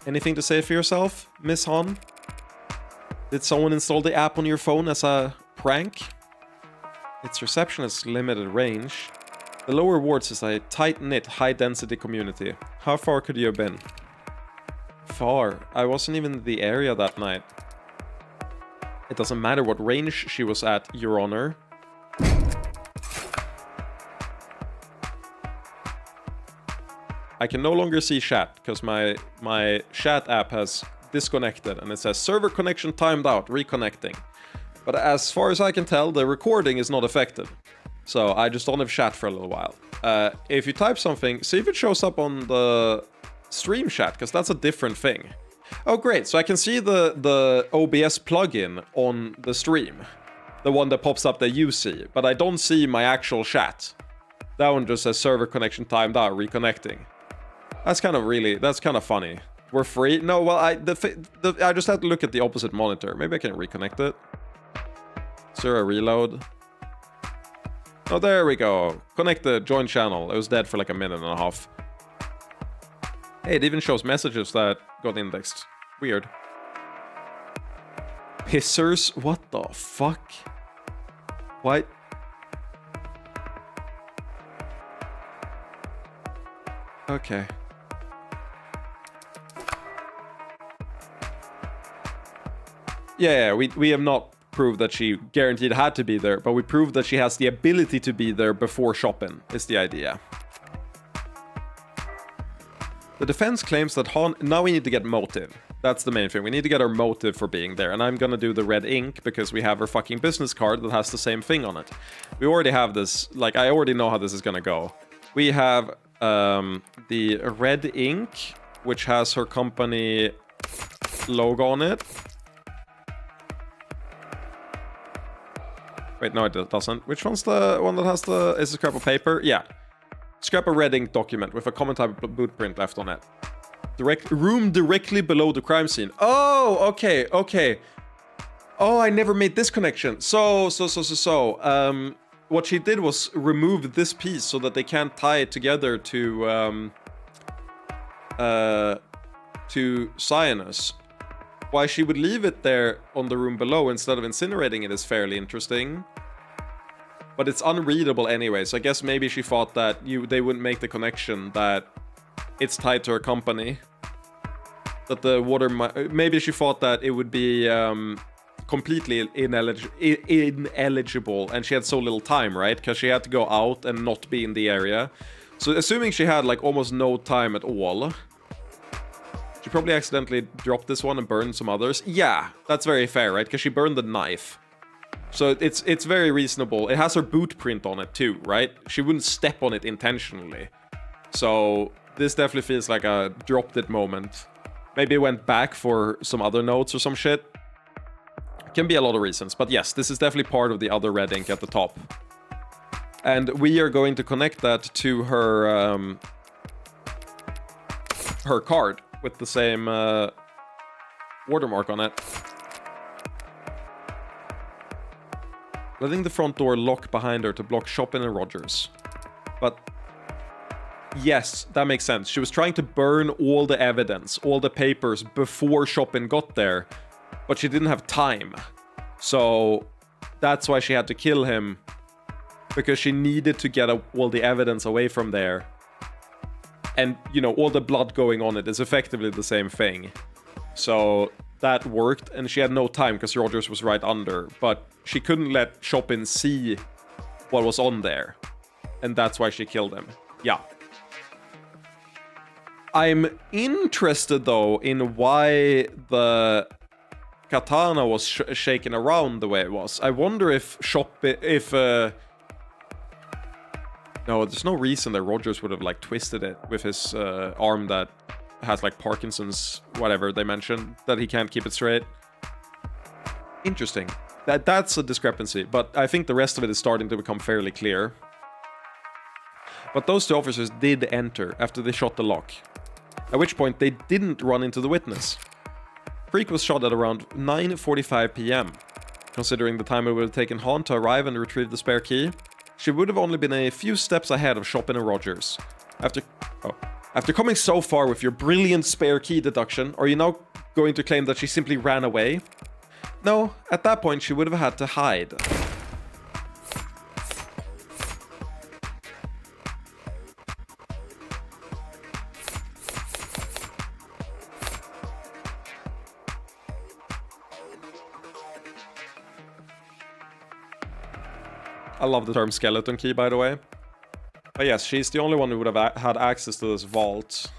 Anything to say for yourself, Miss Han? Did someone install the app on your phone as a prank? Its reception has limited range. The lower wards is a tight-knit, high-density community. How far could you have been? Far. I wasn't even in the area that night. It doesn't matter what range she was at, Your Honor. I can no longer see chat, because my chat app has disconnected, and it says server connection timed out, reconnecting. But as far as I can tell, the recording is not affected. So I just don't have chat for a little while. If you type something, see if it shows up on the stream chat, because that's a different thing. Oh great, so I can see the OBS plugin on the stream. The one that pops up that you see, but I don't see my actual chat. That one just says server connection timed out, reconnecting. That's kind of funny. We're free? No, well, I just have to look at the opposite monitor. Maybe I can reconnect it. Is there a reload? Oh, there we go. Connect the join channel. It was dead for like a minute and a half. Hey, it even shows messages that got indexed. Weird. Pissers? What the fuck? What? Okay. Yeah, we have not proved that she guaranteed had to be there, but we proved that she has the ability to be there before Chopin, is the idea. The defense claims that Han... Now we need to get motive. That's the main thing. We need to get her motive for being there, and I'm gonna do the red ink because we have her fucking business card that has the same thing on it. We already have this... Like, I already know how this is gonna go. We have the red ink, which has her company logo on it. Wait, no, it doesn't. Which one's the one that has the... Is it a scrap of paper? Yeah. Scrap a red ink document with a common type of boot print left on it. Room directly below the crime scene. Oh, okay. Oh, I never made this connection. So, what she did was remove this piece so that they can't tie it together to Cyanus. Why she would leave it there on the room below instead of incinerating it is fairly interesting. but it's unreadable anyway. So I guess maybe she thought that they wouldn't make the connection that it's tied to her company. That the water maybe she thought that it would be completely ineligible, and she had so little time, right? Because she had to go out and not be in the area. So assuming she had like almost no time at all, she probably accidentally dropped this one and burned some others. Yeah, that's very fair, right? Because she burned the knife. So it's very reasonable. It has her boot print on it too, right? She wouldn't step on it intentionally. So this definitely feels like a dropped it moment. Maybe it went back for some other notes or some shit. Can be a lot of reasons, but yes, this is definitely part of the other red ink at the top. And we are going to connect that to her her card with the same watermark on it. Letting the front door lock behind her to block Chopin and Rogers. But yes, that makes sense. She was trying to burn all the evidence, all the papers before Chopin got there, but she didn't have time. So that's why she had to kill him, because she needed to get all the evidence away from there. And, you know, all the blood going on it is effectively the same thing. So that worked, and she had no time because Rogers was right under, but she couldn't let Chopin see what was on there. And that's why she killed him. Yeah. I'm interested, though, in why the katana was shaken around the way it was. I wonder if no, there's no reason that Rogers would have, like, twisted it with his arm that has, like, Parkinson's, whatever they mentioned, that he can't keep it straight. Interesting. That's a discrepancy, but I think the rest of it is starting to become fairly clear. But those two officers did enter after they shot the lock. At which point, they didn't run into the witness. Freak was shot at around 9:45 p.m. Considering the time it would have taken Han to arrive and retrieve the spare key, she would have only been a few steps ahead of Chopin and Rogers. After coming so far with your brilliant spare key deduction, are you now going to claim that she simply ran away? No, at that point she would have had to hide. I love the term skeleton key, by the way. But yes, she's the only one who would have had access to this vault.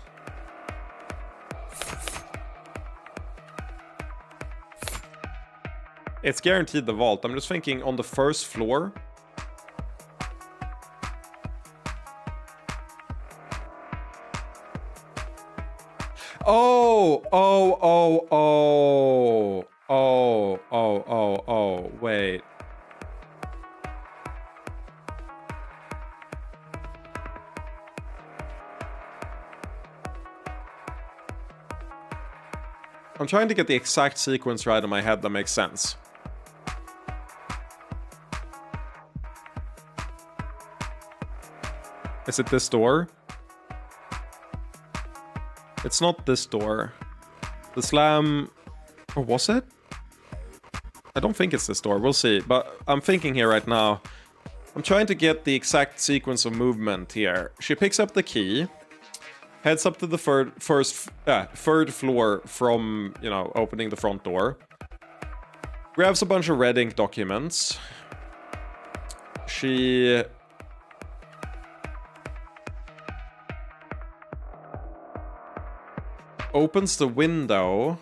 It's guaranteed the vault. I'm just thinking on the first floor. Oh, wait. I'm trying to get the exact sequence right in my head that makes sense. Is it this door? It's not this door. The slam... Or was it? I don't think it's this door. We'll see. But I'm thinking here right now. I'm trying to get the exact sequence of movement here. She picks up the key. Heads up to the third floor from, you know, opening the front door. Grabs a bunch of red ink documents. She... opens the window.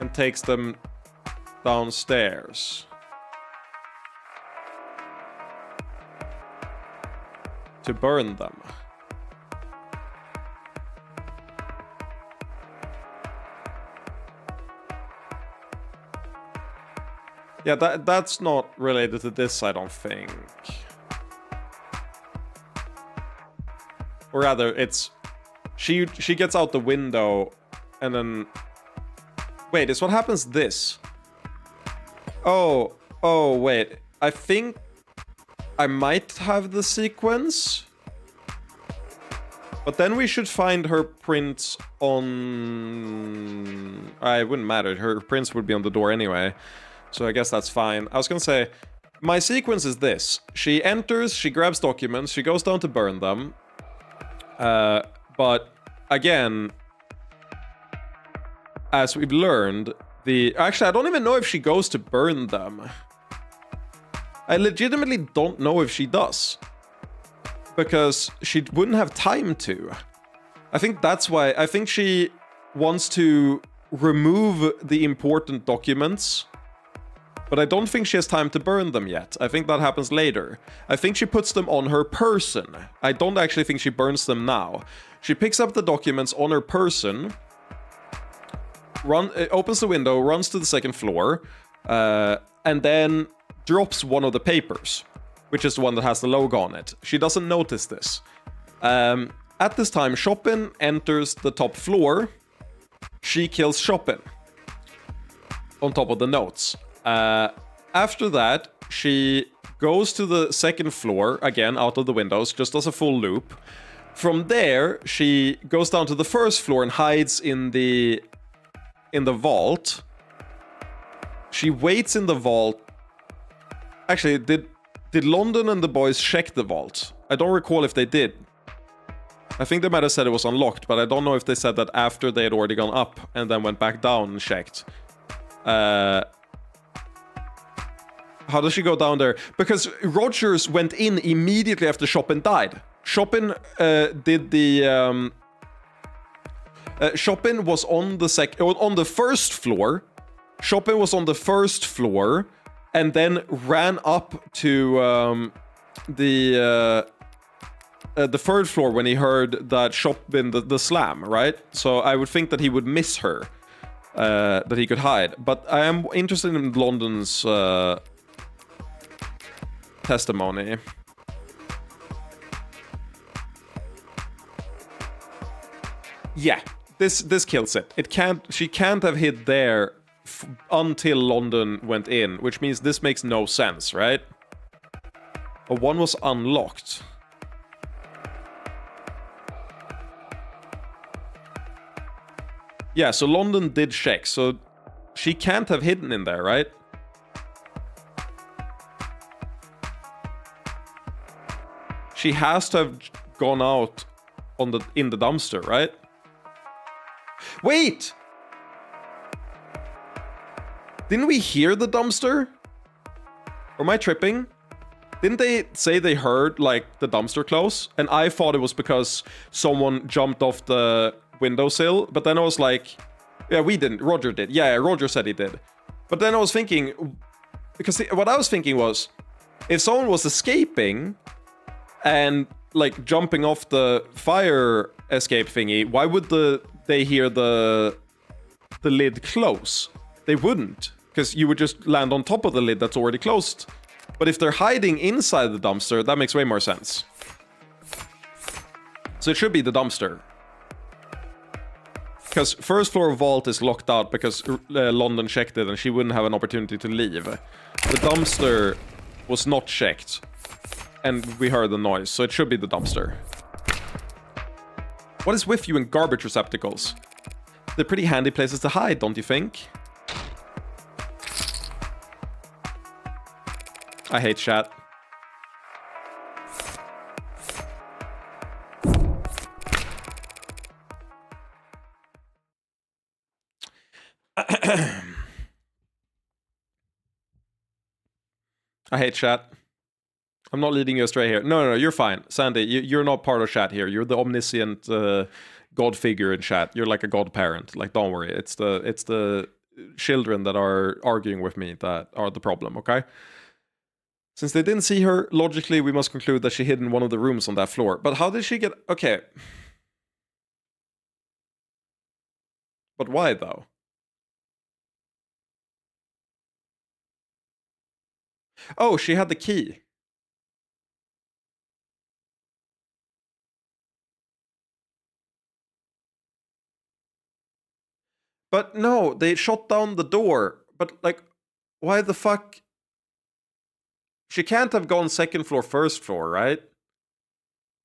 And takes them downstairs. To burn them. Yeah, that's not related to this, I don't think. Or rather, it's... She gets out the window, and then... Wait, is what happens this? Oh, wait. I think... I might have the sequence. But then we should find her prints on... it wouldn't matter. Her prints would be on the door anyway. So I guess that's fine. I was gonna say, my sequence is this. She enters, she grabs documents, she goes down to burn them. But again, as we've learned, actually, I don't even know if she goes to burn them. I legitimately don't know if she does. Because she wouldn't have time to. I think that's why. I think she wants to remove the important documents. But I don't think she has time to burn them yet. I think that happens later. I think she puts them on her person. I don't actually think she burns them now. She picks up the documents on her person. Opens the window, runs to the second floor. And then drops one of the papers. Which is the one that has the logo on it. She doesn't notice this. At this time, Chopin enters the top floor. She kills Chopin. On top of the notes. After that, she goes to the second floor, again, out of the windows, just as a full loop. From there, she goes down to the first floor and hides in the vault. She waits in the vault. Actually, Did London and the boys check the vault? I don't recall if they did. I think they might have said it was unlocked, but I don't know if they said that after they had already gone up and then went back down and checked. How does she go down there? Because Rogers went in immediately after Chopin died. Chopin did the... Chopin was on the first floor. Chopin was on the first floor. And then ran up to the third floor when he heard that Chopin, the slam, right? So I would think that he would miss her, that he could hide. But I am interested in London's testimony. Yeah, this kills it. She can't have hid there until London went in, which means this makes no sense, right? But one was unlocked. Yeah, so London did check, so she can't have hidden in there, right? She has to have gone out in the dumpster, right? Wait! Didn't we hear the dumpster? Or am I tripping? Didn't they say they heard, like, the dumpster close? And I thought it was because someone jumped off the windowsill. But then I was like, yeah, we didn't. Roger did. Yeah, Roger said he did. But then I was thinking... Because what I was thinking was, if someone was escaping and, like, jumping off the fire escape thingy, why would they hear the lid close? They wouldn't. Because you would just land on top of the lid that's already closed. But if they're hiding inside the dumpster, that makes way more sense. So it should be the dumpster. Because first floor vault is locked out because London checked it and she wouldn't have an opportunity to leave. The dumpster was not checked. And we heard the noise, so it should be the dumpster. What is with you and garbage receptacles? They're pretty handy places to hide, don't you think? I hate chat. I hate chat. I'm not leading you astray here. No, you're fine. Sandy, you're not part of chat here. You're the omniscient god figure in chat. You're like a godparent. Like, don't worry. It's the children that are arguing with me that are the problem, okay? Since they didn't see her, logically, we must conclude that she hid in one of the rooms on that floor. But how did she get... Okay. But why, though? Oh, she had the key. But no, they shot down the door. But, like, why the fuck... She can't have gone second floor, first floor, right?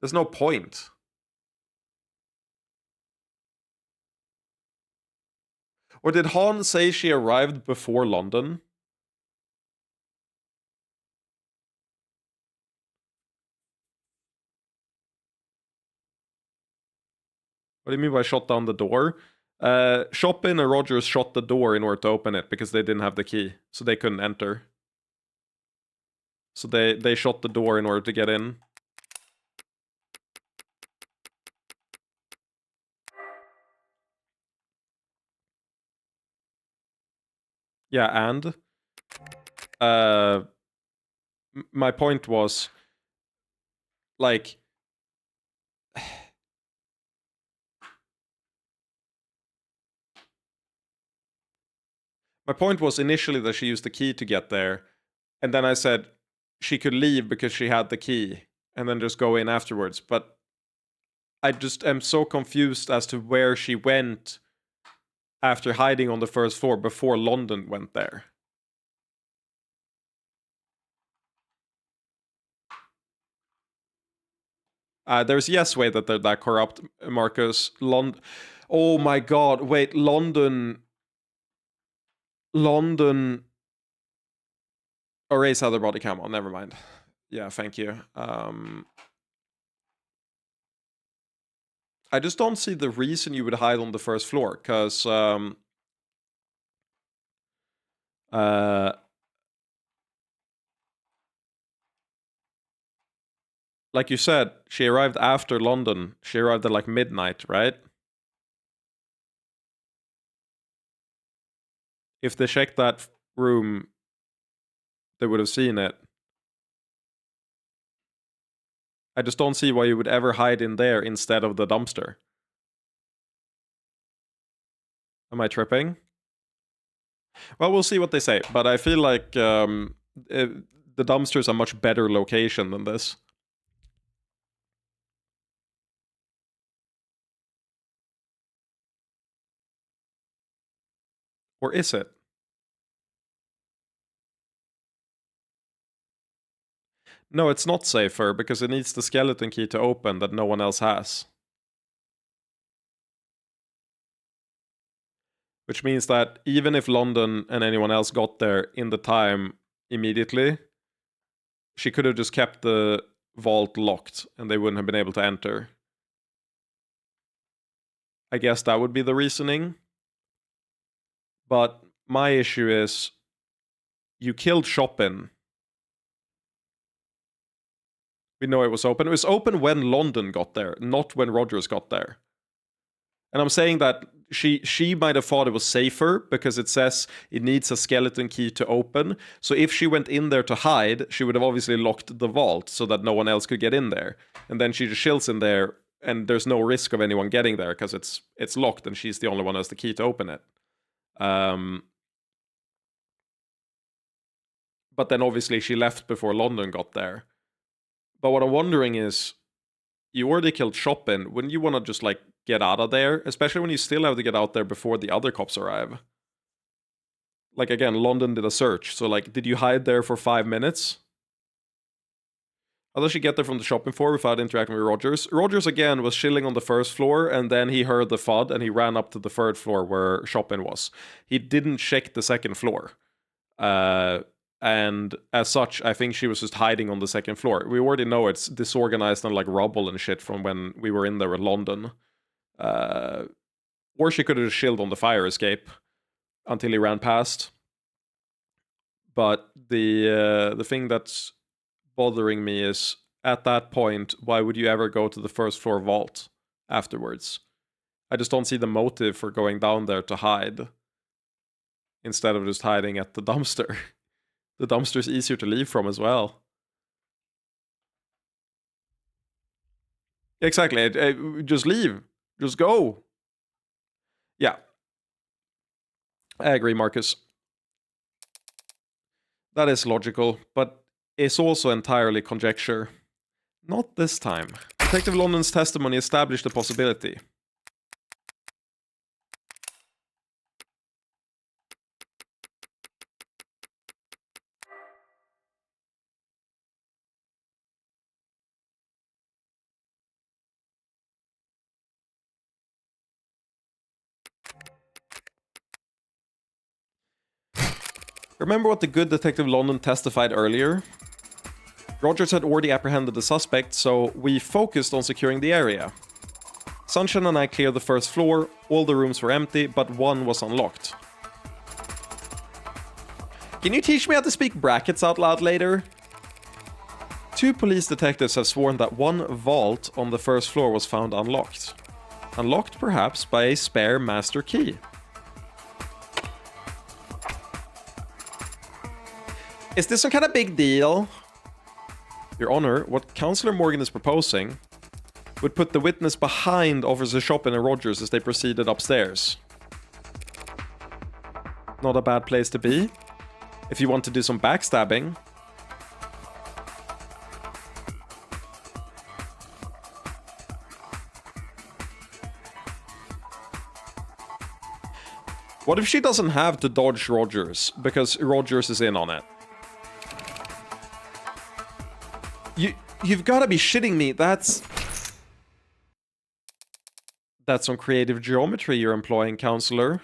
There's no point. Or did Han say she arrived before London? What do you mean by shot down the door? Chopin and Rogers shot the door in order to open it because they didn't have the key, so they couldn't enter. So they shot the door in order to get in. Yeah, and my point was, like, my point was initially that she used the key to get there, and then I said she could leave because she had the key, and then just go in afterwards. But I just am so confused as to where she went after hiding on the first floor before London went there. There's yes way that they're that corrupt, Marcus. Oh my god, wait, London... Erase other body cam on, never mind. Yeah, thank you. I just don't see the reason you would hide on the first floor, because... like you said, she arrived after London. She arrived at like midnight, right? If they checked that room, they would have seen it. I just don't see why you would ever hide in there instead of the dumpster. Am I tripping? Well, we'll see what they say, but I feel like the dumpster is a much better location than this. Or is it? No, it's not safer, because it needs the skeleton key to open that no one else has. Which means that even if London and anyone else got there in the time immediately, she could have just kept the vault locked and they wouldn't have been able to enter. I guess that would be the reasoning. But my issue is, you killed Chopin. We know it was open. It was open when London got there, not when Rogers got there. And I'm saying that she might have thought it was safer because it says it needs a skeleton key to open. So if she went in there to hide, she would have obviously locked the vault so that no one else could get in there. And then she just chills in there, and there's no risk of anyone getting there because it's locked and she's the only one who has the key to open it. But then obviously she left before London got there. But what I'm wondering is, you already killed Chopin. Wouldn't you want to just like get out of there? Especially when you still have to get out there before the other cops arrive. Like again, London did a search. So like, did you hide there for 5 minutes? How does she get there from the shopping floor without interacting with Rogers? Rogers again was chilling on the first floor, and then he heard the thud and he ran up to the third floor where Chopin was. He didn't check the second floor. And as such, I think she was just hiding on the second floor. We already know it's disorganized and like rubble and shit from when we were in there with London. Or she could have just chilled on the fire escape until he ran past. But the thing that's bothering me is, at that point, why would you ever go to the first floor vault afterwards? I just don't see the motive for going down there to hide instead of just hiding at the dumpster. The dumpster's easier to leave from as well. Exactly. Just leave. Just go. Yeah. I agree, Marcus. That is logical, but it's also entirely conjecture. Not this time. Detective London's testimony established the possibility. Remember what the good Detective London testified earlier? Rogers had already apprehended the suspect, so we focused on securing the area. Sunshine and I cleared the first floor, all the rooms were empty, but one was unlocked. Can you teach me how to speak brackets out loud later? 2 police detectives have sworn that one vault on the first floor was found unlocked. Unlocked perhaps by a spare master key. Is this some kind of big deal? Your Honor, what Councillor Morgan is proposing would put the witness behind Officer Chopin and Rogers as they proceeded upstairs. Not a bad place to be. If you want to do some backstabbing. What if she doesn't have to dodge Rogers because Rogers is in on it? You've got to be shitting me. That's some creative geometry you're employing, Counselor.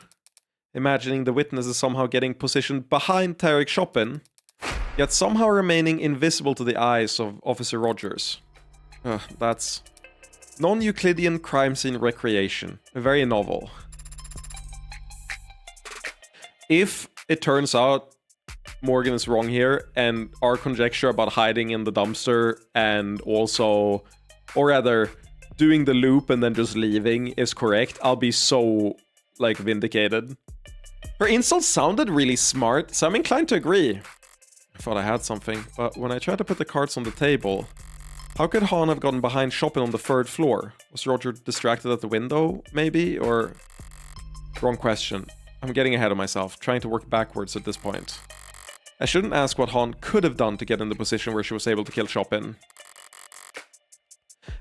Imagining the witness is somehow getting positioned behind Tarek Chopin, yet somehow remaining invisible to the eyes of Officer Rogers. That's non-Euclidean crime scene recreation. Very novel. If it turns out Morgan is wrong here, and our conjecture about hiding in the dumpster and also, or rather, doing the loop and then just leaving is correct, I'll be so, like, vindicated. Her insult sounded really smart, so I'm inclined to agree. I thought I had something, but when I tried to put the cards on the table, how could Han have gotten behind Chopin on the 3rd floor? Was Roger distracted at the window, maybe? Or... Wrong question. I'm getting ahead of myself, trying to work backwards at this point. I shouldn't ask what Han could have done to get in the position where she was able to kill Chopin.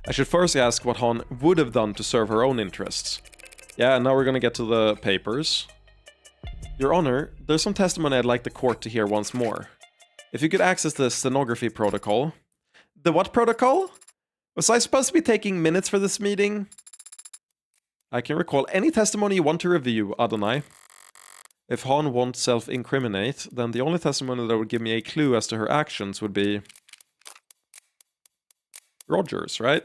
I should first ask what Han would have done to serve her own interests. Yeah, now we're gonna get to the papers. Your Honor, there's some testimony I'd like the court to hear once more. If you could access the stenography protocol... The what protocol? Was I supposed to be taking minutes for this meeting? I can recall any testimony you want to review, Adonai. If Han won't self-incriminate, then the only testimony that would give me a clue as to her actions would be... Rogers, right?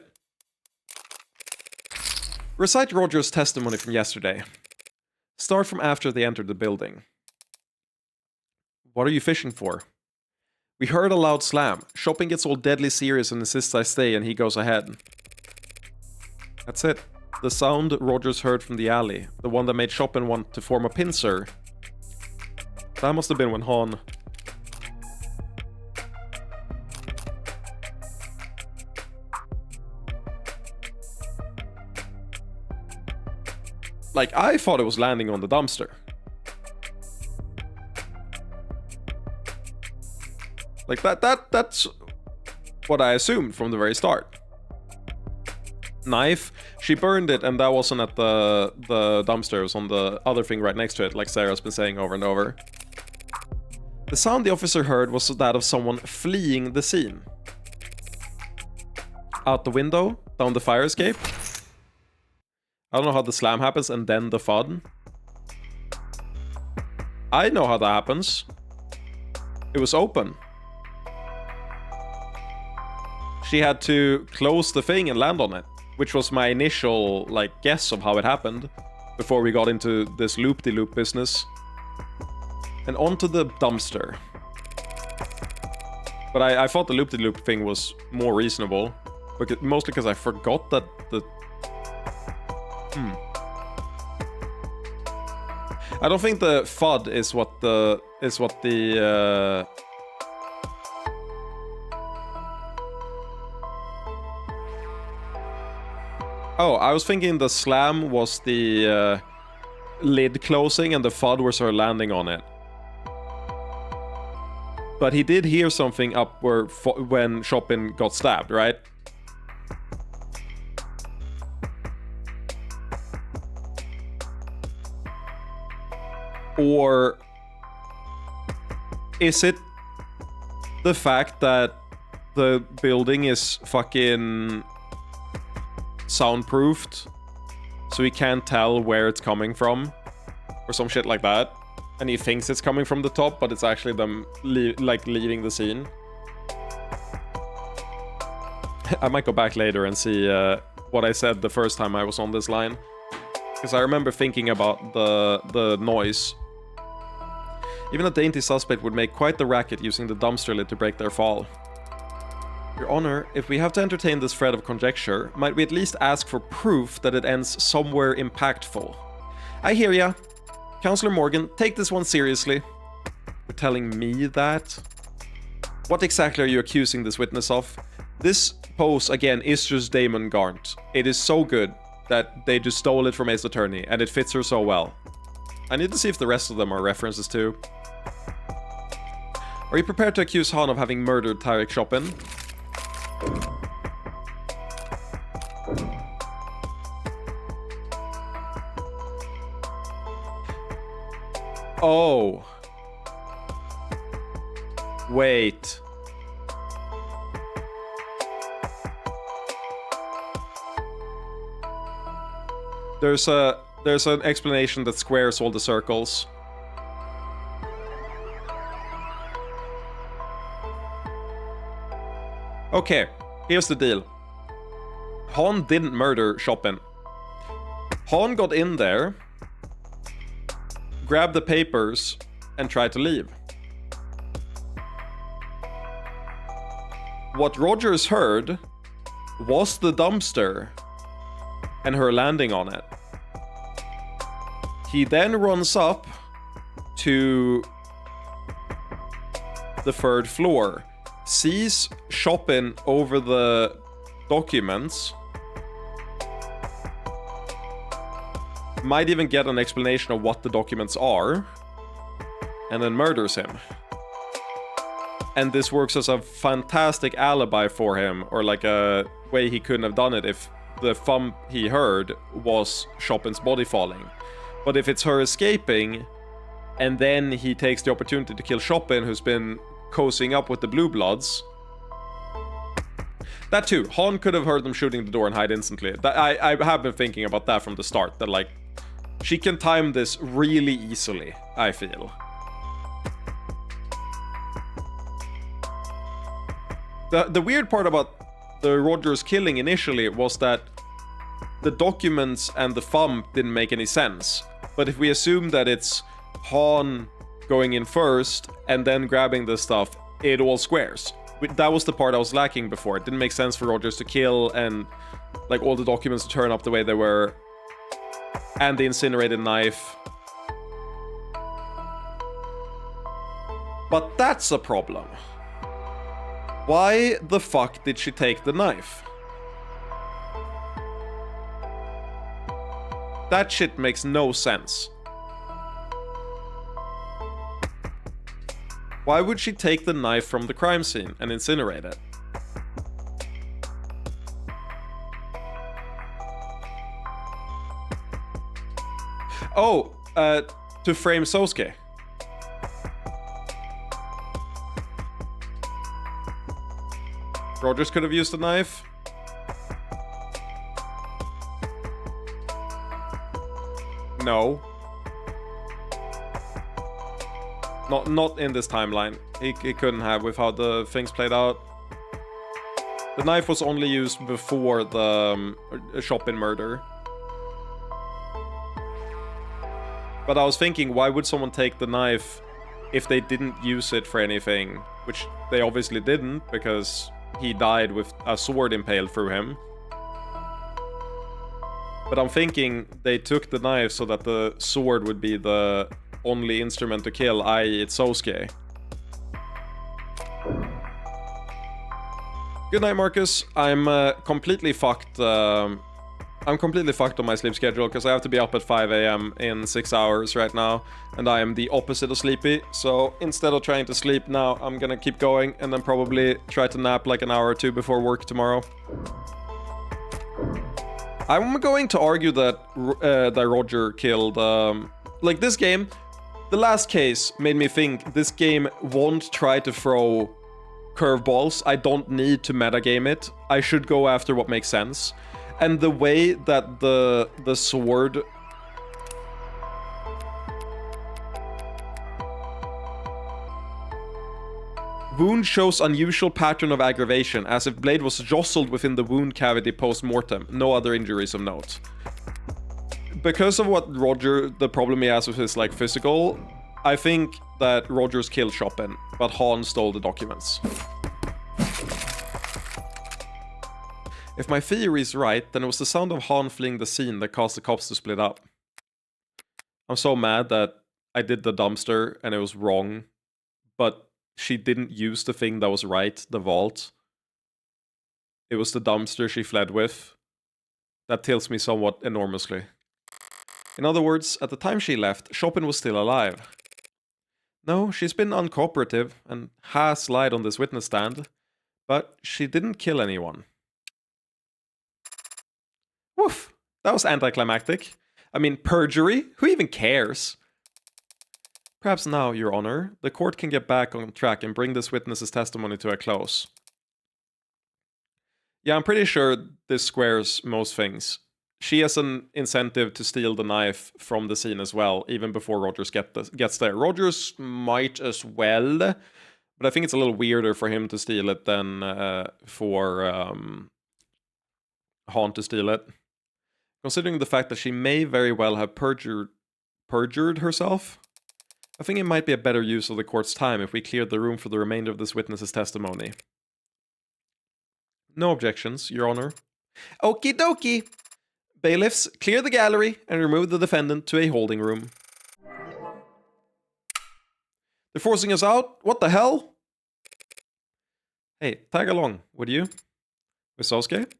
Recite Rogers' testimony from yesterday. Start from after they entered the building. What are you fishing for? We heard a loud slam. Chopin gets all deadly serious and insists I stay, and he goes ahead. That's it. The sound Rogers heard from the alley, the one that made Chopin want to form a pincer. That must have been when Han... Like, I thought it was landing on the dumpster. Like, that's what I assumed from the very start. Knife, she burned it, and that wasn't at the dumpster, it was on the other thing right next to it, like Sarah's been saying over and over. The sound the officer heard was that of someone fleeing the scene. Out the window, down the fire escape. I don't know how the slam happens and then the FUD. I know how that happens. It was open. She had to close the thing and land on it, which was my initial, like, guess of how it happened before we got into this loop-de-loop business. And onto the dumpster. But I thought the loop-de-loop thing was more reasonable, mostly because I forgot that the... I don't think the FUD is what the... Oh, I was thinking the slam was the lid closing and the FUD was her landing on it. But he did hear something up where when Chopin got stabbed, right? Or is it the fact that the building is fucking soundproofed, so we can't tell where it's coming from, or some shit like that? And he thinks it's coming from the top, but it's actually them leaving the scene. I might go back later and see what I said the first time I was on this line. Because I remember thinking about the noise. Even a dainty suspect would make quite the racket using the dumpster lid to break their fall. Your Honor, if we have to entertain this thread of conjecture, might we at least ask for proof that it ends somewhere impactful? I hear ya. Counselor Morgan, take this one seriously. You're telling me that? What exactly are you accusing this witness of? This pose, again, is just Damon Garnt. It is so good that they just stole it from Ace Attorney, and it fits her so well. I need to see if the rest of them are references too. Are you prepared to accuse Han of having murdered Tarek Chopin? Oh. Wait. There's an explanation that squares all the circles. Okay, here's the deal. Han didn't murder Chopin. Han got in there, grabbed the papers, and tried to leave. What Rogers heard was the dumpster and her landing on it. He then runs up to the 3rd floor, sees Chopin over the documents, might even get an explanation of what the documents are, and then murders him. And this works as a fantastic alibi for him, or like a way he couldn't have done it if the thump he heard was Chopin's body falling. But if it's her escaping, and then he takes the opportunity to kill Chopin, who's been cozying up with the Blue Bloods. That too, Han could have heard them shooting the door and hide instantly. I have been thinking about that from the start, that like, she can time this really easily, I feel. The weird part about the Rogers killing initially was that the documents and the thump didn't make any sense. But if we assume that it's Han going in first and then grabbing the stuff, it all squares. That was the part I was lacking before. It didn't make sense for Rogers to kill and like all the documents to turn up the way they were. And the incinerated knife. But that's a problem. Why the fuck did she take the knife? That shit makes no sense. Why would she take the knife from the crime scene and incinerate it? Oh, to frame Sosuke. Rogers could have used a knife. No. Not in this timeline. He couldn't have with how the things played out. The knife was only used before the Chopin murder. But I was thinking, why would someone take the knife if they didn't use it for anything? Which they obviously didn't, because he died with a sword impaled through him. But I'm thinking they took the knife so that the sword would be the only instrument to kill, i.e. it's Sosuke. Good night, Marcus. I'm completely fucked. I'm completely fucked on my sleep schedule because I have to be up at 5 a.m. in 6 hours right now, and I am the opposite of sleepy. So instead of trying to sleep now, I'm gonna keep going and then probably try to nap like an hour or two before work tomorrow. I'm going to argue that that Roger killed. Like this game, the last case made me think this game won't try to throw curveballs. I don't need to metagame it. I should go after what makes sense. And the way that the sword Wound shows unusual pattern of aggravation, as if blade was jostled within the wound cavity post-mortem. No other injuries of note. Because of what Roger, the problem he has with his, like, physical, I think that Rogers killed Chopin, but Han stole the documents. If my theory is right, then it was the sound of Han fleeing the scene that caused the cops to split up. I'm so mad that I did the dumpster and it was wrong, but she didn't use the thing that was right, the vault. It was the dumpster she fled with. That tilts me somewhat enormously. In other words, at the time she left, Chopin was still alive. No, she's been uncooperative and has lied on this witness stand, but she didn't kill anyone. Woof! That was anticlimactic. I mean, perjury? Who even cares? Perhaps now, Your Honor, the court can get back on track and bring this witness's testimony to a close. Yeah, I'm pretty sure this squares most things. She has an incentive to steal the knife from the scene as well, even before Rogers gets there. Rogers might as well, but I think it's a little weirder for him to steal it than for Han to steal it. Considering the fact that she may very well have perjured herself, I think it might be a better use of the court's time if we cleared the room for the remainder of this witness's testimony. No objections, Your Honor. Okie dokie! Bailiffs, clear the gallery and remove the defendant to a holding room. They're forcing us out? What the hell? Hey, tag along, would you? Wysoski?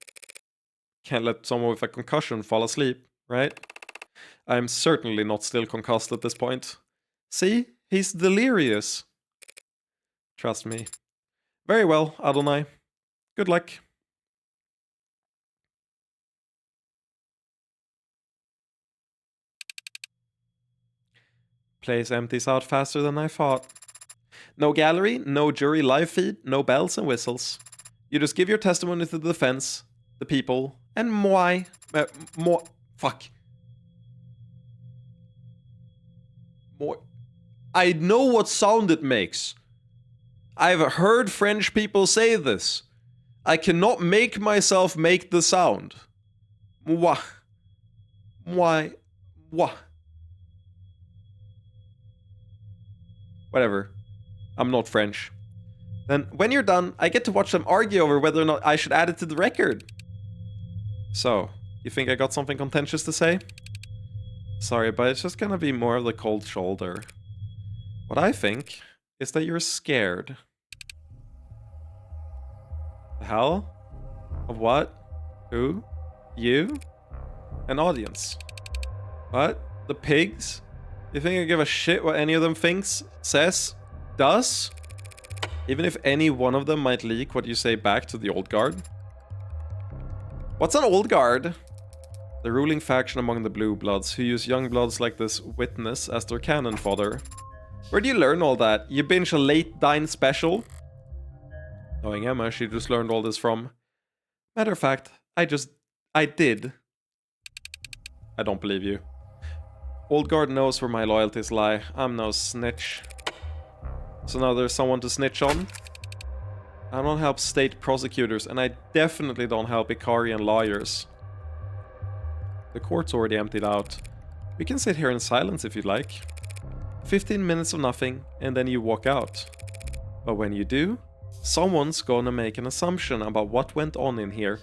Can't let someone with a concussion fall asleep, right? I'm certainly not still concussed at this point. See? He's delirious. Trust me. Very well, Adonai. Good luck. Place empties out faster than I thought. No gallery, no jury live feed, no bells and whistles. You just give your testimony to the defense, the people, and fuck. I know what sound it makes. I've heard French people say this. I cannot make myself make the sound. Moi. Whatever. I'm not French. Then, when you're done, I get to watch them argue over whether or not I should add it to the record. So, you think I got something contentious to say? Sorry, but it's just gonna be more of the cold shoulder. What I think is that you're scared. The hell? Of what? Who? You? An audience. What? The pigs? You think I give a shit what any of them thinks, says, does? Even if any one of them might leak what you say back to the old guard? What's an old guard? The ruling faction among the Blue Bloods, who use young bloods like this witness as their cannon fodder. Where do you learn all that? You binge a late dine special? Knowing Emma, she just learned all this from. Matter of fact, I did. I don't believe you. Old guard knows where my loyalties lie. I'm no snitch. So now there's someone to snitch on? I don't help state prosecutors, and I definitely don't help Ikarian lawyers. The court's already emptied out. We can sit here in silence if you'd like. 15 minutes of nothing, and then you walk out. But when you do, someone's gonna make an assumption about what went on in here.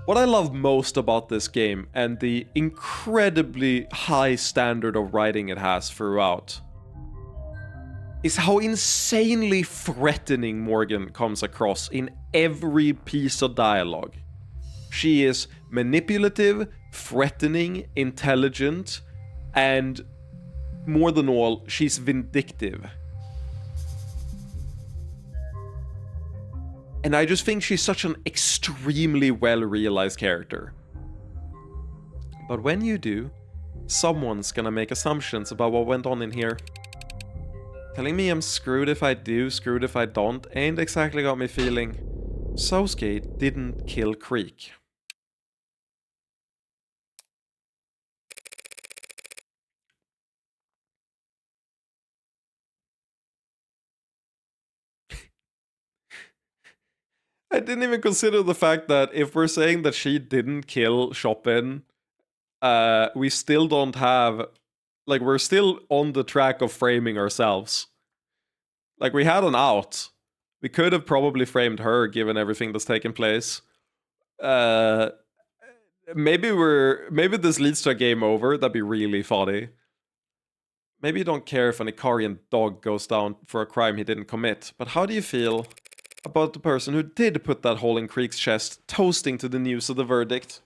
What I love most about this game, and the incredibly high standard of writing it has throughout, is how insanely threatening Morgan comes across in every piece of dialogue. She is manipulative, threatening, intelligent, and more than all, she's vindictive. And I just think she's such an extremely well-realized character. But when you do, someone's gonna make assumptions about what went on in here. Telling me I'm screwed if I do, screwed if I don't, ain't exactly got me feeling Sosuke didn't kill Creek. I didn't even consider the fact that if we're saying that she didn't kill Chopin, we still don't have, like, we're still on the track of framing ourselves. Like, we had an out. We could have probably framed her given everything that's taken place. Maybe this leads to a game over. That'd be really funny. Maybe you don't care if an Ikarian dog goes down for a crime he didn't commit, but how do you feel about the person who did put that hole in Creek's chest, toasting to the news of the verdict?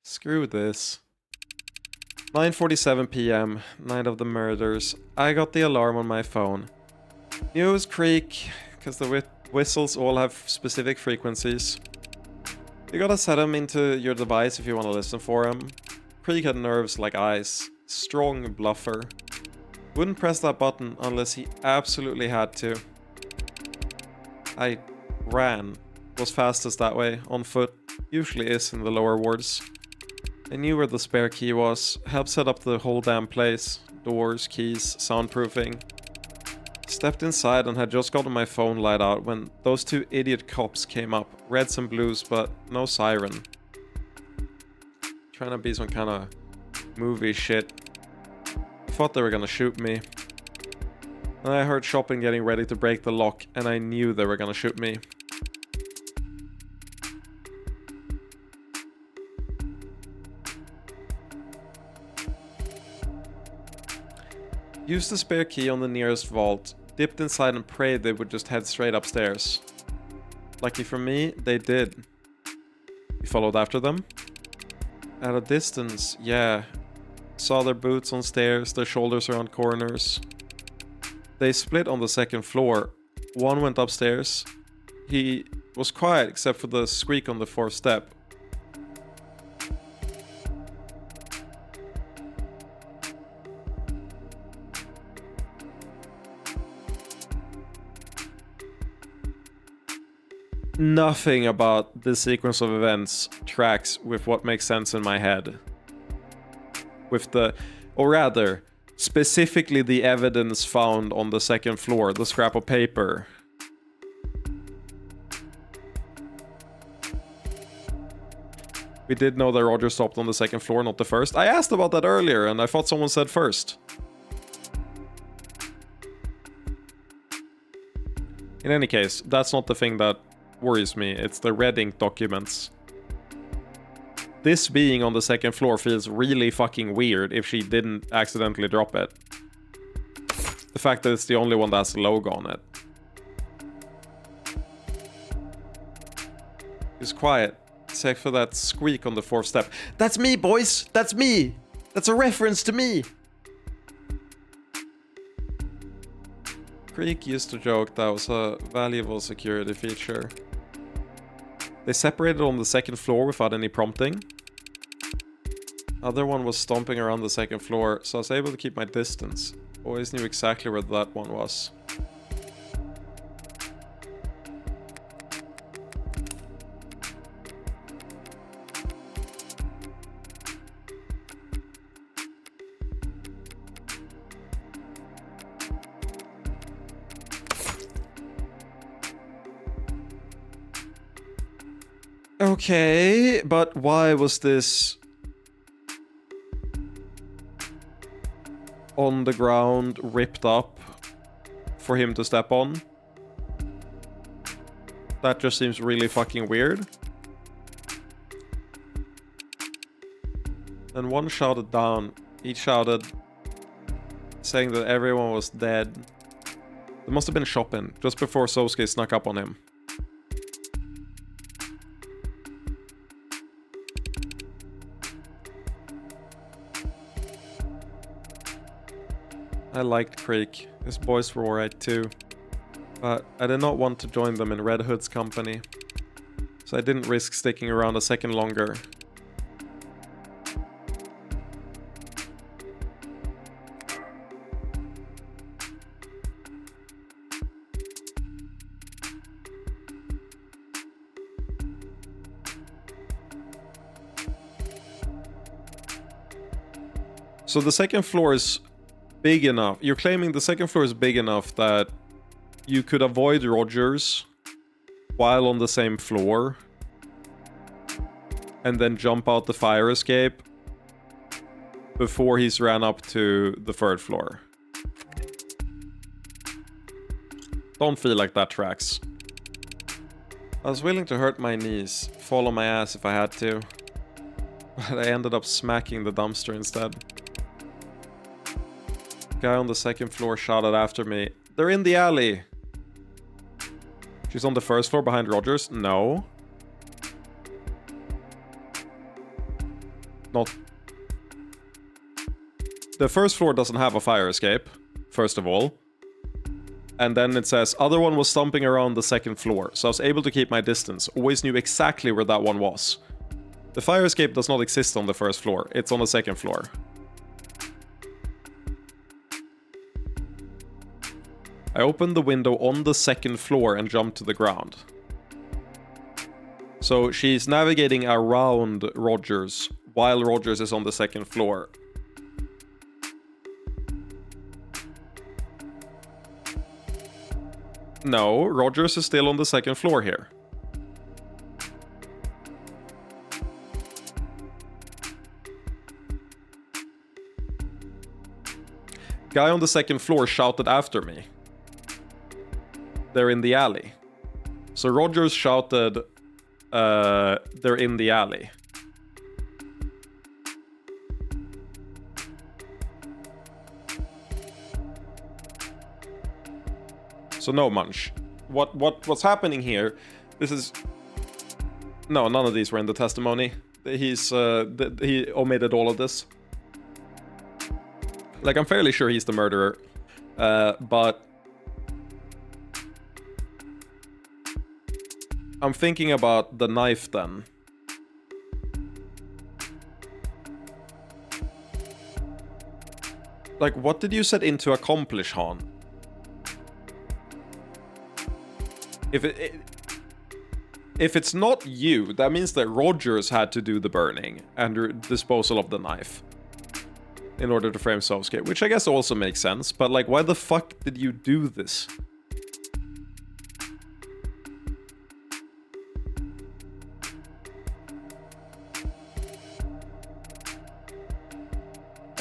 Screw this. 9:47 p.m., night of the murders. I got the alarm on my phone. Knew it was Creek, because the whistles all have specific frequencies. You gotta set them into your device if you want to listen for them. Creek had nerves like ice. Strong bluffer. Wouldn't press that button unless he absolutely had to. I ran. Was fastest that way, on foot. Usually is in the lower wards. I knew where the spare key was. Helped set up the whole damn place. Doors, keys, soundproofing. Stepped inside and had just gotten my phone light out when those two idiot cops came up. Reds and blues, but no siren. Trying to be some kind of movie shit. I thought they were gonna shoot me. Then I heard Chopin getting ready to break the lock, and I knew they were gonna shoot me. Used the spare key on the nearest vault, dipped inside and prayed they would just head straight upstairs. Lucky for me, they did. We followed after them. At a distance, yeah. Saw their boots on stairs, their shoulders around corners. They split on the second floor. One went upstairs. He was quiet except for the squeak on the fourth step. Nothing about this sequence of events tracks with what makes sense in my head. With the, or rather, specifically the evidence found on the second floor, the scrap of paper. We did know that Roger stopped on the second floor, not the first. I asked about that earlier, and I thought someone said first. In any case, that's not the thing that worries me. It's the red ink documents. This being on the second floor feels really fucking weird if she didn't accidentally drop it. The fact that it's the only one that has a logo on it. It's quiet, except for that squeak on the fourth step. That's me, boys! That's me! That's a reference to me! Creek used to joke that was a valuable security feature. They separated on the second floor without any prompting. Other one was stomping around the second floor, so I was able to keep my distance. Always knew exactly where that one was. Okay, but why was this on the ground, ripped up for him to step on? That just seems really fucking weird. And one shouted down. He shouted, saying that everyone was dead. There must have been Chopin, just before Sosuke snuck up on him. I liked Creek. His boys were alright too. But I did not want to join them in Red Hood's company. So I didn't risk sticking around a second longer. So the second floor is big enough. You're claiming the second floor is big enough that you could avoid Rogers while on the same floor and then jump out the fire escape before he's ran up to the 3rd floor. Don't feel like that tracks. I was willing to hurt my knees, fall on my ass if I had to, but I ended up smacking the dumpster instead. Guy on the 2nd floor shouted after me, "They're in the alley!" She's on the 1st floor behind Rogers? No. Not... The 1st floor doesn't have a fire escape, first of all. And then it says, other one was stomping around the 2nd floor, so I was able to keep my distance. Always knew exactly where that one was. The fire escape does not exist on the 1st floor, it's on the 2nd floor. I opened the window on the 2nd floor and jumped to the ground. So she's navigating around Rogers while Rogers is on the 2nd floor. No, Rogers is still on the 2nd floor here. Guy on the 2nd floor shouted after me. They're in the alley. So Rogers shouted, they're in the alley. So no, Munch. What's happening here? This is... No, none of these were in the testimony. He omitted all of this. Like, I'm fairly sure he's the murderer. But... I'm thinking about the knife then. Like, what did you set in to accomplish, Han? If it's not you, that means that Rogers had to do the burning and disposal of the knife in order to frame Southgate, which I guess also makes sense, but like, why the fuck did you do this?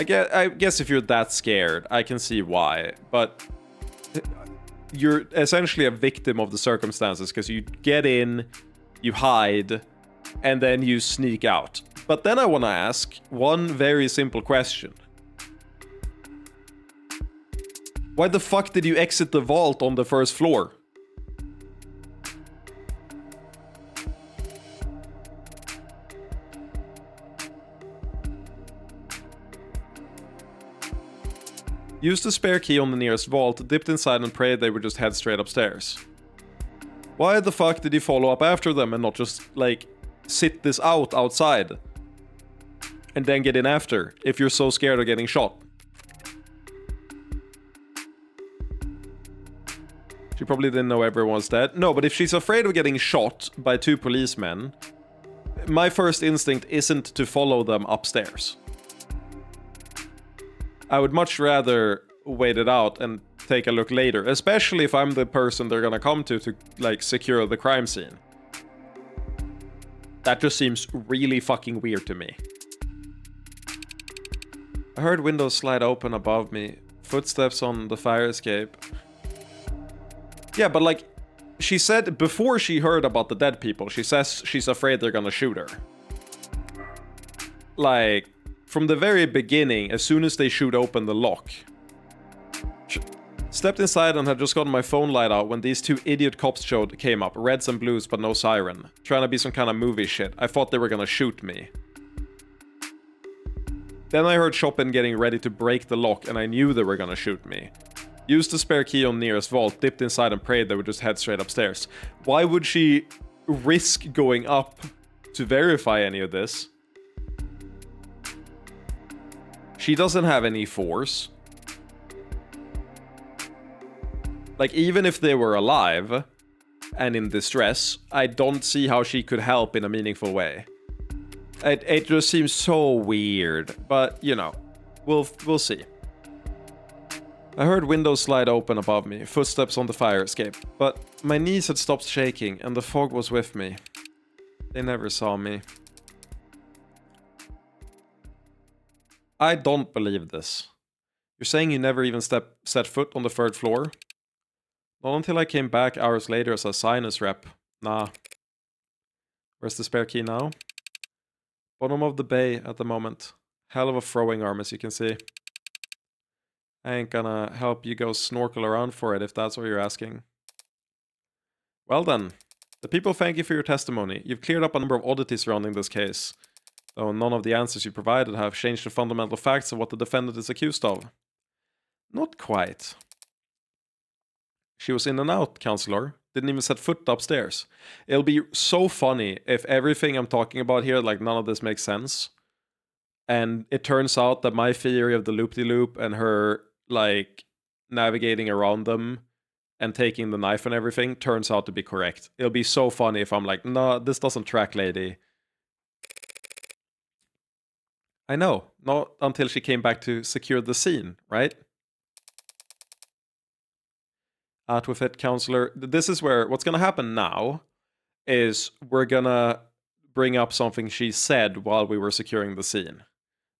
I guess if you're that scared, I can see why, but you're essentially a victim of the circumstances because you get in, you hide, and then you sneak out. But then I want to ask one very simple question. Why the fuck did you exit the vault on the 1st floor? Used the spare key on the nearest vault, dipped inside and prayed they would just head straight upstairs. Why the fuck did you follow up after them and not just, like, sit this out outside? And then get in after, if you're so scared of getting shot? She probably didn't know everyone's dead. No, but if she's afraid of getting shot by 2 policemen, my first instinct isn't to follow them upstairs. I would much rather wait it out and take a look later, especially if I'm the person they're gonna come to, like, secure the crime scene. That just seems really fucking weird to me. I heard windows slide open above me, footsteps on the fire escape. Yeah, but like, she said before she heard about the dead people, she says she's afraid they're gonna shoot her. Like... From the very beginning, as soon as they shoot open the lock. Stepped inside and had just gotten my phone light out when these 2 idiot cops came up. Reds and blues, but no siren. Trying to be some kind of movie shit. I thought they were gonna shoot me. Then I heard Chopin getting ready to break the lock and I knew they were gonna shoot me. Used the spare key on nearest vault, dipped inside and prayed they would just head straight upstairs. Why would she risk going up to verify any of this? She doesn't have any force. Like, even if they were alive and in distress, I don't see how she could help in a meaningful way. It just seems so weird, but, you know, we'll see. I heard windows slide open above me, footsteps on the fire escape, but my knees had stopped shaking and the fog was with me. They never saw me. I don't believe this. You're saying you never even set foot on the 3rd floor? Not until I came back hours later as a sinus rep. Nah. Where's the spare key now? Bottom of the bay at the moment. Hell of a throwing arm, as you can see. I ain't gonna help you go snorkel around for it if that's what you're asking. Well then. The people thank you for your testimony. You've cleared up a number of oddities surrounding this case, though none of the answers you provided have changed the fundamental facts of what the defendant is accused of. Not quite. She was in and out, counselor. Didn't even set foot upstairs. It'll be so funny if everything I'm talking about here, like none of this makes sense. And it turns out that my theory of the loop-de-loop and her, like, navigating around them and taking the knife and everything turns out to be correct. It'll be so funny if I'm like, no, this doesn't track, lady. I know, not until she came back to secure the scene, right? Out with it, counselor. This is where, what's gonna happen now is we're gonna bring up something she said while we were securing the scene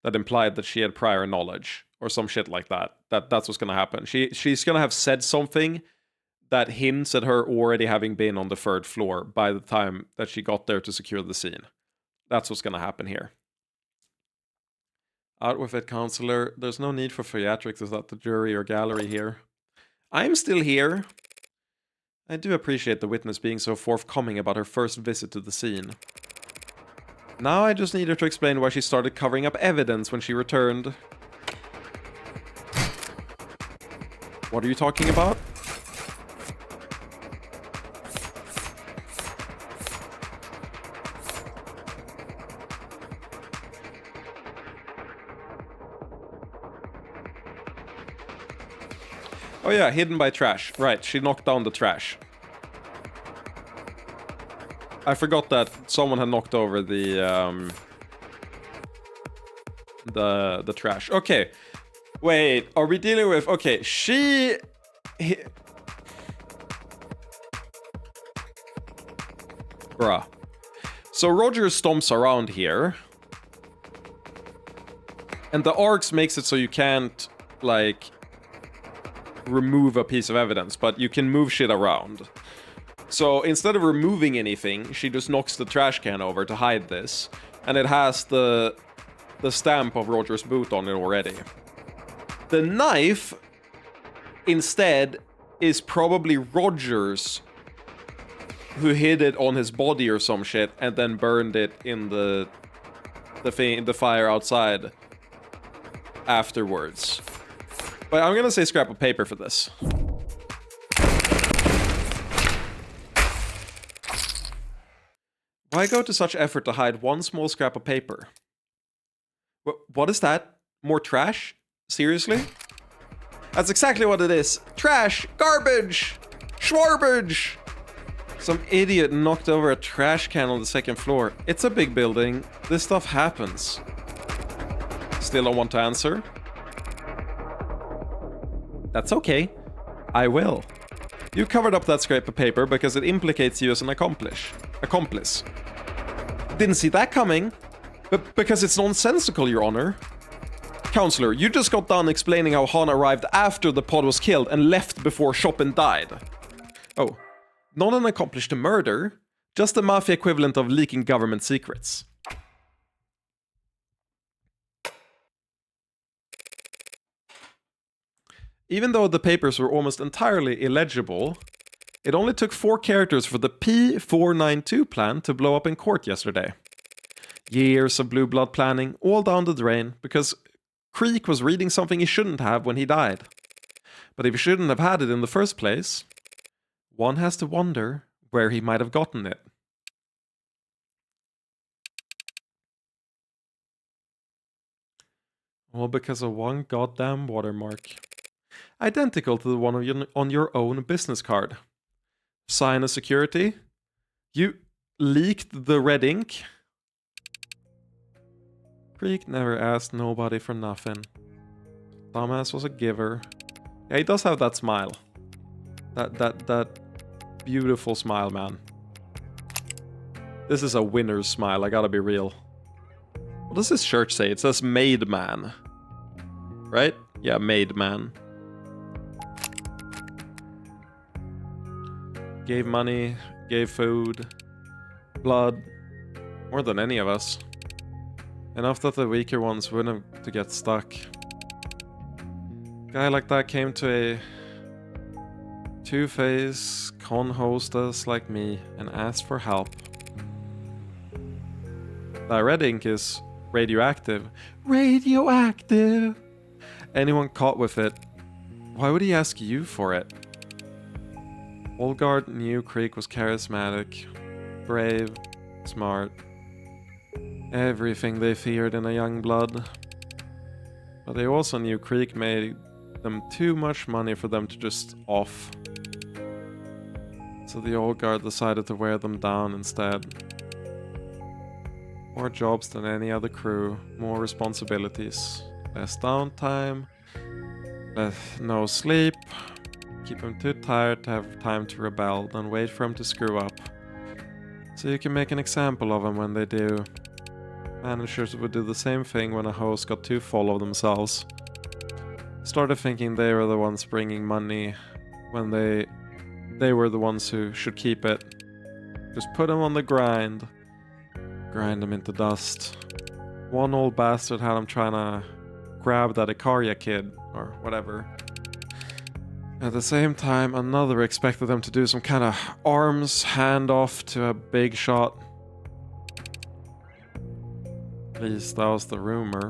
that implied that she had prior knowledge or some shit like that. That's what's gonna happen. She's gonna have said something that hints at her already having been on the 3rd floor by the time that she got there to secure the scene. That's what's gonna happen here. Out with it, counselor. There's no need for theatrics without the jury or gallery here. I'm still here. I do appreciate the witness being so forthcoming about her first visit to the scene. Now I just need her to explain why she started covering up evidence when she returned. What are you talking about? Oh yeah, hidden by trash. Right, she knocked down the trash. I forgot that someone had knocked over the trash. Okay. Wait, are we dealing with... Okay, Bruh. So Roger stomps around here. And the arcs makes it so you can't, like, remove a piece of evidence, but you can move shit around. So instead of removing anything, she just knocks the trash can over to hide this. And it has the stamp of Roger's boot on it already. The knife, instead, is probably Roger's, who hid it on his body or some shit, and then burned it in the fire outside afterwards. But I'm gonna say scrap of paper for this. Why go to such effort to hide one small scrap of paper? What is that? More trash? Seriously? That's exactly what it is. Trash! Garbage! Schwarbage! Some idiot knocked over a trash can on the 2nd floor. It's a big building. This stuff happens. Still don't want to answer? That's okay. I will. You covered up that scrap of paper because it implicates you as an accomplice. Didn't see that coming. But because it's nonsensical, Your Honor. Counselor, you just got done explaining how Han arrived after the pod was killed and left before Chopin died. Oh, not an accomplice to murder, just the mafia equivalent of leaking government secrets. Even though the papers were almost entirely illegible, it only took 4 characters for the P492 plan to blow up in court yesterday. Years of blue blood planning, all down the drain, because Creek was reading something he shouldn't have when he died. But if he shouldn't have had it in the first place, one has to wonder where he might have gotten it. All because of one goddamn watermark. Identical to the one on your own business card. Sign of security? You leaked the red ink? Creek never asked nobody for nothing. Dumbass was a giver. Yeah, he does have that smile. That beautiful smile, man. This is a winner's smile, I gotta be real. What does this shirt say? It says made man. Right? Yeah, made man. Gave money, gave food, blood. More than any of us. Enough that the weaker ones wouldn't have to get stuck. Guy like that came to a two-face con hostess like me and asked for help. That red ink is radioactive. Radioactive! Anyone caught with it, why would he ask you for it? Olgard knew Creek was charismatic, brave, smart. Everything they feared in a young blood. But they also knew Creek made them too much money for them to just off. So the old guard decided to wear them down instead. More jobs than any other crew, more responsibilities, less downtime, no sleep, keep them too tired to have time to rebel, then wait for them to screw up. So you can make an example of them when they do. Managers would do the same thing when a host got too full of themselves. Started thinking they were the ones bringing money when they were the ones who should keep it. Just put them on the grind. Grind them into dust. One old bastard had him trying to grab that Ikaria kid, or whatever. At the same time, another expected them to do some kind of arms handoff to a big shot. At least that was the rumor.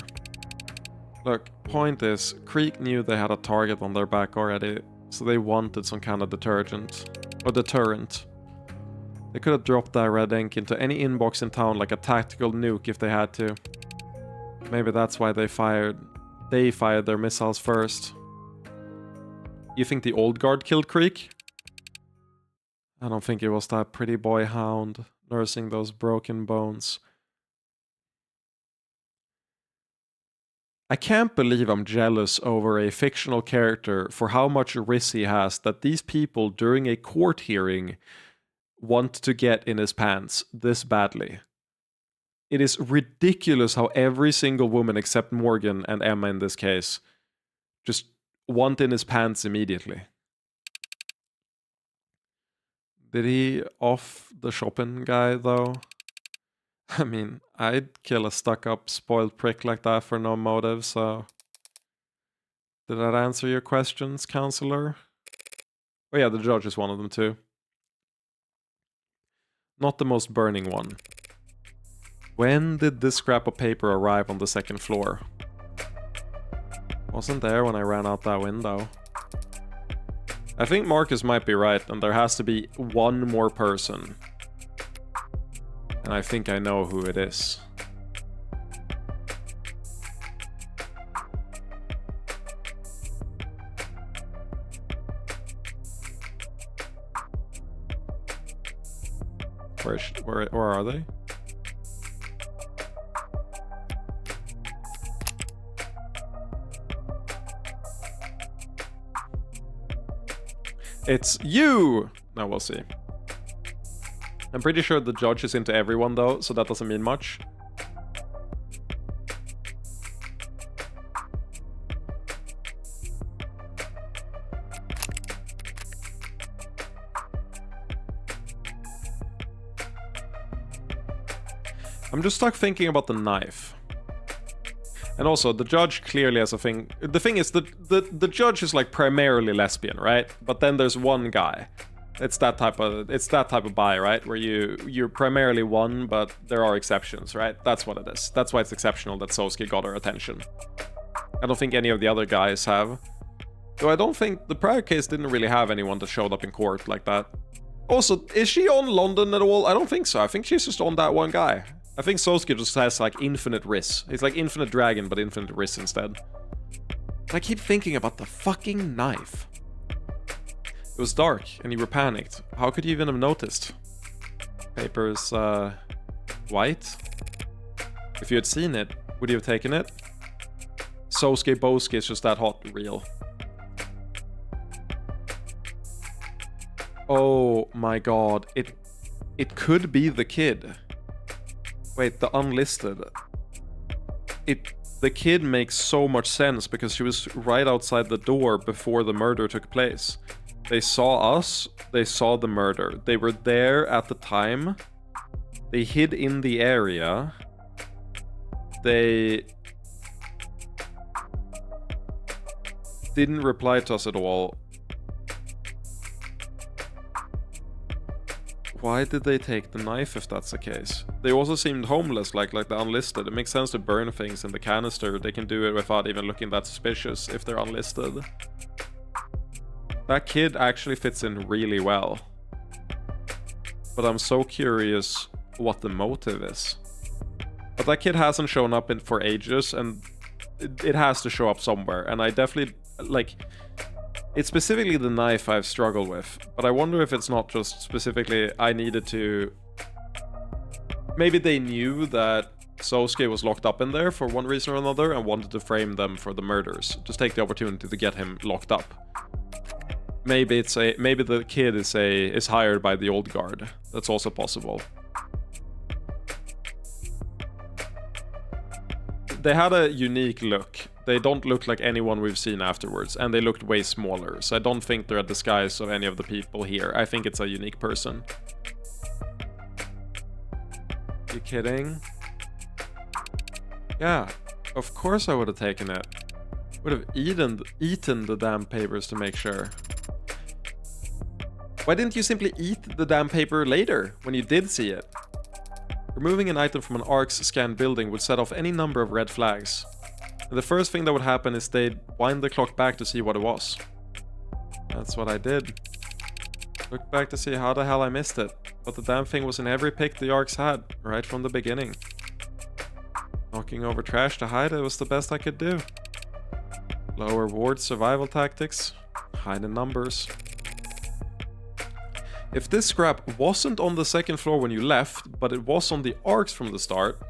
Look, point is, Creek knew they had a target on their back already, so they wanted some kind of deterrent. They could have dropped that red ink into any inbox in town like a tactical nuke if they had to. Maybe that's why they fired their missiles first. You think the old guard killed Creek? I don't think it was that pretty boy hound nursing those broken bones. I can't believe I'm jealous over a fictional character for how much risk he has that these people during a court hearing want to get in his pants this badly. It is ridiculous how every single woman except Morgan and Emma in this case just want in his pants immediately. Did he off the shopping guy though? I mean, I'd kill a stuck-up, spoiled prick like that for no motive, so... Did that answer your questions, counselor? Oh yeah, the judge is one of them too. Not the most burning one. When did this scrap of paper arrive on the second floor? Wasn't there when I ran out that window. I think Marcus might be right, and there has to be one more person. And I think I know who it is. Where are they? It's you! Now we'll see. I'm pretty sure the judge is into everyone though, so that doesn't mean much. I'm just stuck thinking about the knife. And also, the judge clearly has a thing... The thing is, the judge is like primarily lesbian, right? But then there's one guy. It's that type of bi, right? Where you're primarily one, but there are exceptions, right? That's what it is. That's why it's exceptional that Sosuke got her attention. I don't think any of the other guys have. Though I don't think... The prior case didn't really have anyone that showed up in court like that. Also, is she on London at all? I don't think so. I think she's just on that one guy. I think Sosuke just has like infinite risk. It's like infinite dragon, but infinite risk instead. I keep thinking about the fucking knife. It was dark, and you were panicked. How could you even have noticed? Paper's, white? If you had seen it, would you have taken it? Sosuke Bosuke is just that hot, real. Oh my god. It could be the kid. Wait, the unlisted. The kid makes so much sense because she was right outside the door before the murder took place. They saw us, they saw the murder. They were there at the time. They hid in the area. They didn't reply to us at all. Why did they take the knife if that's the case? They also seemed homeless, like the unlisted. It makes sense to burn things in the canister. They can do it without even looking that suspicious if they're unlisted. That kid actually fits in really well. But I'm so curious what the motive is. But that kid hasn't shown up for ages, and it has to show up somewhere. And I definitely, like... It's specifically the knife I've struggled with, but I wonder if it's not just specifically I needed to... Maybe they knew that Sosuke was locked up in there for one reason or another and wanted to frame them for the murders. Just take the opportunity to get him locked up. Maybe the kid is hired by the old guard. That's also possible. They had a unique look. They don't look like anyone we've seen afterwards, and they looked way smaller, so I don't think they're a disguise of any of the people here. I think it's a unique person. You kidding? Yeah, of course I would have taken it. Would have eaten the damn papers to make sure. Why didn't you simply eat the damn paper later, when you did see it? Removing an item from an ARX scanned building would set off any number of red flags. And the first thing that would happen is they'd wind the clock back to see what it was. That's what I did. Looked back to see how the hell I missed it. But the damn thing was in every pick the ARX had, right from the beginning. Knocking over trash to hide it was the best I could do. Low reward survival tactics. Hide in numbers. If this scrap wasn't on the second floor when you left, but it was on the ARX from the start...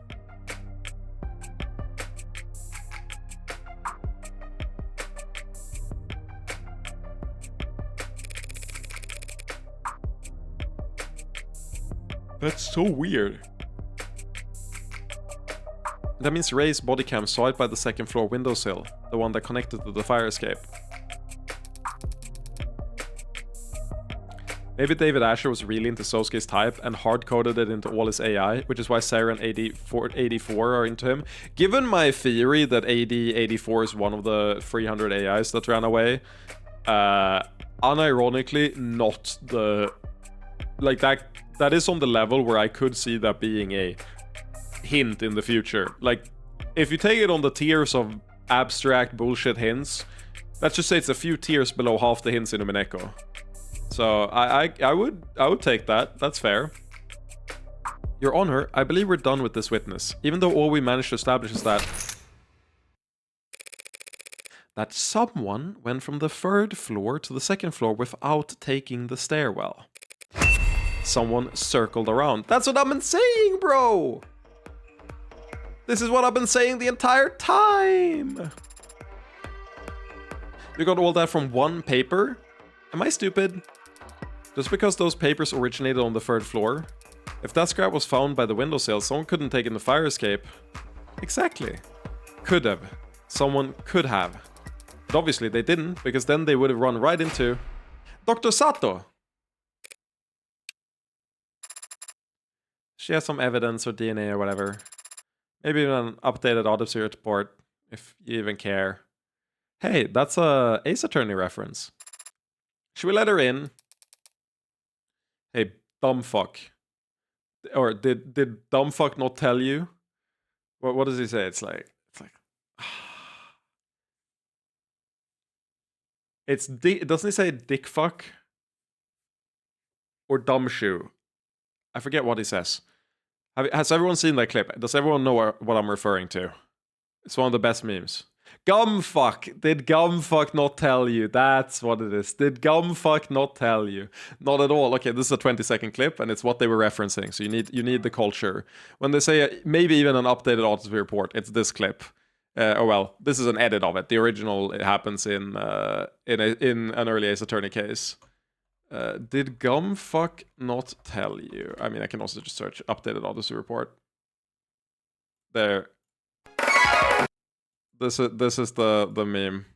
That's so weird. That means Ray's body cam saw it by the second floor windowsill, the one that connected to the fire escape. Maybe David Asher was really into Sosuke's type and hard-coded it into all his AI, which is why Sarah and AD84 are into him. Given my theory that AD84 is one of the 300 AIs that ran away, unironically, not the... Like, that is on the level where I could see that being a hint in the future. Like, if you take it on the tiers of abstract bullshit hints, let's just say it's a few tiers below half the hints in Umineko. So I would take that. That's fair. Your Honor, I believe we're done with this witness, even though all we managed to establish is that someone went from the third floor to the second floor without taking the stairwell. Someone circled around. That's what I've been saying, bro! This is what I've been saying the entire time! You got all that from one paper? Am I stupid? Just because those papers originated on the third floor? If that scrap was found by the windowsill, someone couldn't take in the fire escape. Exactly. Could have. Someone could have. But obviously they didn't, because then they would have run right into... Dr. Sato! She has some evidence or DNA or whatever. Maybe even an updated autopsy report, if you even care. Hey, that's a Ace Attorney reference. Should we let her in? Hey, dumb fuck. Or did dumb fuck not tell you? What does he say? It's like doesn't he say dick fuck? Or dumb shoe? I forget what he says. Has everyone seen that clip? Does everyone know what I'm referring to? It's one of the best memes. Gumfuck! Did Gumfuck not tell you? That's what it is. Did Gumfuck not tell you? Not at all. Okay, this is a 20-second clip, and it's what they were referencing. So you need the culture. When they say maybe even an updated autopsy report, it's this clip. Oh well, this is an edit of it. The original it happens in an early Ace Attorney case. Did Gumfuck not tell you? I mean, I can also just search updated Odyssey report. There. This is the meme.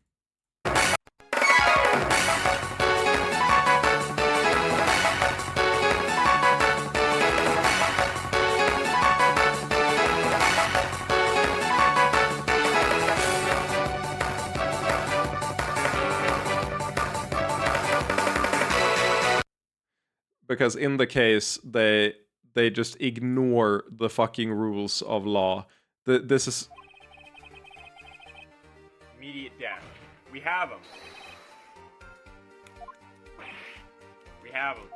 Because in the case, they just ignore the fucking rules of law. This is Immediate death. We have him. We have him.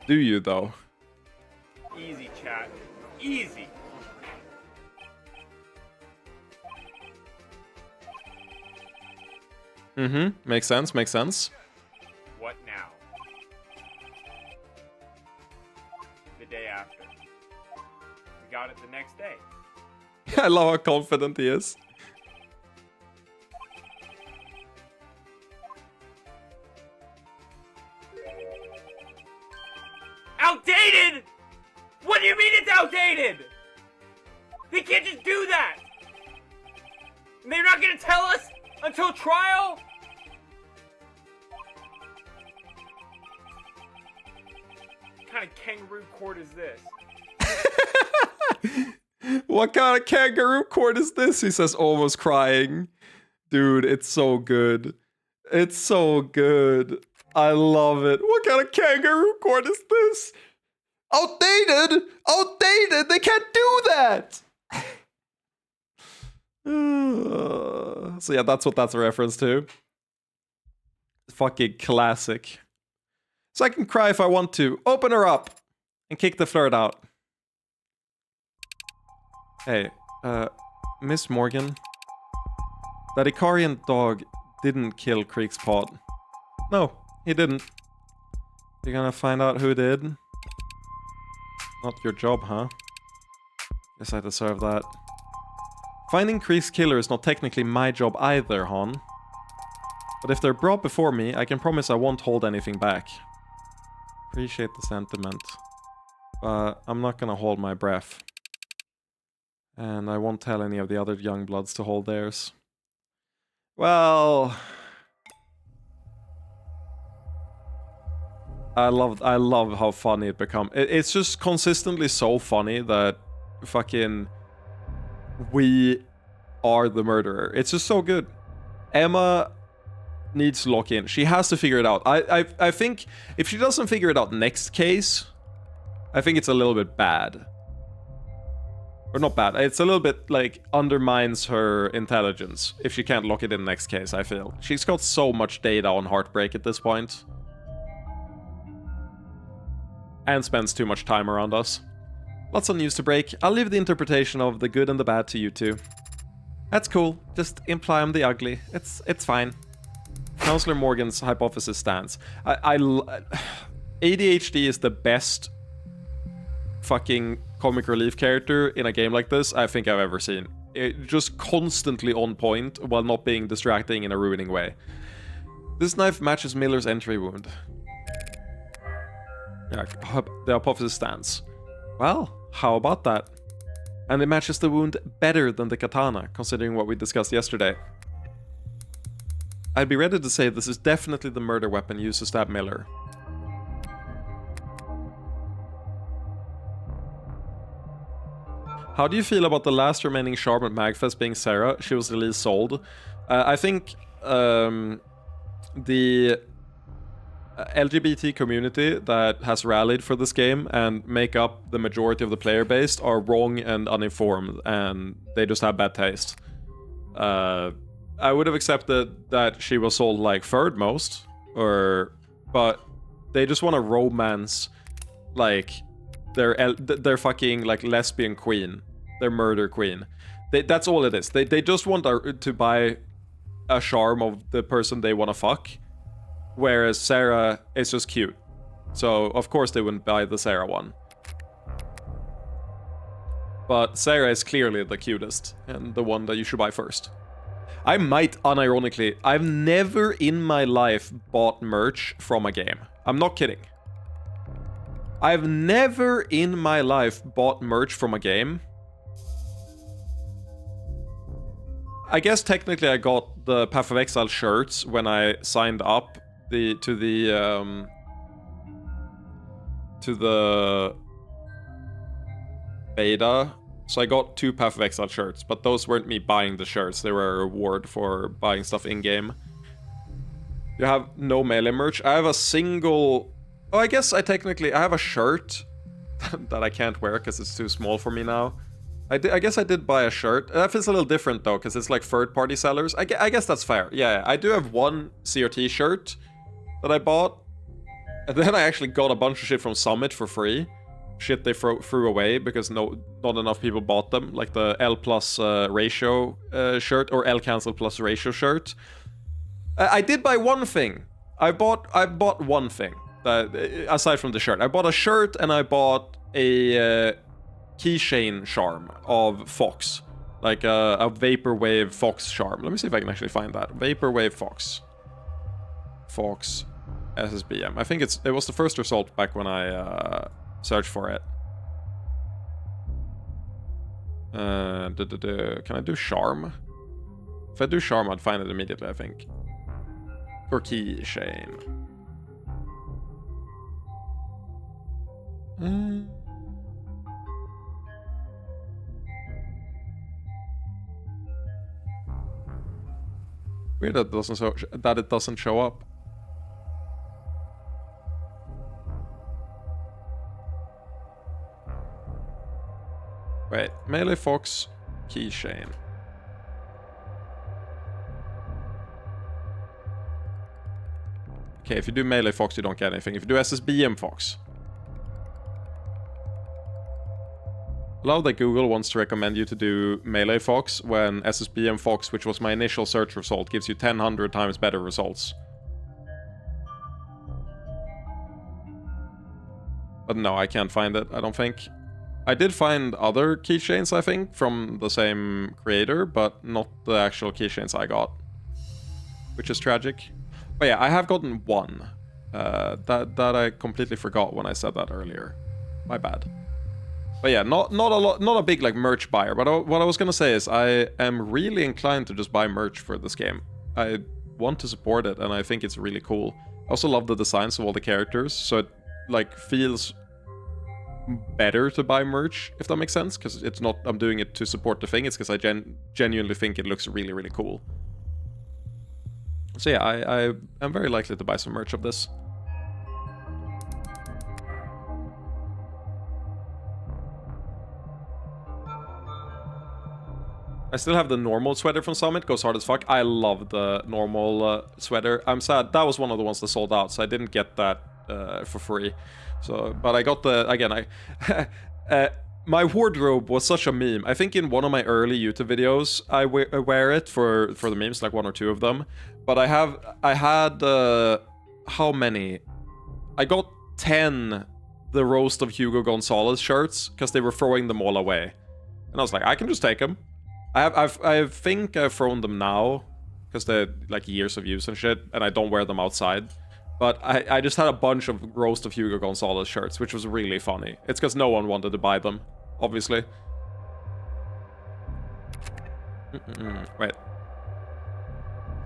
Do you though? Easy, chat. Easy. Mm-hmm. Makes sense. Makes sense. What now? The day after. We got it the next day. I love how confident he is. Outdated? What do you mean it's outdated? They can't just do that. And they're not gonna tell us until trial? What kind of kangaroo court is this? What kind of kangaroo court is this? He says, almost crying. Dude, it's so good. It's so good. I love it. What kind of kangaroo court is this? Outdated! Outdated! They can't do that! So yeah, that's what that's a reference to. Fucking classic. So I can cry if I want to. Open her up and kick the flirt out. Hey, Miss Morgan. That Icarian dog didn't kill Creek's pod. No, he didn't. You're gonna find out who did? Not your job, huh? Guess I deserve that. Finding Creek's killer is not technically my job either, hon. But if they're brought before me, I can promise I won't hold anything back. Appreciate the sentiment. But I'm not gonna hold my breath. And I won't tell any of the other young bloods to hold theirs. Well... I love how funny it becomes. It's just consistently so funny that fucking we are the murderer. It's just so good. Emma needs to lock in. She has to figure it out. I think if she doesn't figure it out next case, I think it's a little bit bad. Or not bad. It's a little bit like undermines her intelligence if she can't lock it in next case, I feel. She's got so much data on Heartbreak at this point. And spends too much time around us. Lots of news to break. I'll leave the interpretation of the good and the bad to you two. That's cool. Just imply I'm the ugly. It's fine. Counselor Morgan's hypothesis stands. ADHD is the best fucking comic relief character in a game like this I think I've ever seen. It just constantly on point while not being distracting in a ruining way. This knife matches Miller's entry wound. Yeah, the hypothesis stands. Well, how about that? And it matches the wound better than the katana, considering what we discussed yesterday. I'd be ready to say this is definitely the murder weapon used to stab Miller. How do you feel about the last remaining Charm at Magfest being Sarah? She was released sold. I think the LGBT community that has rallied for this game and make up the majority of the player base are wrong and uninformed, and they just have bad taste. I would have accepted that she was sold like third most, but they just want to romance like their fucking like lesbian queen, their murder queen. That's all it is. They just want to buy a charm of the person they want to fuck. Whereas Sarah is just cute. So, of course they wouldn't buy the Sarah one. But Sarah is clearly the cutest, and the one that you should buy first. I might unironically. I've never in my life bought merch from a game. I'm not kidding. I've never in my life bought merch from a game. I guess technically I got the Path of Exile shirts when I signed up to the beta. So I got 2 Path of Exile shirts, but those weren't me buying the shirts. They were a reward for buying stuff in-game. You have no melee merch. I have a single... Oh, I guess I have a shirt that I can't wear because it's too small for me now. I guess I did buy a shirt. That feels a little different though, because it's like third-party sellers. I guess that's fair. Yeah, I do have one CRT shirt that I bought. And then I actually got a bunch of shit from Summit for free. Shit they threw away because not enough people bought them. Like the L plus ratio shirt or L cancel plus ratio shirt. I did buy one thing. I bought one thing. Aside from the shirt. I bought a shirt and I bought a... keychain charm of Fox, like a Vaporwave Fox charm. Let me see if I can actually find that. Vaporwave Fox SSBM. I think it was the first result back when I searched for it. Can I do charm? If I do charm, I'd find it immediately, I think. Or keychain. Weird that it doesn't show up. Wait, Melee Fox keychain. Okay, if you do Melee Fox, you don't get anything. If you do SSBM Fox. I love that Google wants to recommend you to do Melee Fox when SSBM Fox, which was my initial search result, gives you 100 times better results. But no, I can't find it, I don't think. I did find other keychains, I think, from the same creator, but not the actual keychains I got. Which is tragic. But yeah, I have gotten one. That I completely forgot when I said that earlier. My bad. But yeah, not a big like merch buyer. But what I was gonna say is I am really inclined to just buy merch for this game. I want to support it, and I think it's really cool. I also love the designs of all the characters, so it like feels better to buy merch, if that makes sense. Because it's not I'm doing it to support the thing. It's because I genuinely think it looks really, really cool. So yeah, I am very likely to buy some merch of this. I still have the normal sweater from Summit, goes hard as fuck. I love the normal sweater. I'm sad, that was one of the ones that sold out, so I didn't get that for free. So, but I got the, again, my wardrobe was such a meme. I think in one of my early YouTube videos, I wear it for the memes, like 1 or 2 of them. But I had, how many? I got 10 the Roast of Hugo Gonzalez shirts, because they were throwing them all away. And I was like, I can just take them. I think I've thrown them now, because they're like years of use and shit, and I don't wear them outside. But I just had a bunch of Roast of Hugo Gonzalez shirts, which was really funny. It's because no one wanted to buy them, obviously. Wait.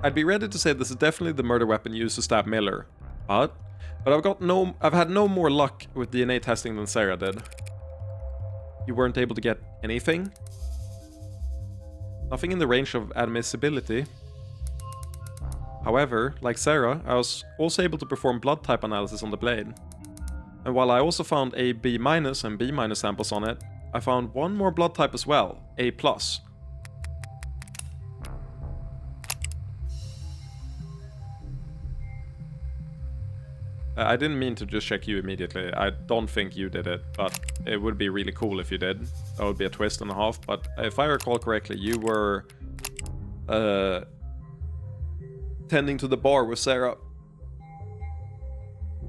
I'd be ready to say this is definitely the murder weapon used to stab Miller. But I've had no more luck with DNA testing than Sarah did. You weren't able to get anything? Nothing in the range of admissibility. However, like Sarah, I was also able to perform blood type analysis on the blade. And while I also found a B- and B- samples on it, I found one more blood type as well, A+. I didn't mean to just check you immediately. I don't think you did it, but it would be really cool if you did. That would be a twist and a half, but if I recall correctly, you were tending to the bar with Sarah.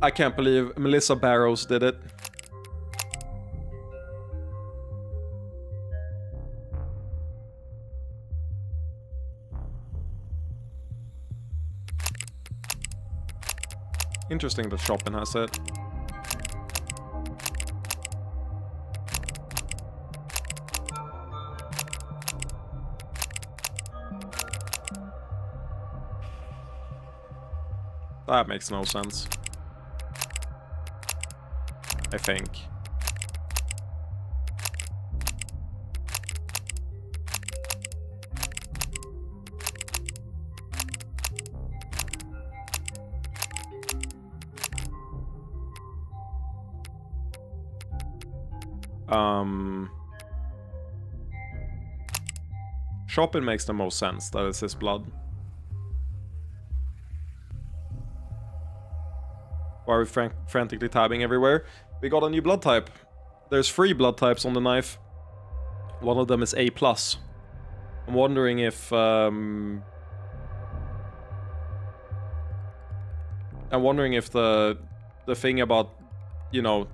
I can't believe Melissa Barrows did it. Interesting that Chopin has it. That makes no sense. I think. Chopin makes the most sense. That is his blood. Why are we frantically tabbing everywhere? We got a new blood type. There's 3 blood types on the knife. One of them is A+. I'm wondering if... I'm wondering if the thing about, you know,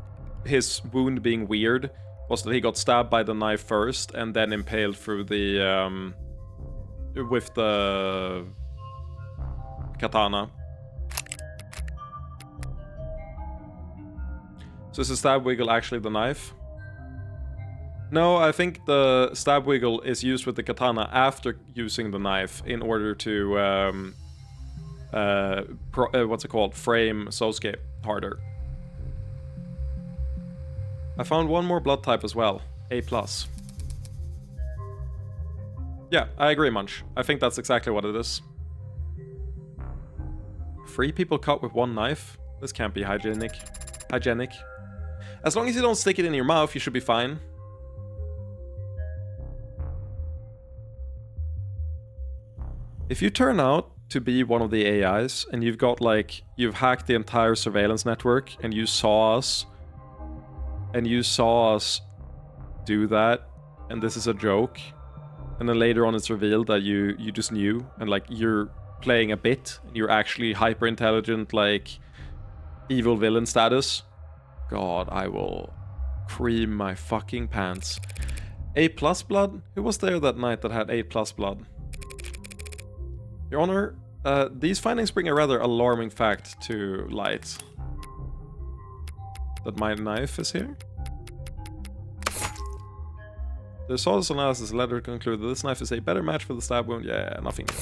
his wound being weird was that he got stabbed by the knife first and then impaled through the, with the katana. So is the stab wiggle actually the knife? No, I think the stab wiggle is used with the katana after using the knife in order to, what's it called? Frame Sosuke harder. I found one more blood type as well. A+. Yeah, I agree, Munch. I think that's exactly what it is. 3 people cut with 1 knife? This can't be hygienic. As long as you don't stick it in your mouth, you should be fine. If you turn out to be one of the AIs, and you've got, like, you've hacked the entire surveillance network, and you saw us do that, and this is a joke, and then later on it's revealed that you just knew, and, like, you're playing a bit, and you're actually hyper intelligent, like, evil villain status. God, I will cream my fucking pants. A+ blood? Who was there that night that had A+ blood? Your Honor, these findings bring a rather alarming fact to light. That my knife is here? The Sawdust analysis later concluded that this knife is a better match for the stab wound. Yeah, nothing new.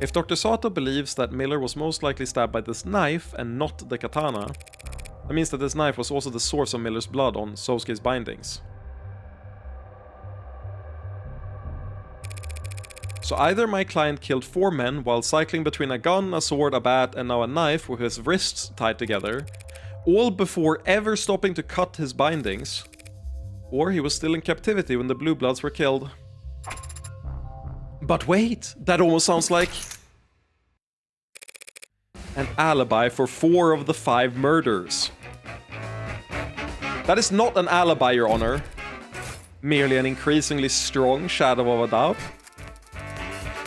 If Dr. Sato believes that Miller was most likely stabbed by this knife and not the katana, that means that this knife was also the source of Miller's blood on Sosuke's bindings. So either my client killed 4 men while cycling between a gun, a sword, a bat, and now a knife with his wrists tied together, all before ever stopping to cut his bindings, or he was still in captivity when the Blue Bloods were killed. But wait, that almost sounds like an alibi for 4 of the 5 murders. That is not an alibi, Your Honor. Merely an increasingly strong shadow of a doubt.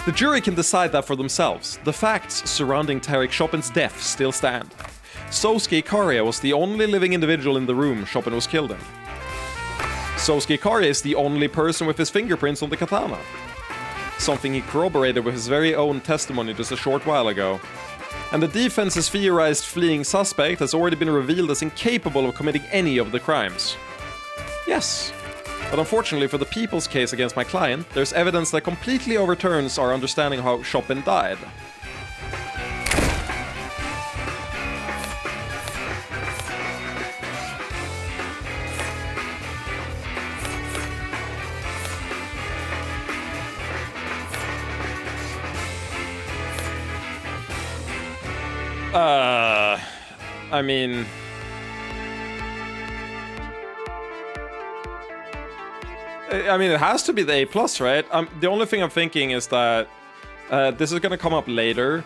The jury can decide that for themselves. The facts surrounding Tarik Chopin's death still stand. Sosuke Ikaria was the only living individual in the room Chopin was killed in. Sosuke Ikaria is the only person with his fingerprints on the katana. Something he corroborated with his very own testimony just a short while ago. And the defense's theorized fleeing suspect has already been revealed as incapable of committing any of the crimes. Yes. But unfortunately for the people's case against my client, there's evidence that completely overturns our understanding of how Chopin died. I mean... it has to be the A+, right? The only thing I'm thinking is that this is gonna come up later.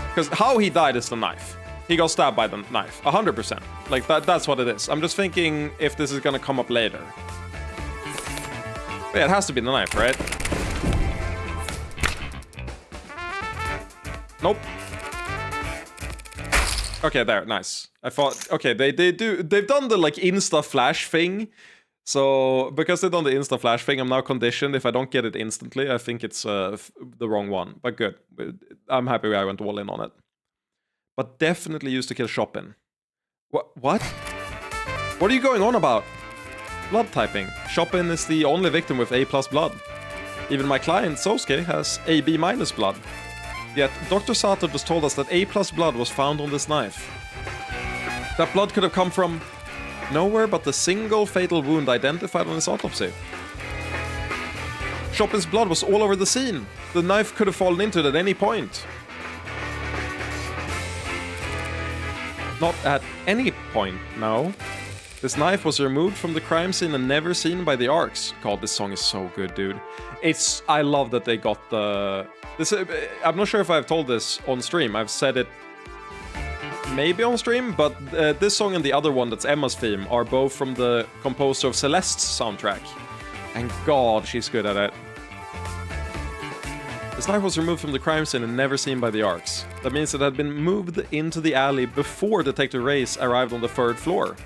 Because how he died is the knife. He got stabbed by the knife, 100%. Like, that's what it is. I'm just thinking if this is gonna come up later. But yeah, it has to be the knife, right? Nope. Okay, there, nice. I thought, okay, they've done the, like, Insta Flash thing So, because they've done the instant flash thing, I'm now conditioned. If I don't get it instantly, I think it's the wrong one. But good. I'm happy I went all in on it. But definitely used to kill Chopin. What? What are you going on about? Blood typing. Chopin is the only victim with A+ blood. Even my client, Sosuke, has AB- blood. Yet, Dr. Sato just told us that A+ blood was found on this knife. That blood could have come from nowhere but the single fatal wound identified on his autopsy. Chopin's blood was all over the scene. The knife could have fallen into it at any point. Not at any point, no. This knife was removed from the crime scene and never seen by the Arcs. God, this song is so good, dude. I love that they got the... I'm not sure if I've told this on stream. I've said it maybe on stream, but this song and the other one that's Emma's theme are both from the composer of Celeste's soundtrack. And God, she's good at it. This knife was removed from the crime scene and never seen by the Arcs. That means it had been moved into the alley before Detective Reyes arrived on the 3rd floor.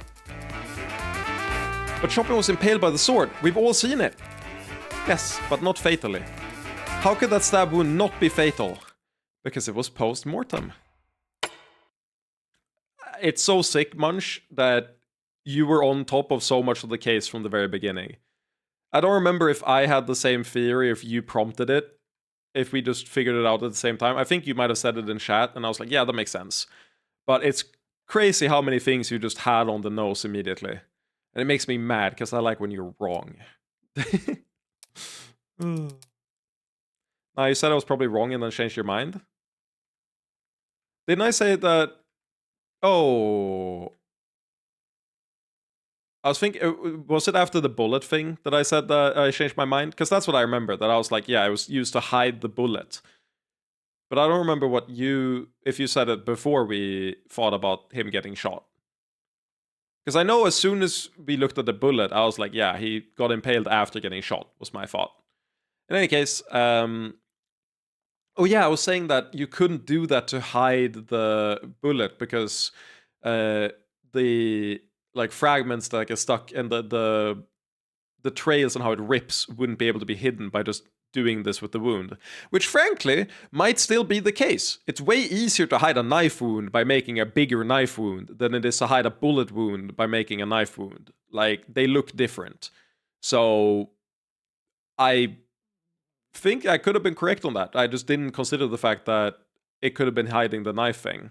But Chopin was impaled by the sword. We've all seen it. Yes, but not fatally. How could that stab wound not be fatal? Because it was post-mortem. It's so sick, Munch, that you were on top of so much of the case from the very beginning. I don't remember if I had the same theory, if you prompted it, if we just figured it out at the same time. I think you might have said it in chat, and I was like, yeah, that makes sense. But it's crazy how many things you just had on the nose immediately. And it makes me mad, because I like when you're wrong. Now, you said I was probably wrong and then changed your mind? Didn't I say that... Oh... I was thinking... Was it after the bullet thing that I said that I changed my mind? Because that's what I remember, that I was like, yeah, it was used to hide the bullet. But I don't remember what you... If you said it before we thought about him getting shot. Because I know as soon as we looked at the bullet, I was like, yeah, he got impaled after getting shot, was my thought. In any case, oh yeah, I was saying that you couldn't do that to hide the bullet because the like fragments that get stuck and the trails and how it rips wouldn't be able to be hidden by just doing this with the wound. Which frankly might still be the case. It's way easier to hide a knife wound by making a bigger knife wound than it is to hide a bullet wound by making a knife wound. Like, they look different. So I think I could have been correct on that. I just didn't consider the fact that it could have been hiding the knife thing.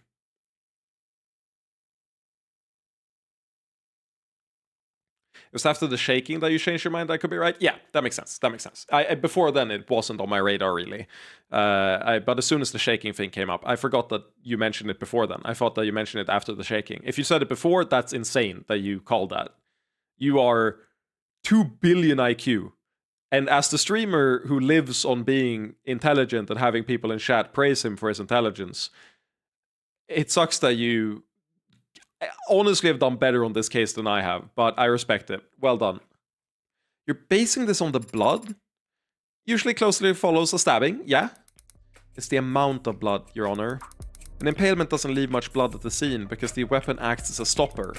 It was after the shaking that you changed your mind. I could be right. Yeah, that makes sense. That makes sense. Before then, it wasn't on my radar really. But as soon as the shaking thing came up, I forgot that you mentioned it before then. I thought that you mentioned it after the shaking. If you said it before, that's insane that you called that. You are 2 billion IQ. And as the streamer who lives on being intelligent and having people in chat praise him for his intelligence, it sucks that you honestly have done better on this case than I have, but I respect it. Well done. You're basing this on the blood? Usually closely follows a stabbing, yeah? It's the amount of blood, Your Honor. An impalement doesn't leave much blood at the scene because the weapon acts as a stopper.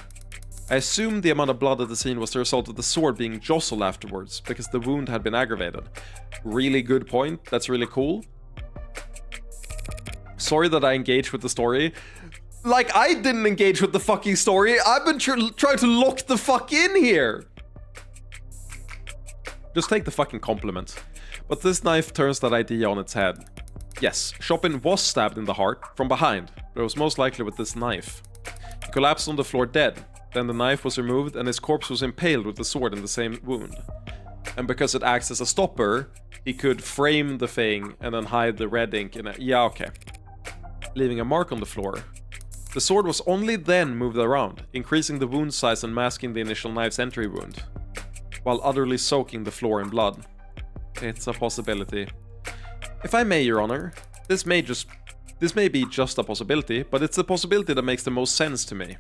I assume the amount of blood at the scene was the result of the sword being jostled afterwards, because the wound had been aggravated. Really good point. That's really cool. Sorry that I engaged with the story. Like, I didn't engage with the fucking story. I've been trying to lock the fuck in here. Just take the fucking compliment. But this knife turns that idea on its head. Yes, Chopin was stabbed in the heart from behind, but it was most likely with this knife. He collapsed on the floor dead. Then the knife was removed and his corpse was impaled with the sword in the same wound. And because it acts as a stopper, he could frame the thing and then hide the red ink in it. Yeah, okay. Leaving a mark on the floor. The sword was only then moved around, increasing the wound size and masking the initial knife's entry wound, while utterly soaking the floor in blood. It's a possibility. If I may, Your Honor, this may be just a possibility, but it's a possibility that makes the most sense to me.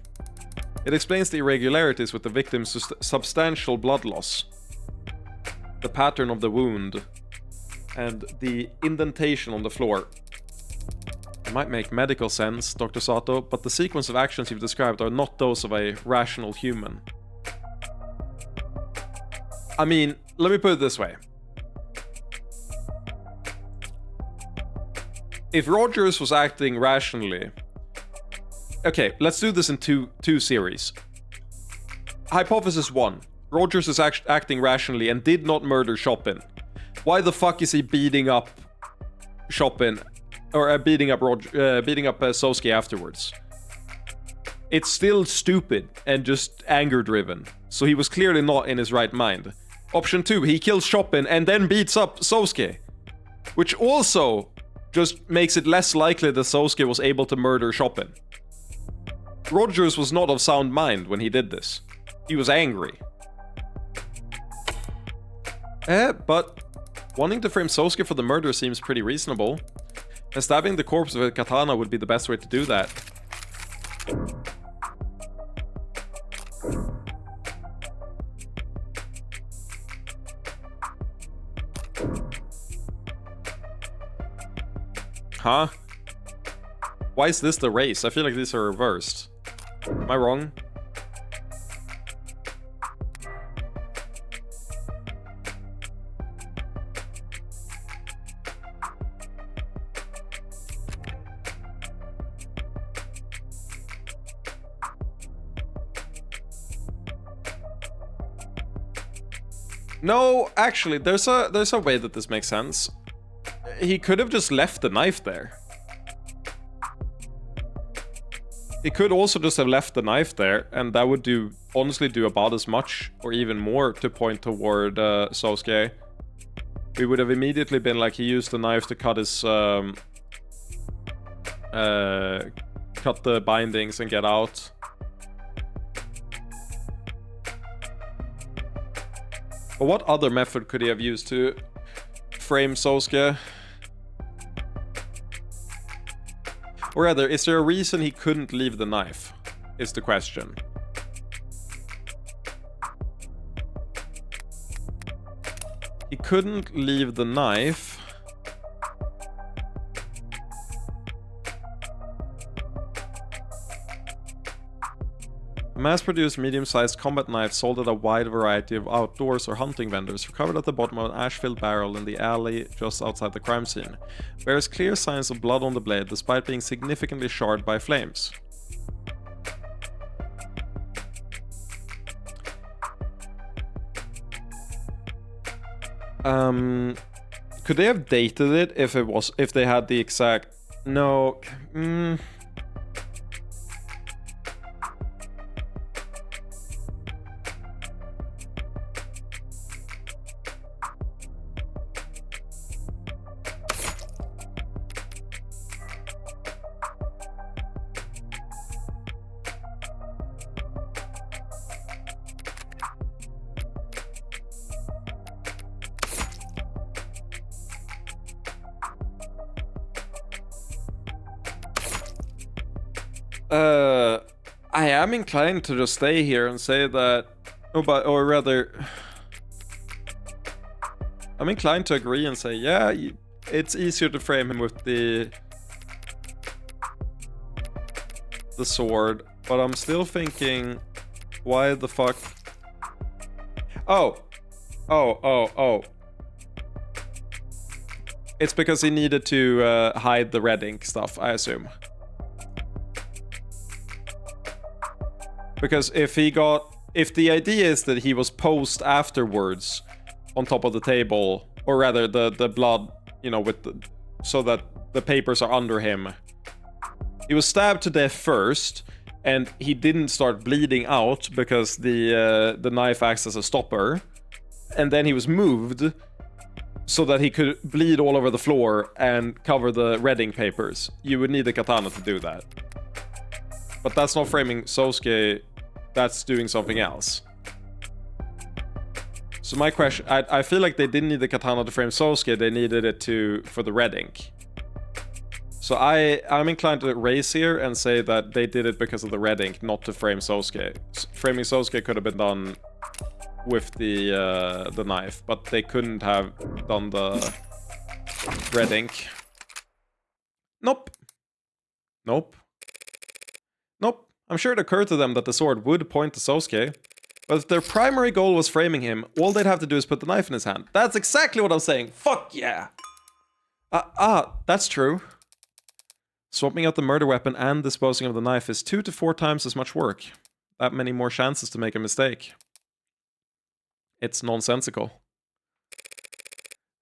It explains the irregularities with the victim's substantial blood loss, the pattern of the wound, and the indentation on the floor. It might make medical sense, Dr. Sato, but the sequence of actions you've described are not those of a rational human. I mean, let me put it this way. If Rogers was acting rationally... Okay, let's do this in two series. Hypothesis 1. Rogers is acting rationally and did not murder Chopin. Why the fuck is he beating up Chopin? Or beating up Sosuke afterwards? It's still stupid and just anger-driven. So he was clearly not in his right mind. Option 2, he kills Chopin and then beats up Sosuke. Which also just makes it less likely that Sosuke was able to murder Chopin. Rogers was not of sound mind when he did this. He was angry. But wanting to frame Sosuke for the murder seems pretty reasonable. And stabbing the corpse with a katana would be the best way to do that. Huh? Why is this the race? I feel like these are reversed. Am I wrong? No, actually, there's a way that this makes sense. He could have just left the knife there. He could also just have left the knife there, and that would honestly do about as much, or even more, to point toward Sosuke. We would have immediately been like, he used the knife to cut his cut the bindings and get out. But what other method could he have used to frame Sosuke? Or rather, is there a reason he couldn't leave the knife? Is the question. He couldn't leave the knife. A mass-produced medium-sized combat knife sold at a wide variety of outdoors or hunting vendors, recovered at the bottom of an ash-filled barrel in the alley just outside the crime scene, bears clear signs of blood on the blade despite being significantly charred by flames. Could they have dated it if they had the exact... No. I am inclined to just stay here and say that, or rather, I'm inclined to agree and say, yeah, it's easier to frame him with the sword, but I'm still thinking, why the fuck? Oh. It's because he needed to hide the red ink stuff, I assume. Because if the idea is that he was posed afterwards on top of the table, or rather the blood, you know, so that the papers are under him. He was stabbed to death first, and he didn't start bleeding out because the knife acts as a stopper. And then he was moved so that he could bleed all over the floor and cover the red ink papers. You would need a katana to do that. But that's not framing Sosuke, that's doing something else. So my question, I feel like they didn't need the katana to frame Sosuke, they needed it for the red ink. So I'm inclined to raise here and say that they did it because of the red ink, not to frame Sosuke. Framing Sosuke could have been done with the knife, but they couldn't have done the red ink. Nope. I'm sure it occurred to them that the sword would point to Sosuke. But if their primary goal was framing him, all they'd have to do is put the knife in his hand. That's exactly what I'm saying. Fuck yeah. That's true. Swapping out the murder weapon and disposing of the knife is 2 to 4 times as much work. That many more chances to make a mistake. It's nonsensical.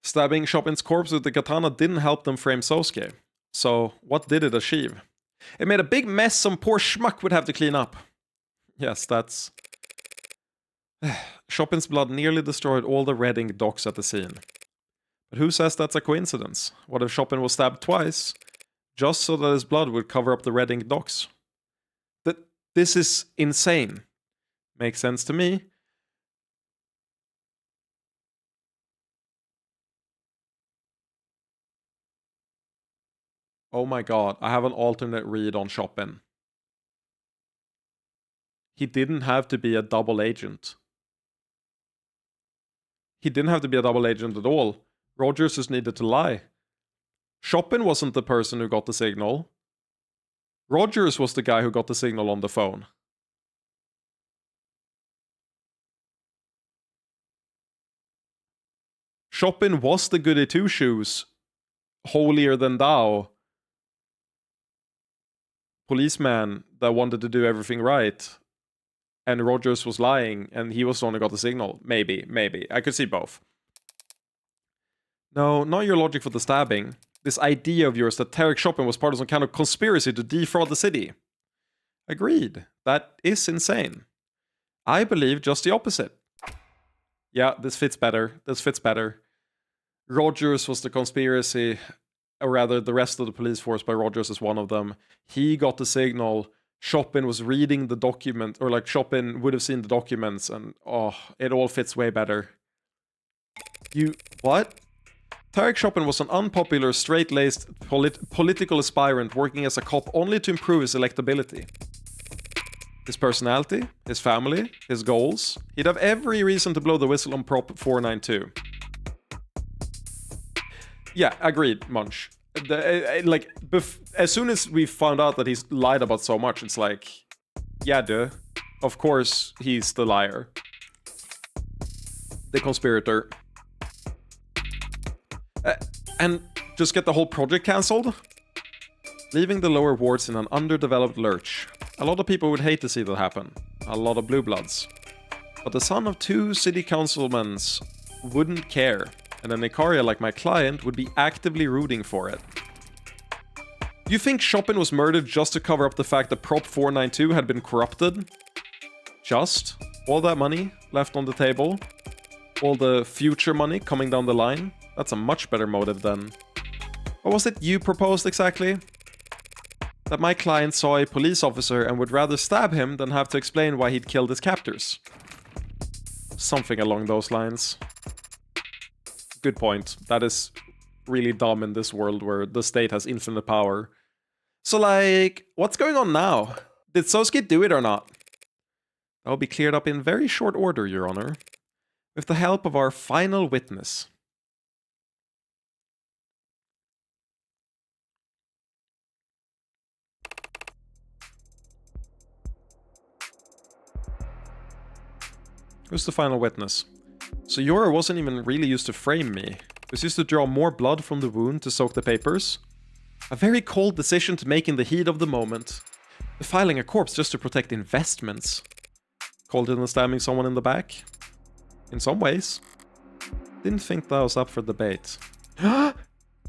Stabbing Chopin's corpse with the katana didn't help them frame Sosuke. So, what did it achieve? It made a big mess some poor schmuck would have to clean up. Yes, that's... Chopin's blood nearly destroyed all the red ink docs at the scene. But who says that's a coincidence? What if Chopin was stabbed twice, just so that his blood would cover up the red ink docs? This is insane. Makes sense to me. Oh my god, I have an alternate read on Chopin. He didn't have to be a double agent. He didn't have to be a double agent at all. Rogers just needed to lie. Chopin wasn't the person who got the signal. Rogers was the guy who got the signal on the phone. Chopin was the goody two-shoes, holier than thou policeman that wanted to do everything right. And Rogers was lying, and he was the one who got the signal. Maybe. I could see both. No, not your logic for the stabbing. This idea of yours that Tarek Chopin was part of some kind of conspiracy to defraud the city. Agreed. That is insane. I believe just the opposite. Yeah, this fits better. Rogers was the conspiracy, or rather the rest of the police force, but Rogers is one of them. He got the signal. Chopin was reading the document, or like Chopin would have seen the documents, and it all fits way better. What? Tarek Chopin was an unpopular, straight-laced political aspirant working as a cop only to improve his electability. His personality, his family, his goals. He'd have every reason to blow the whistle on Prop 492. Yeah, agreed, Munch. As soon as we found out that he's lied about so much, it's like, yeah, duh. Of course he's the liar. The conspirator. And just get the whole project cancelled? Leaving the lower wards in an underdeveloped lurch. A lot of people would hate to see that happen. A lot of blue bloods. But the son of 2 city councilmen wouldn't care. And an Icaria like my client would be actively rooting for it. You think Chopin was murdered just to cover up the fact that Prop 492 had been corrupted? Just? All that money left on the table? All the future money coming down the line? That's a much better motive than... What was it you proposed exactly? That my client saw a police officer and would rather stab him than have to explain why he'd killed his captors. Something along those lines. Good point. That is really dumb in this world where the state has infinite power. So like, what's going on now? Did Sosuke do it or not? That will be cleared up in very short order, Your Honor. With the help of our final witness. Who's the final witness? So Yora wasn't even really used to frame me. It was used to draw more blood from the wound to soak the papers. A very cold decision to make in the heat of the moment. Filing a corpse just to protect investments. Colder than stabbing someone in the back? In some ways. Didn't think that was up for debate.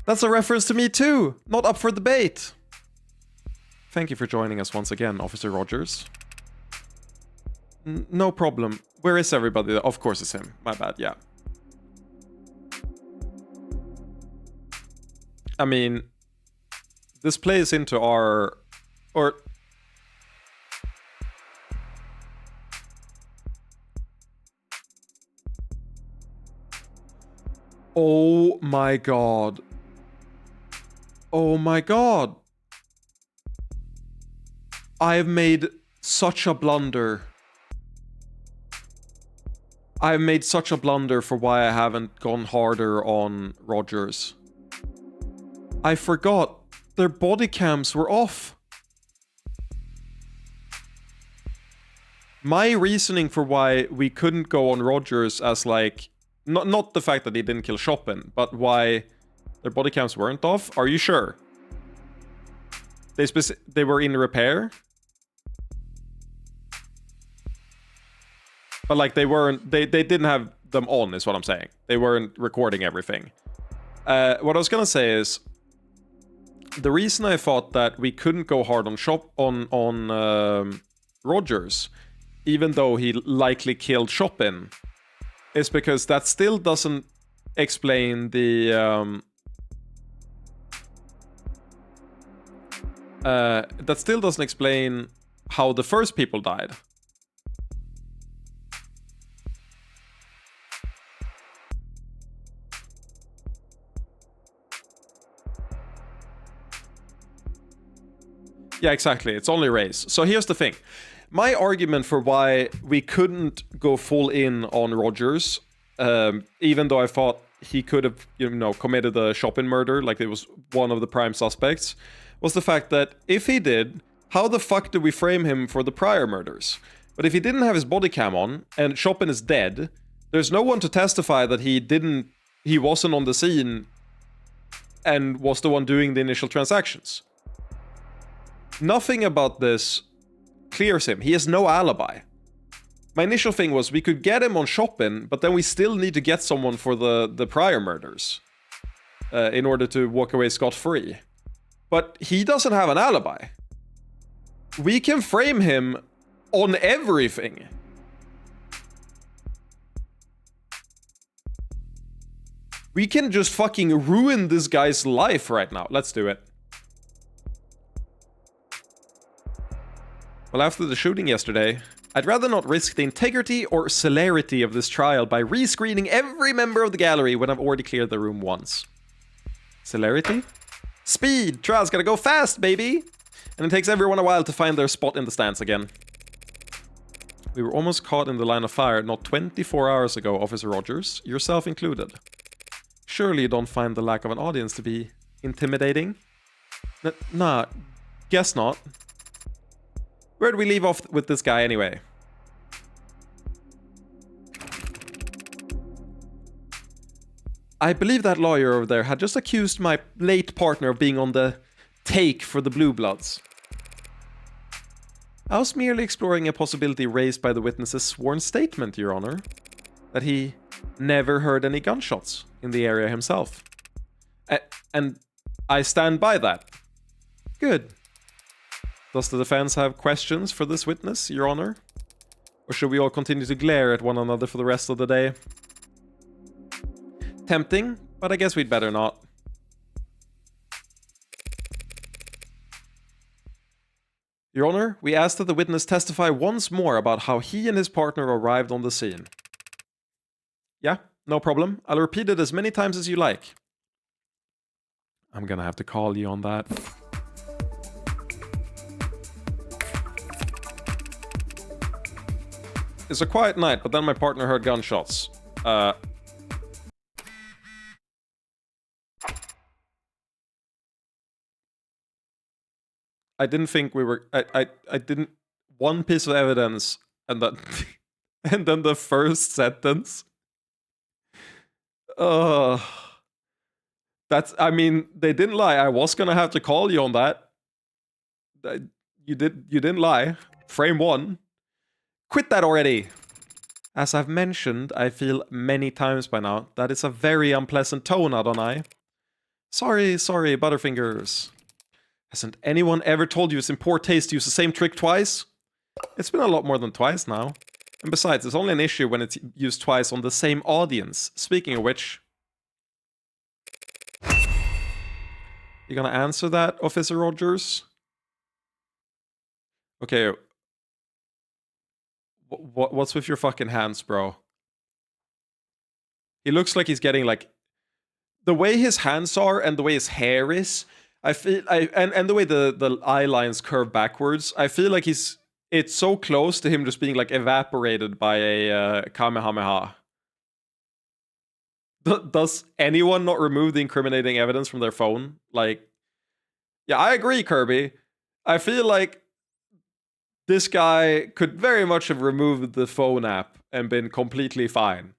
That's a reference to me too! Not up for debate! Thank you for joining us once again, Officer Rogers. No problem. Where is everybody? Of course it's him. My bad, yeah. I mean, this plays into our... Or... Oh my god. Oh my god. I've made such a blunder. I've made such a blunder for why I haven't gone harder on Rogers. I forgot their body cams were off. My reasoning for why we couldn't go on Rogers as like not the fact that he didn't kill Chopin, but why their body cams weren't off. Are you sure? They were in repair, but like they weren't. They didn't have them on. Is what I'm saying. They weren't recording everything. What I was gonna say is the reason I thought that we couldn't go hard on Rogers, even though he likely killed Chopin, is because that still doesn't explain the that still doesn't explain how the first people died. Yeah, exactly. It's only Rays. So here's the thing. My argument for why we couldn't go full in on Rogers, even though I thought he could have, committed the Chopin murder, like it was one of the prime suspects, was the fact that if he did, how the fuck do we frame him for the prior murders? But if he didn't have his body cam on and Chopin is dead, there's no one to testify that he wasn't on the scene and was the one doing the initial transactions. Nothing about this clears him. He has no alibi. My initial thing was we could get him on Chopin, but then we still need to get someone for the prior murders in order to walk away scot-free. But he doesn't have an alibi. We can frame him on everything. We can just fucking ruin this guy's life right now. Let's do it. Well, after the shooting yesterday, I'd rather not risk the integrity or celerity of this trial by rescreening every member of the gallery when I've already cleared the room once. Celerity? Speed! Trial's gotta go fast, baby! And it takes everyone a while to find their spot in the stands again. We were almost caught in the line of fire not 24 hours ago, Officer Rogers, yourself included. Surely you don't find the lack of an audience to be intimidating? Nah, guess not. Where'd we leave off with this guy anyway? I believe that lawyer over there had just accused my late partner of being on the take for the Blue Bloods. I was merely exploring a possibility raised by the witness's sworn statement, Your Honor, that he never heard any gunshots in the area himself. And I stand by that. Good. Does the defense have questions for this witness, Your Honor? Or should we all continue to glare at one another for the rest of the day? Tempting, but I guess we'd better not. Your Honor, we ask that the witness testify once more about how he and his partner arrived on the scene. Yeah, no problem. I'll repeat it as many times as you like. I'm gonna have to call you on that. It's a quiet night, but then my partner heard gunshots. I didn't think we were... I didn't... One piece of evidence, and then... and then the first sentence. That's... I mean, they didn't lie. I was gonna have to call you on that. You didn't lie. Frame 1. Quit that already! As I've mentioned, I feel many times by now, that is a very unpleasant tone, Adonai. Sorry, Butterfingers. Hasn't anyone ever told you it's in poor taste to use the same trick twice? It's been a lot more than twice now. And besides, it's only an issue when it's used twice on the same audience. Speaking of which... You gonna answer that, Officer Rogers? Okay... What's with your fucking hands, bro? He looks like he's getting like... The way his hands are and the way his hair is, I feel... And the way the eye lines curve backwards, I feel like it's so close to him just being like evaporated by a Kamehameha. Does anyone not remove the incriminating evidence from their phone? Like... Yeah, I agree, Kirby. I feel like... this guy could very much have removed the phone app and been completely fine.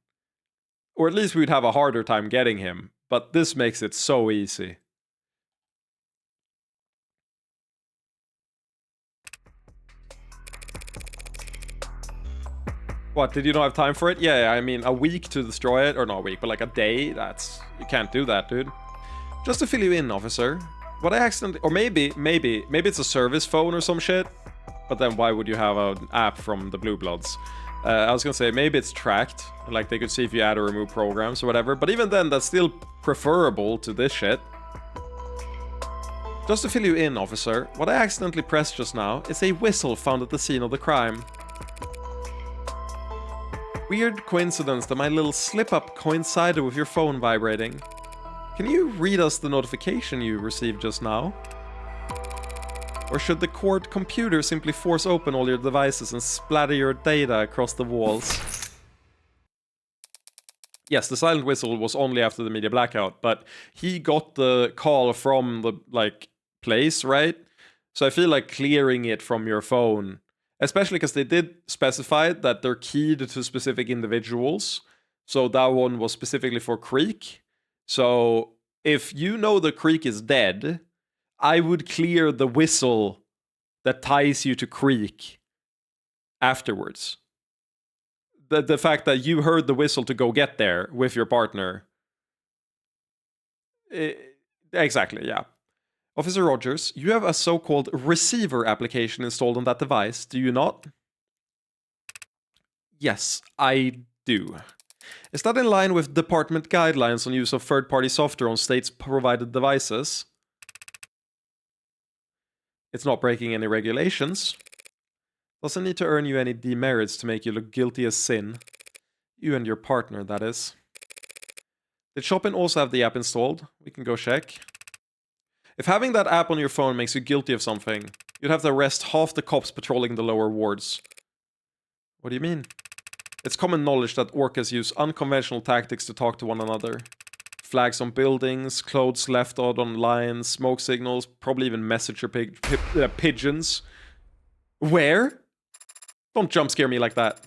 Or at least we'd have a harder time getting him. But this makes it so easy. What, did you not have time for it? Yeah, I mean, a week to destroy it. Or not a week, but like a day. You can't do that, dude. Just to fill you in, officer. What I accidentally... Or maybe it's a service phone or some shit. But then why would you have an app from the Blue Bloods? I was gonna say, maybe it's tracked. Like, they could see if you add or remove programs or whatever. But even then, that's still preferable to this shit. Just to fill you in, officer, what I accidentally pressed just now is a whistle found at the scene of the crime. Weird coincidence that my little slip-up coincided with your phone vibrating. Can you read us the notification you received just now? Or should the court computer simply force open all your devices and splatter your data across the walls? Yes, the silent whistle was only after the media blackout, but he got the call from the, like, place, right? So I feel like clearing it from your phone, especially because they did specify that they're keyed to specific individuals. So that one was specifically for Creek. So if you know the Creek is dead, I would clear the whistle that ties you to Creek afterwards. The fact that you heard the whistle to go get there with your partner. Exactly, yeah. Officer Rogers, you have a so-called receiver application installed on that device, do you not? Yes, I do. Is that in line with department guidelines on use of third-party software on states-provided devices? It's not breaking any regulations. Doesn't need to earn you any demerits to make you look guilty as sin. You and your partner, that is. Did Chopin also have the app installed? We can go check. If having that app on your phone makes you guilty of something, you'd have to arrest half the cops patrolling the lower wards. What do you mean? It's common knowledge that orcas use unconventional tactics to talk to one another. Flags on buildings, clothes left out on lines, smoke signals, probably even messenger pigeons. Where? Don't jump scare me like that.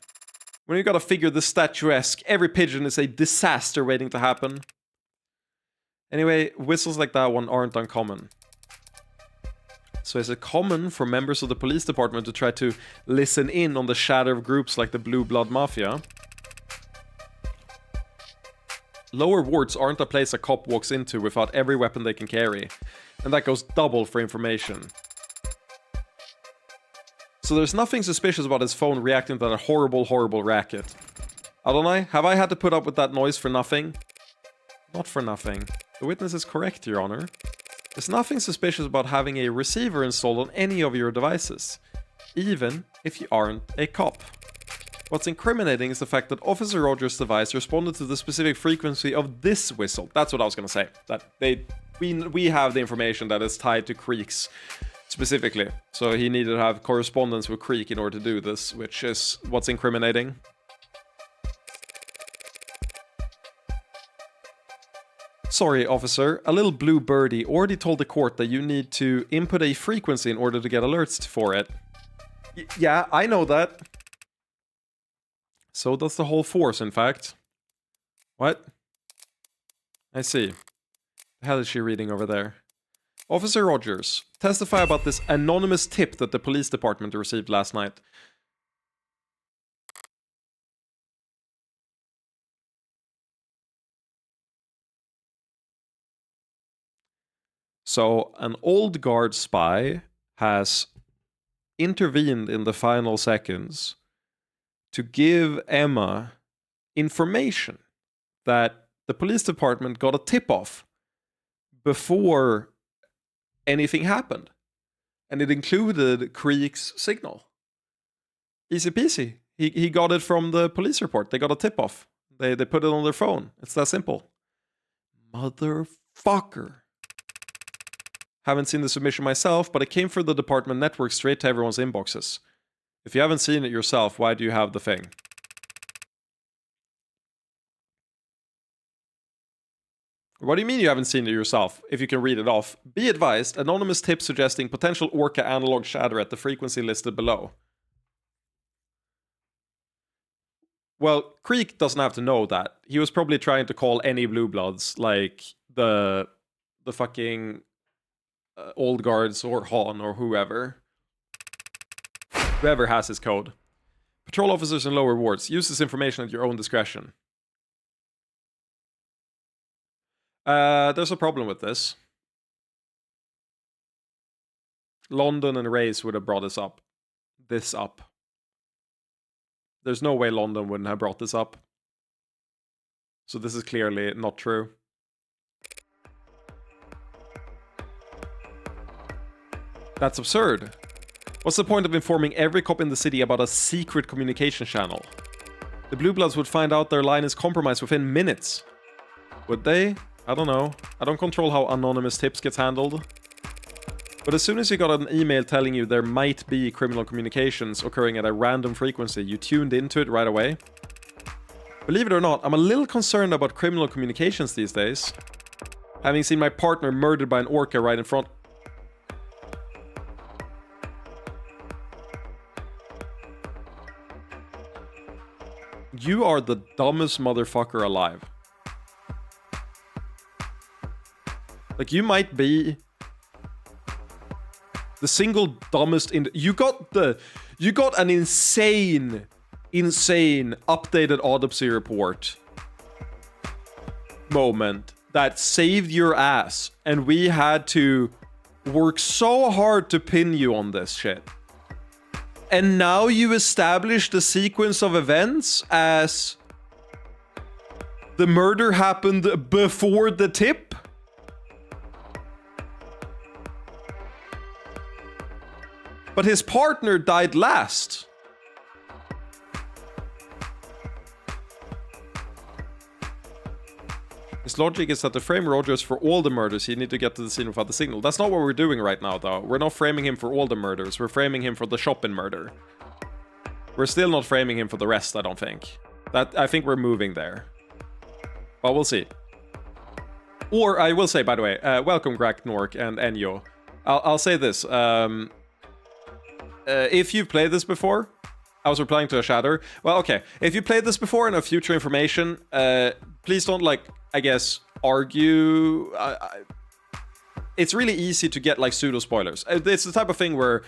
When you gotta figure the statuesque, every pigeon is a disaster waiting to happen. Anyway, whistles like that one aren't uncommon. So is it common for members of the police department to try to listen in on the chatter of groups like the Blue Blood Mafia? Lower wards aren't a place a cop walks into without every weapon they can carry. And that goes double for information. So there's nothing suspicious about his phone reacting to that horrible, horrible racket. Adonai, have I had to put up with that noise for nothing? Not for nothing. The witness is correct, Your Honor. There's nothing suspicious about having a receiver installed on any of your devices, even if you aren't a cop. What's incriminating is the fact that Officer Rogers' device responded to the specific frequency of this whistle. That's what I was gonna say. That we have the information that is tied to Creek's specifically. So he needed to have correspondence with Creek in order to do this, which is what's incriminating. Sorry, officer. A little blue birdie already told the court that you need to input a frequency in order to get alerts for it. Yeah, I know that. So does the whole force, in fact. What? I see. The hell is she reading over there? Officer Rogers, testify about this anonymous tip that the police department received last night. So, an old guard spy has intervened in the final seconds to give Emma information that the police department got a tip-off before anything happened. And it included Creek's signal. Easy peasy. He got it from the police report. They got a tip-off. They put it on their phone. It's that simple. Motherfucker. Haven't seen the submission myself, but it came through the department network straight to everyone's inboxes. If you haven't seen it yourself, why do you have the thing? What do you mean you haven't seen it yourself, if you can read it off? Be advised, anonymous tip suggesting potential Orca analog shatter at the frequency listed below. Well, Creek doesn't have to know that. He was probably trying to call any Blue Bloods, like the fucking Old Guards or Han or whoever. Whoever has his code. Patrol officers in lower wards, use this information at your own discretion. There's a problem with this. London and Reyes would have brought this up. There's no way London wouldn't have brought this up. So this is clearly not true. That's absurd. What's the point of informing every cop in the city about a secret communication channel? The Blue Bloods would find out their line is compromised within minutes. Would they? I don't know. I don't control how anonymous tips gets handled. But as soon as you got an email telling you there might be criminal communications occurring at a random frequency, you tuned into it right away. Believe it or not, I'm a little concerned about criminal communications these days. Having seen my partner murdered by an orca right in front. You are the dumbest motherfucker alive. Like, you might be the single dumbest in... You got an insane updated autopsy report moment that saved your ass, and we had to work so hard to pin you on this shit. And now you establish the sequence of events as the murder happened before the tip? But his partner died last. His logic is that to frame Rogers for all the murders, he need to get to the scene without the signal. That's not what we're doing right now, though. We're not framing him for all the murders. We're framing him for the shopping murder. We're still not framing him for the rest, I don't think. I think we're moving there. But we'll see. Or, I will say, by the way, welcome Grak Nork and Enyo. I'll say this. If you've played this before, I was replying to a shatter. Well, okay. If you played this before and have future information, please don't, like, I guess, argue. It's really easy to get, like, pseudo spoilers. It's the type of thing where,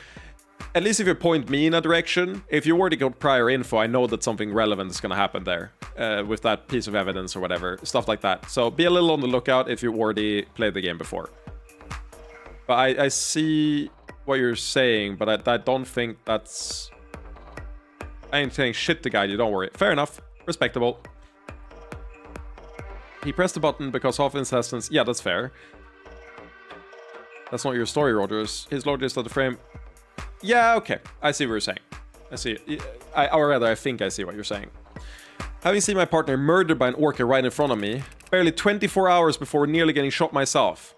at least if you point me in a direction, if you already got prior info, I know that something relevant is going to happen there with that piece of evidence or whatever, stuff like that. So be a little on the lookout if you already played the game before. But I see what you're saying, but I don't think that's... I ain't saying shit to guide you, don't worry. Fair enough. Respectable. He pressed the button because half insistence... Yeah, that's fair. That's not your story, Rogers. His logic is that the frame... Yeah, okay. I see what you're saying. I see. Or rather, I think I see what you're saying. Having seen my partner murdered by an orca right in front of me, barely 24 hours before nearly getting shot myself.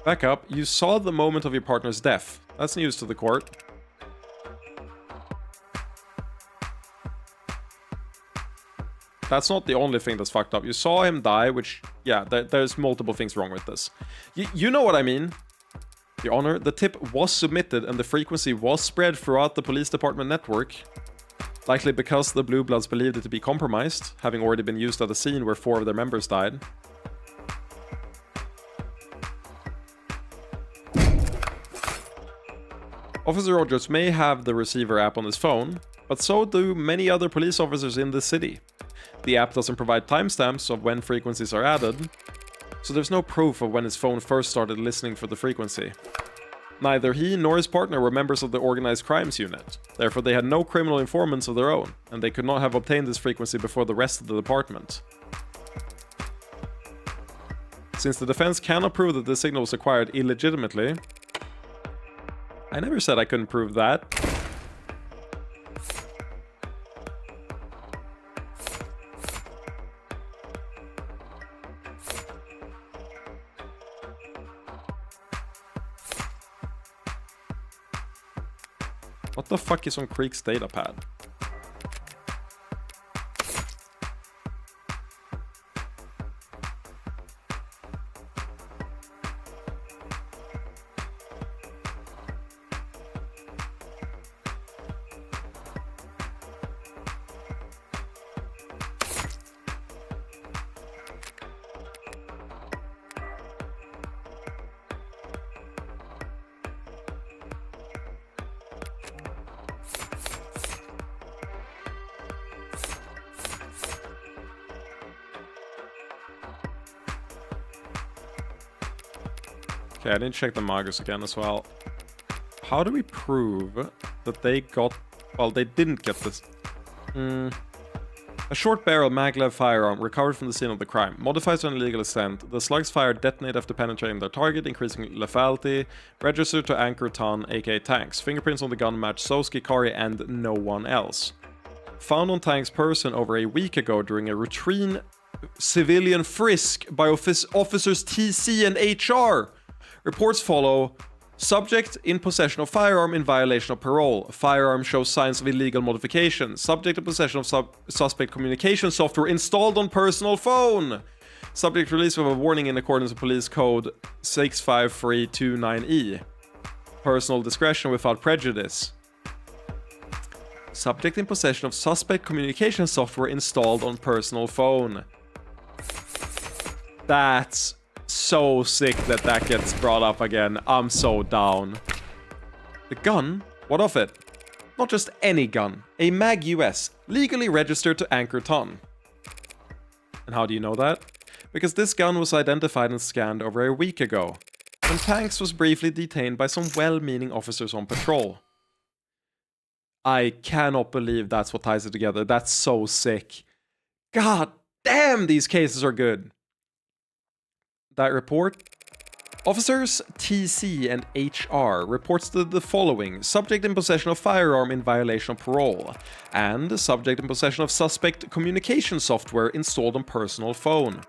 Back up. You saw the moment of your partner's death. That's news to the court. That's not the only thing that's fucked up. You saw him die, which, yeah, there's multiple things wrong with this. You know what I mean? Your Honor, the tip was submitted and the frequency was spread throughout the police department network. Likely because the Blue Bloods believed it to be compromised, having already been used at a scene where 4 of their members died. Officer Rogers may have the receiver app on his phone, but so do many other police officers in the city. The app doesn't provide timestamps of when frequencies are added, so there's no proof of when his phone first started listening for the frequency. Neither he nor his partner were members of the Organized Crimes Unit, therefore they had no criminal informants of their own, and they could not have obtained this frequency before the rest of the department. Since the defense cannot prove that the signal was acquired illegitimately... I never said I couldn't prove that. What the fuck is on Creek's data pad? Okay, I need to check the Magus again as well. How do we prove that they got... Well, they didn't get this. A short barrel maglev firearm recovered from the scene of the crime. Modifies to an illegal extent. The slugs fired detonate after penetrating their target, increasing lethality. Registered to Anchor Ton, aka Tanks. Fingerprints on the gun match Sosuke Kari and no one else. Found on Tank's person over a week ago during a routine civilian frisk by officers TC and HR. Reports follow. Subject in possession of firearm in violation of parole. Firearm shows signs of illegal modification. Subject in possession of suspect communication software installed on personal phone. Subject released with a warning in accordance with police code 65329E. Personal discretion without prejudice. Subject in possession of suspect communication software installed on personal phone. That's so sick that gets brought up again. I'm so down. The gun? What of it? Not just any gun. A MAG US, legally registered to Anchor Ton. And how do you know that? Because this gun was identified and scanned over a week ago, when Tanks was briefly detained by some well-meaning officers on patrol. I cannot believe that's what ties it together. That's so sick. God damn, these cases are good. That report? Officers TC and HR reports the following. Subject in possession of firearm in violation of parole. And subject in possession of suspect communication software installed on personal phone.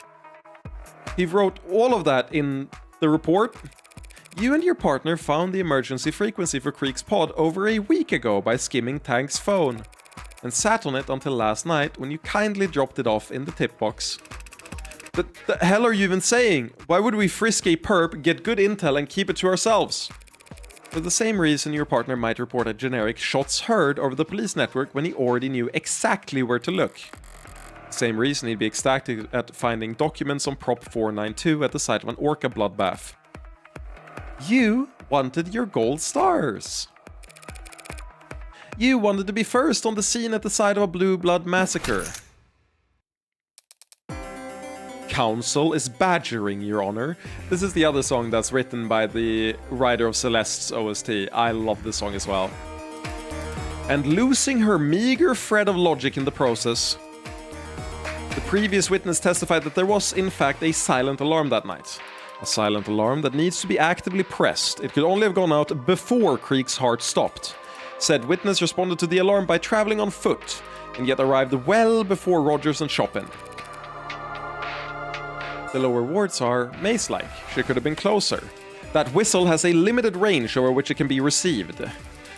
He wrote all of that in the report. You and your partner found the emergency frequency for Creek's pod over a week ago by skimming Tank's phone. And sat on it until last night when you kindly dropped it off in the tip box. The hell are you even saying? Why would we frisk a perp, get good intel, and keep it to ourselves? For the same reason your partner might report a generic shots heard over the police network when he already knew exactly where to look. Same reason he'd be ecstatic at finding documents on Prop 492 at the site of an Orca bloodbath. You wanted your gold stars. You wanted to be first on the scene at the site of a blue blood massacre. Council is badgering, Your Honor. This is the other song that's written by the writer of Celeste's OST. I love this song as well. And losing her meager thread of logic in the process. The previous witness testified that there was, in fact, a silent alarm that night. A silent alarm that needs to be actively pressed. It could only have gone out before Creek's heart stopped. Said witness responded to the alarm by traveling on foot, and yet arrived well before Rogers and Chopin. The lower wards are maze-like. She could have been closer. That whistle has a limited range over which it can be received.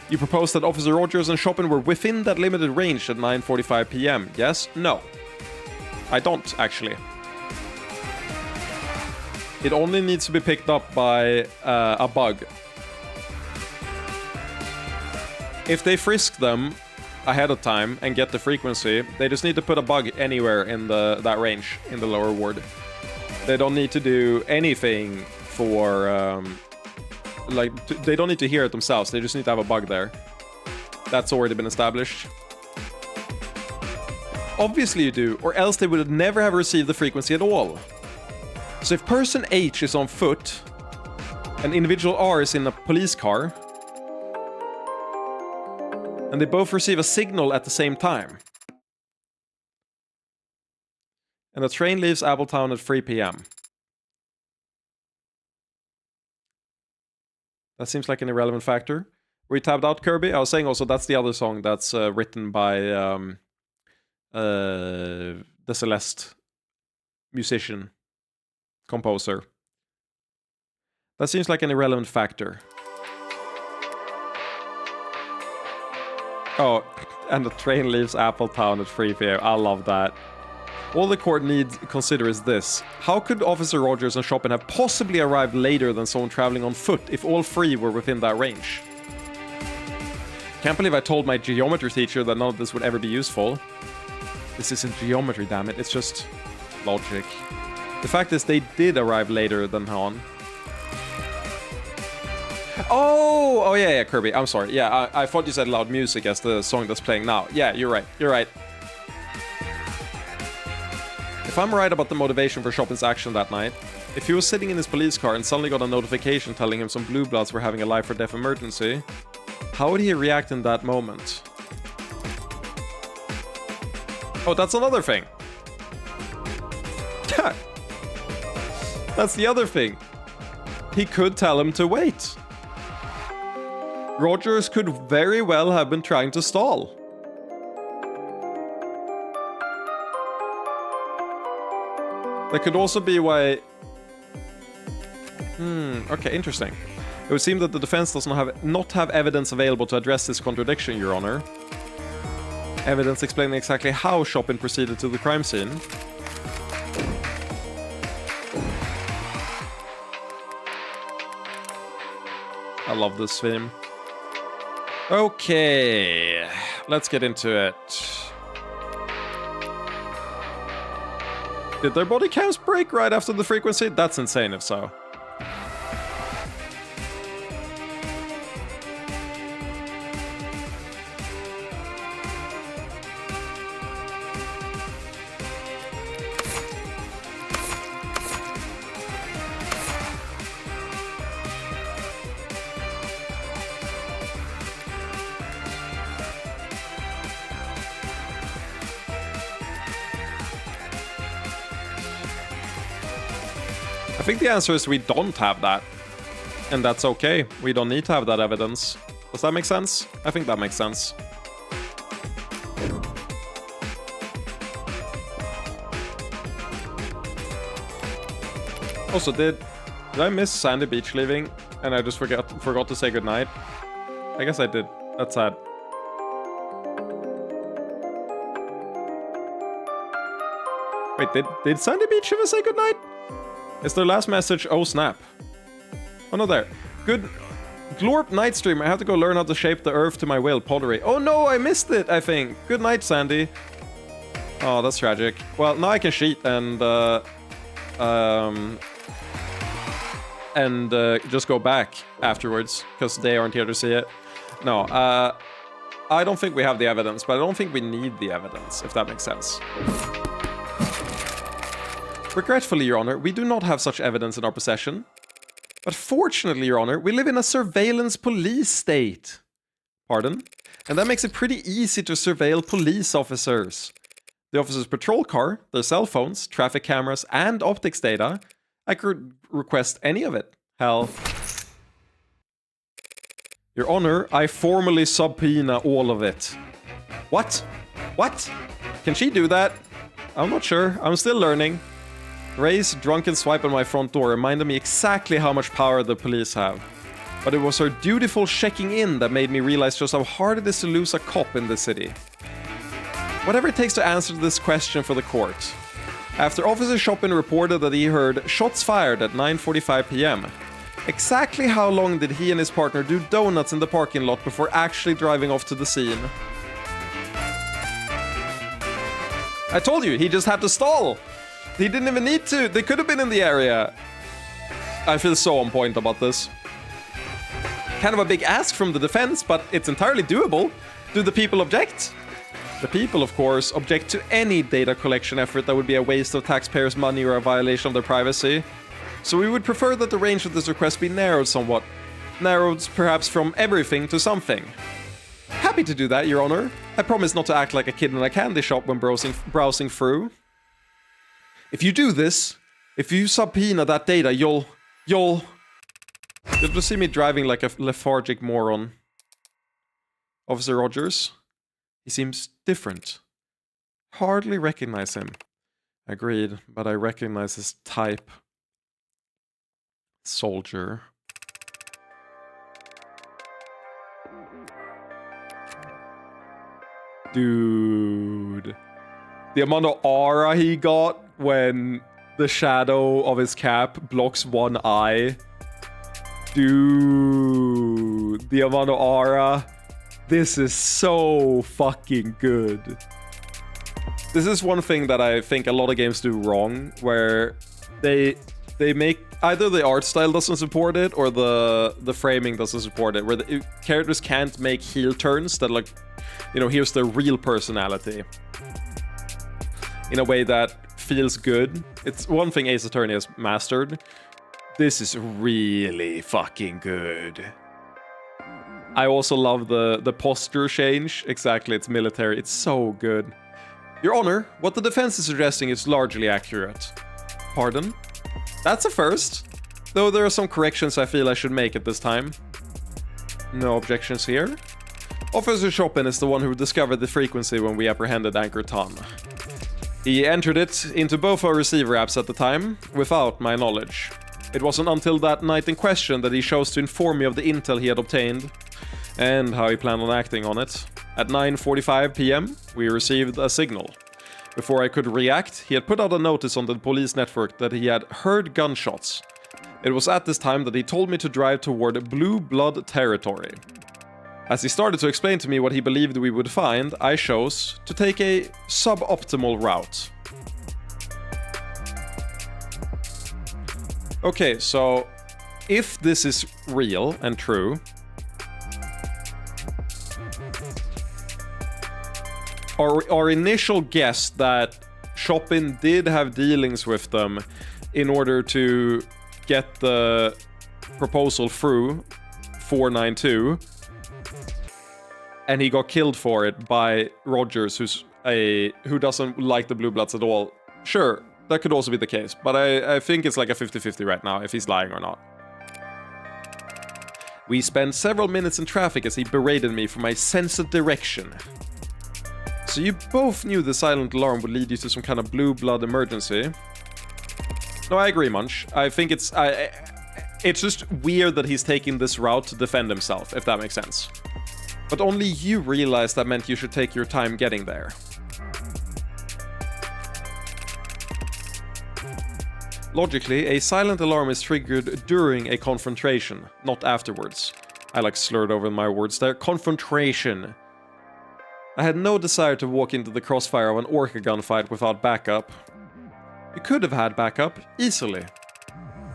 You propose that Officer Rogers and Chopin were within that limited range at 9:45 p.m. Yes? No. I don't, actually. It only needs to be picked up by a bug. If they frisk them ahead of time and get the frequency, they just need to put a bug anywhere in that range in the lower ward. They don't need to do anything for, they don't need to hear it themselves. They just need to have a bug there. That's already been established. Obviously you do, or else they would never have received the frequency at all. So if person H is on foot, and individual R is in a police car, and they both receive a signal at the same time, and the train leaves Appletown at 3 p.m. That seems like an irrelevant factor. Were you tabbed out, Kirby? I was saying also that's the other song that's written by the Celeste musician, composer. That seems like an irrelevant factor. Oh, and the train leaves Appletown at 3 p.m. I love that. All the court needs to consider is this. How could Officer Rogers and Chopin have possibly arrived later than someone traveling on foot if all three were within that range? Can't believe I told my geometry teacher that none of this would ever be useful. This isn't geometry, damn it. It's just logic. The fact is they did arrive later than Han. Oh, yeah, Kirby. I'm sorry. Yeah, I thought you said loud music as the song that's playing now. Yeah, you're right. You're right. If I'm right about the motivation for Chopin's action that night, if he was sitting in his police car and suddenly got a notification telling him some blue bloods were having a life or death emergency, how would he react in that moment? Oh, that's another thing. That's the other thing. He could tell him to wait. Rogers could very well have been trying to stall. That could also be why... okay, interesting. It would seem that the defense does not have evidence available to address this contradiction, Your Honor. Evidence explaining exactly how Chopin proceeded to the crime scene. I love this theme. Okay, let's get into it. Did their body cams break right after the frequency? That's insane if so. I think the answer is we don't have that. And that's okay. We don't need to have that evidence. Does that make sense? I think that makes sense. Also, did I miss Sandy Beach leaving and I just forgot to say goodnight? I guess I did. That's sad. Wait, did Sandy Beach ever say goodnight? Is their last message, oh snap. Oh no, there. Good Glorp Nightstream, I have to go learn how to shape the earth to my will, pottery. Oh no, I missed it, I think. Good night, Sandy. Oh, that's tragic. Well, now I can cheat and just go back afterwards, because they aren't here to see it. No, I don't think we have the evidence, but I don't think we need the evidence, if that makes sense. Regretfully, Your Honor, we do not have such evidence in our possession. But fortunately, Your Honor, we live in a surveillance police state. Pardon? And that makes it pretty easy to surveil police officers. The officer's patrol car, their cell phones, traffic cameras, and optics data. I could request any of it. Hell. Your Honor, I formally subpoena all of it. What? What? Can she do that? I'm not sure. I'm still learning. Ray's drunken swipe on my front door reminded me exactly how much power the police have. But it was her dutiful checking in that made me realize just how hard it is to lose a cop in this city. Whatever it takes to answer this question for the court. After Officer Chopin reported that he heard shots fired at 9:45 p.m., exactly how long did he and his partner do donuts in the parking lot before actually driving off to the scene? I told you, he just had to stall! He didn't even need to. They could have been in the area. I feel so on point about this. Kind of a big ask from the defense, but it's entirely doable. Do the people object? The people, of course, object to any data collection effort that would be a waste of taxpayers' money or a violation of their privacy. So we would prefer that the range of this request be narrowed somewhat. Narrowed perhaps from everything to something. Happy to do that, Your Honor. I promise not to act like a kid in a candy shop when browsing through. If you do this, if you subpoena that data, you'll just see me driving like a lethargic moron. Officer Rogers, he seems different. Hardly recognize him. Agreed, but I recognize his type. Soldier. Dude. The amount of aura he got when the shadow of his cap blocks one eye. Dude. The amount of aura. This is so fucking good. This is one thing that I think a lot of games do wrong, where they make either the art style doesn't support it or the framing doesn't support it, where the characters can't make heel turns that, like, you know, here's their real personality in a way that feels good. It's one thing Ace Attorney has mastered. This is really fucking good. I also love the posture change. Exactly, it's military. It's so good. Your Honor, what the defense is suggesting is largely accurate. Pardon? That's a first. Though there are some corrections I feel I should make at this time. No objections here. Officer Chopin is the one who discovered the frequency when we apprehended Anchor Ton. He entered it into both our receiver apps at the time, without my knowledge. It wasn't until that night in question that he chose to inform me of the intel he had obtained, and how he planned on acting on it. At 9:45 p.m., we received a signal. Before I could react, he had put out a notice on the police network that he had heard gunshots. It was at this time that he told me to drive toward Blue Blood territory. As he started to explain to me what he believed we would find, I chose to take a suboptimal route. Okay, so if this is real and true, our initial guess that Chopin did have dealings with them in order to get the proposal through 492, and he got killed for it by Rogers, who doesn't like the Blue Bloods at all. Sure, that could also be the case, but I think it's like a 50-50 right now, if he's lying or not. We spent several minutes in traffic as he berated me for my sense of direction. So you both knew the silent alarm would lead you to some kind of Blue Blood emergency. No, I agree, Munch. I think it's just weird that he's taking this route to defend himself, if that makes sense. But only you realize that meant you should take your time getting there. Logically, a silent alarm is triggered during a confrontation, not afterwards. I slurred over my words there. Confrontation. I had no desire to walk into the crossfire of an Orca gunfight without backup. You could have had backup, easily.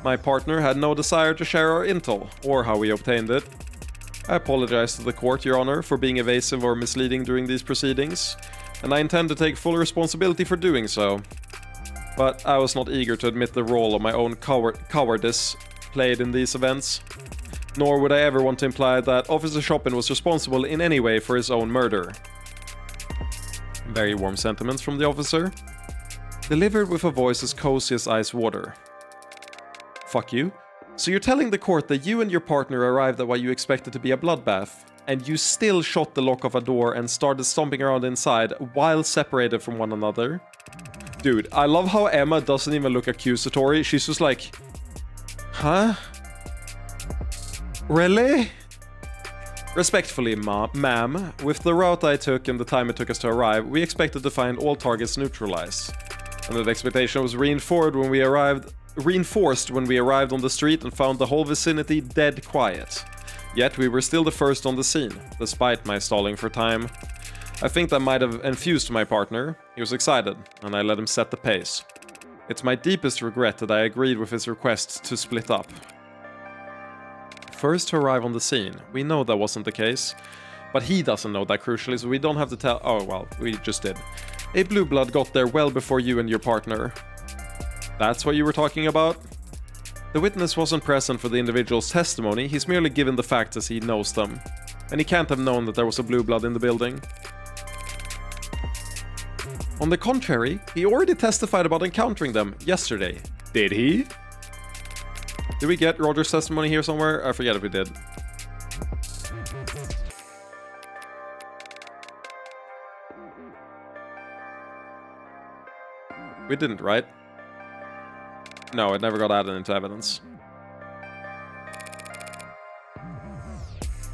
My partner had no desire to share our intel, or how we obtained it. I apologize to the court, Your Honor, for being evasive or misleading during these proceedings, and I intend to take full responsibility for doing so. But I was not eager to admit the role of my own cowardice played in these events. Nor would I ever want to imply that Officer Chopin was responsible in any way for his own murder. Very warm sentiments from the officer. Delivered with a voice as cozy as ice water. Fuck you. So you're telling the court that you and your partner arrived at what you expected to be a bloodbath, and you still shot the lock of a door and started stomping around inside while separated from one another? Dude, I love how Emma doesn't even look accusatory. She's just like, huh? Really? Respectfully, ma'am, with the route I took and the time it took us to arrive, we expected to find all targets neutralized. And that expectation was reinforced when we arrived on the street and found the whole vicinity dead quiet. Yet we were still the first on the scene, despite my stalling for time. I think that might have enthused my partner. He was excited, and I let him set the pace. It's my deepest regret that I agreed with his request to split up. First to arrive on the scene. We know that wasn't the case. But he doesn't know that crucially, so we don't have to tell— oh well, we just did. A Blue Blood got there well before you and your partner. That's what you were talking about? The witness wasn't present for the individual's testimony, he's merely given the facts as he knows them. And he can't have known that there was a Blue Blood in the building. On the contrary, he already testified about encountering them yesterday. Did he? Did we get Roger's testimony here somewhere? I forget if we did. We didn't, right? No, it never got added into evidence.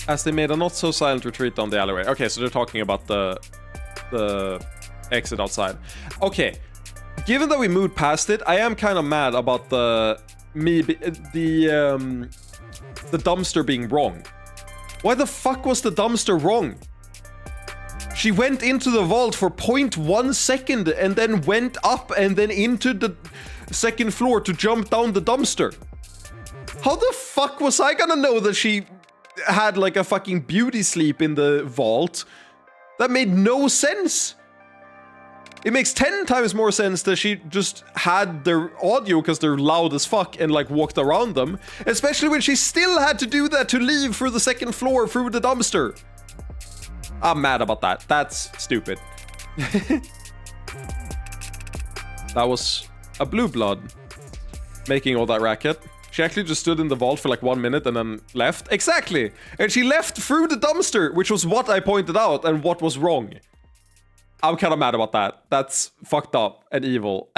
As they made a not-so-silent retreat down the alleyway. Okay, so they're talking about the exit outside. Okay, given that we moved past it, I am kind of mad about the dumpster being wrong. Why the fuck was the dumpster wrong? She went into the vault for 0.1 second and then went up and then into the second floor to jump down the dumpster. How the fuck was I gonna know that she had like a fucking beauty sleep in the vault? That made no sense. It makes 10 times more sense that she just had their audio because they're loud as fuck and like walked around them. Especially when she still had to do that to leave through the second floor through the dumpster. I'm mad about that. That's stupid. That was a blue blood making all that racket. She actually just stood in the vault for like 1 minute and then left. Exactly! And she left through the dumpster, which was what I pointed out and what was wrong. I'm kind of mad about that. That's fucked up and evil.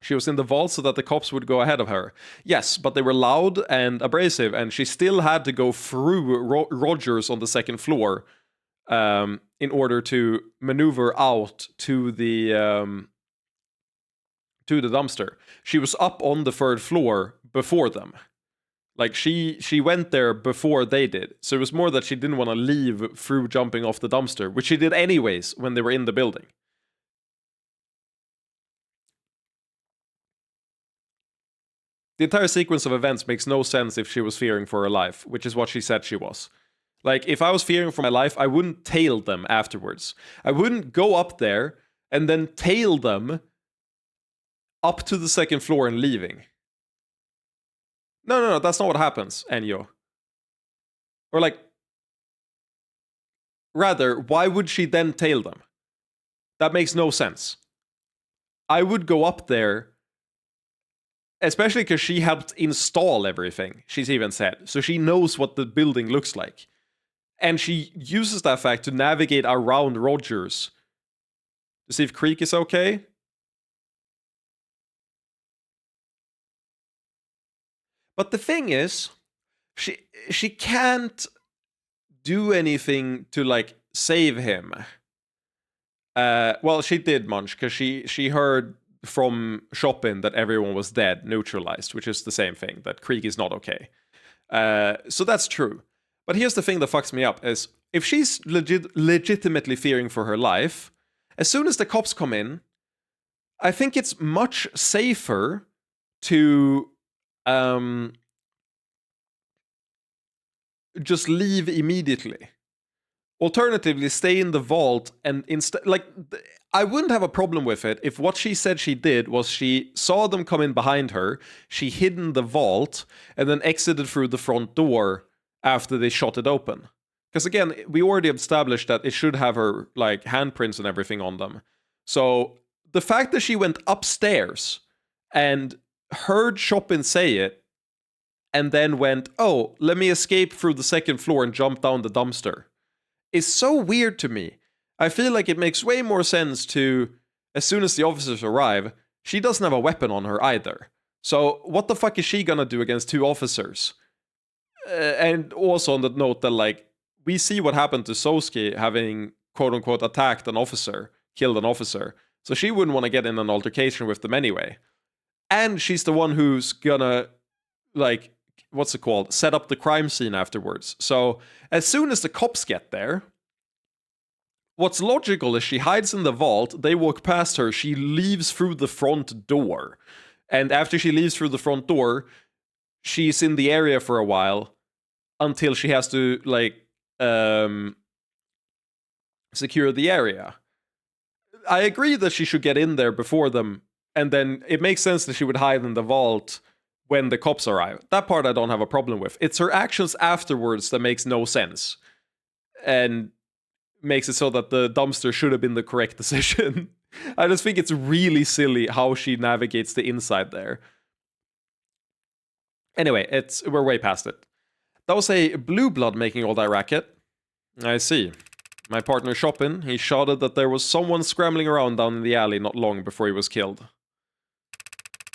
She was in the vault so that the cops would go ahead of her. Yes, but they were loud and abrasive, and she still had to go through Rogers on the second floor in order to maneuver out to the dumpster. She was up on the third floor before them. Like, she went there before they did. So it was more that she didn't want to leave through jumping off the dumpster, which she did anyways when they were in the building. The entire sequence of events makes no sense if she was fearing for her life, which is what she said she was. Like, if I was fearing for my life, I wouldn't tail them afterwards. I wouldn't go up there and then tail them up to the second floor and leaving. No, that's not what happens, Enyo. Or like, rather, why would she then tail them? That makes no sense. I would go up there, especially because she helped install everything, she's even said. So she knows what the building looks like. And she uses that fact to navigate around Rogers to see if Creek is okay. But the thing is, she can't do anything to, like, save him. Well, she did, Munch, because she heard from Chopin that everyone was dead, neutralized, which is the same thing, that Krieg is not okay. So that's true. But here's the thing that fucks me up, is if she's legitimately fearing for her life, as soon as the cops come in, I think it's much safer to just leave immediately. Alternatively, stay in the vault and instead, like, I wouldn't have a problem with it if what she said she did was she saw them come in behind her, she hid in the vault, and then exited through the front door after they shot it open. Because again, we already established that it should have her, like, handprints and everything on them. So the fact that she went upstairs and heard Chopin say it, and then went, oh, let me escape through the second floor and jump down the dumpster, is so weird to me. I feel like it makes way more sense to, as soon as the officers arrive, she doesn't have a weapon on her either. So what the fuck is she gonna do against two officers? And also on the note that, like, we see what happened to Sosuke having, quote-unquote, attacked an officer, killed an officer. So she wouldn't want to get in an altercation with them anyway. And she's the one who's gonna, like, what's it called? Set up the crime scene afterwards. So as soon as the cops get there, what's logical is she hides in the vault, they walk past her, she leaves through the front door. And after she leaves through the front door, she's in the area for a while until she has to, like, secure the area. I agree that she should get in there before them, and then it makes sense that she would hide in the vault when the cops arrive. That part I don't have a problem with. It's her actions afterwards that makes no sense. And makes it so that the dumpster should have been the correct decision. I just think it's really silly how she navigates the inside there. Anyway, we're way past it. That was a blue blood making all that racket. I see. My partner Chopin, he shouted that there was someone scrambling around down in the alley not long before he was killed.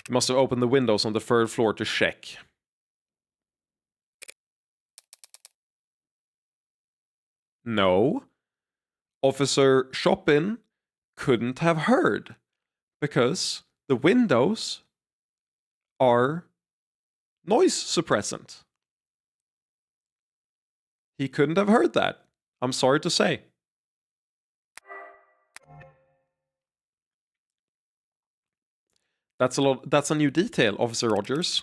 He must have opened the windows on the third floor to check. No. Officer Chopin couldn't have heard, because the windows are noise suppressant. He couldn't have heard that. I'm sorry to say. That's a new detail, Officer Rogers.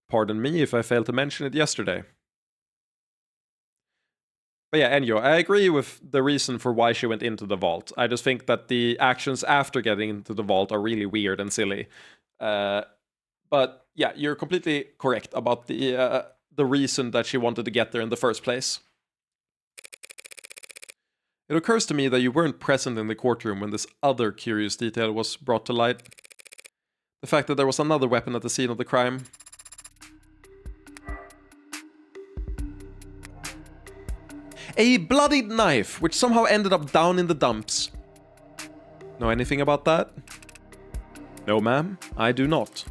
Pardon me if I failed to mention it yesterday. But yeah, Enyo, I agree with the reason for why she went into the vault. I just think that the actions after getting into the vault are really weird and silly. But yeah, you're completely correct about the reason that she wanted to get there in the first place. It occurs to me that you weren't present in the courtroom when this other curious detail was brought to light. The fact that there was another weapon at the scene of the crime. A bloodied knife, which somehow ended up down in the dumps. Know anything about that? No, ma'am, I do not.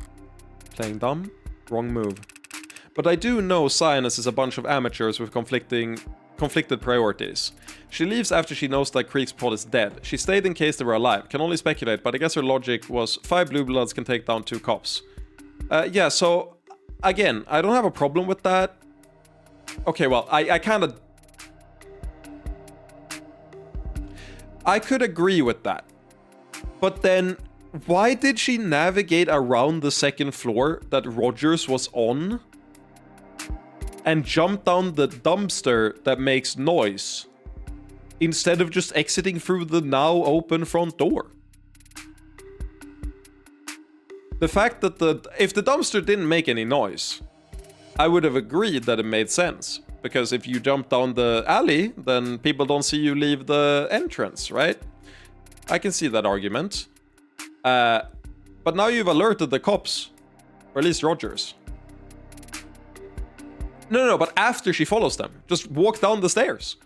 Playing dumb? Wrong move. But I do know Cyanus is a bunch of amateurs with conflicted priorities. She leaves after she knows that Creekspot is dead. She stayed in case they were alive. Can only speculate, but I guess her logic was 5 blue bloods can take down 2 cops. Yeah, so again, I don't have a problem with that. Okay, well, I kind of... I could agree with that. But then, why did she navigate around the second floor that Rogers was on? And jump down the dumpster that makes noise? Instead of just exiting through the now open front door? The fact that if the dumpster didn't make any noise, I would have agreed that it made sense. Because if you jump down the alley, then people don't see you leave the entrance, right? I can see that argument. But now you've alerted the cops. Or at least Rogers. No, but after she follows them. Just walk down the stairs.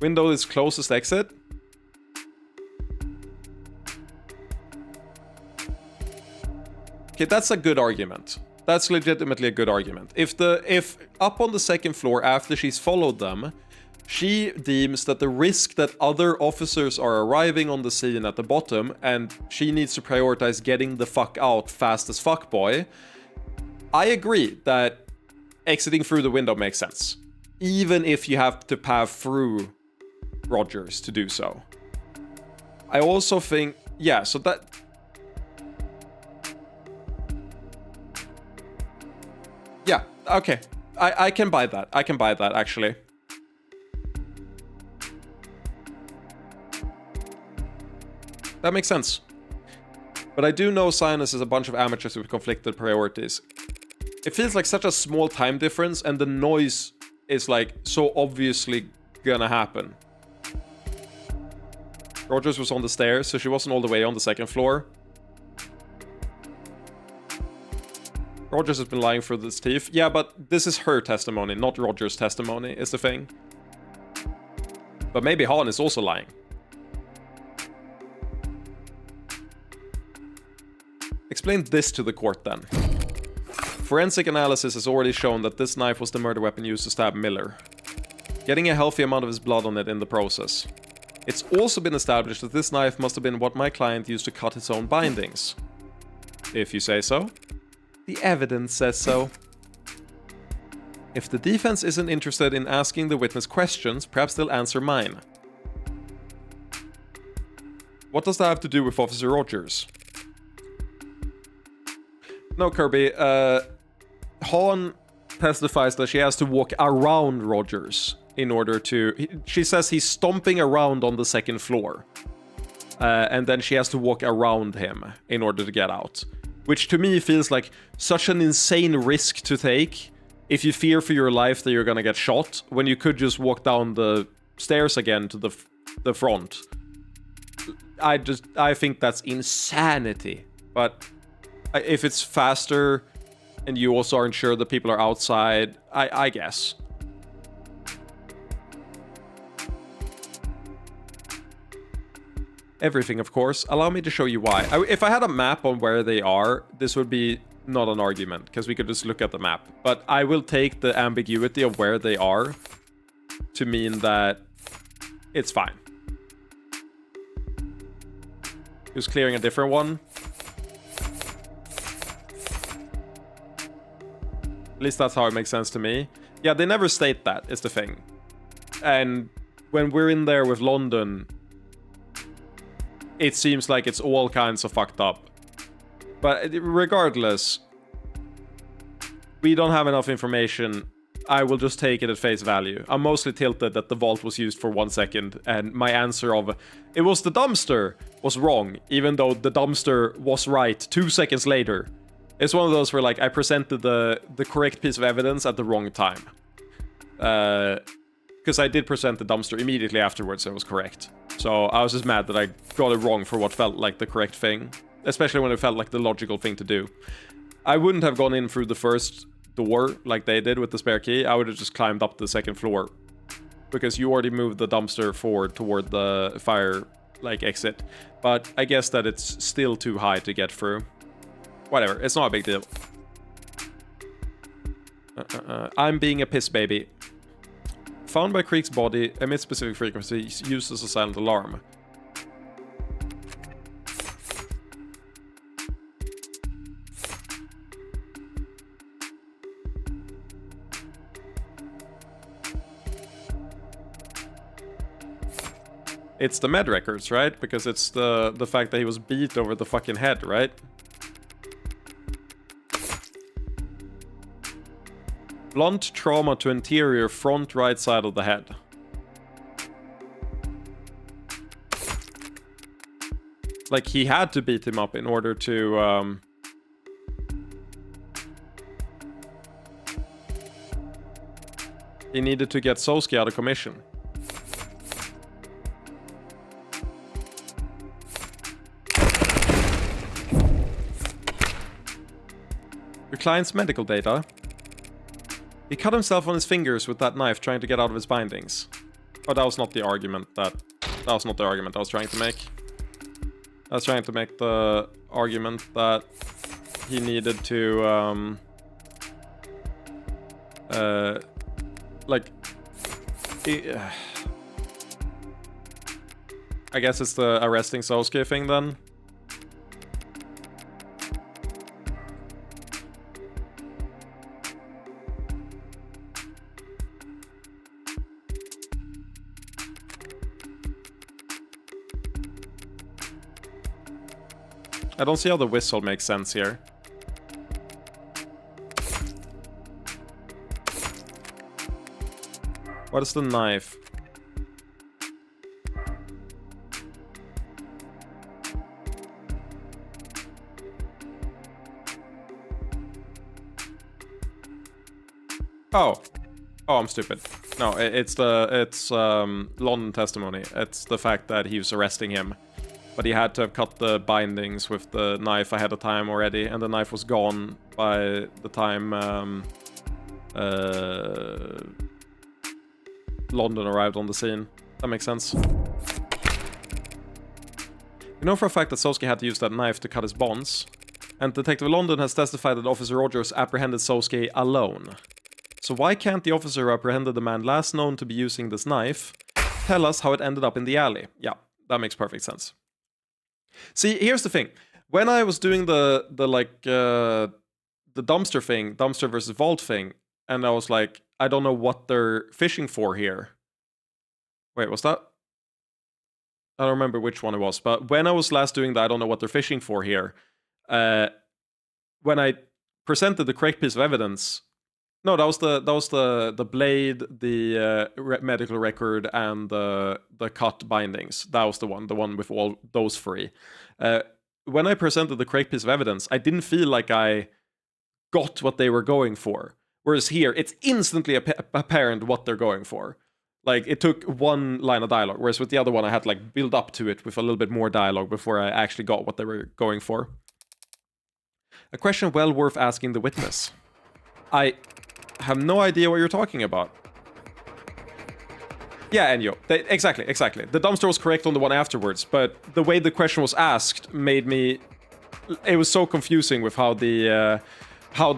Window is closest exit. Okay, that's a good argument. That's legitimately a good argument. If up on the second floor after she's followed them, she deems that the risk that other officers are arriving on the scene at the bottom and she needs to prioritize getting the fuck out fast as fuck boy, I agree that exiting through the window makes sense. Even if you have to path through Rogers to do so. I also think, yeah, so that... Yeah, okay. I can buy that. I can buy that, actually. That makes sense. But I do know Cyanus is a bunch of amateurs with conflicted priorities. It feels like such a small time difference, and the noise is, like, so obviously gonna happen. Rogers was on the stairs, so she wasn't all the way on the second floor. Rogers has been lying through his teeth. Yeah, but this is her testimony, not Rogers' testimony, is the thing. But maybe Hahn is also lying. Explain this to the court, then. Forensic analysis has already shown that this knife was the murder weapon used to stab Miller, getting a healthy amount of his blood on it in the process. It's also been established that this knife must have been what my client used to cut his own bindings. If you say so. The evidence says so. If the defense isn't interested in asking the witness questions, perhaps they'll answer mine. What does that have to do with Officer Rogers? No, Kirby. Hahn testifies that she has to walk around Rogers in order to... She says he's stomping around on the second floor. And then she has to walk around him in order to get out. Which to me feels like such an insane risk to take if you fear for your life that you're gonna get shot, when you could just walk down the stairs again to the front. I think that's insanity. But if it's faster and you also aren't sure that people are outside, I guess. Everything, of course. Allow me to show you why. If I had a map on where they are, this would be not an argument, because we could just look at the map. But I will take the ambiguity of where they are to mean that it's fine. Who's clearing a different one? At least that's how it makes sense to me. Yeah, they never state that, is the thing. And when we're in there with London, it seems like it's all kinds of fucked up. But regardless, we don't have enough information I will just take it at face value. I'm mostly tilted that the vault was used for 1 second, and my answer of it was the dumpster was wrong, even though the dumpster was right 2 seconds later. It's one of those where, like, I presented the correct piece of evidence at the wrong time. Because I did present the dumpster immediately afterwards, and it was correct. So I was just mad that I got it wrong for what felt like the correct thing. Especially when it felt like the logical thing to do. I wouldn't have gone in through the first door like they did with the spare key. I would have just climbed up the second floor. Because you already moved the dumpster forward toward the fire, like, exit. But I guess that it's still too high to get through. Whatever, it's not a big deal. I'm being a piss baby. Found by Creek's body, emits specific frequencies, used as a silent alarm. It's the med records, right? Because it's the fact that he was beat over the fucking head, right? Blunt trauma to anterior front right side of the head. Like, he had to beat him up in order to, he needed to get Sosuke out of commission. Your client's medical data. He cut himself on his fingers with that knife trying to get out of his bindings. Oh, that was not the argument that was not the argument I was trying to make. I was trying to make the argument that he needed to, like, I guess it's the arresting Sosuke thing then. I don't see how the whistle makes sense here. What is the knife? Oh. Oh, I'm stupid. No, it's London testimony. It's the fact that he was arresting him. But he had to have cut the bindings with the knife ahead of time already, and the knife was gone by the time London arrived on the scene. That makes sense. We know for a fact that Sosuke had to use that knife to cut his bonds, and Detective London has testified that Officer Rogers apprehended Sosuke alone. So why can't the officer who apprehended the man last known to be using this knife tell us how it ended up in the alley? Yeah, that makes perfect sense. See, here's the thing. When I was doing the dumpster thing, dumpster versus vault thing, and I was like, I don't know what they're fishing for here. Wait, was that? I don't remember which one it was, but when I was last doing that, I don't know what they're fishing for here. When I presented the correct piece of evidence, no, that was the blade, the medical record, and the cut bindings. That was the one with all those three. When I presented the correct piece of evidence, I didn't feel like I got what they were going for. Whereas here, it's instantly apparent what they're going for. Like, it took one line of dialogue, whereas with the other one, I had to, like, build up to it with a little bit more dialogue before I actually got what they were going for. A question well worth asking the witness. I have no idea what you're talking about. Yeah, Enyo. Exactly. The dumpster was correct on the one afterwards, but the way the question was asked made me... It was so confusing with how the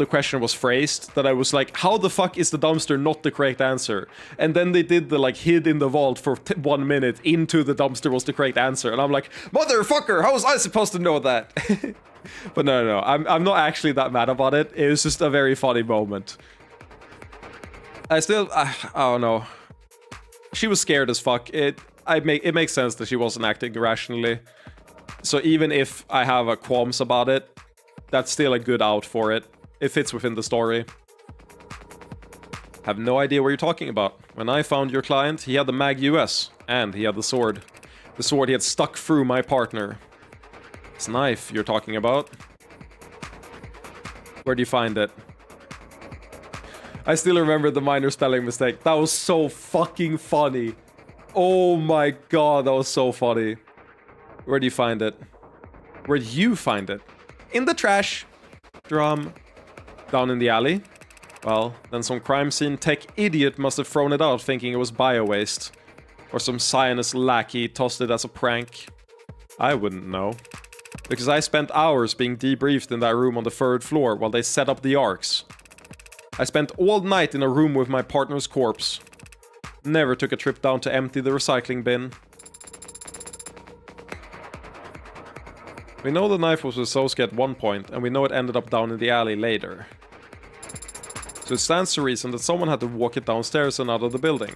question was phrased that I was like, how the fuck is the dumpster not the correct answer? And then they did the, like, hid in the vault for 1 minute into the dumpster was the correct answer. And I'm like, motherfucker, how was I supposed to know that? But no. I'm not actually that mad about it. It was just a very funny moment. I don't know. She was scared as fuck. It makes sense that she wasn't acting rationally. So even if I have a qualms about it, that's still a good out for it. It fits within the story. Have no idea what you're talking about. When I found your client, he had the Mag US, and he had the sword. The sword he had stuck through my partner. This knife you're talking about. Where do you find it? I still remember the minor spelling mistake. That was so fucking funny. Oh my god, that was so funny. Where do you find it? Where do you find it? In the trash. Drum. Down in the alley. Well, then some crime scene tech idiot must have thrown it out thinking it was bio-waste. Or some Zionist lackey tossed it as a prank. I wouldn't know. Because I spent hours being debriefed in that room on the 3rd floor while they set up the arcs. I spent all night in a room with my partner's corpse. Never took a trip down to empty the recycling bin. We know the knife was with Sosuke at one point, and we know it ended up down in the alley later. So it stands to reason that someone had to walk it downstairs and out of the building.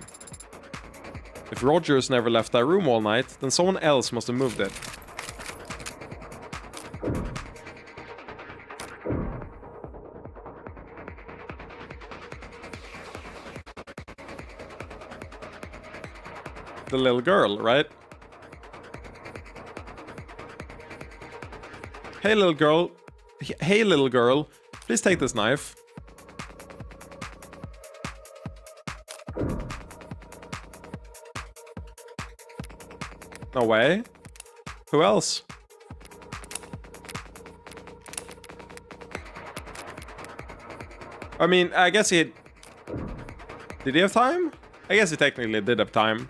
If Rogers never left that room all night, then someone else must have moved it. The little girl, right? Hey little girl. Hey little girl. Please take this knife. No way. Who else? I mean, I guess he... Did he have time? I guess he technically did have time.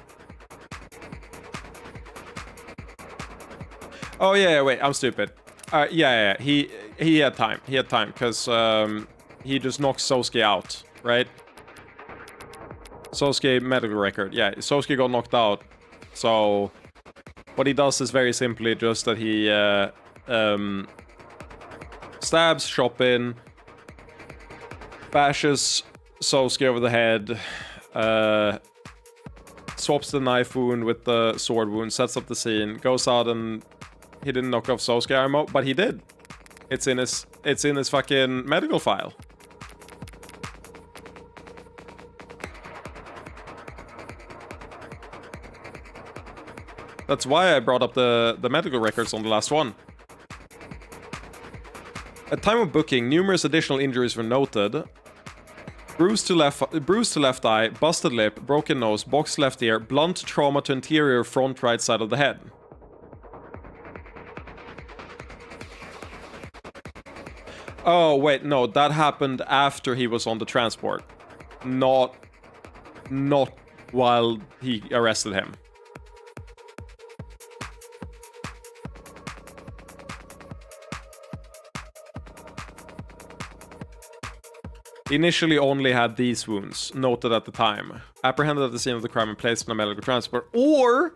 Oh yeah, wait, I'm stupid. Yeah, he had time. He had time, because he just knocked Sosuke out, right? Sosuke medical record. Yeah, Sosuke got knocked out. So what he does is very simply just that he stabs Chopin, bashes Sosuke over the head, swaps the knife wound with the sword wound, sets up the scene, goes out and he didn't knock off Sosuke ammo, but he did. It's in his fucking medical file. That's why I brought up the medical records on the last one. At time of booking, numerous additional injuries were noted. Bruise to left eye, busted lip, broken nose, boxed left ear, blunt trauma to anterior front right side of the head. Oh, wait, no, that happened after he was on the transport. Not while he arrested him. He initially only had these wounds, noted at the time. Apprehended at the scene of the crime and placed on a medical transport. Or...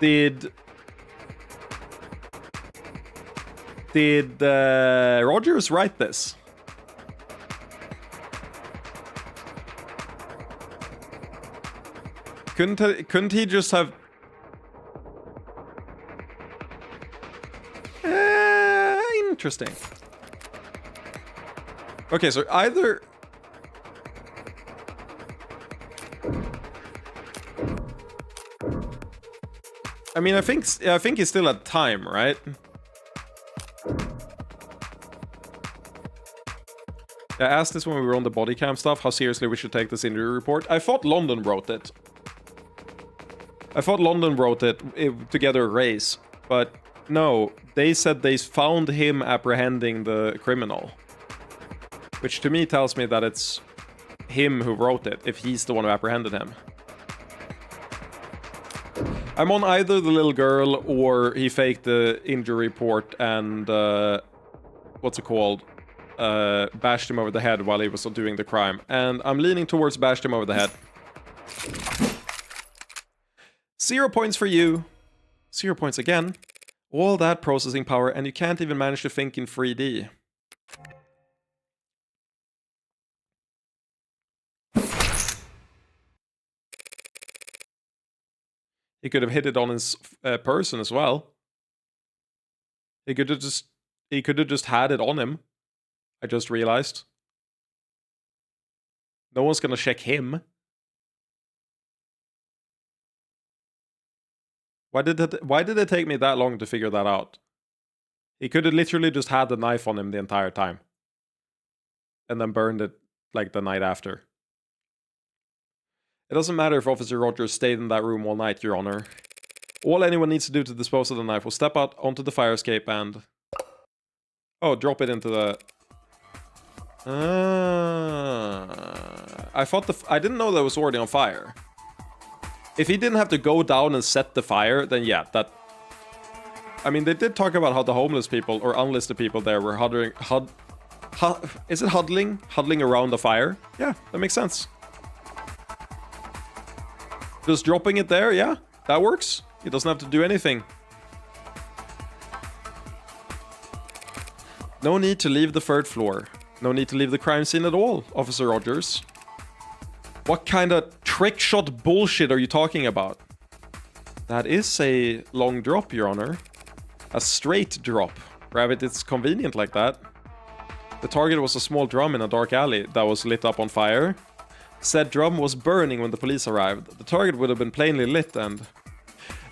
Did Rogers write this? Couldn't he just have... Interesting. Okay, so either... I mean, I think he's still at time, right? I asked this when we were on the body cam stuff, how seriously we should take this injury report. I thought London wrote it. Together race, but no, they said they found him apprehending the criminal. Which to me tells me that it's him who wrote it, if he's the one who apprehended him. I'm on either the little girl or he faked the injury report and, what's it called? Bashed him over the head while he was doing the crime. And I'm leaning towards bashed him over the head. 0 points for you. 0 points again. All that processing power and you can't even manage to think in 3D. He could have hit it on his person as well. He could have just He could have just had it on him. I just realized. No one's gonna check him. Why did it take me that long to figure that out? He could have literally just had the knife on him the entire time. And then burned it like the night after. It doesn't matter if Officer Rogers stayed in that room all night, Your Honor. All anyone needs to do to dispose of the knife was step out onto the fire escape and... Oh, drop it into the... I didn't know that was already on fire. If he didn't have to go down and set the fire, then yeah, that... I mean, they did talk about how the homeless people, or unlisted people there, were huddling... Is it huddling? Huddling around the fire? Yeah, that makes sense. Just dropping it there, yeah, that works. He doesn't have to do anything. No need to leave the 3rd floor. No need to leave the crime scene at all, Officer Rogers. What kind of trick shot bullshit are you talking about? That is a long drop, Your Honor. A straight drop. Rabbit, it's convenient like that. The target was a small drum in a dark alley that was lit up on fire. Said drum was burning when the police arrived. The target would have been plainly lit and...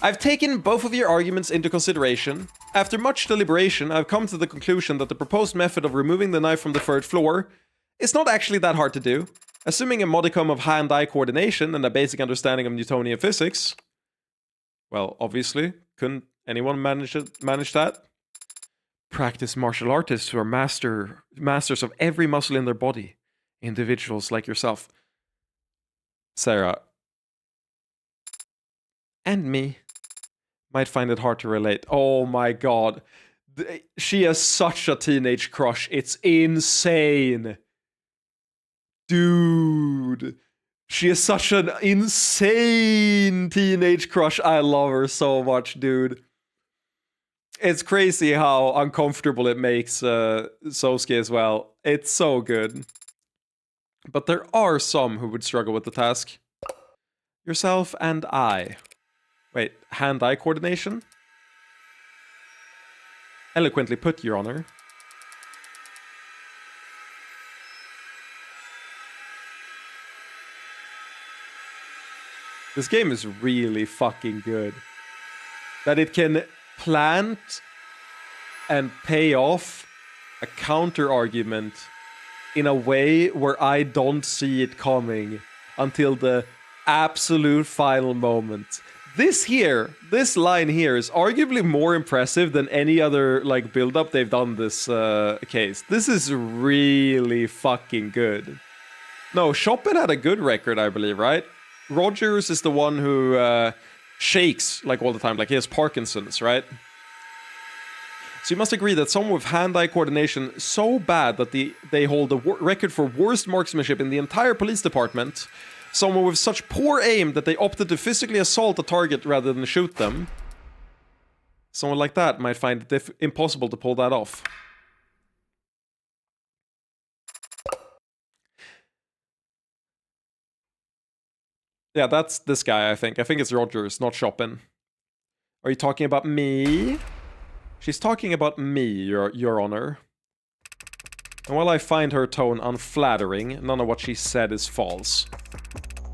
I've taken both of your arguments into consideration. After much deliberation, I've come to the conclusion that the proposed method of removing the knife from the 3rd floor is not actually that hard to do. Assuming a modicum of hand-eye coordination and a basic understanding of Newtonian physics. Well, obviously, couldn't anyone manage that? Practice martial artists who are masters of every muscle in their body. Individuals like yourself. Sarah. And me. Might find it hard to relate. Oh my god. She has such a teenage crush. It's insane. Dude. She is such an insane teenage crush. I love her so much, dude. It's crazy how uncomfortable it makes Sosuke as well. It's so good. But there are some who would struggle with the task. Yourself and I. Wait, hand-eye coordination? Eloquently put, Your Honor. This game is really fucking good. That it can plant and pay off a counter-argument in a way where I don't see it coming until the absolute final moment. This line here is arguably more impressive than any other like build-up they've done this case. This is really fucking good. No, Chopin had a good record, I believe, right? Rogers is the one who shakes like all the time, like he has Parkinson's, right? So you must agree that someone with hand-eye coordination so bad that they hold the record for worst marksmanship in the entire police department, someone with such poor aim that they opted to physically assault a target rather than shoot them, someone like that might find it impossible to pull that off. Yeah, that's this guy, I think. I think it's Rogers, not Chopin. Are you talking about me? She's talking about me, Your Honor. And while I find her tone unflattering, none of what she said is false.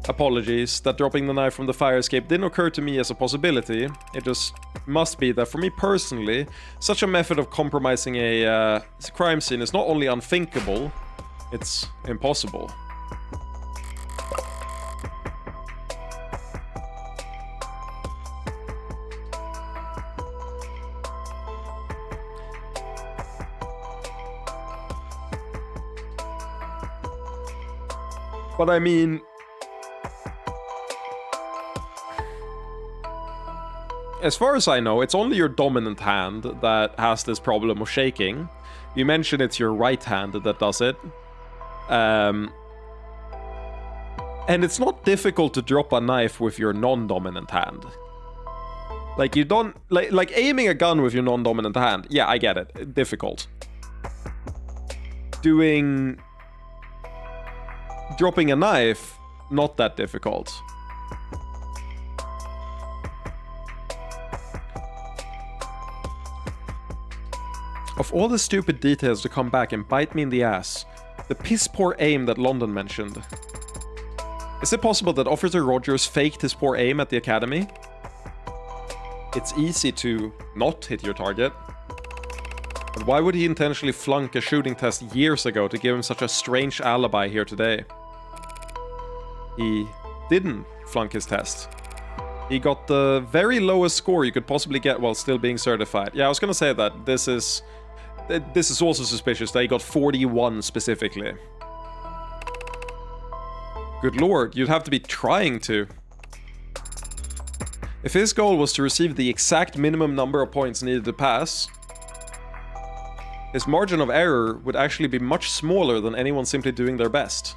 Apologies, that dropping the knife from the fire escape didn't occur to me as a possibility. It just must be that for me personally, such a method of compromising a crime scene is not only unthinkable, it's impossible. But I mean... as far as I know, it's only your dominant hand that has this problem of shaking. You mentioned it's your right hand that does it. And it's not difficult to drop a knife with your non-dominant hand. Like, you don't... Like aiming a gun with your non-dominant hand. Yeah, I get it. Difficult. Dropping a knife, not that difficult. Of all the stupid details to come back and bite me in the ass, the piss-poor aim that London mentioned. Is it possible that Officer Rogers faked his poor aim at the academy? It's easy to not hit your target. But why would he intentionally flunk a shooting test years ago to give him such a strange alibi here today? He didn't flunk his test. He got the very lowest score you could possibly get while still being certified. Yeah, I was gonna say that this is also suspicious that he got 41 specifically. Good lord, you'd have to be trying to. If his goal was to receive the exact minimum number of points needed to pass, his margin of error would actually be much smaller than anyone simply doing their best.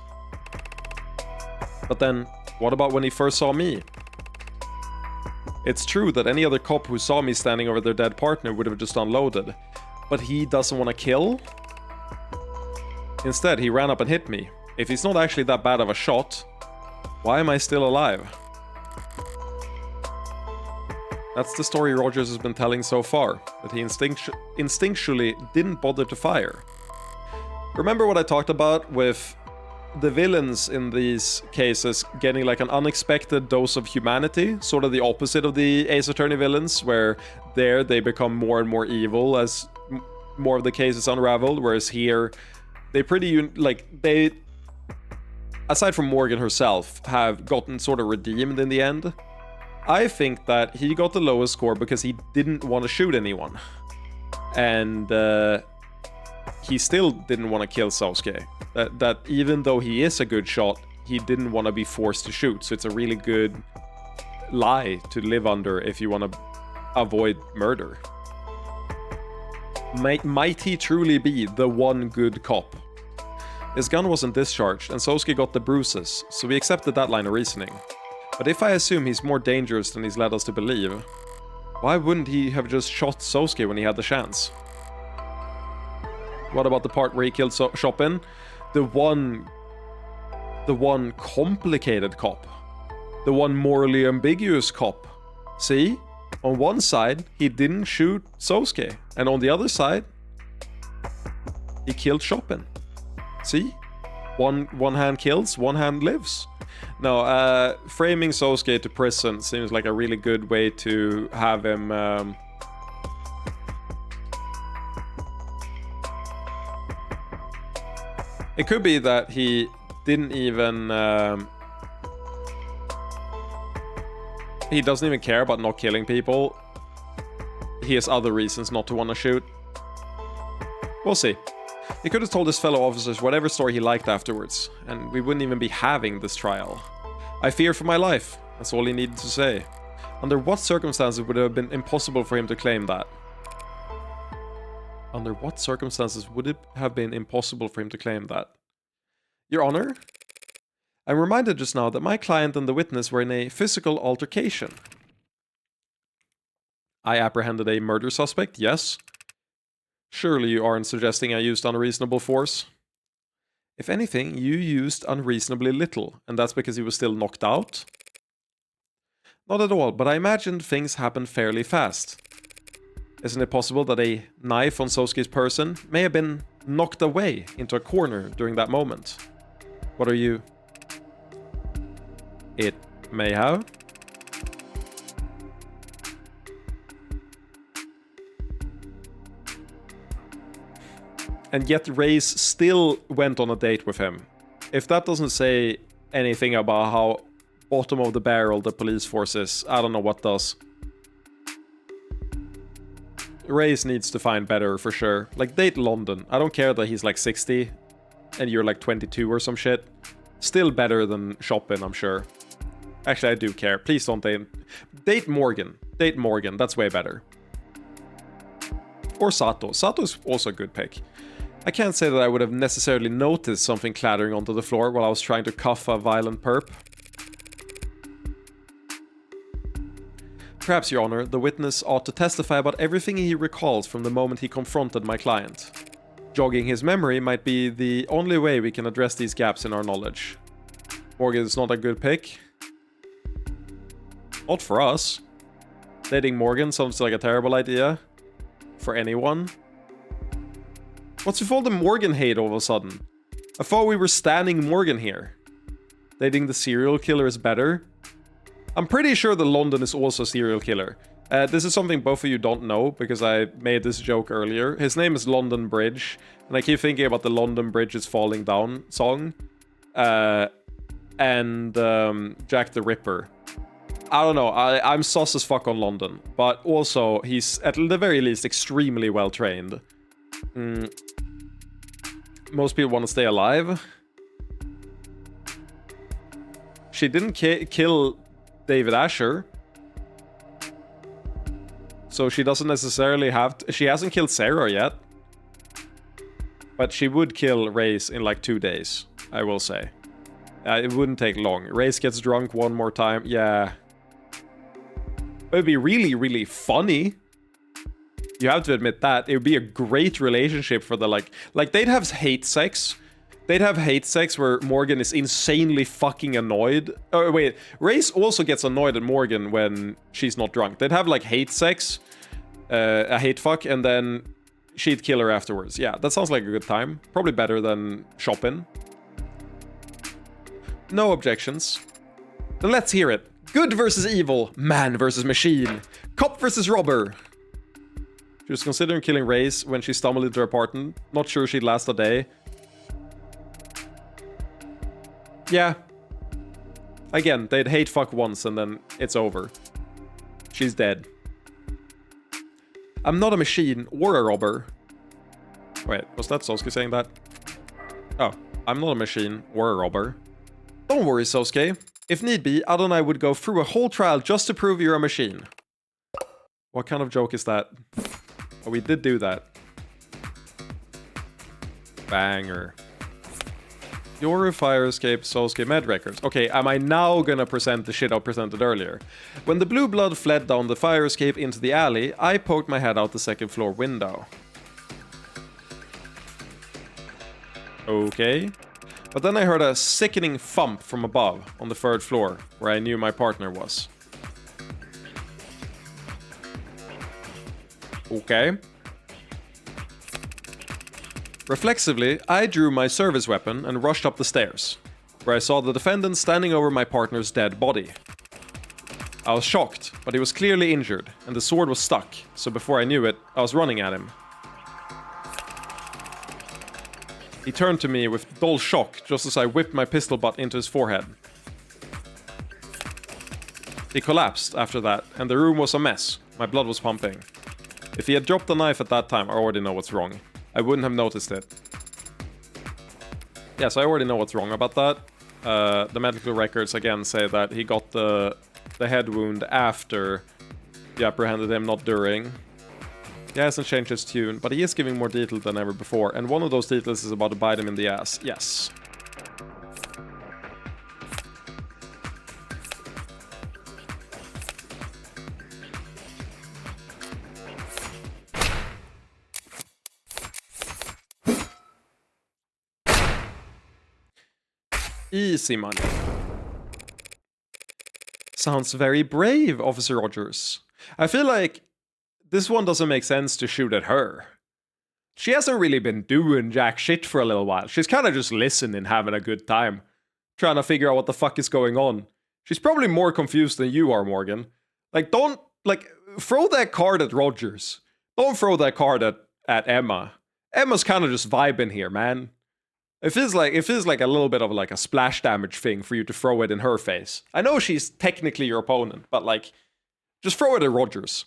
But then, what about when he first saw me? It's true that any other cop who saw me standing over their dead partner would have just unloaded, but he doesn't want to kill? Instead, he ran up and hit me. If he's not actually that bad of a shot, why am I still alive? That's the story Rogers has been telling so far, that he instinctually didn't bother to fire. Remember what I talked about with the villains in these cases getting like an unexpected dose of humanity? Sort of the opposite of the Ace Attorney villains, where there they become more and more evil as more of the cases unravel, whereas here they they, aside from Morgan herself, have gotten sort of redeemed in the end. I think that he got the lowest score because he didn't want to shoot anyone. And he still didn't want to kill Sosuke. That even though he is a good shot, he didn't want to be forced to shoot. So it's a really good lie to live under if you want to avoid murder. Might he truly be the one good cop? His gun wasn't discharged, and Sosuke got the bruises, so we accepted that line of reasoning. But if I assume he's more dangerous than he's led us to believe, why wouldn't he have just shot Sosuke when he had the chance? What about the part where he killed Chopin? The one complicated cop. The one morally ambiguous cop. See? On one side, he didn't shoot Sosuke, and on the other side, he killed Chopin. See? One hand kills, one hand lives. No, framing Sosuke to prison seems like a really good way to have him... It could be that he didn't even... he doesn't even care about not killing people. He has other reasons not to want to shoot. We'll see. He could have told his fellow officers whatever story he liked afterwards, and we wouldn't even be having this trial. I fear for my life. That's all he needed to say. Under what circumstances would it have been impossible for him to claim that? Under what circumstances would it have been impossible for him to claim that? Your Honor? I'm reminded just now that my client and the witness were in a physical altercation. I apprehended a murder suspect, yes. Surely you aren't suggesting I used unreasonable force? If anything, you used unreasonably little, and that's because he was still knocked out? Not at all, but I imagined things happened fairly fast. Isn't it possible that a knife on Sosuke's person may have been knocked away into a corner during that moment? What are you... It may have? And yet Reyes still went on a date with him. If that doesn't say anything about how bottom of the barrel the police force is, I don't know what does. Reyes needs to find better for sure. Like, date London. I don't care that he's like 60 and you're like 22 or some shit. Still better than Chopin, I'm sure. Actually, I do care. Please don't date... Date Morgan. Date Morgan. That's way better. Or Sato. Sato's also a good pick. I can't say that I would have necessarily noticed something clattering onto the floor while I was trying to cuff a violent perp. Perhaps, Your Honor, the witness ought to testify about everything he recalls from the moment he confronted my client. Jogging his memory might be the only way we can address these gaps in our knowledge. Morgan is not a good pick. Not for us. Dating Morgan sounds like a terrible idea. For anyone. What's with all the Morgan hate all of a sudden? I thought we were standing Morgan here. They think the serial killer is better? I'm pretty sure that London is also a serial killer. This is something both of you don't know, because I made this joke earlier. His name is London Bridge, and I keep thinking about the London Bridge is Falling Down song. And Jack the Ripper. I don't know, I'm sus as fuck on London, but also he's, at the very least, extremely well trained. Most people want to stay alive. She didn't kill David Asher. So she doesn't necessarily have to, she hasn't killed Sarah yet. But she would kill Reyes in like 2 days, I will say. It wouldn't take long. Reyes gets drunk one more time. Yeah. It would be really, really funny. You have to admit that. It would be a great relationship for the like they'd have hate sex. They'd have hate sex where Morgan is insanely fucking annoyed. Oh, wait. Reyes also gets annoyed at Morgan when she's not drunk. They'd have like hate sex, a hate fuck, and then she'd kill her afterwards. Yeah, that sounds like a good time. Probably better than shopping. No objections. Then let's hear it. Good versus evil. Man versus machine. Cop versus robber. She was considering killing Reyes when she stumbled into her apartment. Not sure she'd last a day. Yeah. Again, they'd hate fuck once and then it's over. She's dead. I'm not a machine or a robber. Wait, was that Sosuke saying that? Oh, I'm not a machine or a robber. Don't worry, Sosuke. If need be, Adonai would go through a whole trial just to prove you're a machine. What kind of joke is that? Oh, we did do that. Banger. Yoru Fire Escape Sosuke Med Records. Okay, am I now gonna present the shit I presented earlier? When the blue blood fled down the fire escape into the alley, I poked my head out the second floor window. Okay. But then I heard a sickening thump from above on the third floor, where I knew my partner was. Okay. Reflexively, I drew my service weapon and rushed up the stairs, where I saw the defendant standing over my partner's dead body. I was shocked, but he was clearly injured, and the sword was stuck, so before I knew it, I was running at him. He turned to me with dull shock just as I whipped my pistol butt into his forehead. He collapsed after that, and the room was a mess. My blood was pumping. If he had dropped the knife at that time, I already know what's wrong. I wouldn't have noticed it. Yes, I already know what's wrong about that. The medical records again say that he got the head wound after you apprehended him, not during. He hasn't changed his tune, but he is giving more detail than ever before, and one of those details is about to bite him in the ass. Yes. Easy money. Sounds very brave, Officer Rogers. I feel like this one doesn't make sense to shoot at her. She hasn't really been doing jack shit for a little while. She's kind of just listening, having a good time. Trying to figure out what the fuck is going on. She's probably more confused than you are, Morgan. Like, don't, like, throw that card at Rogers. Don't throw that card at Emma. Emma's kind of just vibing here, man. It feels like a little bit of like a splash damage thing for you to throw it in her face. I know she's technically your opponent, but like, just throw it at Rogers.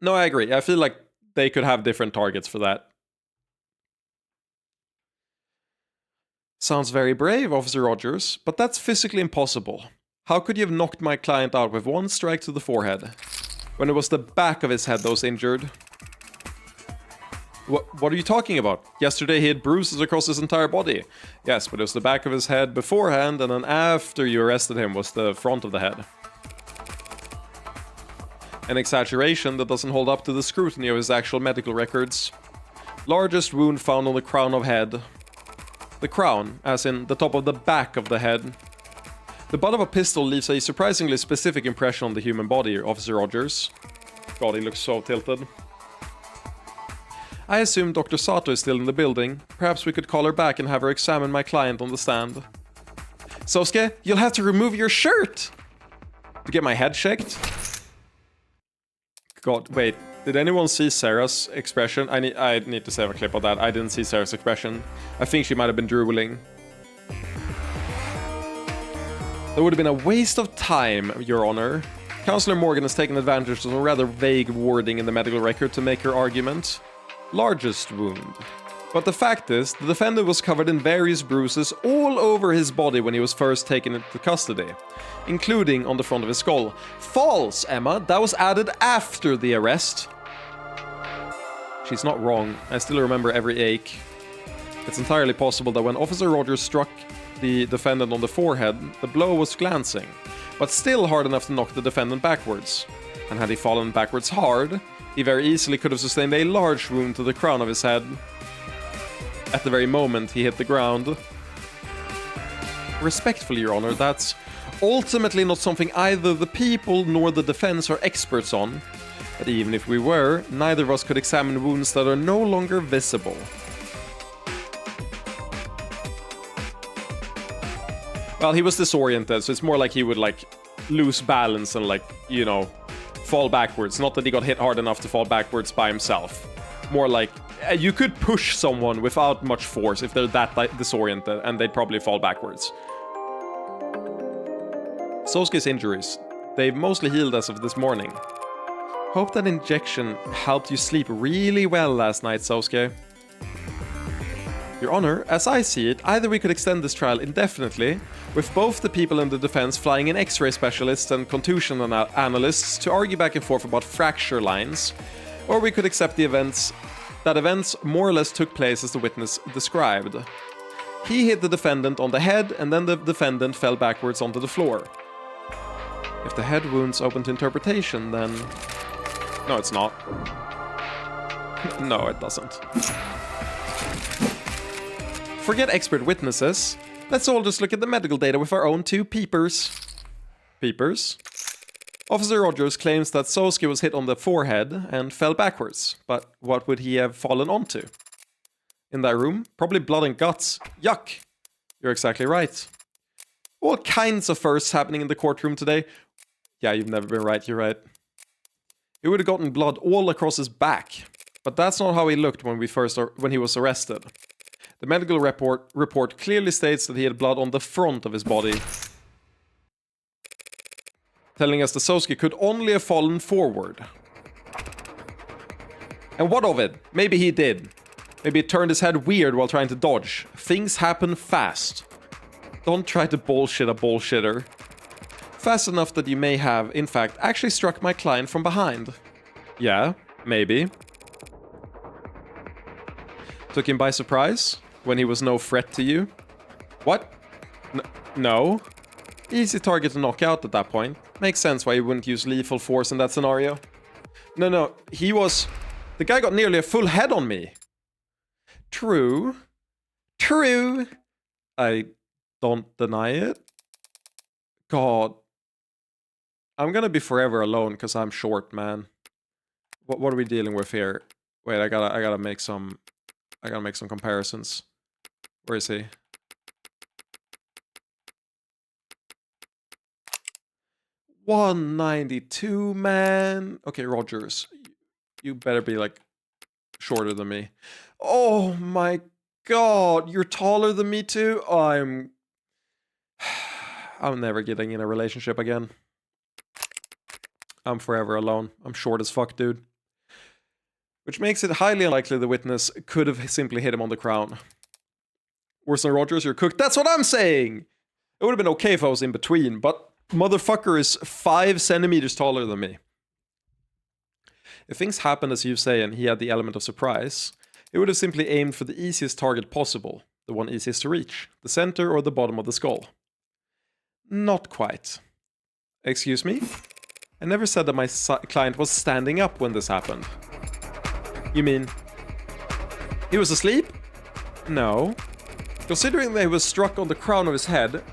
No, I agree. I feel like they could have different targets for that. Sounds very brave, Officer Rogers, but that's physically impossible. How could you have knocked my client out with one strike to the forehead? When it was the back of his head that was injured. What are you talking about? Yesterday he had bruises across his entire body. Yes, but it was the back of his head beforehand, and then after you arrested him was the front of the head. An exaggeration that doesn't hold up to the scrutiny of his actual medical records. Largest wound found on the crown of head. The crown, as in the top of the back of the head. The butt of a pistol leaves a surprisingly specific impression on the human body, Officer Rogers. God, he looks so tilted. I assume Dr. Sato is still in the building. Perhaps we could call her back and have her examine my client on the stand. Sosuke, you'll have to remove your shirt! To get my head checked? God, wait. Did anyone see Sarah's expression? I need to save a clip of that. I didn't see Sarah's expression. I think she might have been drooling. That would have been a waste of time, Your Honor. Counselor Morgan has taken advantage of some rather vague wording in the medical record to make her argument. Largest wound. But the fact is, the defendant was covered in various bruises all over his body when he was first taken into custody, including on the front of his skull. False, Emma. That was added after the arrest. She's not wrong. I still remember every ache. It's entirely possible that when Officer Rogers struck the defendant on the forehead, the blow was glancing, but still hard enough to knock the defendant backwards. And had he fallen backwards hard, he very easily could have sustained a large wound to the crown of his head. At the very moment he hit the ground. Respectfully, Your Honor, that's ultimately not something either the people nor the defense are experts on. But even if we were, neither of us could examine wounds that are no longer visible. Well, he was disoriented, so it's more like he would, like, lose balance and, like, you know, fall backwards. Not that he got hit hard enough to fall backwards by himself. More like, you could push someone without much force if they're that disoriented, and they'd probably fall backwards. Sosuke's injuries. They've mostly healed as of this morning. Hope that injection helped you sleep really well last night, Sosuke. Your Honor, as I see it, either we could extend this trial indefinitely, with both the people in the defense flying in X-ray specialists and contusion analysts to argue back and forth about fracture lines, or we could accept the events more or less took place as the witness described. He hit the defendant on the head, and then the defendant fell backwards onto the floor. If the head wound's open to interpretation, then... No, it's not. No, it doesn't. Forget expert witnesses. Let's all just look at the medical data with our own two peepers. Peepers? Officer Rogers claims that Sosuke was hit on the forehead and fell backwards, but what would he have fallen onto? In that room? Probably blood and guts. Yuck! You're exactly right. All kinds of firsts happening in the courtroom today. Yeah, you've never been right, you're right. He would have gotten blood all across his back, but that's not how he looked when he was arrested. The medical report clearly states that he had blood on the front of his body, telling us that Sosuke could only have fallen forward. And what of it? Maybe he did. Maybe he turned his head weird while trying to dodge. Things happen fast. Don't try to bullshit a bullshitter. Fast enough that you may have, in fact, actually struck my client from behind. Yeah, maybe. Took him by surprise? When he was no threat to you? What? No. Easy target to knock out at that point. Makes sense why you wouldn't use lethal force in that scenario. No, he was... The guy got nearly a full head on me. True. True. I don't deny it. God. I'm gonna be forever alone because I'm short, man. What are we dealing with here? Wait, I gotta make some comparisons. Where is he? $192, man. Okay, Rogers, you better be like shorter than me. Oh my God, you're taller than me too. I'm never getting in a relationship again. I'm forever alone. I'm short as fuck, dude. Which makes it highly unlikely the witness could have simply hit him on the crown. Worse than Rogers, you're cooked. That's what I'm saying! It would have been okay if I was in between, but motherfucker is 5 centimeters taller than me. If things happened as you say and he had the element of surprise, it would have simply aimed for the easiest target possible, the one easiest to reach, the center or the bottom of the skull. Not quite. Excuse me? I never said that my client was standing up when this happened. You mean... he was asleep? No. Considering that he was struck on the crown of his head,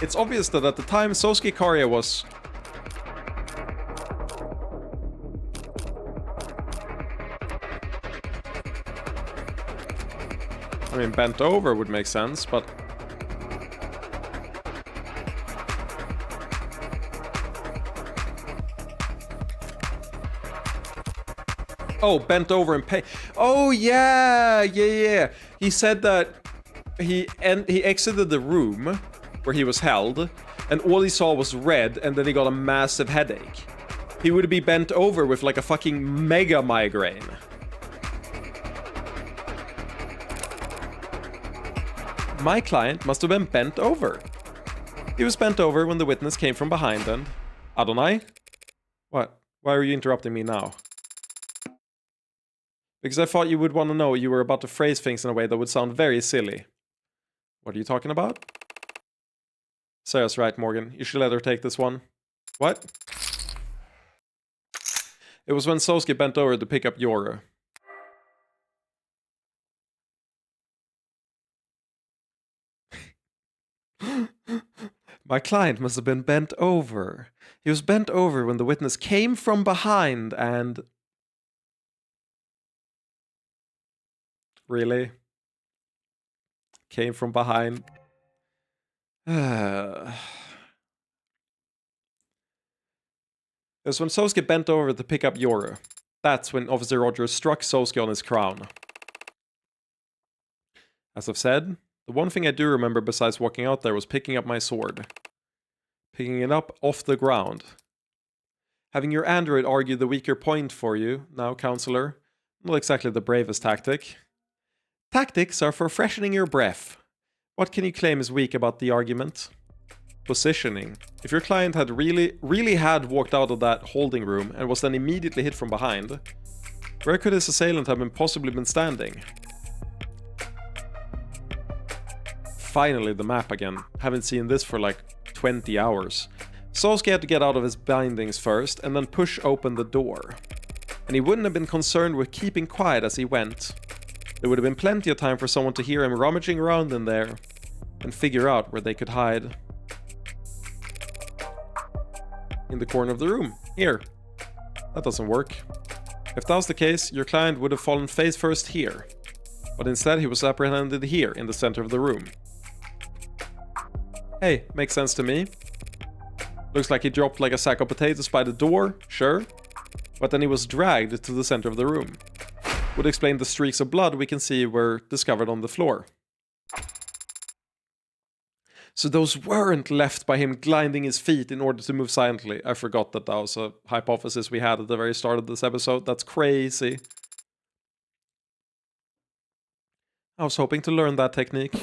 it's obvious that at the time Sosuke Karia was... I mean, bent over would make sense, but... Oh, bent over in pain. Oh, yeah. He said that he exited the room where he was held, and all he saw was red, and then he got a massive headache. He would be bent over with like a fucking mega migraine. My client must have been bent over. He was bent over when the witness came from behind and... Adonai? What? Why are you interrupting me now? Because I thought you would want to know you were about to phrase things in a way that would sound very silly. What are you talking about? Sarah's right, Morgan. You should let her take this one. What? It was when Sosuke bent over to pick up Yoru. My client must have been bent over. He was bent over when the witness came from behind and... Really? Came from behind? It was when Sosuke bent over to pick up Yoru. That's when Officer Rogers struck Sosuke on his crown. As I've said, the one thing I do remember besides walking out there was picking up my sword. Picking it up off the ground. Having your android argue the weaker point for you, now, counselor, not exactly the bravest tactic. Tactics are for freshening your breath. What can you claim is weak about the argument? Positioning. If your client had really had walked out of that holding room and was then immediately hit from behind, where could his assailant have possibly been standing? Finally, the map again. Haven't seen this for like 20 hours. Sosuke had to get out of his bindings first and then push open the door. And he wouldn't have been concerned with keeping quiet as he went. There would have been plenty of time for someone to hear him rummaging around in there and figure out where they could hide. In the corner of the room. Here. That doesn't work. If that was the case, your client would have fallen face first here. But instead he was apprehended here, in the center of the room. Hey, makes sense to me. Looks like he dropped like a sack of potatoes by the door, sure. But then he was dragged to the center of the room. Would explain the streaks of blood we can see were discovered on the floor. So those weren't left by him grinding his feet in order to move silently. I forgot that was a hypothesis we had at the very start of this episode. That's crazy. I was hoping to learn that technique.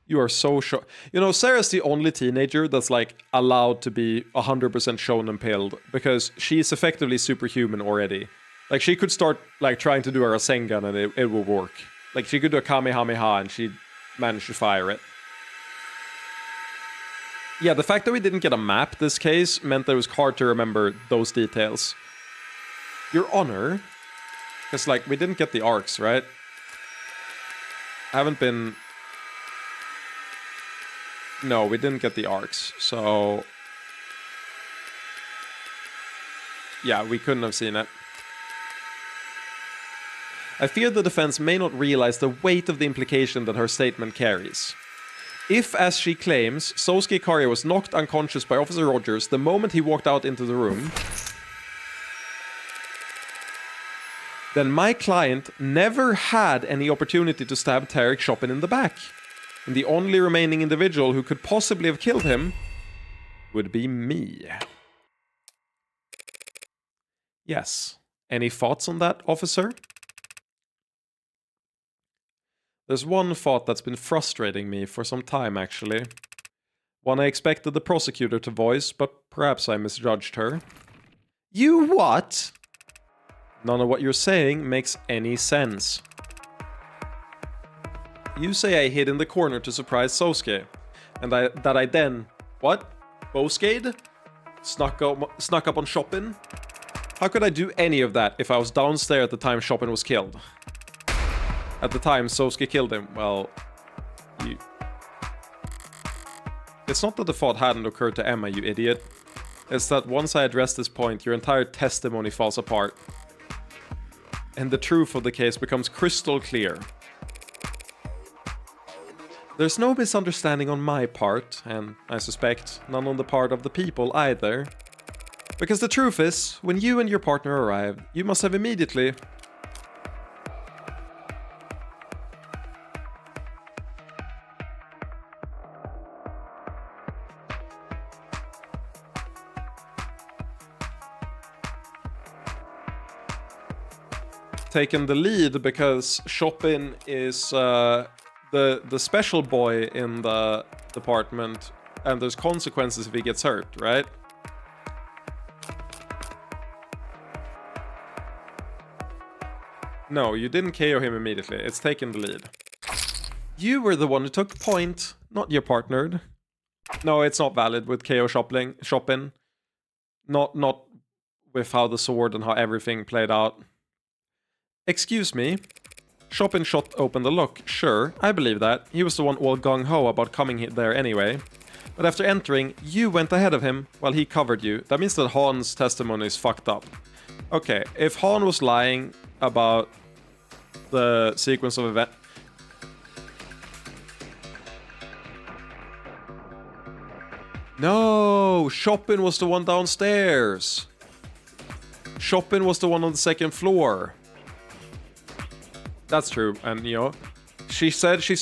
You are so shocked. You know, Sarah's the only teenager that's like allowed to be 100% shonen pilled because she's effectively superhuman already. Like she could start like trying to do a Rasengan and it will work. Like she could do a Kamehameha and she'd manage to fire it. Yeah, the fact that we didn't get a map this case meant that it was hard to remember those details. Your Honor, because like we didn't get the arcs, right? I haven't been... No, we didn't get the arcs, so... Yeah, we couldn't have seen it. I fear the defense may not realize the weight of the implication that her statement carries. If, as she claims, Sosuke Ikaria was knocked unconscious by Officer Rogers the moment he walked out into the room, then my client never had any opportunity to stab Tarek Chopin in the back. And the only remaining individual who could possibly have killed him would be me. Yes. Any thoughts on that, officer? There's one thought that's been frustrating me for some time, actually. One I expected the prosecutor to voice, but perhaps I misjudged her. You what? None of what you're saying makes any sense. You say I hid in the corner to surprise Sosuke, and that I then... What? Bowskade? Snuck up on Chopin? How could I do any of that if I was downstairs at the time Chopin was killed? At the time Sosuke killed him, well... You... It's not that the thought hadn't occurred to Emma, you idiot. It's that once I address this point, your entire testimony falls apart. And the truth of the case becomes crystal clear. There's no misunderstanding on my part, and I suspect none on the part of the people either. Because the truth is, when you and your partner arrived, you must have immediately... taken the lead, because Chopin is the special boy in the department, and there's consequences if he gets hurt, right? No, you didn't KO him immediately. It's taken the lead. You were the one who took point, not your partner. No, it's not valid with KO Chopin. Not with how the sword and how everything played out. Excuse me. Chopin shot open the lock. Sure, I believe that. He was the one all gung-ho about coming there anyway. But after entering, you went ahead of him while he covered you. That means that Han's testimony is fucked up. Okay, if Han was lying about the sequence of events... No! Chopin was the one downstairs! Chopin was the one on the second floor. That's true, and you know, she said she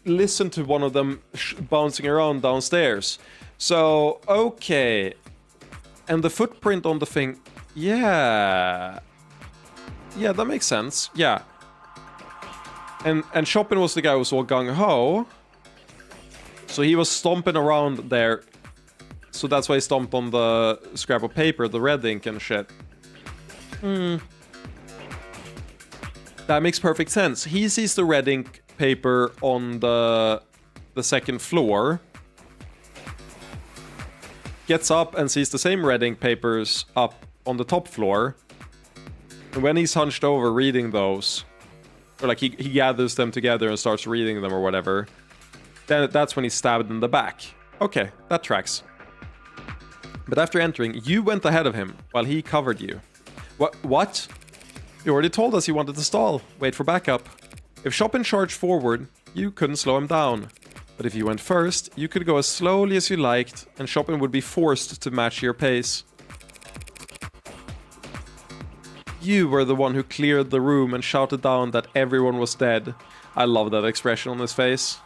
listened to one of them bouncing around downstairs. So, okay. And the footprint on the thing, yeah. Yeah, that makes sense, yeah. And Chopin was the guy who was all gung-ho. So he was stomping around there. So that's why he stomped on the scrap of paper, the red ink and shit. That makes perfect sense. He sees the red ink paper on the second floor. Gets up and sees the same red ink papers up on the top floor. And when he's hunched over reading those, or like he gathers them together and starts reading them or whatever, then that's when he's stabbed in the back. Okay, that tracks. But after entering, you went ahead of him while he covered you. What? You already told us you wanted to stall. Wait for backup. If Chopin charged forward, you couldn't slow him down. But if you went first, you could go as slowly as you liked, and Chopin would be forced to match your pace. You were the one who cleared the room and shouted down that everyone was dead. I love that expression on his face.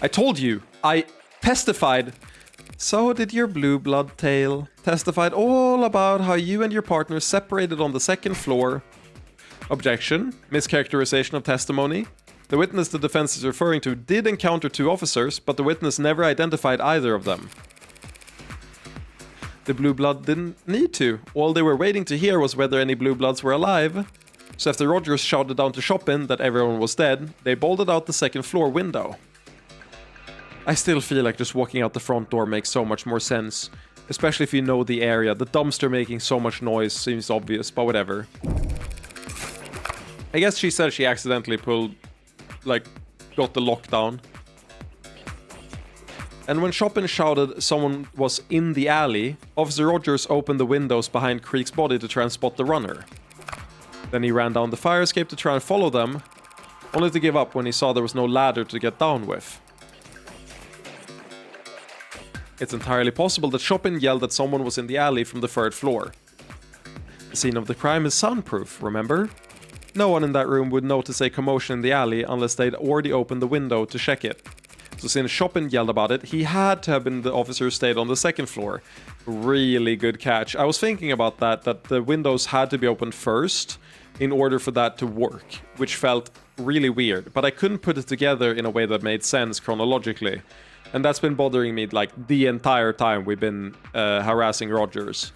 I told you! I testified! So did your blue blood tale. Testified all about how you and your partner separated on the second floor. Objection. Mischaracterization of testimony. The witness the defense is referring to did encounter two officers, but the witness never identified either of them. The blue blood didn't need to. All they were waiting to hear was whether any blue bloods were alive. So after Rogers shouted down to Chopin that everyone was dead, they bolted out the second floor window. I still feel like just walking out the front door makes so much more sense. Especially if you know the area. The dumpster making so much noise seems obvious, but whatever. I guess she said she accidentally got the lockdown. And when Chopin shouted someone was in the alley, Officer Rogers opened the windows behind Creek's body to try and spot the runner. Then he ran down the fire escape to try and follow them, only to give up when he saw there was no ladder to get down with. It's entirely possible that Chopin yelled that someone was in the alley from the third floor. The scene of the crime is soundproof, remember? No one in that room would notice a commotion in the alley unless they'd already opened the window to check it. So since Chopin yelled about it, he had to have been the officer who stayed on the second floor. Really good catch. I was thinking about that the windows had to be opened first in order for that to work, which felt really weird. But I couldn't put it together in a way that made sense chronologically. And that's been bothering me like the entire time we've been harassing Rogers.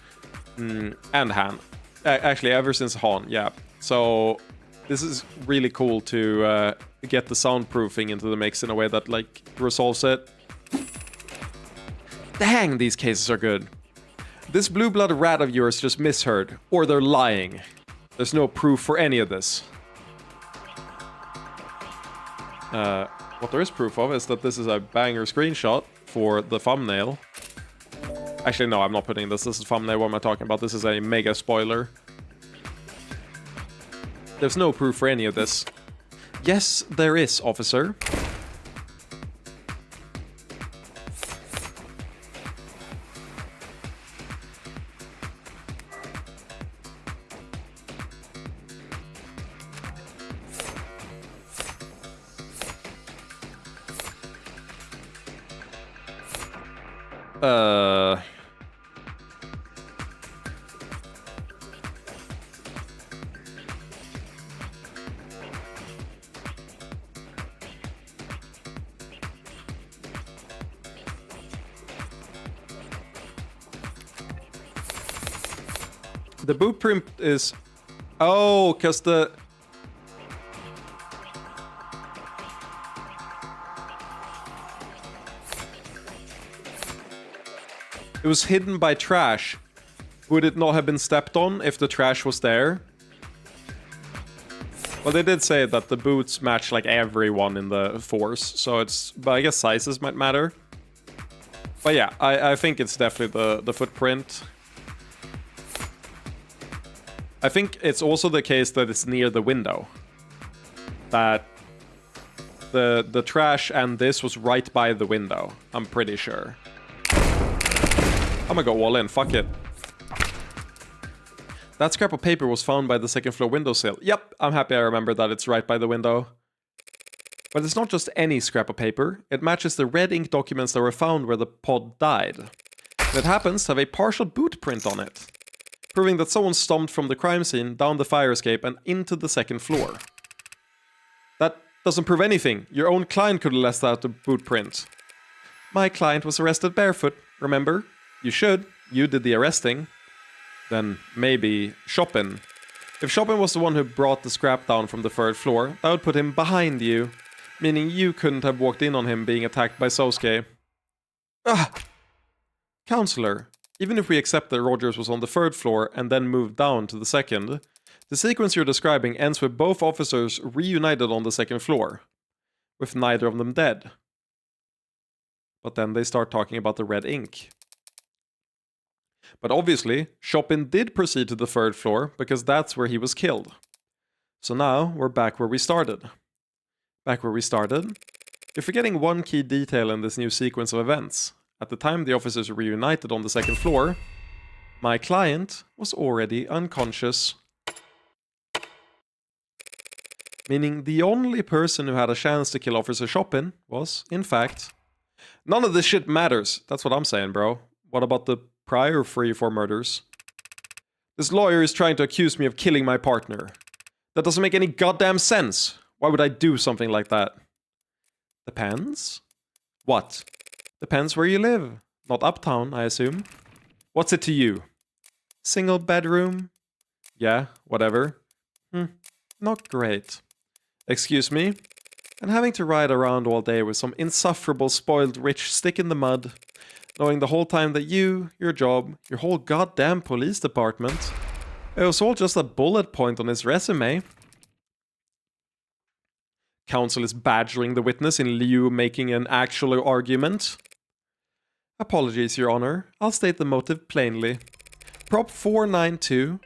And Han. Actually, ever since Han, yeah. So this is really cool to get the soundproofing into the mix in a way that like resolves it. Dang, these cases are good. This blue-blood rat of yours just misheard, or they're lying. There's no proof for any of this. What there is proof of is that this is a banger screenshot for the thumbnail. Actually, no, I'm not putting this. This is thumbnail. What am I talking about? This is a mega spoiler. There's no proof for any of this. Yes, there is, officer. The boot print is... Oh, because the... It was hidden by trash. Would it not have been stepped on if the trash was there? Well, they did say that the boots match like everyone in the force, so it's... But I guess sizes might matter. But yeah, I think it's definitely the footprint. I think it's also the case that it's near the window. That the trash and this was right by the window. I'm pretty sure. I'm gonna go all in, fuck it. That scrap of paper was found by the second floor windowsill. Yep, I'm happy I remember that it's right by the window. But it's not just any scrap of paper. It matches the red ink documents that were found where the pod died. And it happens to have a partial boot print on it, proving that someone stomped from the crime scene down the fire escape and into the second floor. That doesn't prove anything. Your own client could have left out the boot print. My client was arrested barefoot, remember? You should. You did the arresting. Then maybe Chopin. If Chopin was the one who brought the scrap down from the third floor, that would put him behind you, meaning you couldn't have walked in on him being attacked by Sosuke. Counselor, even if we accept that Rogers was on the third floor and then moved down to the second, the sequence you're describing ends with both officers reunited on the second floor, with neither of them dead. But then they start talking about the red ink. But obviously, Chopin did proceed to the third floor because that's where he was killed. So now we're back where we started. Back where we started? You're forgetting one key detail in this new sequence of events. At the time the officers reunited on the second floor, my client was already unconscious. Meaning the only person who had a chance to kill Officer Chopin was, in fact... None of this shit matters. That's what I'm saying, bro. What about the prior 3-4 murders? This lawyer is trying to accuse me of killing my partner. That doesn't make any goddamn sense. Why would I do something like that? Depends? What? Depends where you live. Not uptown, I assume. What's it to you? Single bedroom? Yeah, whatever. Not great. Excuse me? And having to ride around all day with some insufferable spoiled rich stick in the mud, knowing the whole time that you, your job, your whole goddamn police department, it was all just a bullet point on his resume. Counsel is badgering the witness in lieu of making an actual argument. Apologies, Your Honor. I'll state the motive plainly. Prop 492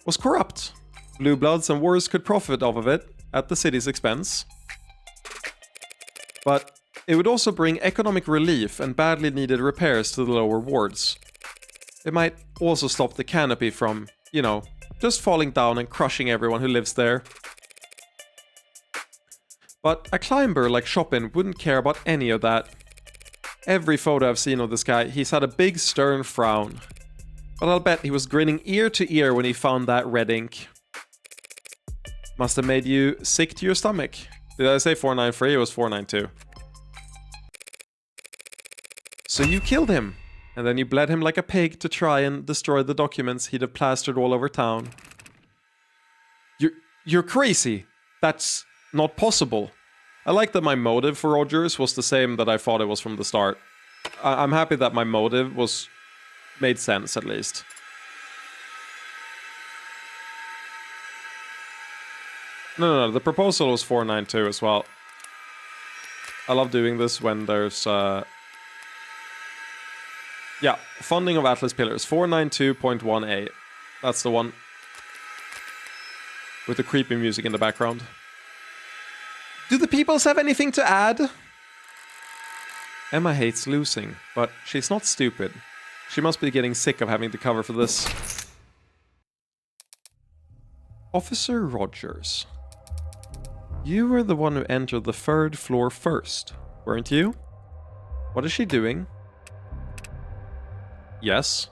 was corrupt. Blue Bloods and Wars could profit off of it at the city's expense. But it would also bring economic relief and badly needed repairs to the lower wards. It might also stop the canopy from, you know, just falling down and crushing everyone who lives there. But a climber like Chopin wouldn't care about any of that. Every photo I've seen of this guy, he's had a big stern frown. But I'll bet he was grinning ear to ear when he found that red ink. Must have made you sick to your stomach. Did I say 493? It was 492. So you killed him, and then you bled him like a pig to try and destroy the documents he'd have plastered all over town. You're crazy. That's not possible. I like that my motive for Rogers was the same that I thought it was from the start. I'm happy that my motive made sense, at least. No, the proposal was 492 as well. I love doing this when there's... Yeah, funding of Atlas Pillars, 492.18. That's the one. With the creepy music in the background. Do the peoples have anything to add? Emma hates losing, but she's not stupid. She must be getting sick of having to cover for this. Officer Rogers. You were the one who entered the third floor first, weren't you? What is she doing? Yes.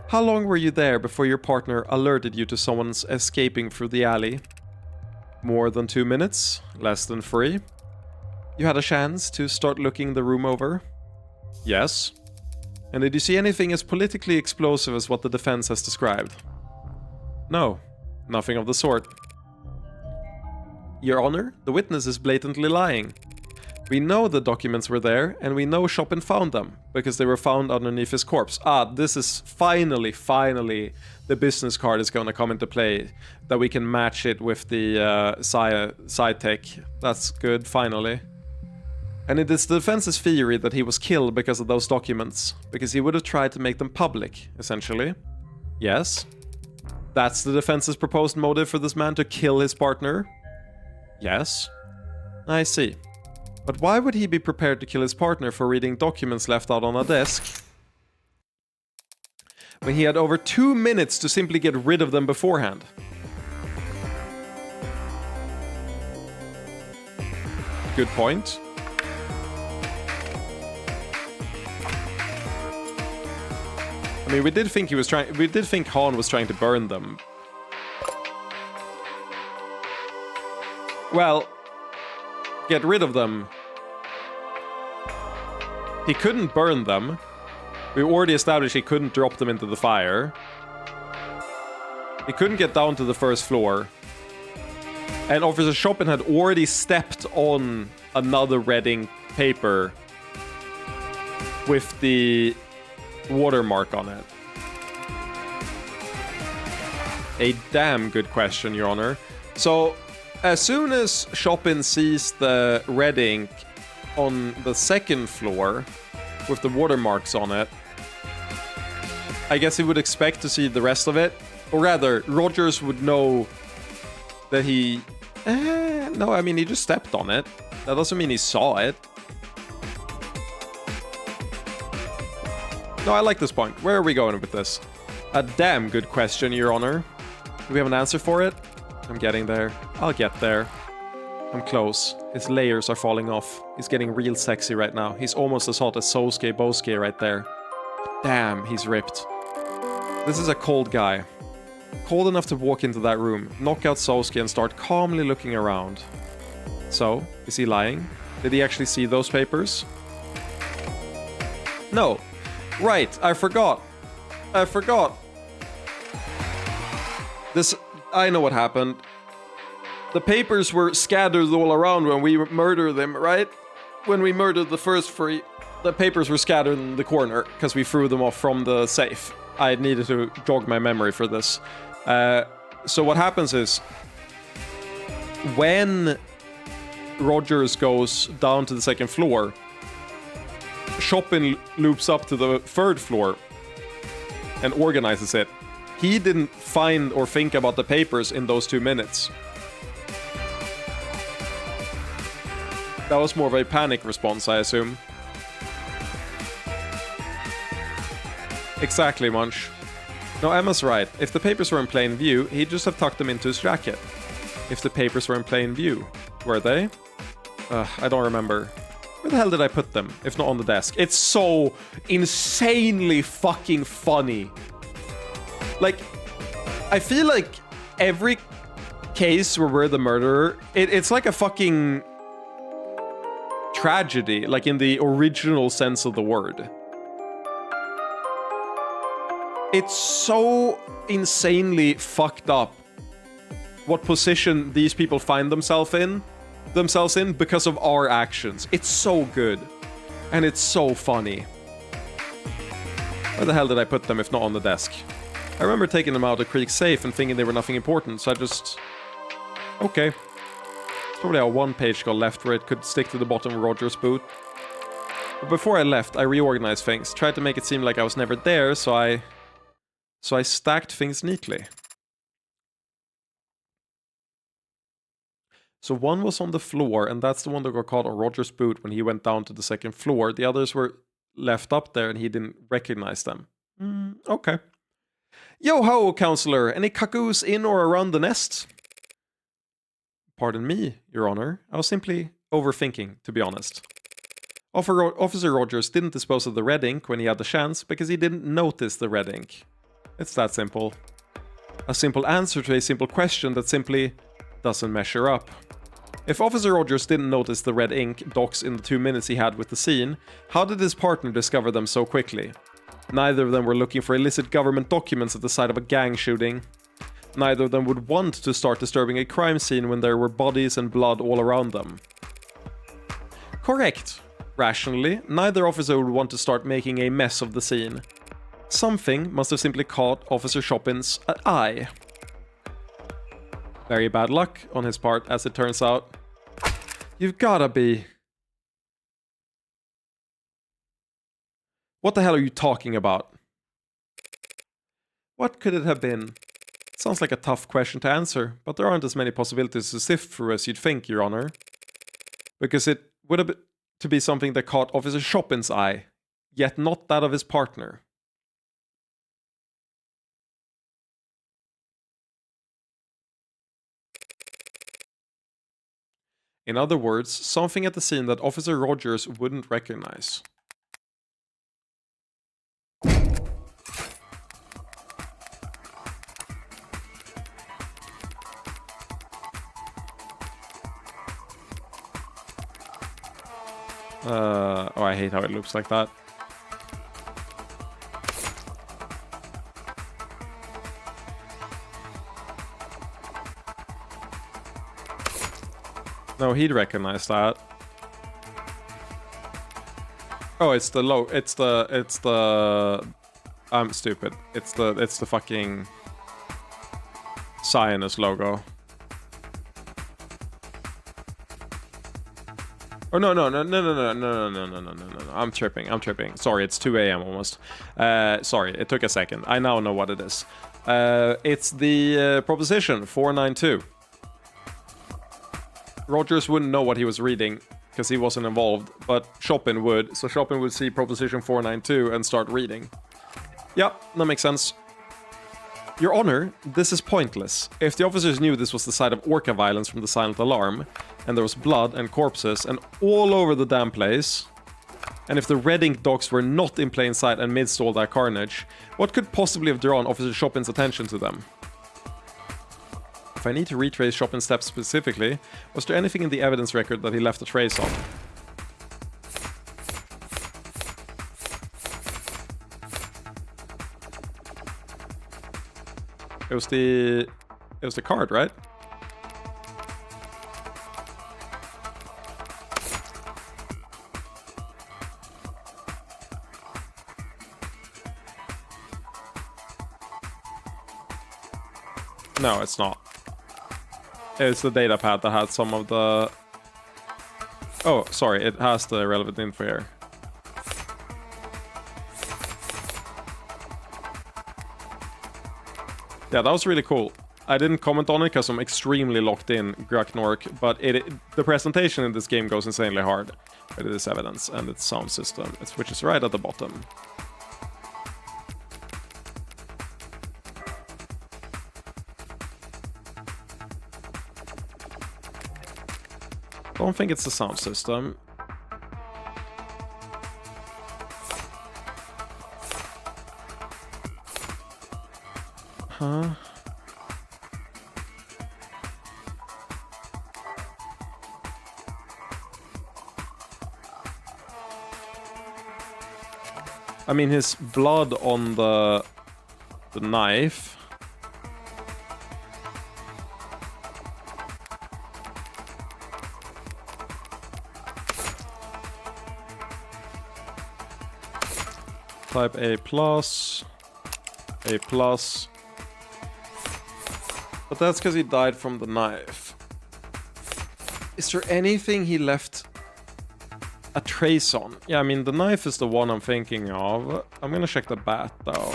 How long were you there before your partner alerted you to someone's escaping through the alley? More than 2 minutes? Less than 3? You had a chance to start looking the room over? Yes. And did you see anything as politically explosive as what the defense has described? No. Nothing of the sort. Your Honor, the witness is blatantly lying. We know the documents were there, and we know Chopin found them, because they were found underneath his corpse. Ah, this is finally, the business card is going to come into play, that we can match it with the side tech. That's good, finally. And it is the defense's theory that he was killed because of those documents, because he would have tried to make them public, essentially. Yes. That's the defense's proposed motive for this man to kill his partner? Yes. I see. But why would he be prepared to kill his partner for reading documents left out on a desk when he had over 2 minutes to simply get rid of them beforehand? Good point. I mean, we did think Han was trying to burn them. Well, get rid of them. He couldn't burn them. We already established he couldn't drop them into the fire. He couldn't get down to the first floor. And Officer Chopin had already stepped on another red ink paper with the watermark on it. A damn good question, Your Honor. So, as soon as Chopin sees the red ink on the second floor with the watermarks on it, I guess he would expect to see the rest of it. Or rather, Rogers would know that he... no, I mean, he just stepped on it. That doesn't mean he saw it. No, I like this point. Where are we going with this? A damn good question, Your Honor. Do we have an answer for it? I'm getting there. I'll get there. I'm close. His layers are falling off. He's getting real sexy right now. He's almost as hot as Sosuke Bosuke right there. Damn, he's ripped. This is a cold guy. Cold enough to walk into that room, knock out Sosuke and start calmly looking around. So, is he lying? Did he actually see those papers? No. Right, I forgot. This... I know what happened. The papers were scattered all around when we murdered them, right? When we murdered the first three, the papers were scattered in the corner because we threw them off from the safe. I needed to jog my memory for this. So what happens is, when Rogers goes down to the second floor, Chopin loops up to the third floor and organizes it. He didn't find or think about the papers in those 2 minutes. That was more of a panic response, I assume. Exactly, Munch. No, Emma's right. If the papers were in plain view, he'd just have tucked them into his jacket. If the papers were in plain view. Were they? I don't remember. Where the hell did I put them, if not on the desk? It's so insanely fucking funny. Like, I feel like every case where we're the murderer, it's like a fucking tragedy, like in the original sense of the word. It's so insanely fucked up what position these people find themselves in because of our actions. It's so good. And it's so funny. Where the hell did I put them if not on the desk? I remember taking them out of Creek's safe and thinking they were nothing important, so I just... Okay. It's probably a one-page got left where it could stick to the bottom of Roger's boot. But before I left, I reorganized things, tried to make it seem like I was never there, so I stacked things neatly. So one was on the floor, and that's the one that got caught on Roger's boot when he went down to the second floor. The others were left up there, and he didn't recognize them. Okay. Yo-ho, counselor! Any cuckoos in or around the nest? Pardon me, Your Honor. I was simply overthinking, to be honest. Officer Rogers didn't dispose of the red ink when he had the chance because he didn't notice the red ink. It's that simple. A simple answer to a simple question that simply doesn't measure up. If Officer Rogers didn't notice the red ink dots in the 2 minutes he had with the scene, how did his partner discover them so quickly? Neither of them were looking for illicit government documents at the site of a gang shooting. Neither of them would want to start disturbing a crime scene when there were bodies and blood all around them. Correct. Rationally, neither officer would want to start making a mess of the scene. Something must have simply caught Officer Chopin's eye. Very bad luck on his part, as it turns out. You've gotta be... What the hell are you talking about? What could it have been? It sounds like a tough question to answer, but there aren't as many possibilities to sift through as you'd think, Your Honor. Because it would have been to be something that caught Officer Chopin's eye, yet not that of his partner. In other words, something at the scene that Officer Rogers wouldn't recognize. Oh, I hate how it looks like that. No, he'd recognize that. Oh, it's the low. It's the. I'm stupid. It's the fucking Zionist logo. Oh no. I'm tripping. Sorry, it's 2 a.m. almost. Sorry, it took a second. I now know what it is. It's the Proposition 492. Rogers wouldn't know what he was reading because he wasn't involved, but Chopin would. So Chopin would see Proposition 492 and start reading. Yeah, that makes sense. Your Honor, this is pointless. If the officers knew this was the site of Orca violence from the silent alarm, and there was blood and corpses and all over the damn place, and if the red ink dots were not in plain sight amidst all that carnage, what could possibly have drawn Officer Chopin's attention to them? If I need to retrace Chopin's steps specifically, was there anything in the evidence record that he left a trace on? It was the card, right? No, it's not. It's the data pad that had some of the... Oh, sorry, it has the relevant info here. Yeah, that was really cool. I didn't comment on it because I'm extremely locked in Graknork, but the presentation in this game goes insanely hard. But it is evidence and its sound system, which is right at the bottom. Don't think it's the sound system. Huh? I mean, his blood on the knife. Type A+. But that's because he died from the knife. Is there anything he left a trace on? Yeah, I mean, the knife is the one I'm thinking of. I'm gonna check the bat, though.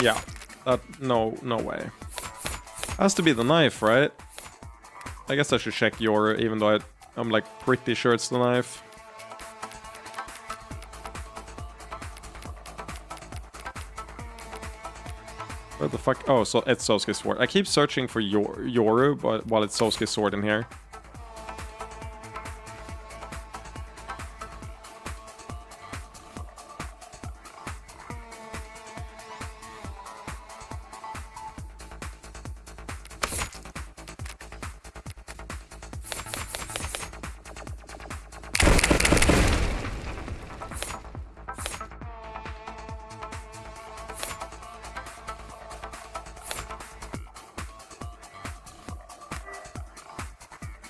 Yeah, no way. Has to be the knife, right? I guess I should check your, even though I'm like pretty sure it's the knife. Where the fuck? Oh, so it's Sosuke's sword. I keep searching for Yoru, but while it's Sosuke's sword in here.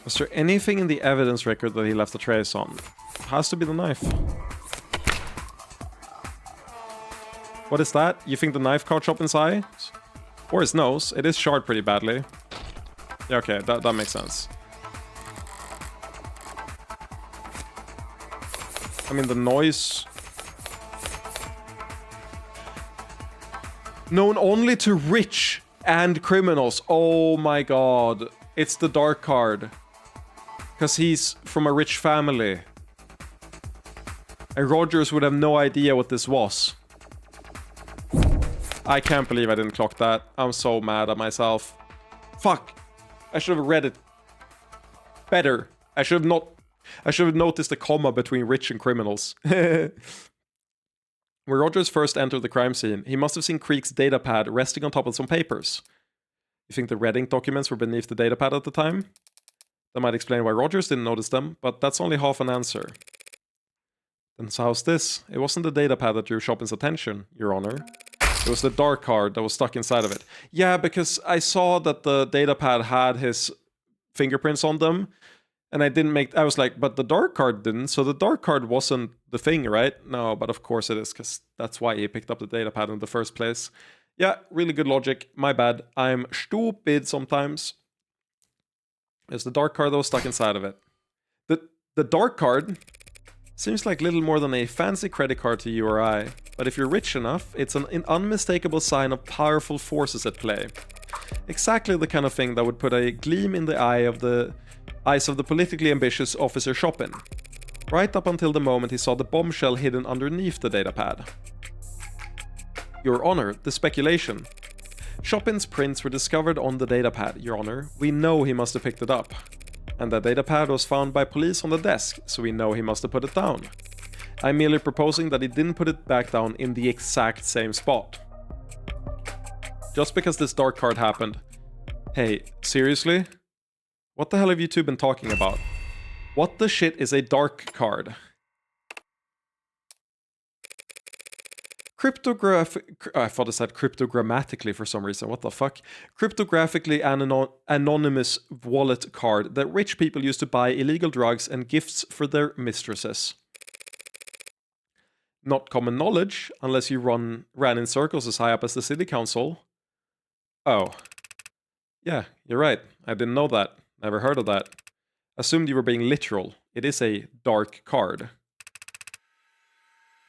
Was there anything in the evidence record that he left a trace on? Has to be the knife. What is that? You think the knife caught Chopin's eye? Or his nose? It is charred pretty badly. Yeah, okay, that makes sense. I mean, the noise... Known only to rich and criminals. Oh my god. It's the dark card. Because he's from a rich family. And Rogers would have no idea what this was. I can't believe I didn't clock that. I'm so mad at myself. Fuck. I should have read it better. I should have noticed the comma between rich and criminals. When Rogers first entered the crime scene, he must have seen Creek's datapad resting on top of some papers. You think the red ink documents were beneath the datapad at the time? That might explain why Rogers didn't notice them, but that's only half an answer. Then so how's this? It wasn't the datapad that drew Chopin's attention, Your Honor. It was the dark card that was stuck inside of it. Yeah, because I saw that the datapad had his fingerprints on them, and I was like, but the dark card didn't, so the dark card wasn't the thing, right? No, but of course it is, because that's why he picked up the datapad in the first place. Yeah, really good logic. My bad. I'm stupid sometimes. It's the dark card that was stuck inside of it. The dark card seems like little more than a fancy credit card to you or I, but if you're rich enough, it's an unmistakable sign of powerful forces at play. Exactly the kind of thing that would put a gleam in the eyes of the politically ambitious Officer Chopin, right up until the moment he saw the bombshell hidden underneath the datapad. Your Honor, the speculation. Chopin's prints were discovered on the datapad, Your Honor. We know he must have picked it up. And the datapad was found by police on the desk, so we know he must have put it down. I'm merely proposing that he didn't put it back down in the exact same spot. Just because this dark card happened. Hey, seriously? What the hell have you two been talking about? What the shit is a dark card? I thought it said cryptogrammatically for some reason. What the fuck? Cryptographically anonymous wallet card that rich people use to buy illegal drugs and gifts for their mistresses. Not common knowledge, unless you ran in circles as high up as the city council. Oh. Yeah, you're right. I didn't know that. Never heard of that. Assumed you were being literal. It is a dark card.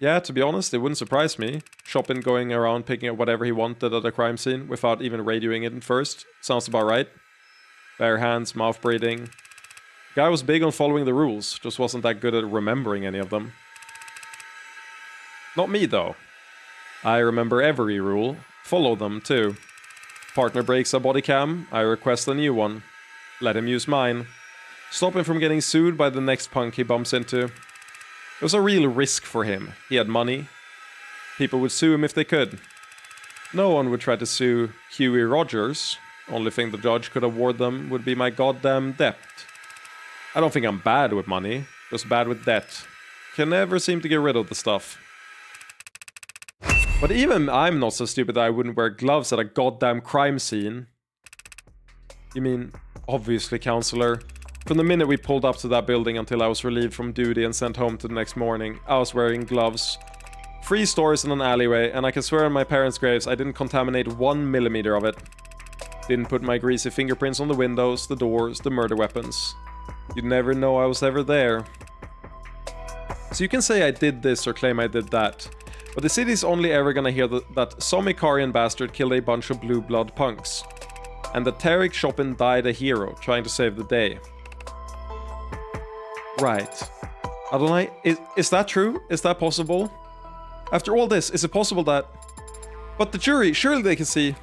Yeah, to be honest, it wouldn't surprise me. Chopin going around picking up whatever he wanted at a crime scene without even radioing it first. Sounds about right. Bare hands, mouth breathing. Guy was big on following the rules, just wasn't that good at remembering any of them. Not me, though. I remember every rule. Follow them, too. Partner breaks a body cam, I request a new one. Let him use mine. Stop him from getting sued by the next punk he bumps into. It was a real risk for him. He had money. People would sue him if they could. No one would try to sue Huey Rogers. Only thing the judge could award them would be my goddamn debt. I don't think I'm bad with money, just bad with debt. Can never seem to get rid of the stuff. But even I'm not so stupid that I wouldn't wear gloves at a goddamn crime scene. You mean, obviously, counselor. From the minute we pulled up to that building until I was relieved from duty and sent home to the next morning, I was wearing gloves. 3 stores in an alleyway, and I can swear on my parents' graves I didn't contaminate 1 millimeter of it. Didn't put my greasy fingerprints on the windows, the doors, the murder weapons. You'd never know I was ever there. So you can say I did this or claim I did that, but the city's only ever gonna hear that some Ikarian bastard killed a bunch of blue blood punks. And that Tarek Chopin died a hero, trying to save the day. Right. Adonai, is that true? Is that possible? After all this, is it possible that... But the jury, surely they can see...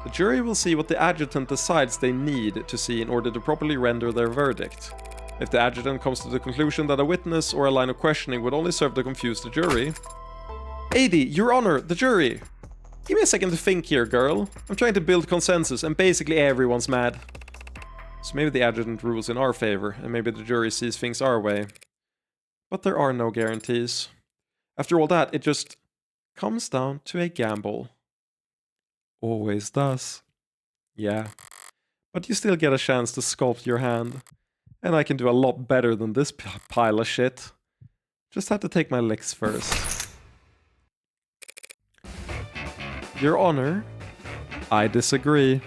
The jury will see what the adjutant decides they need to see in order to properly render their verdict. If the adjutant comes to the conclusion that a witness or a line of questioning would only serve to confuse the jury... AD, Your Honor, the jury! Give me a second to think here, girl. I'm trying to build consensus, and basically everyone's mad. So maybe the adjutant rules in our favor, and maybe the jury sees things our way. But there are no guarantees. After all that, it just comes down to a gamble. Always does. Yeah. But you still get a chance to sculpt your hand. And I can do a lot better than this pile of shit. Just have to take my licks first. Your Honor, I disagree.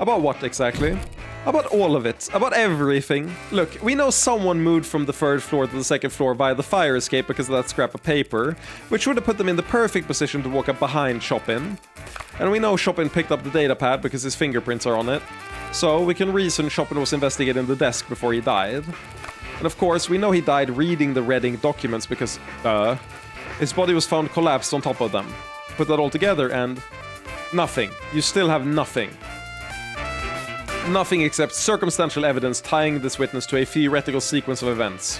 About what exactly? About all of it. About everything. Look, we know someone moved from the 3rd floor to the 2nd floor via the fire escape because of that scrap of paper, which would have put them in the perfect position to walk up behind Chopin. And we know Chopin picked up the data pad because his fingerprints are on it. So we can reason Chopin was investigating the desk before he died. And of course, we know he died reading the red ink documents because, his body was found collapsed on top of them. Put that all together and... nothing. You still have nothing. Nothing except circumstantial evidence tying this witness to a theoretical sequence of events.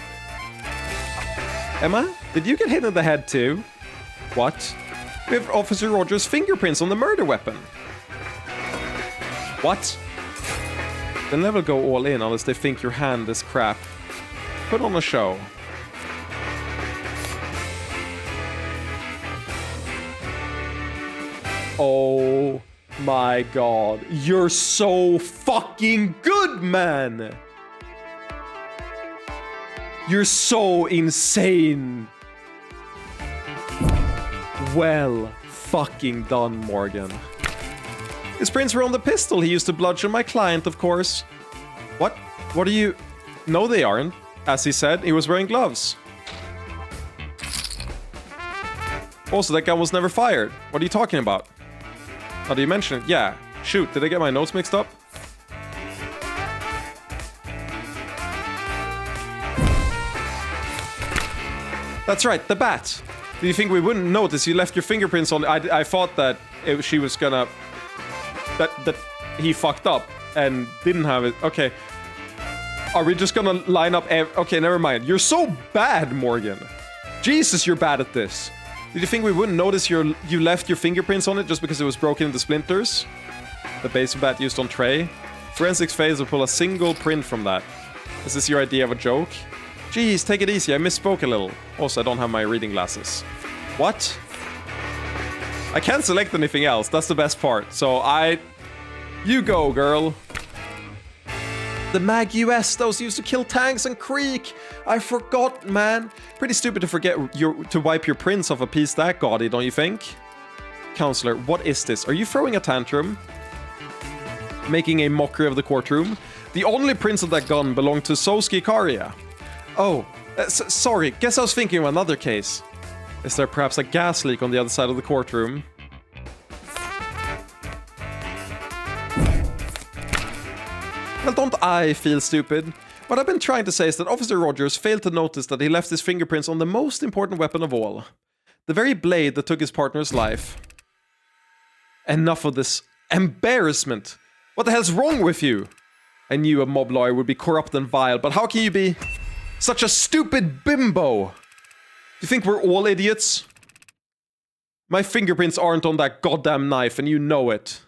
Emma, did you get hit in the head too? What? We have Officer Rogers' fingerprints on the murder weapon. What? They'll never go all in unless they think your hand is crap. Put on a show. Oh my god. You're so fucking good, man! You're so insane! Well fucking done, Morgan. His prints were on the pistol he used to bludgeon my client, of course. What? What are you... No, they aren't. As he said, he was wearing gloves. Also, that gun was never fired. What are you talking about? How do you mention it? Yeah. Shoot, did I get my notes mixed up? That's right, the bat. Do you think we wouldn't notice you left your fingerprints on... I thought that she was gonna... That he fucked up and didn't have it. Okay. Are we just gonna line up... Okay, never mind. You're so bad, Morgan. Jesus, you're bad at this. Did you think we wouldn't notice you left your fingerprints on it just because it was broken into splinters? The baseball bat used on Trey? Forensics fails to pull a single print from that. Is this your idea of a joke? Jeez, take it easy, I misspoke a little. Also, I don't have my reading glasses. What? I can't select anything else, that's the best part. So you go, girl. The Mag US, those used to kill tanks and Creek. I forgot, man. Pretty stupid to forget to wipe your prints off a piece that gaudy, don't you think? Counselor, what is this? Are you throwing a tantrum? Making a mockery of the courtroom? The only prints of that gun belong to Soski Karia. Oh, sorry. Guess I was thinking of another case. Is there perhaps a gas leak on the other side of the courtroom? Well, don't I feel stupid? What I've been trying to say is that Officer Rogers failed to notice that he left his fingerprints on the most important weapon of all. The very blade that took his partner's life. Enough of this embarrassment. What the hell's wrong with you? I knew a mob lawyer would be corrupt and vile, but how can you be such a stupid bimbo? Do you think we're all idiots? My fingerprints aren't on that goddamn knife, and you know it.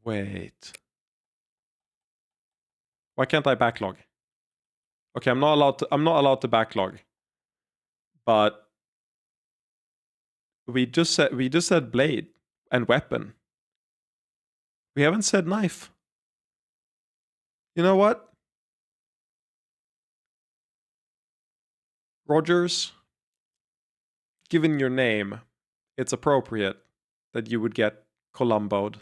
Wait. Why can't I backlog? Okay, I'm not allowed to backlog. But we just said blade and weapon. We haven't said knife. You know what? Rogers, given your name, it's appropriate that you would get Columboed.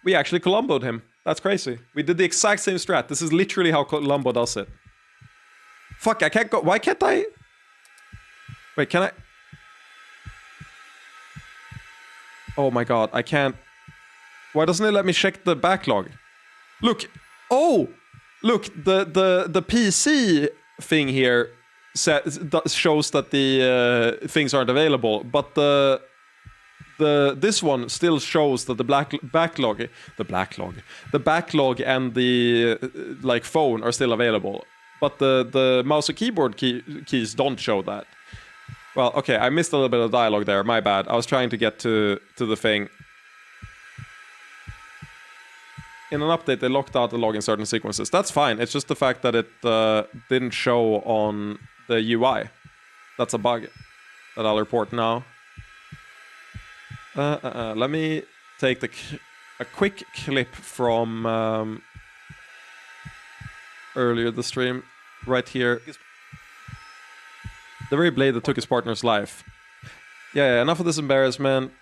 We actually Columboed him. That's crazy. We did the exact same strat. This is literally how Columbo does it. Fuck, I can't go... Why can't I... Wait, can I... Oh my god, I can't... Why doesn't it let me check the backlog? Look. Oh! Look, the PC thing here shows that the things aren't available, but this one still shows that the backlog and the like phone are still available, but the mouse and keyboard keys don't show that. Well, okay, I missed a little bit of dialogue there. My bad. I was trying to get to the thing. In an update, they locked out the log in certain sequences. That's fine. It's just the fact that it didn't show on the UI. That's a bug that I'll report now. Let me take a quick clip from earlier the stream. Right here. The very blade that took his partner's life. Yeah, enough of this embarrassment.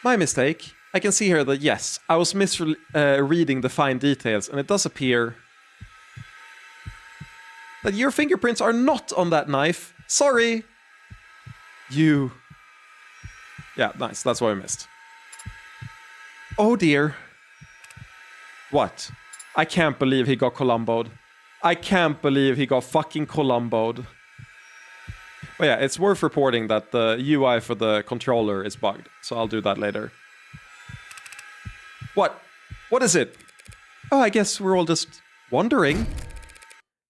My mistake. I can see here that, yes, I was misreading the fine details, and it does appear that your fingerprints are not on that knife. Sorry. You. Yeah, nice. That's what I missed. Oh, dear. What? I can't believe he got Columboed. I can't believe he got fucking Columboed. But yeah, it's worth reporting that the UI for the controller is bugged, so I'll do that later. What? What is it? Oh, I guess we're all just wondering.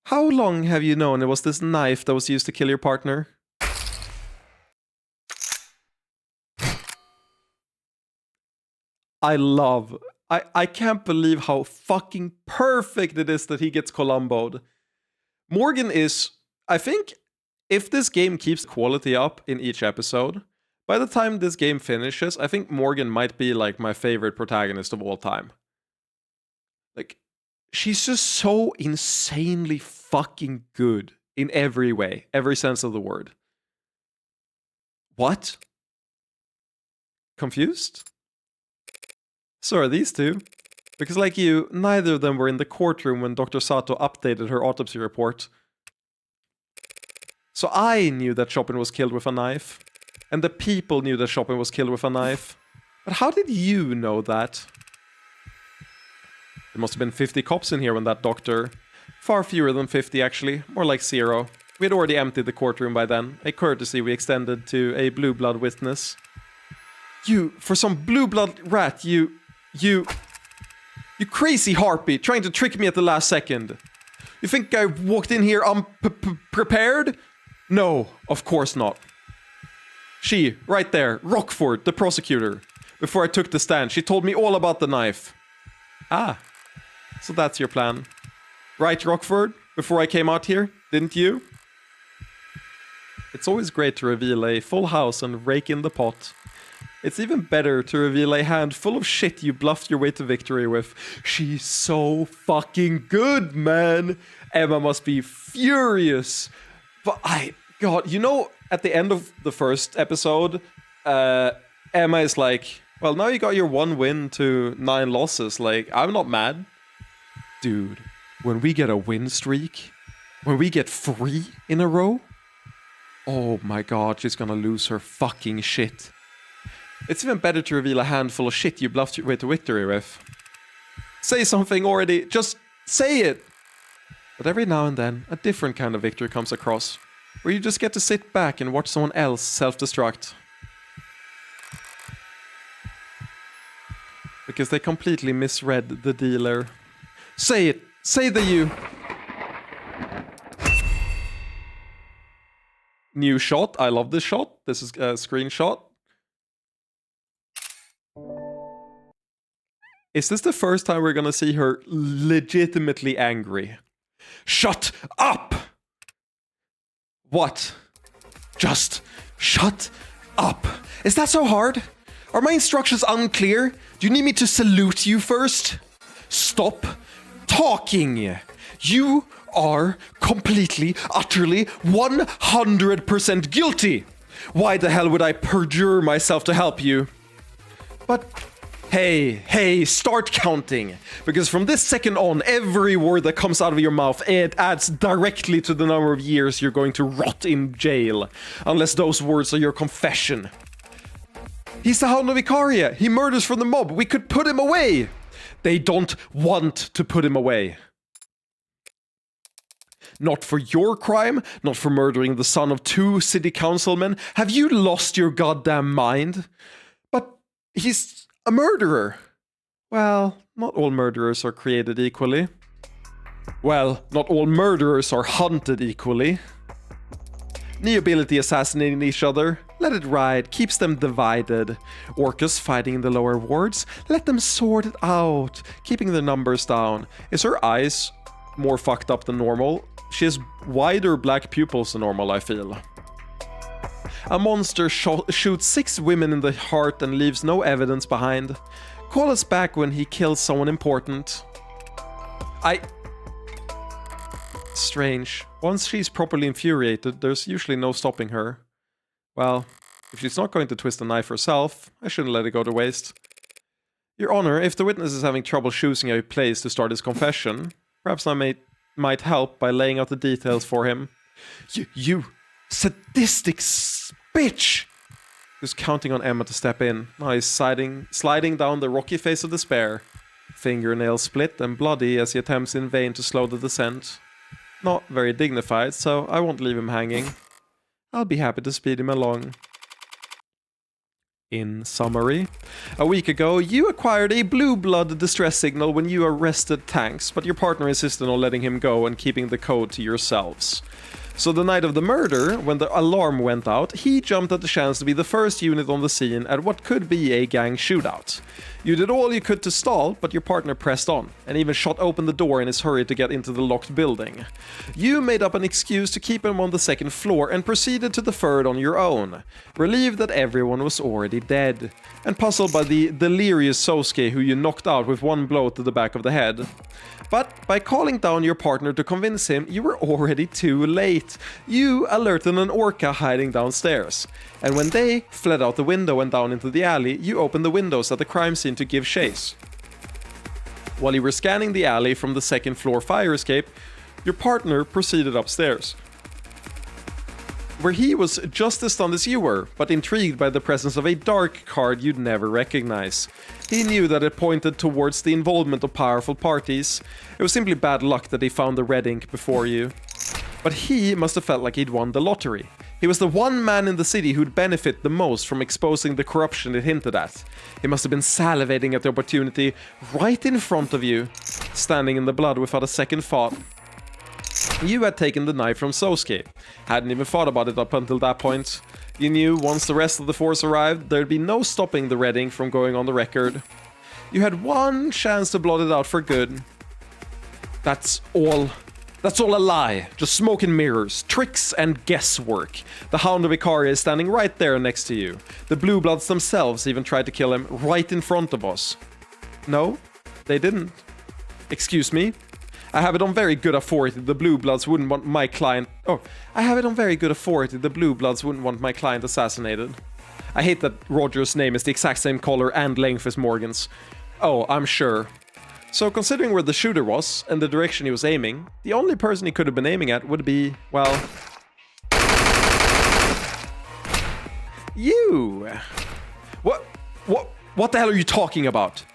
How long have you known it was this knife that was used to kill your partner? I can't believe how fucking perfect it is that he gets Columboed. Morgan is, I think, if this game keeps quality up in each episode, by the time this game finishes, I think Morgan might be like my favorite protagonist of all time. Like, she's just so insanely fucking good in every way, every sense of the word. What? Confused? So are these two. Because like you, neither of them were in the courtroom when Dr. Sato updated her autopsy report. So I knew that Chopin was killed with a knife. And the people knew that Chopin was killed with a knife. But how did you know that? There must have been 50 cops in here when that doctor... Far fewer than 50 actually, more like 0. We had already emptied the courtroom by then, a courtesy we extended to a blue blood witness. You, for some blue blood rat, you crazy harpy, trying to trick me at the last second. You think I walked in here unprepared? No, of course not. She, right there, Rockford, the prosecutor. Before I took the stand, she told me all about the knife. Ah, so that's your plan. Right, Rockford? Before I came out here, didn't you? It's always great to reveal a full house and rake in the pot. It's even better to reveal a hand full of shit you bluffed your way to victory with. She's so fucking good, man. Emma must be furious. But God, you know, at the end of the first episode, Emma is like, well, now you got your 1 win to 9 losses. Like, I'm not mad. Dude, when we get a win streak, when we get 3 in a row, oh my God, she's gonna lose her fucking shit. It's even better to reveal a handful of shit you bluffed your way to victory with. Say something already, just say it! But every now and then, a different kind of victory comes across, where you just get to sit back and watch someone else self-destruct. Because they completely misread the dealer. Say it! Say the you! New shot, I love this shot. This is a screenshot. Is this the first time we're gonna see her legitimately angry? Shut up! What? Just shut up. Is that so hard? Are my instructions unclear? Do you need me to salute you first? Stop talking. You are completely, utterly, 100% guilty. Why the hell would I perjure myself to help you? But hey, start counting. Because from this second on, every word that comes out of your mouth, it adds directly to the number of years you're going to rot in jail. Unless those words are your confession. He's the Hound of Icaria. He murders from the mob. We could put him away. They don't want to put him away. Not for your crime, not for murdering the son of 2 city councilmen. Have you lost your goddamn mind? But he's a murderer. Well, not all murderers are created equally. Well, not all murderers are hunted equally. Nobility assassinating each other, let it ride, keeps them divided. Orcus fighting in the lower wards, let them sort it out, keeping their numbers down. Is her eyes more fucked up than normal? She has wider black pupils than normal, I feel. A monster shoots 6 women in the heart and leaves no evidence behind. Call us back when he kills someone important. Strange. Once she's properly infuriated, there's usually no stopping her. Well, if she's not going to twist the knife herself, I shouldn't let it go to waste. Your Honor, if the witness is having trouble choosing a place to start his confession, perhaps I might help by laying out the details for him. You sadistic bitch! He was counting on Emma to step in. Now he's sliding down the rocky face of despair. Fingernails split and bloody as he attempts in vain to slow the descent. Not very dignified, so I won't leave him hanging. I'll be happy to speed him along. In summary, a week ago, you acquired a blue blood distress signal when you arrested Tanks, but your partner insisted on letting him go and keeping the code to yourselves. So the night of the murder, when the alarm went out, he jumped at the chance to be the first unit on the scene at what could be a gang shootout. You did all you could to stall, but your partner pressed on, and even shot open the door in his hurry to get into the locked building. You made up an excuse to keep him on the 2nd floor and proceeded to the 3rd on your own, relieved that everyone was already dead, and puzzled by the delirious Sosuke who you knocked out with 1 blow to the back of the head. But by calling down your partner to convince him, you were already too late. You alerted an orca hiding downstairs, and when they fled out the window and down into the alley, you opened the windows at the crime scene to give chase. While you were scanning the alley from the 2nd floor fire escape, your partner proceeded upstairs, where he was just as stunned as you were, but intrigued by the presence of a dark card you'd never recognize. He knew that it pointed towards the involvement of powerful parties. It was simply bad luck that he found the red ink before you. But he must have felt like he'd won the lottery. He was the one man in the city who'd benefit the most from exposing the corruption it hinted at. He must have been salivating at the opportunity right in front of you, standing in the blood without a second thought. You had taken the knife from Sosuke. Hadn't even thought about it up until that point. You knew once the rest of the force arrived, there'd be no stopping the red ink from going on the record. You had one chance to blot it out for good. That's all a lie. Just smoke and mirrors, tricks and guesswork. The Hound of Icaria is standing right there next to you. The Blue Bloods themselves even tried to kill him right in front of us. No, they didn't. Excuse me? I have it on very good authority the Blue Bloods wouldn't want my client... I have it on very good authority the Blue Bloods wouldn't want my client assassinated. I hate that Roger's name is the exact same color and length as Morgan's. Oh, I'm sure. So considering where the shooter was and the direction he was aiming, the only person he could have been aiming at would be, well... you! What the hell are you talking about?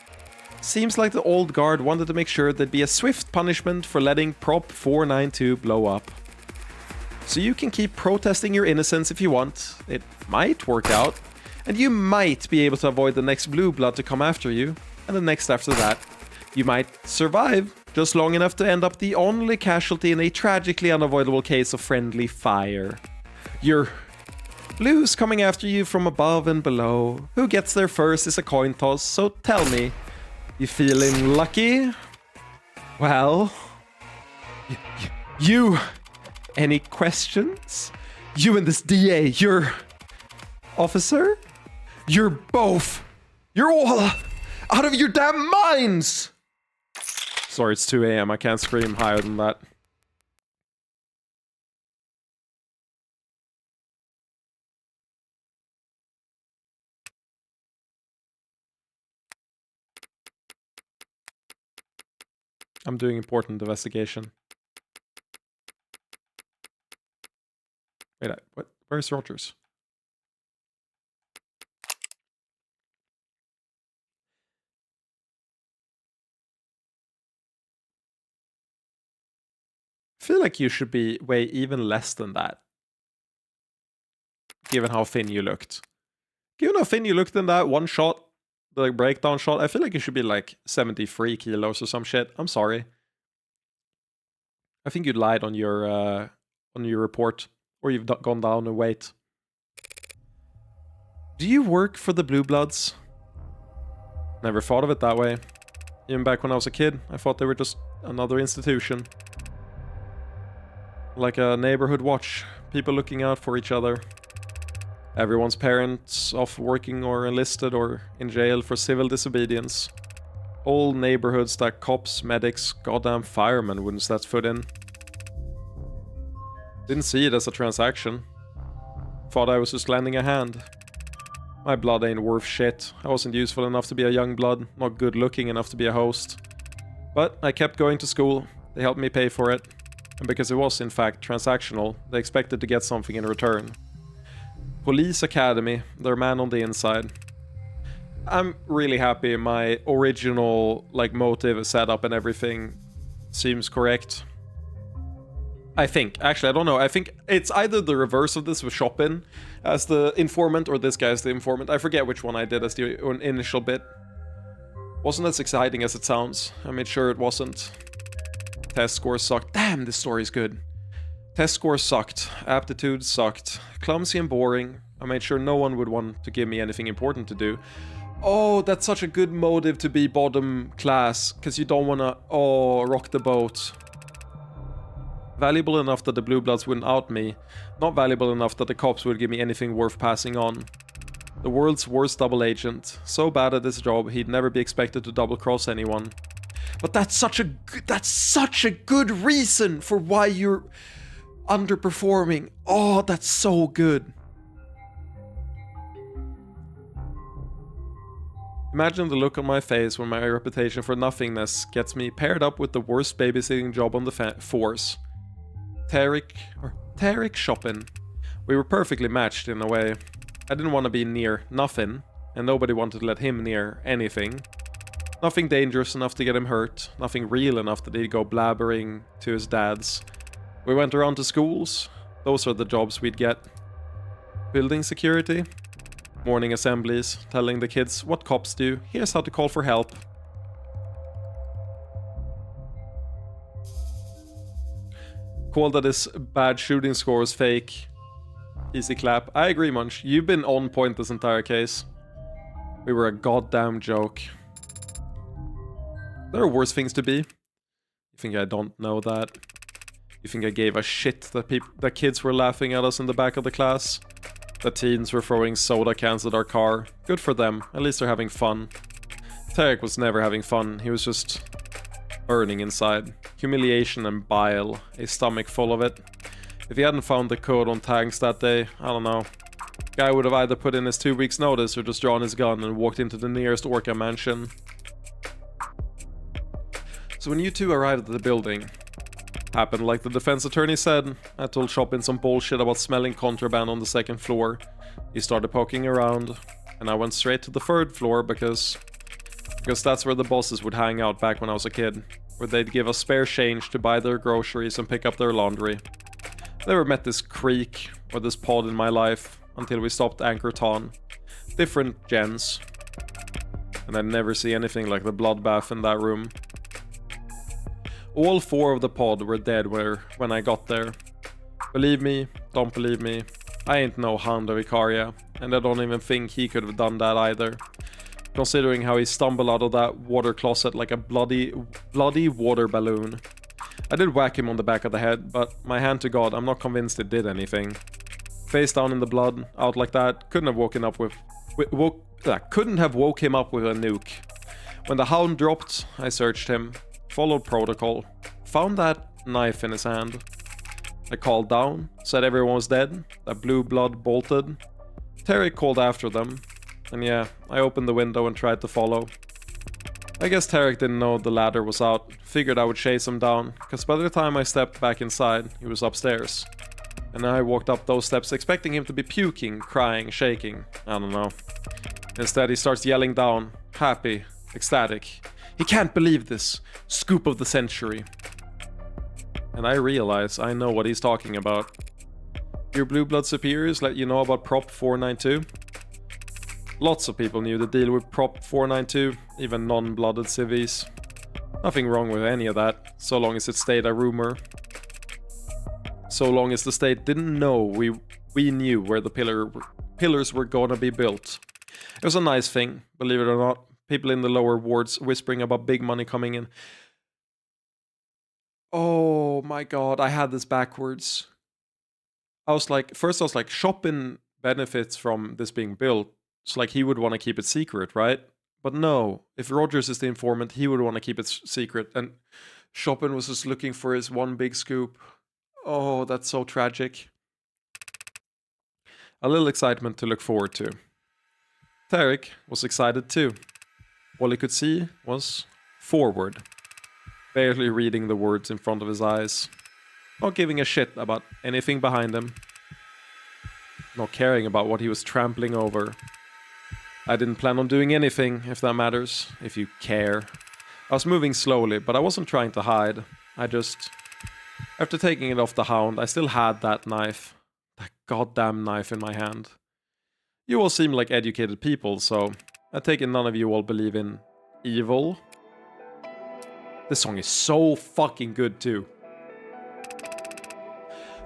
Seems like the old guard wanted to make sure there'd be a swift punishment for letting Prop 492 blow up. So you can keep protesting your innocence if you want. It might work out. And you might be able to avoid the next Blue Blood to come after you, and the next after that. You might survive, just long enough to end up the only casualty in a tragically unavoidable case of friendly fire. Your Blues coming after you from above and below. Who gets there first is a coin toss, so tell me. You feeling lucky? Well... You... Any questions? You and this DA, you're... Officer? You're both... You're all... out of your damn minds! Sorry, it's 2 a.m. I can't scream higher than that. I'm doing important investigation. Wait, what? Where's Rogers? like you should be weigh even less than that. Given how thin you looked. Given how thin you looked in that one shot, the breakdown shot, I feel like you should be like 73 kilos or some shit. I'm sorry. I think you lied on your report. Or you've gone down in weight. Do you work for the Blue Bloods? Never thought of it that way. Even back when I was a kid, I thought they were just another institution. Like a neighborhood watch. People looking out for each other. Everyone's parents off working or enlisted or in jail for civil disobedience. Whole neighborhoods that cops, medics, goddamn firemen wouldn't set foot in. Didn't see it as a transaction. Thought I was just lending a hand. My blood ain't worth shit. I wasn't useful enough to be a young blood, not good looking enough to be a host. But I kept going to school, they helped me pay for it. And because it was in fact transactional, they expected to get something in return. Police Academy, their man on the inside. I'm really happy my original motive, setup and everything seems correct. I think. Actually, I don't know. I think it's either the reverse of this with Chopin as the informant or this guy as the informant. I forget which one I did as the initial bit. Wasn't as exciting as it sounds. I made sure it wasn't. Test scores sucked. Damn, this story's good. Test scores sucked. Aptitude sucked. Clumsy and boring. I made sure no one would want to give me anything important to do. Oh, that's such a good motive to be bottom class. Because you don't want to, rock the boat. Valuable enough that the Blue Bloods wouldn't out me. Not valuable enough that the cops would give me anything worth passing on. The world's worst double agent. So bad at his job, he'd never be expected to double-cross anyone. But that's such a good reason for why you're underperforming. Oh, that's so good. Imagine the look on my face when my reputation for nothingness gets me paired up with the worst babysitting job on the force. Tarek Chopin. We were perfectly matched in a way. I didn't want to be near nothing, and nobody wanted to let him near anything. Nothing dangerous enough to get him hurt, nothing real enough that he'd go blabbering to his dad's. We went around to schools. Those are the jobs we'd get. Building security. Morning assemblies, telling the kids what cops do, here's how to call for help. Call that his bad shooting score is fake. Easy clap. I agree, Munch. You've been on point this entire case. We were a goddamn joke. There are worse things to be. You think I don't know that? You think I gave a shit that kids were laughing at us in the back of the class? The teens were throwing soda cans at our car. Good for them. At least they're having fun. Tarek was never having fun. He was just burning inside. Humiliation and bile. A stomach full of it. If he hadn't found the code on tags that day, I don't know. Guy would have either put in his 2 weeks notice or just drawn his gun and walked into the nearest Orca mansion. So when you two arrived at the building, happened like the defense attorney said. I told Chopin some bullshit about smelling contraband on the 2nd floor. He started poking around, and I went straight to the 3rd floor because that's where the bosses would hang out back when I was a kid, where they'd give us spare change to buy their groceries and pick up their laundry. Never met this creek or this pod in my life until we stopped Anchor Ton. Different gens. And I'd never see anything like the bloodbath in that room. All 4 of the pod were dead when I got there. Believe me, don't believe me, I ain't no Hound of Icaria, and I don't even think he could have done that either. Considering how he stumbled out of that water closet like a bloody water balloon. I did whack him on the back of the head, but my hand to God, I'm not convinced it did anything. Face down in the blood, out like that, couldn't have woke him up with a nuke. When the Hound dropped, I searched him, followed protocol, found that knife in his hand. I called down, said everyone was dead, that Blue Blood bolted. Tarek called after them, and yeah, I opened the window and tried to follow. I guess Tarek didn't know the ladder was out, figured I would chase him down, cause by the time I stepped back inside, he was upstairs. And I walked up those steps expecting him to be puking, crying, shaking, I don't know. Instead he starts yelling down, happy, ecstatic. He can't believe this, scoop of the century. and I realize I know what he's talking about. Your Blue Blood superiors let you know about Prop 492? Lots of people knew the deal with Prop 492, even non-blooded civvies. Nothing wrong with any of that, so long as it stayed a rumor. So long as the state didn't know we knew where the pillars were gonna be built. It was a nice thing, believe it or not. People in the lower wards whispering about big money coming in. Oh my god, I had this backwards. First I was like, Chopin benefits from this being built. So like he would want to keep it secret, right? But no, if Rogers is the informant, he would want to keep it secret. And Chopin was just looking for his one big scoop. Oh, that's so tragic. A little excitement to look forward to. Tarek was excited too. All he could see was forward. Barely reading the words in front of his eyes. Not giving a shit about anything behind him. Not caring about what he was trampling over. I didn't plan on doing anything, if that matters, if you care. I was moving slowly, but I wasn't trying to hide. After taking it off the hound, I still had that knife. That goddamn knife in my hand. You all seem like educated people, so I take it none of you all believe in evil. This song is so fucking good too.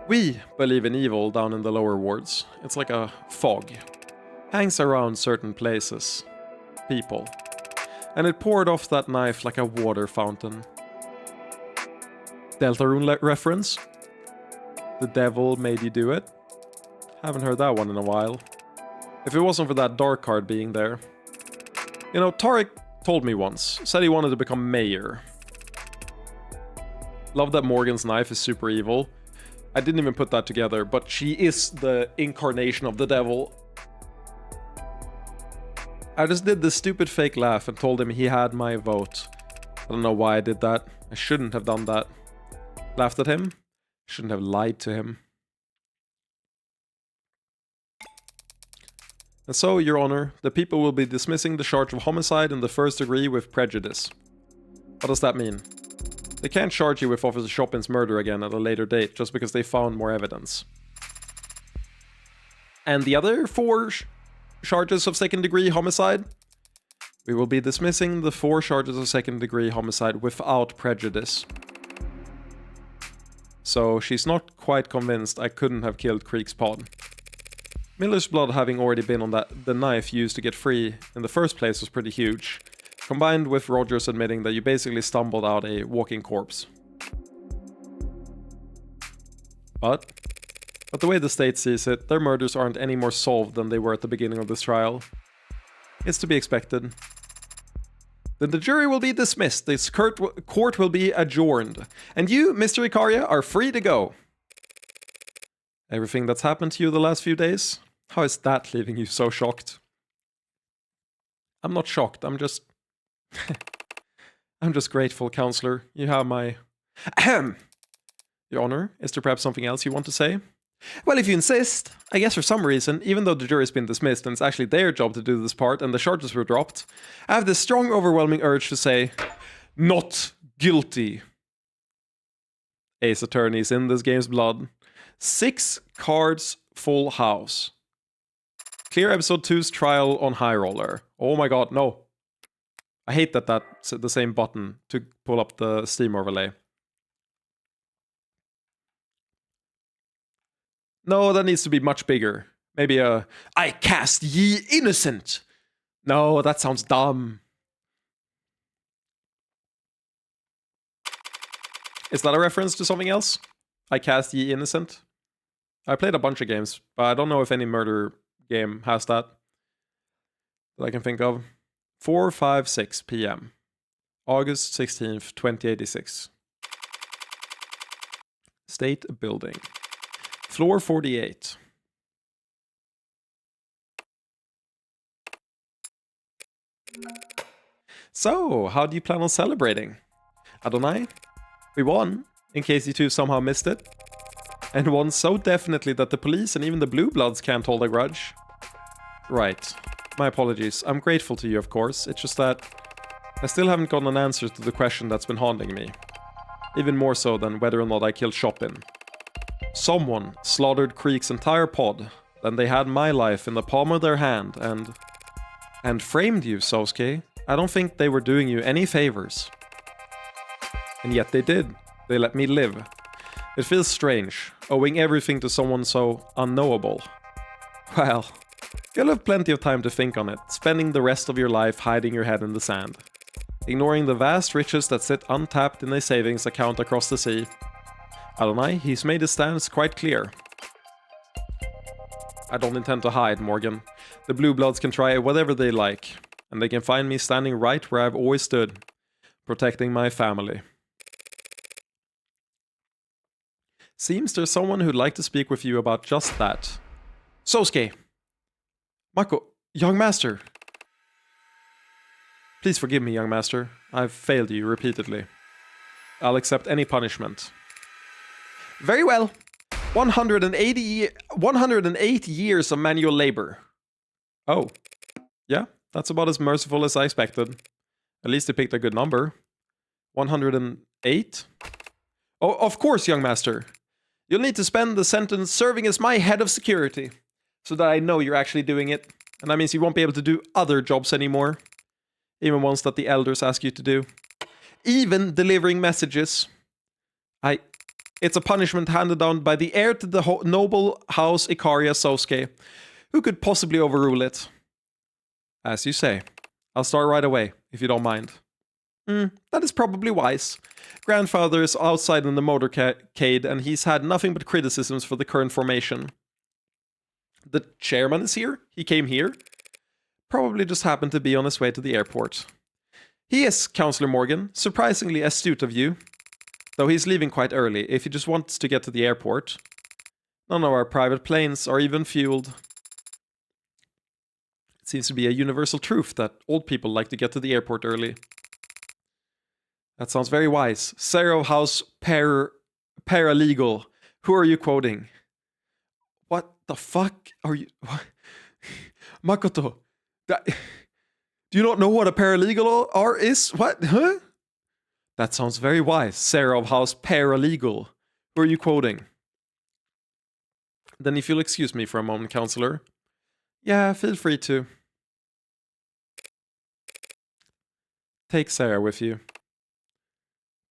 We believe in evil down in the lower wards. It's like a fog. Hangs around certain places. People. And it poured off that knife like a water fountain. Deltarune reference? The devil made you do it? Haven't heard that one in a while. If it wasn't for that dark card being there. You know, Tarek told me once, said he wanted to become mayor. Love that Morgan's knife is super evil. I didn't even put that together, but she is the incarnation of the devil. I just did this stupid fake laugh and told him he had my vote. I don't know why I did that. I shouldn't have done that. Laughed at him? Shouldn't have lied to him. And so, Your Honor, the people will be dismissing the charge of homicide in the first degree with prejudice. What does that mean? They can't charge you with Officer Chopin's murder again at a later date just because they found more evidence. And the other 4 charges of second degree homicide? We will be dismissing the 4 charges of second degree homicide without prejudice. So she's not quite convinced I couldn't have killed Creek's pod. Miller's blood having already been on the knife used to get free in the first place was pretty huge, combined with Rogers admitting that you basically stumbled out a walking corpse. But the way the state sees it, their murders aren't any more solved than they were at the beginning of this trial. It's to be expected. Then the jury will be dismissed, this court will be adjourned, and you, Mr. Icaria, are free to go. Everything that's happened to you the last few days? How is that leaving you so shocked? I'm not shocked, I'm just... I'm just grateful, Counselor. You have my... Ahem! Your Honor, is there perhaps something else you want to say? Well, if you insist, I guess for some reason, even though the jury's been dismissed and it's actually their job to do this part and the charges were dropped, I have this strong, overwhelming urge to say, not guilty. Ace Attorney's in this game's blood. 6 cards, full house. Clear episode 2's trial on High Roller. Oh my god, no. I hate that that's the same button to pull up the Steam overlay. No, that needs to be much bigger. Maybe a, I cast ye innocent. No, that sounds dumb. Is that a reference to something else? I cast ye innocent? I played a bunch of games, but I don't know if any murder game has that I can think of. 4:56 p.m. August 16th, 2086. State Building. Floor 48. So, how do you plan on celebrating? Adonai? We won, in case you two somehow missed it. And won so definitely that the police and even the Blue Bloods can't hold a grudge. Right. My apologies. I'm grateful to you, of course. It's just that I still haven't gotten an answer to the question that's been haunting me. Even more so than whether or not I killed Chopin. Someone slaughtered Creek's entire pod, then they had my life in the palm of their hand and framed you, Sosuke. I don't think they were doing you any favors. And yet they did. They let me live. It feels strange, owing everything to someone so unknowable. Well, you'll have plenty of time to think on it, spending the rest of your life hiding your head in the sand. Ignoring the vast riches that sit untapped in a savings account across the sea. Adonai, he's made his stance quite clear. I don't intend to hide, Morgan. The Blue Bloods can try whatever they like, and they can find me standing right where I've always stood, protecting my family. Seems there's someone who'd like to speak with you about just that. Sosuke! Mako, young master! Please forgive me, young master. I've failed you repeatedly. I'll accept any punishment. Very well. 108 years of manual labor. Oh. Yeah, that's about as merciful as I expected. At least they picked a good number. 108? Oh, of course, young master. You'll need to spend the sentence serving as my head of security, so that I know you're actually doing it. And that means you won't be able to do other jobs anymore. Even ones that the elders ask you to do. Even delivering messages. It's a punishment handed down by the heir to the noble house Ikaria Sosuke. Who could possibly overrule it? As you say. I'll start right away, if you don't mind. That is probably wise. Grandfather is outside in the motorcade, and he's had nothing but criticisms for the current formation. The chairman is here? He came here? Probably just happened to be on his way to the airport. He is, Councillor Morgan. Surprisingly astute of you. Though he's leaving quite early, if he just wants to get to the airport. None of our private planes are even fueled. It seems to be a universal truth that old people like to get to the airport early. That sounds very wise. Sarah House Paralegal. Who are you quoting? What the fuck are you... What? Makoto. Do you not know what a paralegal is? What? Huh? That sounds very wise. Sarah of House Paralegal. Who are you quoting? Then if you'll excuse me for a moment, Counselor. Yeah, feel free to. Take Sarah with you.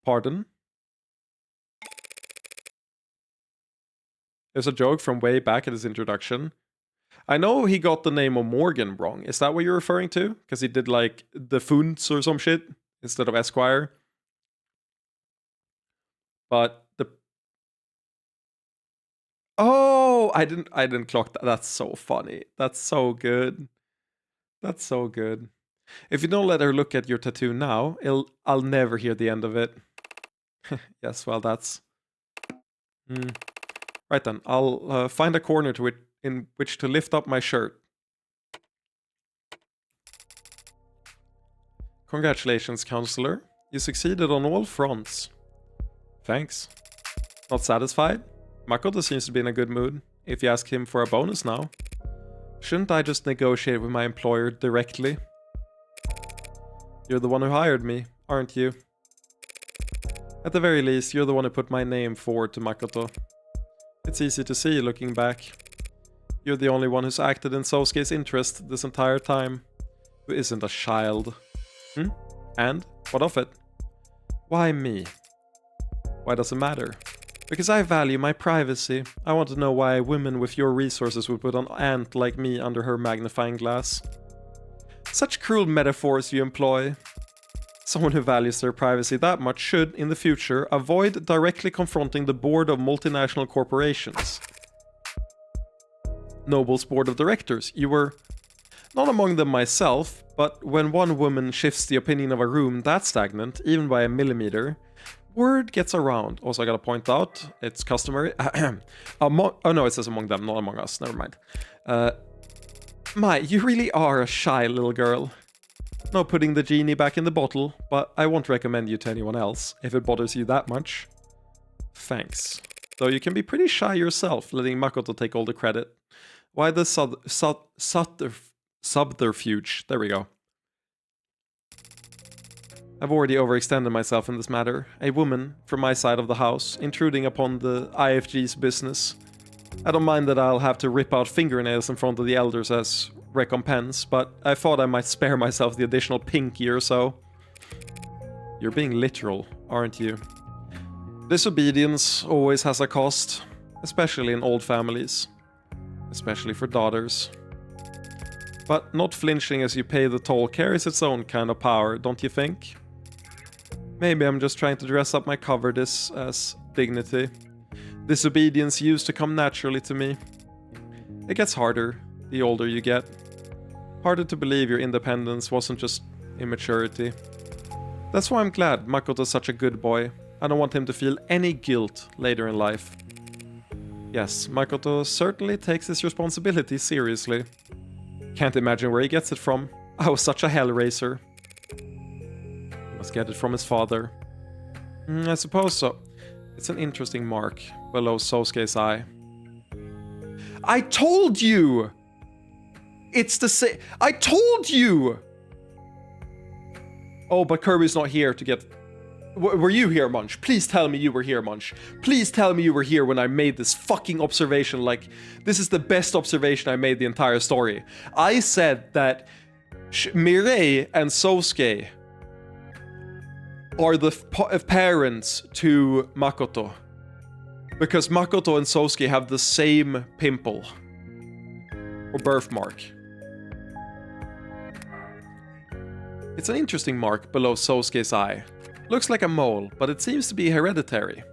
Pardon? There's a joke from way back in his introduction. I know he got the name of Morgan wrong. Is that what you're referring to? Because he did like the Funts or some shit instead of Esquire. But the... Oh, I didn't clock that. That's so funny. That's so good. That's so good. If you don't let her look at your tattoo now, I'll never hear the end of it. Yes, well, that's... Right then, I'll find a corner in which to lift up my shirt. Congratulations, Counselor. You succeeded on all fronts. Thanks. Not satisfied? Makoto seems to be in a good mood, if you ask him for a bonus now. Shouldn't I just negotiate with my employer directly? You're the one who hired me, aren't you? At the very least, you're the one who put my name forward to Makoto. It's easy to see looking back. You're the only one who's acted in Sosuke's interest this entire time. Who isn't a child. And? What of it? Why me? Why does it matter? Because I value my privacy. I want to know why a woman with your resources would put an ant like me under her magnifying glass. Such cruel metaphors you employ. Someone who values their privacy that much should, in the future, avoid directly confronting the board of multinational corporations. Noble's board of directors, you were not among them myself, but when one woman shifts the opinion of a room that stagnant, even by a millimeter, word gets around. Also, I gotta point out, it's customary. Oh no, it says among them, not among us. Never mind. You really are a shy little girl. No putting the genie back in the bottle, but I won't recommend you to anyone else, if it bothers you that much. Thanks. Though you can be pretty shy yourself, letting Makoto take all the credit. Why the subterfuge? There we go. I've already overextended myself in this matter. A woman from my side of the house, intruding upon the IFG's business. I don't mind that I'll have to rip out fingernails in front of the elders as recompense, but I thought I might spare myself the additional pinky or so. You're being literal, aren't you? Disobedience always has a cost, especially in old families. Especially for daughters. But not flinching as you pay the toll carries its own kind of power, don't you think? Maybe I'm just trying to dress up my cowardice as dignity. Disobedience used to come naturally to me. It gets harder the older you get. Harder to believe your independence wasn't just immaturity. That's why I'm glad Makoto's such a good boy. I don't want him to feel any guilt later in life. Yes, Makoto certainly takes his responsibility seriously. Can't imagine where he gets it from. I was such a hellraiser. Must get it from his father. I suppose so. It's an interesting mark below Sosuke's eye. I told you! It's the same. I told you! Oh, but Kirby's not here to get... Were you here, Munch? Please tell me you were here, Munch. Please tell me you were here when I made this fucking observation. Like, this is the best observation I made the entire story. I said that Mireille and Sosuke are the parents to Makoto. Because Makoto and Sosuke have the same pimple. Or birthmark. It's an interesting mark below Sosuke's eye. Looks like a mole, but it seems to be hereditary.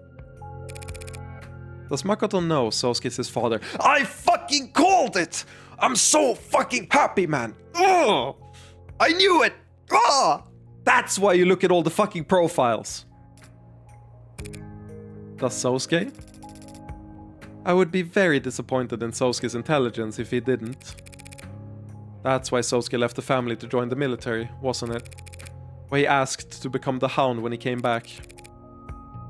Does Makoto know Sosuke's his father? I fucking called it! I'm so fucking happy, man! Ugh! I knew it! Ugh! That's why you look at all the fucking profiles. Does Sosuke? I would be very disappointed in Sosuke's intelligence if he didn't. That's why Sosuke left the family to join the military, wasn't it? Why he asked to become the Hound when he came back.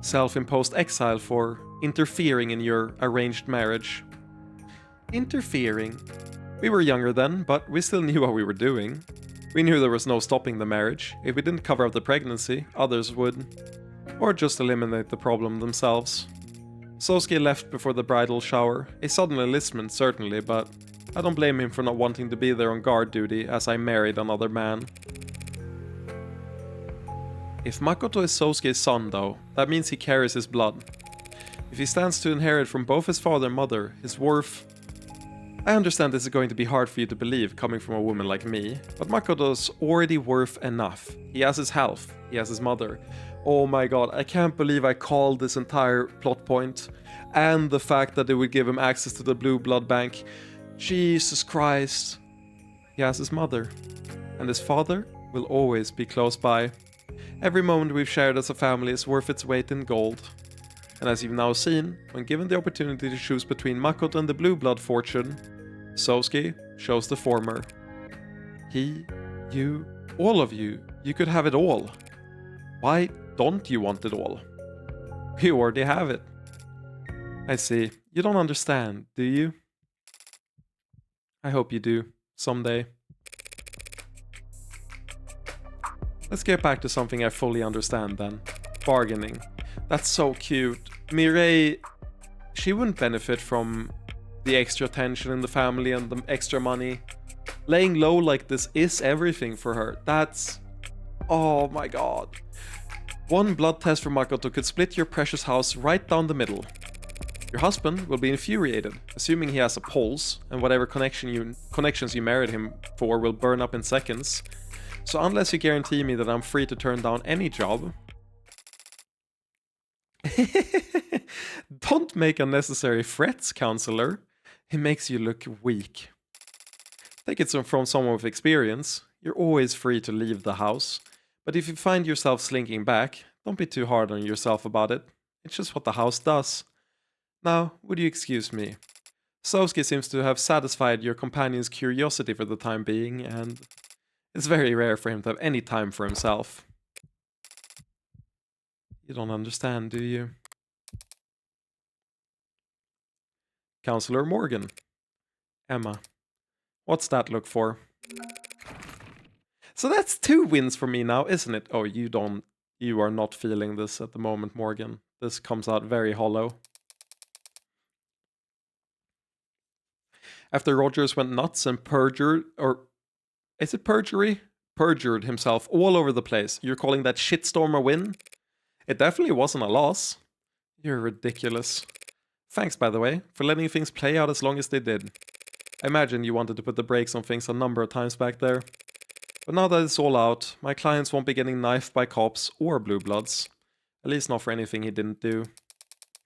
Self-imposed exile for interfering in your arranged marriage. Interfering? We were younger then, but we still knew what we were doing. We knew there was no stopping the marriage. If we didn't cover up the pregnancy, others would. Or just eliminate the problem themselves. Sosuke left before the bridal shower. A sudden enlistment, certainly, but I don't blame him for not wanting to be there on guard duty as I married another man. If Makoto is Sosuke's son, though, that means he carries his blood. If he stands to inherit from both his father and mother, his worth... I understand this is going to be hard for you to believe coming from a woman like me, but Makoto's already worth enough. He has his health, he has his mother. Oh my god, I can't believe I called this entire plot point, and the fact that they would give him access to the blue blood bank. Jesus Christ. He has his mother, and his father will always be close by. Every moment we've shared as a family is worth its weight in gold. And as you've now seen, when given the opportunity to choose between Makoto and the blue blood fortune, Sosuke chose the former. He, you, all of you could have it all. Why don't you want it all? You already have it. I see. You don't understand, do you? I hope you do, someday. Let's get back to something I fully understand then. Bargaining. That's so cute. Mireille, she wouldn't benefit from the extra tension in the family and the extra money. Laying low like this is everything for her. That's... oh my god. One blood test from Makoto could split your precious house right down the middle. Your husband will be infuriated, assuming he has a pulse, and whatever connections you married him for will burn up in seconds. So unless you guarantee me that I'm free to turn down any job... Don't make unnecessary threats, counselor. It makes you look weak. Take it from someone with experience. You're always free to leave the house. But if you find yourself slinking back, don't be too hard on yourself about it. It's just what the house does. Now, would you excuse me? Sosuke seems to have satisfied your companion's curiosity for the time being, and it's very rare for him to have any time for himself. You don't understand, do you? Counselor Morgan. Emma. What's that look for? So that's 2 wins for me now, isn't it? Oh, you are not feeling this at the moment, Morgan. This comes out very hollow. After Rogers went nuts and perjured, or is it perjury? Perjured himself all over the place. You're calling that shitstorm a win? It definitely wasn't a loss. You're ridiculous. Thanks, by the way, for letting things play out as long as they did. I imagine you wanted to put the brakes on things a number of times back there. But now that it's all out, my clients won't be getting knifed by cops or blue bloods. At least not for anything he didn't do.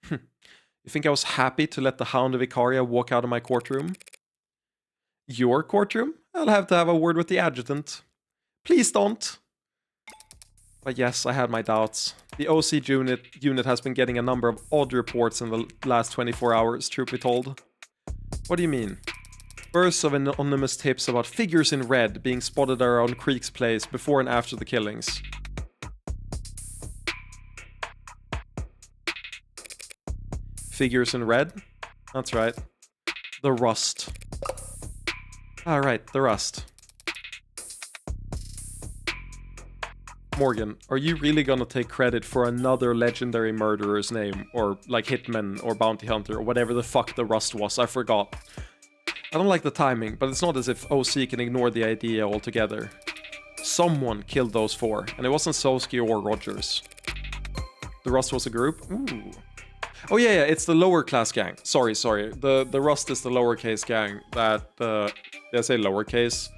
You think I was happy to let the Hound of Icaria walk out of my courtroom? Your courtroom? I'll have to have a word with the adjutant. Please don't. But yes, I had my doubts. The OC unit has been getting a number of odd reports in the last 24 hours, truth be told. What do you mean? Bursts of anonymous tips about figures in red being spotted around Creek's place before and after the killings. Figures in red? That's right. The Rust. Alright, the Rust. Morgan, are you really gonna take credit for another legendary murderer's name? Or like Hitman or Bounty Hunter or whatever the fuck the Rust was, I forgot. I don't like the timing, but it's not as if OC can ignore the idea altogether. Someone killed those 4, and it wasn't Soski or Rogers. The Rust was a group? Ooh. Oh yeah, it's the lower class gang. Sorry. The Rust is the lowercase gang that, did I say lowercase?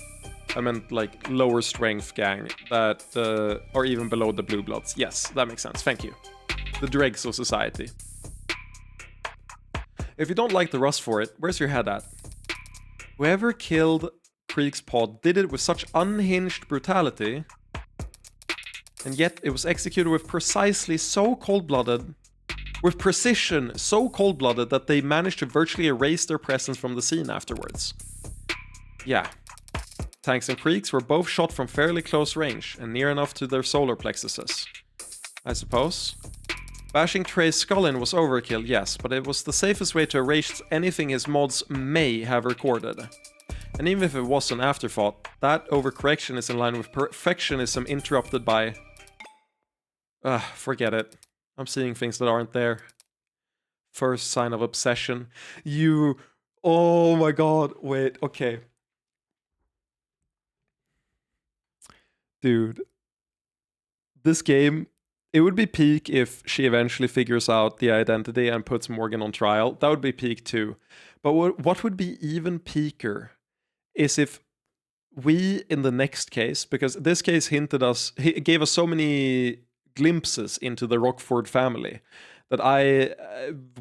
I meant like lower strength gang that are even below the Blue Bloods. Yes, that makes sense. Thank you. The dregs of society. If you don't like the Rust for it, where's your head at? Whoever killed Creek's pod did it with such unhinged brutality, and yet it was executed with precisely so cold-blooded, with precision so cold-blooded that they managed to virtually erase their presence from the scene afterwards. Yeah. Tanks and Creeks were both shot from fairly close range and near enough to their solar plexuses, I suppose. Bashing Trey's skull in was overkill, yes, but it was the safest way to erase anything his mods may have recorded. And even if it was an afterthought, that overcorrection is in line with perfectionism interrupted by... forget it. I'm seeing things that aren't there. First sign of obsession. You... Oh my god, wait, okay. Dude. This game... It would be peak if she eventually figures out the identity and puts Morgan on trial. That would be peak too. But what would be even peaker is if we, in the next case, because this case gave us so many glimpses into the Rockford family, that I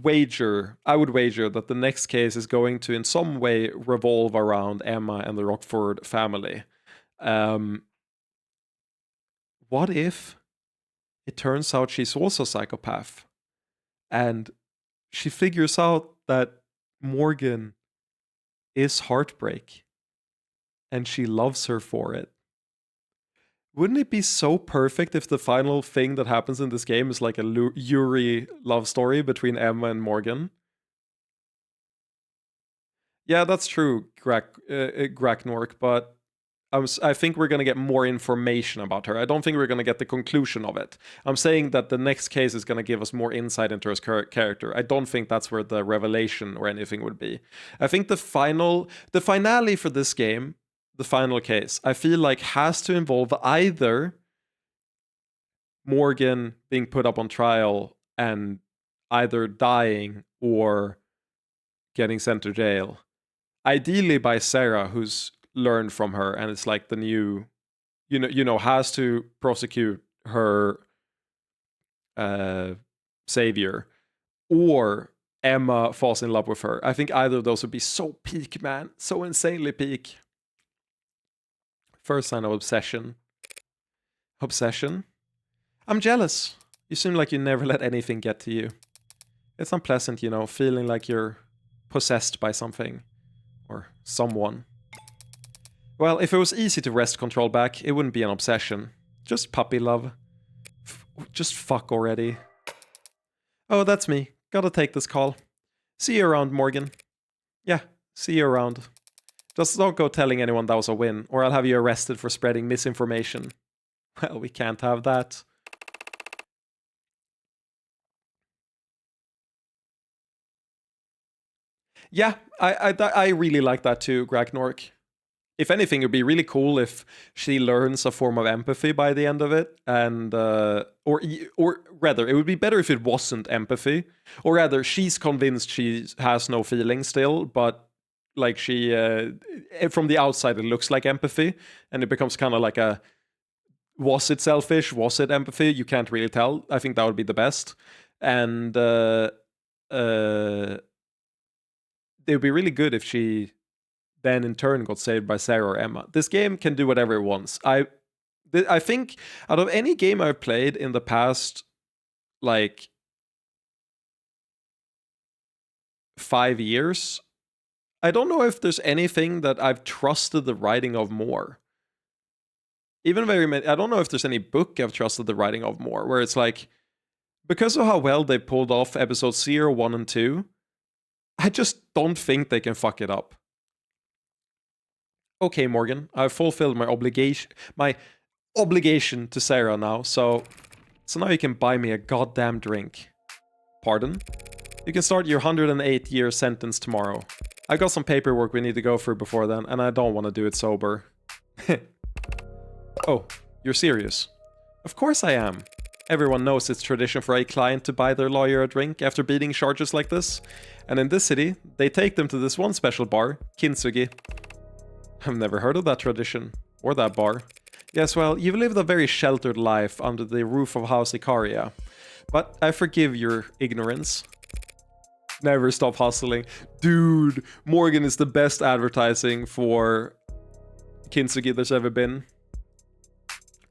would wager that the next case is going to in some way revolve around Emma and the Rockford family. What if it turns out she's also a psychopath, and she figures out that Morgan is Heartbreak, and she loves her for it? Wouldn't it be so perfect if the final thing that happens in this game is like a Yuri love story between Emma and Morgan? Yeah, that's true, Graknork, but I think we're going to get more information about her. I don't think we're going to get the conclusion of it. I'm saying that the next case is going to give us more insight into her character. I don't think that's where the revelation or anything would be. I think the finale for this game, the final case, I feel like has to involve either Morgan being put up on trial and either dying or getting sent to jail. Ideally by Sarah, who's learned from her, and it's like the new, has to prosecute her savior, or Emma falls in love with her. I think either of those would be so peak, man. So insanely peak. First sign of obsession. Obsession? I'm jealous. You seem like you never let anything get to you. It's unpleasant, feeling like you're possessed by something. Or someone. Well, if it was easy to wrest control back, it wouldn't be an obsession. Just puppy love. Just fuck already. Oh, that's me. Gotta take this call. See you around, Morgan. Yeah, see you around. Just don't go telling anyone that was a win, or I'll have you arrested for spreading misinformation. Well, we can't have that. Yeah, I really like that too, Gragnork. If anything, it'd be really cool if she learns a form of empathy by the end of it, and or rather, it would be better if it wasn't empathy, or rather, she's convinced she has no feeling still, but like she, from the outside, it looks like empathy, and it becomes kind of like a, was it selfish? Was it empathy? You can't really tell. I think that would be the best, and it would be really good if she then in turn got saved by Sarah or Emma. This game can do whatever it wants. I think out of any game I've played in the past, like 5 years, I don't know if there's anything that I've trusted the writing of more. Even I don't know if there's any book I've trusted the writing of more, where it's like, because of how well they pulled off episodes 0, 1, and 2, I just don't think they can fuck it up. Okay, Morgan, I've fulfilled my obligation to Sarah now, so now you can buy me a goddamn drink. Pardon? You can start your 108-year sentence tomorrow. I got some paperwork we need to go through before then, and I don't want to do it sober. Oh, you're serious? Of course I am. Everyone knows it's tradition for a client to buy their lawyer a drink after beating charges like this. And in this city, they take them to this one special bar, Kintsugi. I've never heard of that tradition, or that bar. Yes, well, you've lived a very sheltered life under the roof of House Ikaria. But I forgive your ignorance. Never stop hustling. Dude, Morgan is the best advertising for Kintsugi there's ever been.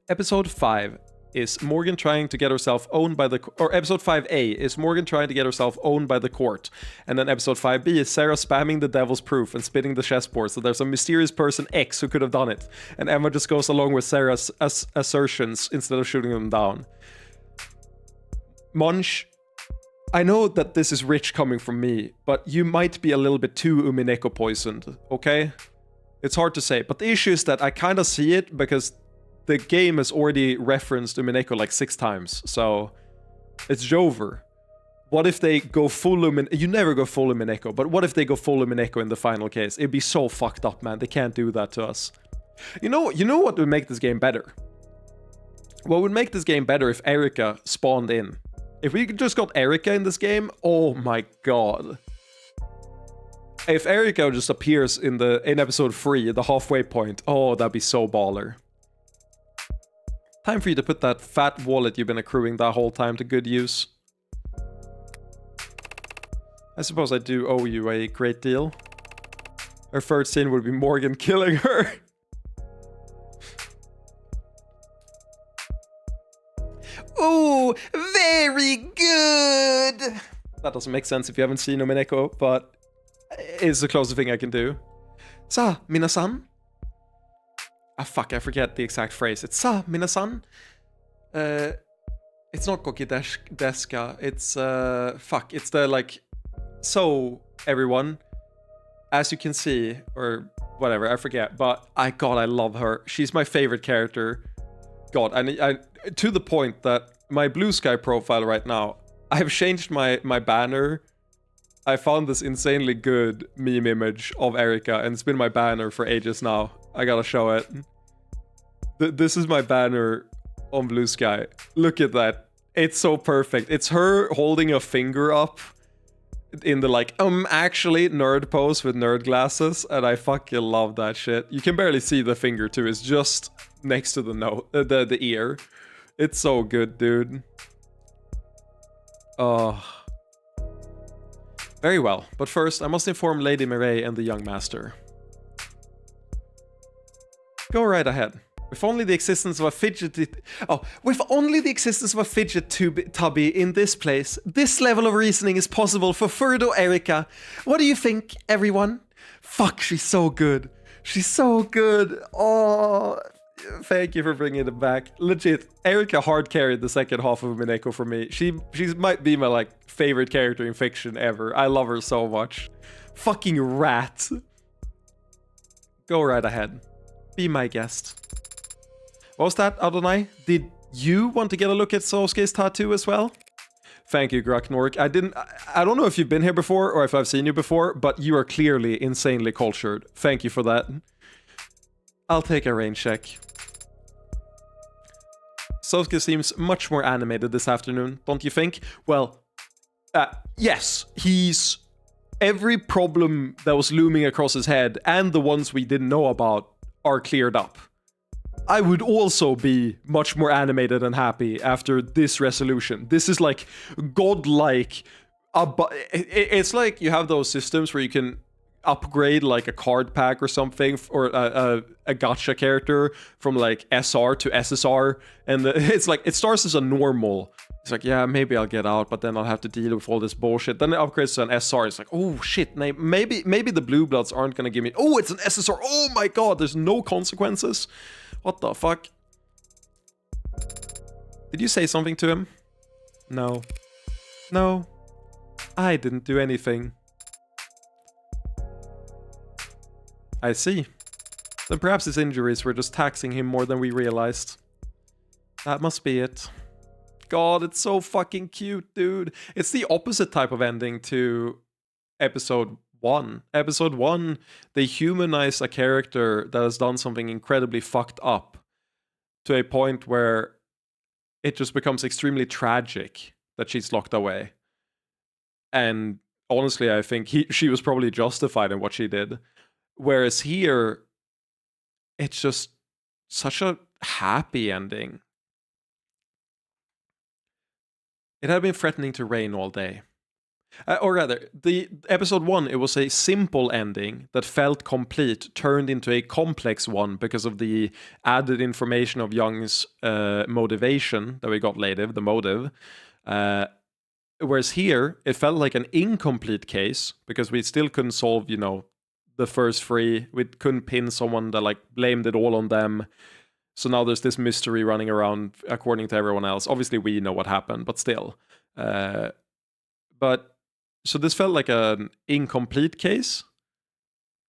Episode 5 is Morgan trying to get herself owned by the... Or episode 5A is Morgan trying to get herself owned by the court. And then episode 5B is Sarah spamming the devil's proof and spinning the chessboard, so there's a mysterious person X who could have done it. And Emma just goes along with Sarah's assertions instead of shooting them down. Munch, I know that this is rich coming from me, but you might be a little bit too Umineko poisoned, okay? It's hard to say, but the issue is that I kind of see it because the game has already referenced Umineko like 6 times, so it's Jover. What if they go full Umineko? You never go full Umineko, but what if they go full Umineko in the final case? It'd be so fucked up, man. They can't do that to us. You know what would make this game better? What would make this game better if Erika spawned in? If we just got Erika in this game, oh my god. If Erika just appears in episode 3, the halfway point, oh, that'd be so baller. Time for you to put that fat wallet you've been accruing that whole time to good use. I suppose I do owe you a great deal. Her third scene would be Morgan killing her. Ooh, very good! That doesn't make sense if you haven't seen Umineko, but it's the closest thing I can do. Sa, minasan? Ah, fuck, I forget the exact phrase. It's Sa, minasan? It's not Koki Deska. It's, fuck, it's the, like, so, everyone, as you can see, or whatever, I forget, but I love her. She's my favorite character. God, I to the point that my Blue Sky profile right now, I have changed my banner. I found this insanely good meme image of Erika, and it's been my banner for ages now. I gotta show it. This is my banner on Blue Sky. Look at that. It's so perfect. It's her holding a finger up in the like, actually nerd pose with nerd glasses, and I fucking love that shit. You can barely see the finger too. It's just next to the ear. It's so good, dude. Oh. Very well, but first I must inform Lady Mireille and the young master. Go right ahead. With only the existence of a fidget tubby in this place, this level of reasoning is possible for Furdo Erika. What do you think, everyone? Fuck, she's so good. She's so good. Oh, thank you for bringing it back. Legit, Erika hard carried the second half of Mineko for me. She might be my like favorite character in fiction ever. I love her so much. Fucking rat. Go right ahead. Be my guest. What was that, Adonai? Did you want to get a look at Sosuke's tattoo as well? Thank you, Graknork. I don't know if you've been here before or if I've seen you before, but you are clearly insanely cultured. Thank you for that. I'll take a rain check. Sosuke seems much more animated this afternoon, don't you think? Well, yes, he's... Every problem that was looming across his head, and the ones we didn't know about, are cleared up. I would also be much more animated and happy after this resolution. This is like godlike. It's like you have those systems where you can upgrade like a card pack or something, or a gacha character from like SR to SSR, and it's like it starts as a normal. It's like, yeah, maybe I'll get out, but then I'll have to deal with all this bullshit. Then it upgrades to an SR. It's like, oh shit, maybe the Blue Bloods aren't gonna give me. Oh, it's an SSR. Oh my god, there's no consequences. What the fuck? Did you say something to him? No. No. I didn't do anything. I see. Then perhaps his injuries were just taxing him more than we realized. That must be it. God, it's so fucking cute, dude. It's the opposite type of ending to episode 1. Episode 1, they humanize a character that has done something incredibly fucked up to a point where it just becomes extremely tragic that she's locked away. And honestly, I think she was probably justified in what she did. Whereas here, it's just such a happy ending. It had been threatening to rain all day. Or rather, the episode 1, it was a simple ending that felt complete, turned into a complex one because of the added information of Young's motivation that we got later, the motive. Whereas here, it felt like an incomplete case because we still couldn't solve, the first 3. We couldn't pin someone that blamed it all on them. So now there's this mystery running around according to everyone else. Obviously, we know what happened, but still. So this felt like an incomplete case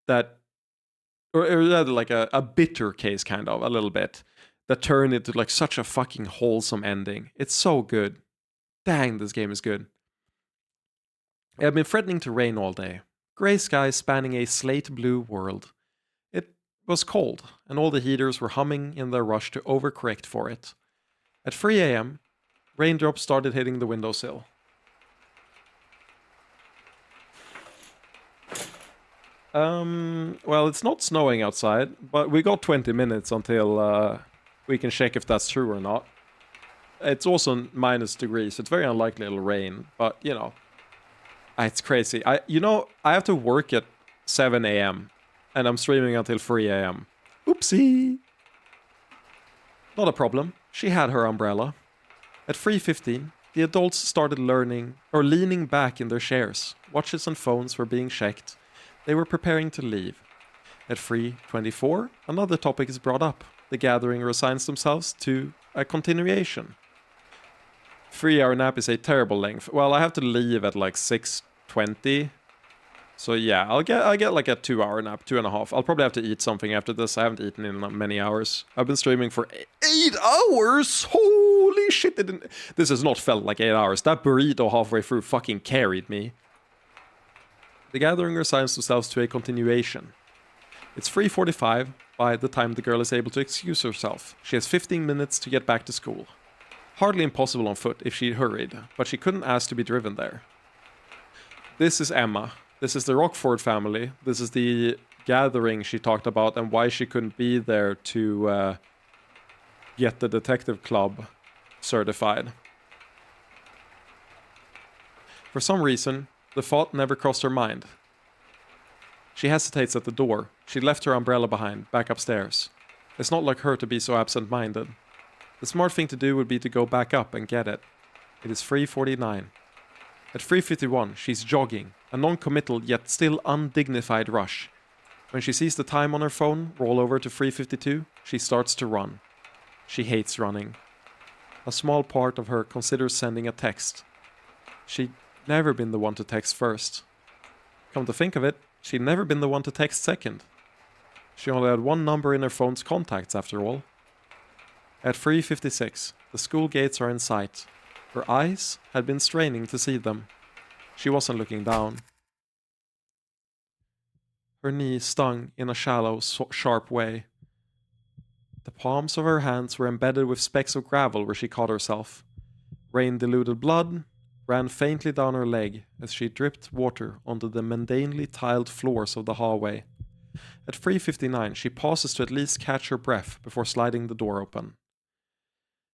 or rather like a bitter case, kind of, a little bit, that turned into such a fucking wholesome ending. It's so good. Dang, this game is good. It had been threatening to rain all day. Grey skies spanning a slate blue world. It was cold, and all the heaters were humming in their rush to overcorrect for it. At 3 a.m., raindrops started hitting the windowsill. Well, it's not snowing outside, but we got 20 minutes until we can check if that's true or not. It's also -degrees, so it's very unlikely it'll rain, but, it's crazy. I have to work at 7 a.m., and I'm streaming until 3 a.m. Oopsie! Not a problem. She had her umbrella. At 3:15, the adults started leaning back in their chairs. Watches and phones were being checked. They were preparing to leave. At 3:24, another topic is brought up. The gathering resigns themselves to a continuation. 3-hour nap is a terrible length. Well, I have to leave at 6:20. So yeah, I'll get a 2-hour nap, 2.5. I'll probably have to eat something after this. I haven't eaten in many hours. I've been streaming for 8 hours! Holy shit, this has not felt like 8 hours. That burrito halfway through fucking carried me. The gathering resigns themselves to a continuation. It's 3:45 by the time the girl is able to excuse herself. She has 15 minutes to get back to school. Hardly impossible on foot if she hurried, but she couldn't ask to be driven there. This is Emma. This is the Rockford family. This is the gathering she talked about and why she couldn't be there to get the detective club certified. For some reason, the thought never crossed her mind. She hesitates at the door. She left her umbrella behind, back upstairs. It's not like her to be so absent-minded. The smart thing to do would be to go back up and get it. It is 3:49. At 3:51, she's jogging, a non-committal yet still undignified rush. When she sees the time on her phone roll over to 3:52, she starts to run. She hates running. A small part of her considers sending a text. She'd never been the one to text first. Come to think of it, she'd never been the one to text second. She only had one number in her phone's contacts after all. At 3:56, the school gates are in sight. Her eyes had been straining to see them. She wasn't looking down. Her knee stung in a shallow, sharp way. The palms of her hands were embedded with specks of gravel where she caught herself. Rain-diluted blood ran faintly down her leg as she dripped water onto the mundanely tiled floors of the hallway. At 3:59, she pauses to at least catch her breath before sliding the door open.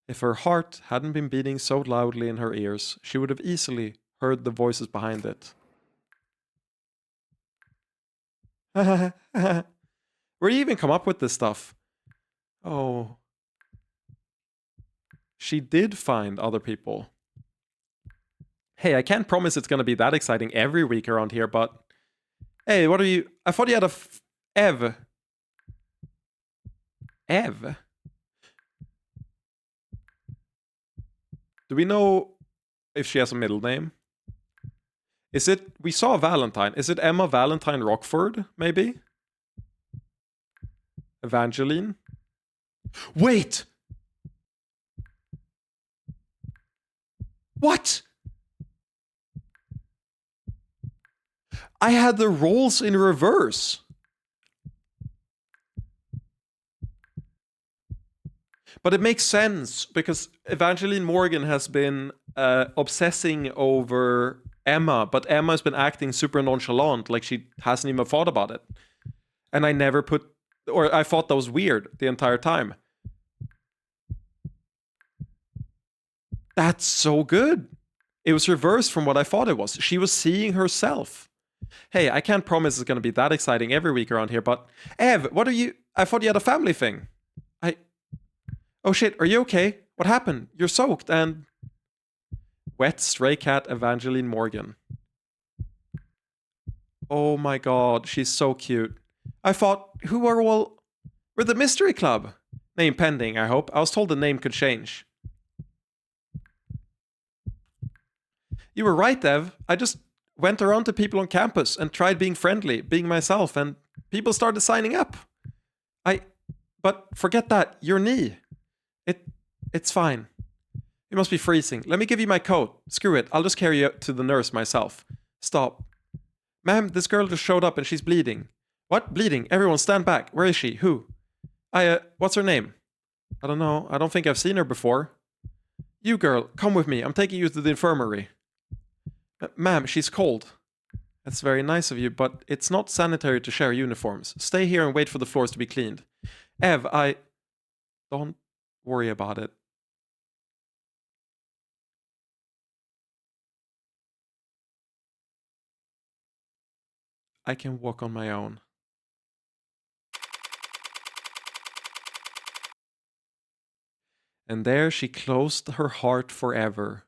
If her heart hadn't been beating so loudly in her ears, she would have easily heard the voices behind it. Where do you even come up with this stuff? Oh. She did find other people. Hey, I can't promise it's gonna be that exciting every week around here, but... Hey, what are you... I thought you had a... Ev. Ev? Do we know if she has a middle name? Is it... We saw Valentine. Is it Emma Valentine Rockford, maybe? Evangeline? Wait! What? I had the roles in reverse. But it makes sense because Evangeline Morgan has been obsessing over Emma, but Emma has been acting super nonchalant, like she hasn't even thought about it. And I never put, or I thought that was weird the entire time. That's so good. It was reversed from what I thought it was. She was seeing herself. Hey, I can't promise it's going to be that exciting every week around here, but Ev, what are you... I thought you had a family thing. Oh shit, are you okay? What happened? You're soaked and... Wet stray cat Evangeline Morgan. Oh my god, she's so cute. I thought, who are all... We're the Mystery Club. Name pending, I hope. I was told the name could change. You were right, Ev. I just went around to people on campus and tried being friendly, being myself, and people started signing up. But forget that, your knee. It's fine. You must be freezing. Let me give you my coat. Screw it, I'll just carry you to the nurse myself. Stop. Ma'am, this girl just showed up and she's bleeding. What? Bleeding? Everyone stand back. Where is she? Who? What's her name? I don't know. I don't think I've seen her before. You girl, come with me. I'm taking you to the infirmary. Ma'am, she's cold. That's very nice of you, but it's not sanitary to share uniforms. Stay here and wait for the floors to be cleaned. Ev, Don't worry about it. I can walk on my own. And there she closed her heart forever.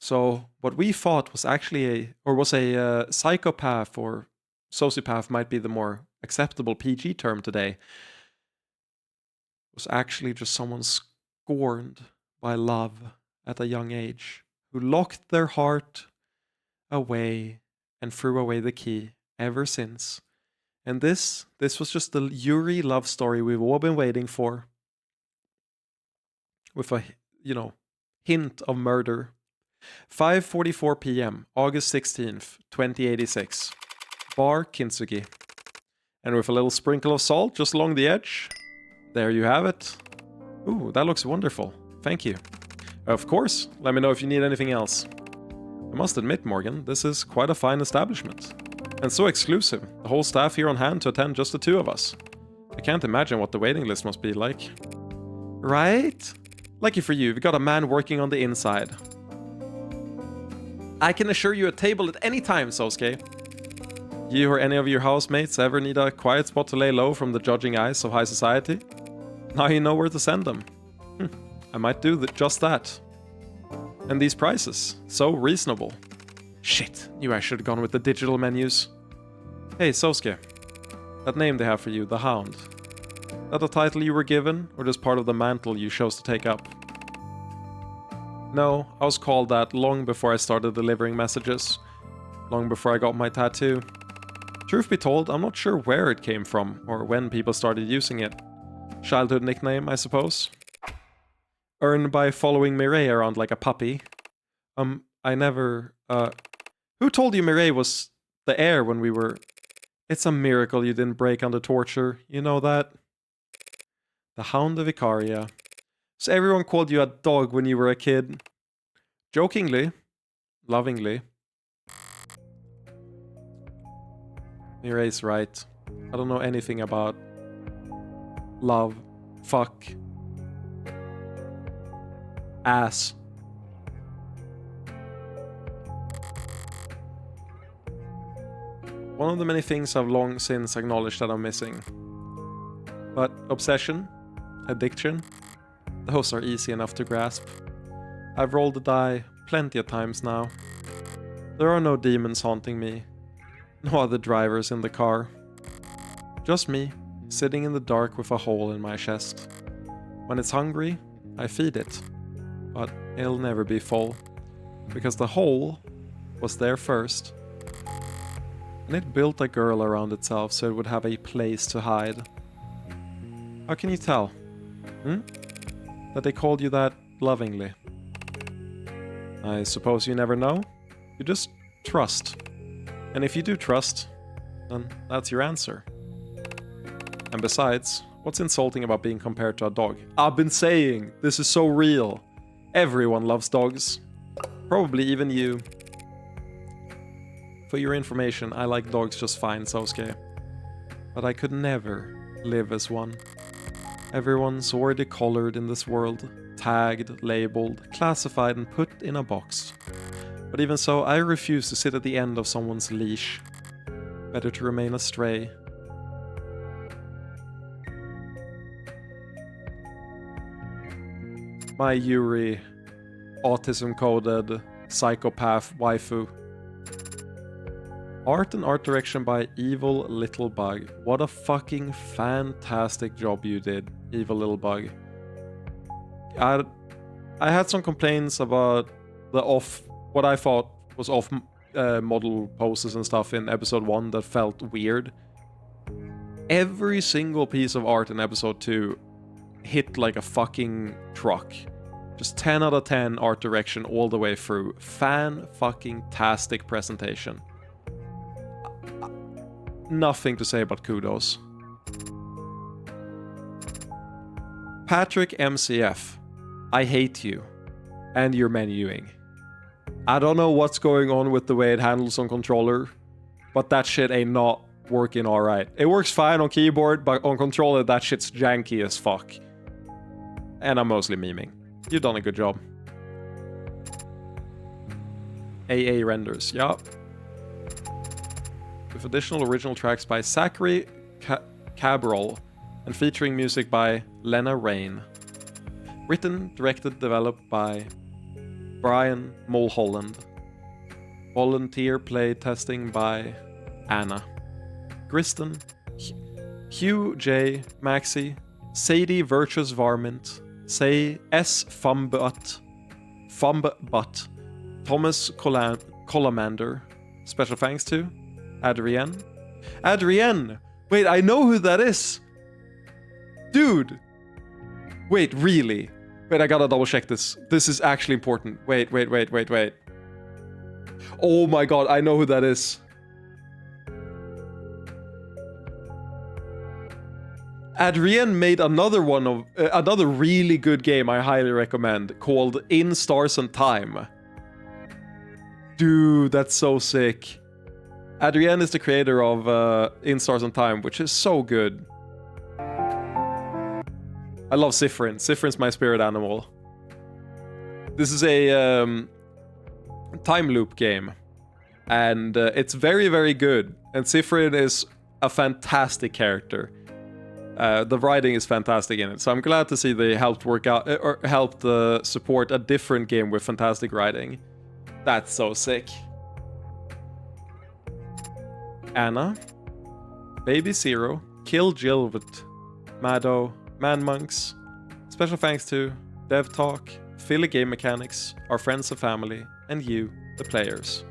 So what we thought was actually a psychopath or sociopath might be the more acceptable PG term today, was actually just someone scorned by love at a young age, who locked their heart away and threw away the key ever since. And this was just the Yuri love story we've all been waiting for. With a, hint of murder. 5:44 p.m., August 16th, 2086. Bar Kintsugi. And with a little sprinkle of salt just along the edge, there you have it. Ooh, that looks wonderful. Thank you. Of course, let me know if you need anything else. I must admit, Morgan, this is quite a fine establishment. And so exclusive, the whole staff here on hand to attend just the two of us. I can't imagine what the waiting list must be like. Right? Lucky for you, we got a man working on the inside. I can assure you a table at any time, Sosuke. You or any of your housemates ever need a quiet spot to lay low from the judging eyes of high society? Now you know where to send them. I might do just that. And these prices, so reasonable. Shit, knew I should have gone with the digital menus. Hey, Sosuke. That name they have for you, the Hound. That a title you were given, or just part of the mantle you chose to take up? No, I was called that long before I started delivering messages. Long before I got my tattoo. Truth be told, I'm not sure where it came from, or when people started using it. Childhood nickname, I suppose. Earned by following Mireille around like a puppy. I never... Who told you Mireille was the heir when we were... It's a miracle you didn't break under torture, you know that? The Hound of Icaria. So everyone called you a dog when you were a kid. Jokingly. Lovingly. Mireille's right. I don't know anything about... love. Fuck. Ass. One of the many things I've long since acknowledged that I'm missing. But obsession, addiction, those are easy enough to grasp. I've rolled the die plenty of times now. There are no demons haunting me, no other drivers in the car. Just me, sitting in the dark with a hole in my chest. When it's hungry, I feed it, but it'll never be full, because the hole was there first. And it built a girl around itself so it would have a place to hide. How can you tell? That they called you that lovingly? I suppose you never know? You just trust. And if you do trust, then that's your answer. And besides, what's insulting about being compared to a dog? I've been saying, this is so real. Everyone loves dogs. Probably even you. For your information, I like dogs just fine, Sosuke. But I could never live as one. Everyone's already colored in this world, tagged, labeled, classified and put in a box. But even so, I refuse to sit at the end of someone's leash. Better to remain astray. My Yuri, autism-coded, psychopath waifu. Art and art direction by Evil Little Bug. What a fucking fantastic job you did, Evil Little Bug. I had some complaints about the what I thought was off model poses and stuff in episode 1 that felt weird. Every single piece of art in episode 2 hit like a fucking truck. Just 10 out of 10 art direction all the way through. Fan-fucking-tastic presentation. Nothing to say but kudos. Patrick MCF. I hate you. And your menuing. I don't know what's going on with the way it handles on controller, but that shit ain't not working alright. It works fine on keyboard, but on controller that shit's janky as fuck. And I'm mostly memeing. You've done a good job. AA renders, yup. With additional original tracks by Zachary Cabral and featuring music by Lena Rain. Written, directed, developed by Brian Mulholland. Volunteer play testing by Anna. Griston, Hugh J. Maxi, Sadie Virtuous Varmint, Say S. Fumbutt, Thomas Colamander. Special thanks to Adrienne. Adrienne! Wait, I know who that is! Dude! Wait, really? Wait, I gotta double check this. This is actually important. Wait. Oh my god, I know who that is. Adrienne made another one of another really good game I highly recommend called In Stars and Time. Dude, that's so sick. Adrienne is the creator of In Stars and Time, which is so good. I love Siffrin. Siffrin's my spirit animal. This is a time loop game. And it's very, very good. And Siffrin is a fantastic character. The writing is fantastic in it. So I'm glad to see they helped work out, or helped support a different game with fantastic writing. That's so sick. Anna, Baby Zero, Kill Jill with Mado, Man Monks. Special thanks to Dev Talk, Philly Game Mechanics, our friends and family, and you, the players.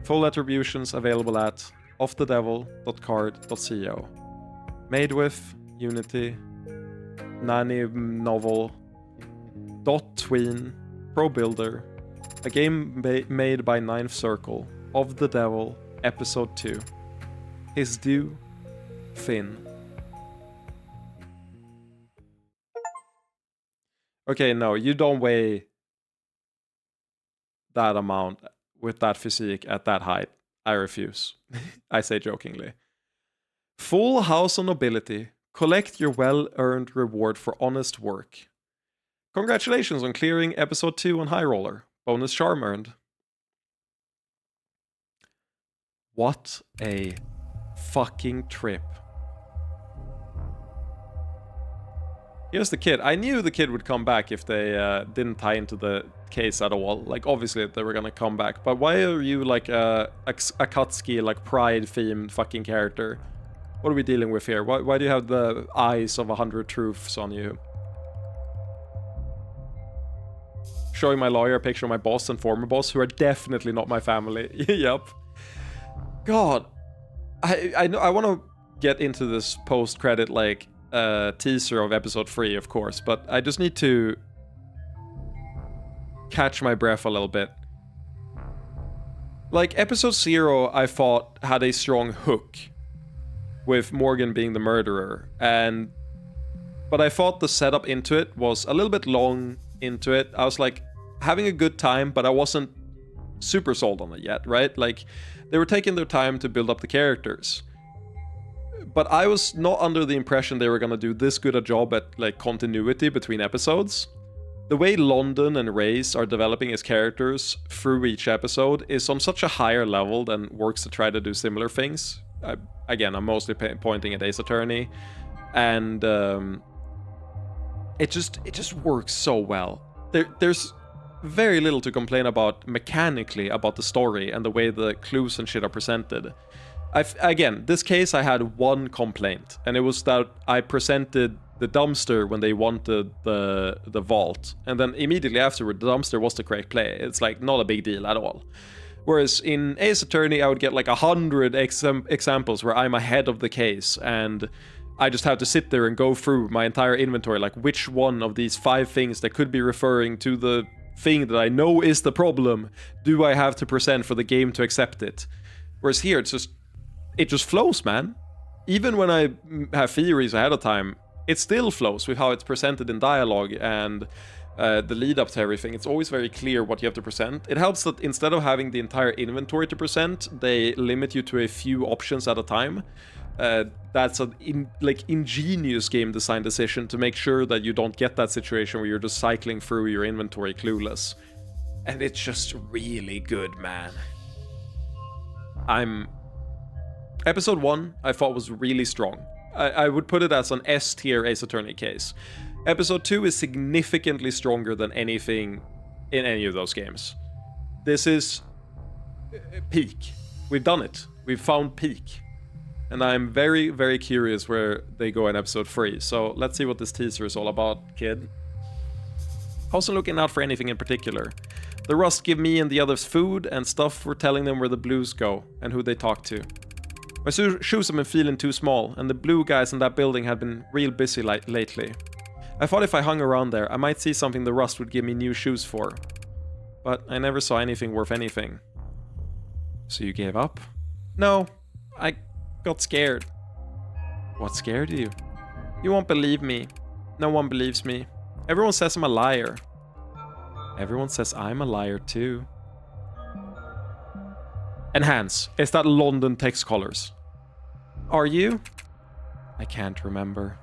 Full attributions available at offthedevil.card.co. Made with Unity, Nanny Novel, .tween, Pro Builder, a game made by Ninth Circle, Of the Devil, Episode 2. His due, Finn. Okay, no, you don't weigh that amount with that physique at that height. I refuse. I say jokingly. Full House of Nobility. Collect your well-earned reward for honest work. Congratulations on clearing episode 2 on High Roller. Bonus charm earned. What a fucking trip. Here's the kid. I knew the kid would come back if they didn't tie into the case at all. Like, obviously they were gonna come back. But why are you like a Akatsuki, like pride-themed fucking character? What are we dealing with here? Why do you have the eyes of 100 truths on you? Showing my lawyer a picture of my boss and former boss, who are definitely not my family. Yep. God. I want to get into this post-credit, like, teaser of episode 3, of course, but I just need to catch my breath a little bit. Like, episode 0, I thought, had a strong hook, with Morgan being the murderer, but I thought the setup into it was a little bit long into it. I was like having a good time, but I wasn't super sold on it yet, right? Like, they were taking their time to build up the characters, but I was not under the impression they were gonna do this good a job at like continuity between episodes. The way London and Reyes are developing as characters through each episode is on such a higher level than works to try to do similar things. Again, I'm mostly pointing at Ace Attorney, and it just works so well. There's very little to complain about mechanically about the story and the way the clues and shit are presented. Again, this case I had one complaint, and it was that I presented the dumpster when they wanted the vault, and then immediately afterward the dumpster was the correct play. It's like not a big deal at all. Whereas in Ace Attorney I would get like 100 examples where I'm ahead of the case, and I just have to sit there and go through my entire inventory, like which one of these 5 things that could be referring to the thing that I know is the problem do I have to present for the game to accept it. Whereas here it just flows, man. Even when I have theories ahead of time, it still flows with how it's presented in dialogue and the lead up to everything. It's always very clear what you have to present. It helps that instead of having the entire inventory to present, they limit you to a few options at a time. That's an ingenious game design decision to make sure that you don't get that situation where you're just cycling through your inventory clueless. And it's just really good, man. Episode 1, I thought was really strong. I would put it as an S-tier Ace Attorney case. Episode 2 is significantly stronger than anything in any of those games. This is peak. We've done it. We've found peak. And I'm very, very curious where they go in episode 3. So let's see what this teaser is all about, kid. Also looking out for anything in particular. The Rust give me and the others food and stuff for telling them where the Blues go and who they talk to. My shoes have been feeling too small, and the blue guys in that building had been real busy lately. I thought if I hung around there, I might see something the Rust would give me new shoes for. But I never saw anything worth anything. So you gave up? No, I got scared. What scared you? You won't believe me. No one believes me. Everyone says I'm a liar. Everyone says I'm a liar too. Enhance. Is that London text colors? Are you? I can't remember.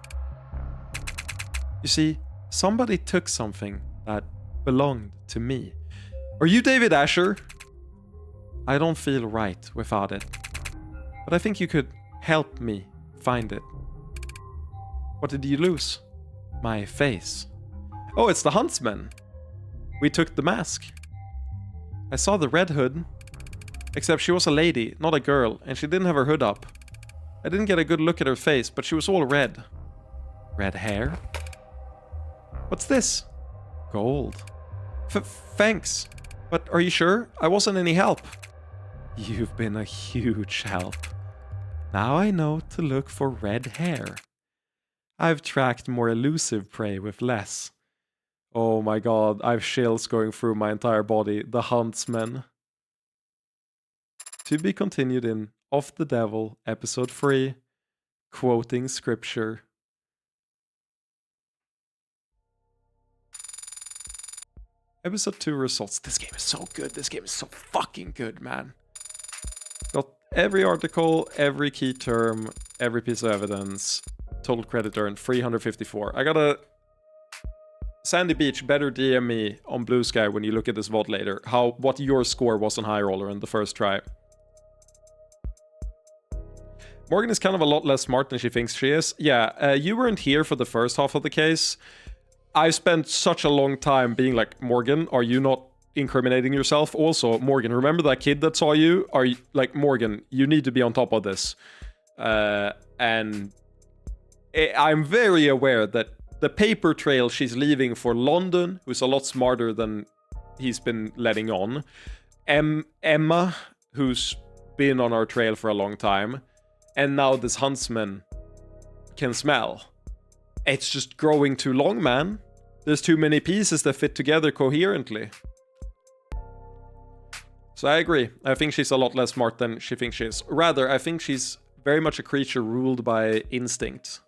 You see, somebody took something that belonged to me. Are you David Asher? I don't feel right without it. But I think you could help me find it. What did you lose? My face. Oh, it's the Huntsman. We took the mask. I saw the red hood. Except she was a lady, not a girl, and she didn't have her hood up. I didn't get a good look at her face, but she was all red. Red hair? What's this? Gold. Thanks. But are you sure? I wasn't any help. You've been a huge help. Now I know to look for red hair. I've tracked more elusive prey with less. Oh my god, I've chills going through my entire body. The Huntsman. To be continued in Of the Devil, episode 3, quoting scripture. Episode 2 results. This game is so good. This game is so fucking good, man. Got every article, every key term, every piece of evidence. Total credit earned 354. I got a Sandy Beach, better DM me on Blue Sky when you look at this VOD later. What your score was on High Roller in the first try. Morgan is kind of a lot less smart than she thinks she is. Yeah, you weren't here for the first half of the case. I spent such a long time being like, Morgan, are you not incriminating yourself? Also, Morgan, remember that kid that saw you? Are you like, Morgan, you need to be on top of this. And I'm very aware that the paper trail she's leaving for London, who's a lot smarter than he's been letting on. Emma, who's been on our trail for a long time. And now this Huntsman can smell. It's just growing too long, man. There's too many pieces that fit together coherently. So I agree. I think she's a lot less smart than she thinks she is. Rather, I think she's very much a creature ruled by instinct.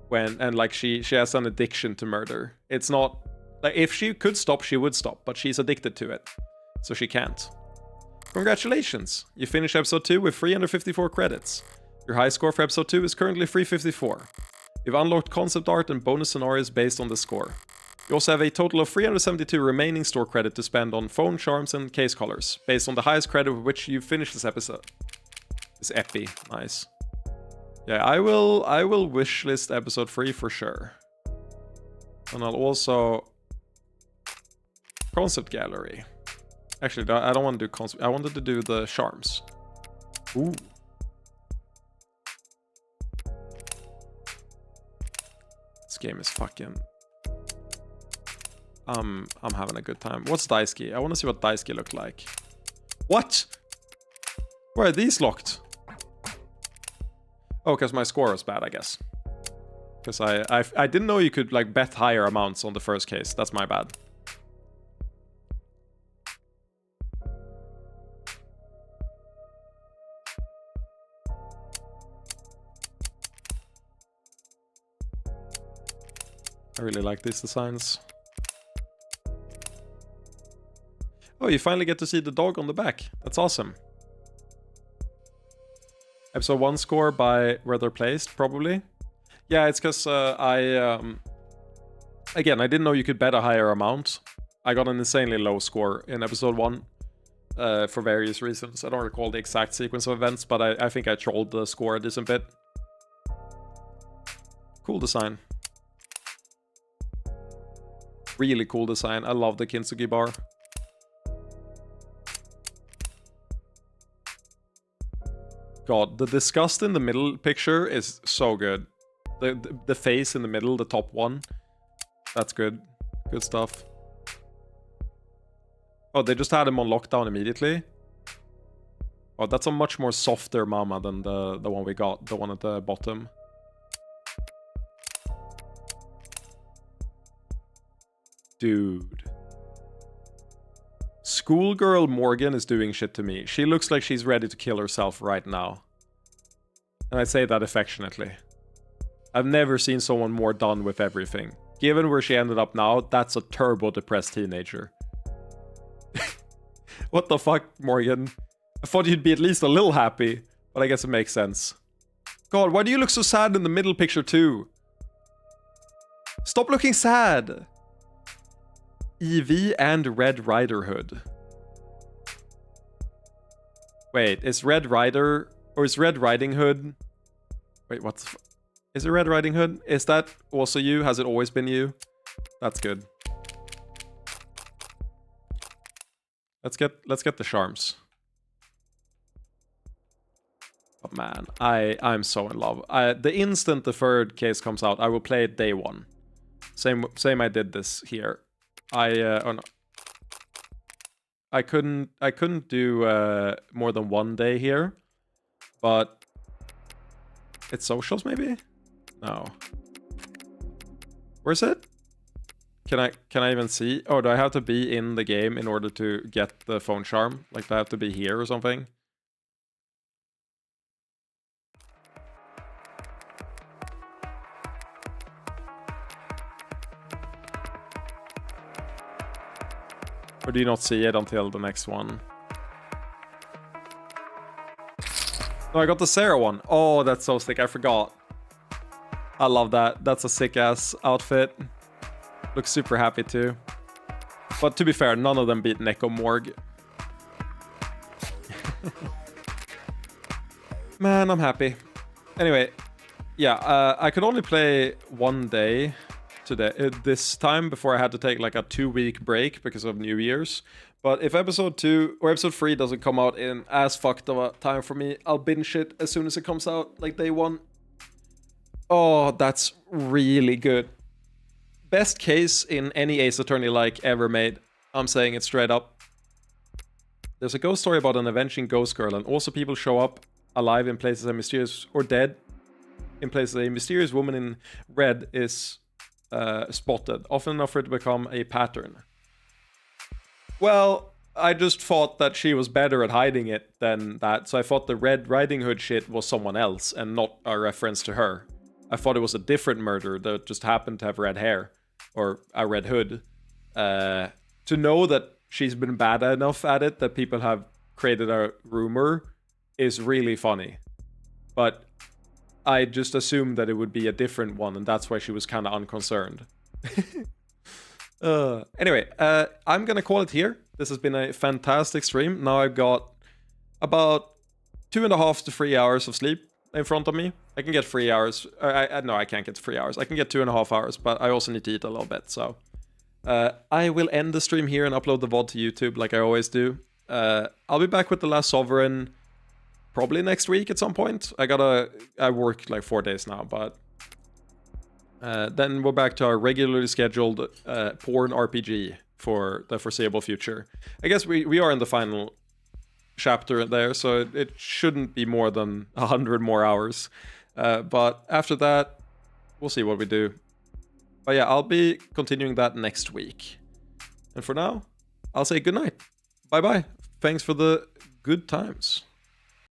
Like she has an addiction to murder. It's not like if she could stop, she would stop, but she's addicted to it. So she can't. Congratulations. You finished episode 2 with 354 credits. Your high score for episode 2 is currently 354. You've unlocked concept art and bonus scenarios based on the score. You also have a total of 372 remaining store credit to spend on phone charms and case colors, based on the highest credit with which you finished this episode. This epi, nice. Yeah, I will wishlist episode 3 for sure. And I'll also concept gallery. Actually, I don't want to do concept. I wanted to do the charms. Ooh. This game is fucking... I'm having a good time. What's Daisuke? I want to see what Daisuke looked like. What? Why are these locked? Oh, because my score was bad, I guess. Because I didn't know you could like bet higher amounts on the first case. That's my bad. I really like these designs. Oh, you finally get to see the dog on the back. That's awesome. Episode 1 score by where they're placed, probably. Yeah, it's because again, I didn't know you could bet a higher amount. I got an insanely low score in episode 1 for various reasons. I don't recall the exact sequence of events, but I think I trolled the score a decent bit. Cool design. Really cool design. I love the Kintsugi bar. God, the disgust in the middle picture is so good. The face in the middle, the top one. That's good. Good stuff. Oh, they just had him on lockdown immediately. Oh, that's a much more softer mama than the one we got. The one at the bottom. Dude. Schoolgirl Morgan is doing shit to me. She looks like she's ready to kill herself right now. And I say that affectionately. I've never seen someone more done with everything. Given where she ended up now, that's a turbo-depressed teenager. What the fuck, Morgan? I thought you'd be at least a little happy, but I guess it makes sense. God, why do you look so sad in the middle picture too? Stop looking sad! Eevee and Red Rider Hood. Wait, is Red Rider... Or is Red Riding Hood... Wait, what's... Is it Red Riding Hood? Is that also you? Has it always been you? That's good. Let's get the charms. Oh man, I'm so in love. The instant the third case comes out, I will play it day one. Same I did this here. Oh no. I couldn't do more than one day here, but It's socials, maybe? No. Where's it? Can I even see? Oh, do I have to be in the game in order to get the phone charm? Like, do I have to be here or something? Or do you not see it until the next one? No, I got the Sarah one. Oh, that's so sick. I forgot. I love that. That's a sick-ass outfit. Looks super happy too. But to be fair, none of them beat Neko Morg. Man, I'm happy. Anyway, yeah, I could only play one day today, this time, before I had to take like a 2-week break because of New Year's. But if episode 2 or episode 3 doesn't come out in as fucked of a time for me, I'll binge it as soon as it comes out, like day 1. Oh, that's really good. Best case in any Ace Attorney like ever made. I'm saying it straight up. There's a ghost story about an avenging ghost girl, and also people show up alive in places a mysterious, or dead in places a mysterious woman in red is spotted, often enough for it to become a pattern. Well, I just thought that she was better at hiding it than that, so I thought the Red Riding Hood shit was someone else and not a reference to her. I thought it was a different murder that just happened to have red hair, or a red hood. To know that she's been bad enough at it that people have created a rumor is really funny. But I just assumed that it would be a different one, and that's why she was kind of unconcerned. Anyway, I'm gonna call it here. This has been a fantastic stream. Now I've got about 2.5 to 3 hours of sleep in front of me. I can get 3 hours. No, I can't get 3 hours. I can get 2.5 hours, but I also need to eat a little bit. So I will end the stream here and upload the VOD to YouTube like I always do. I'll be back with The Last Sovereign probably next week at some point. I work like 4 days now, but then we're back to our regularly scheduled porn RPG for the foreseeable future. I guess we are in the final chapter there, so it shouldn't be more than 100 more hours. But after that, we'll see what we do. But yeah, I'll be continuing that next week. And for now, I'll say goodnight. Bye-bye. Thanks for the good times.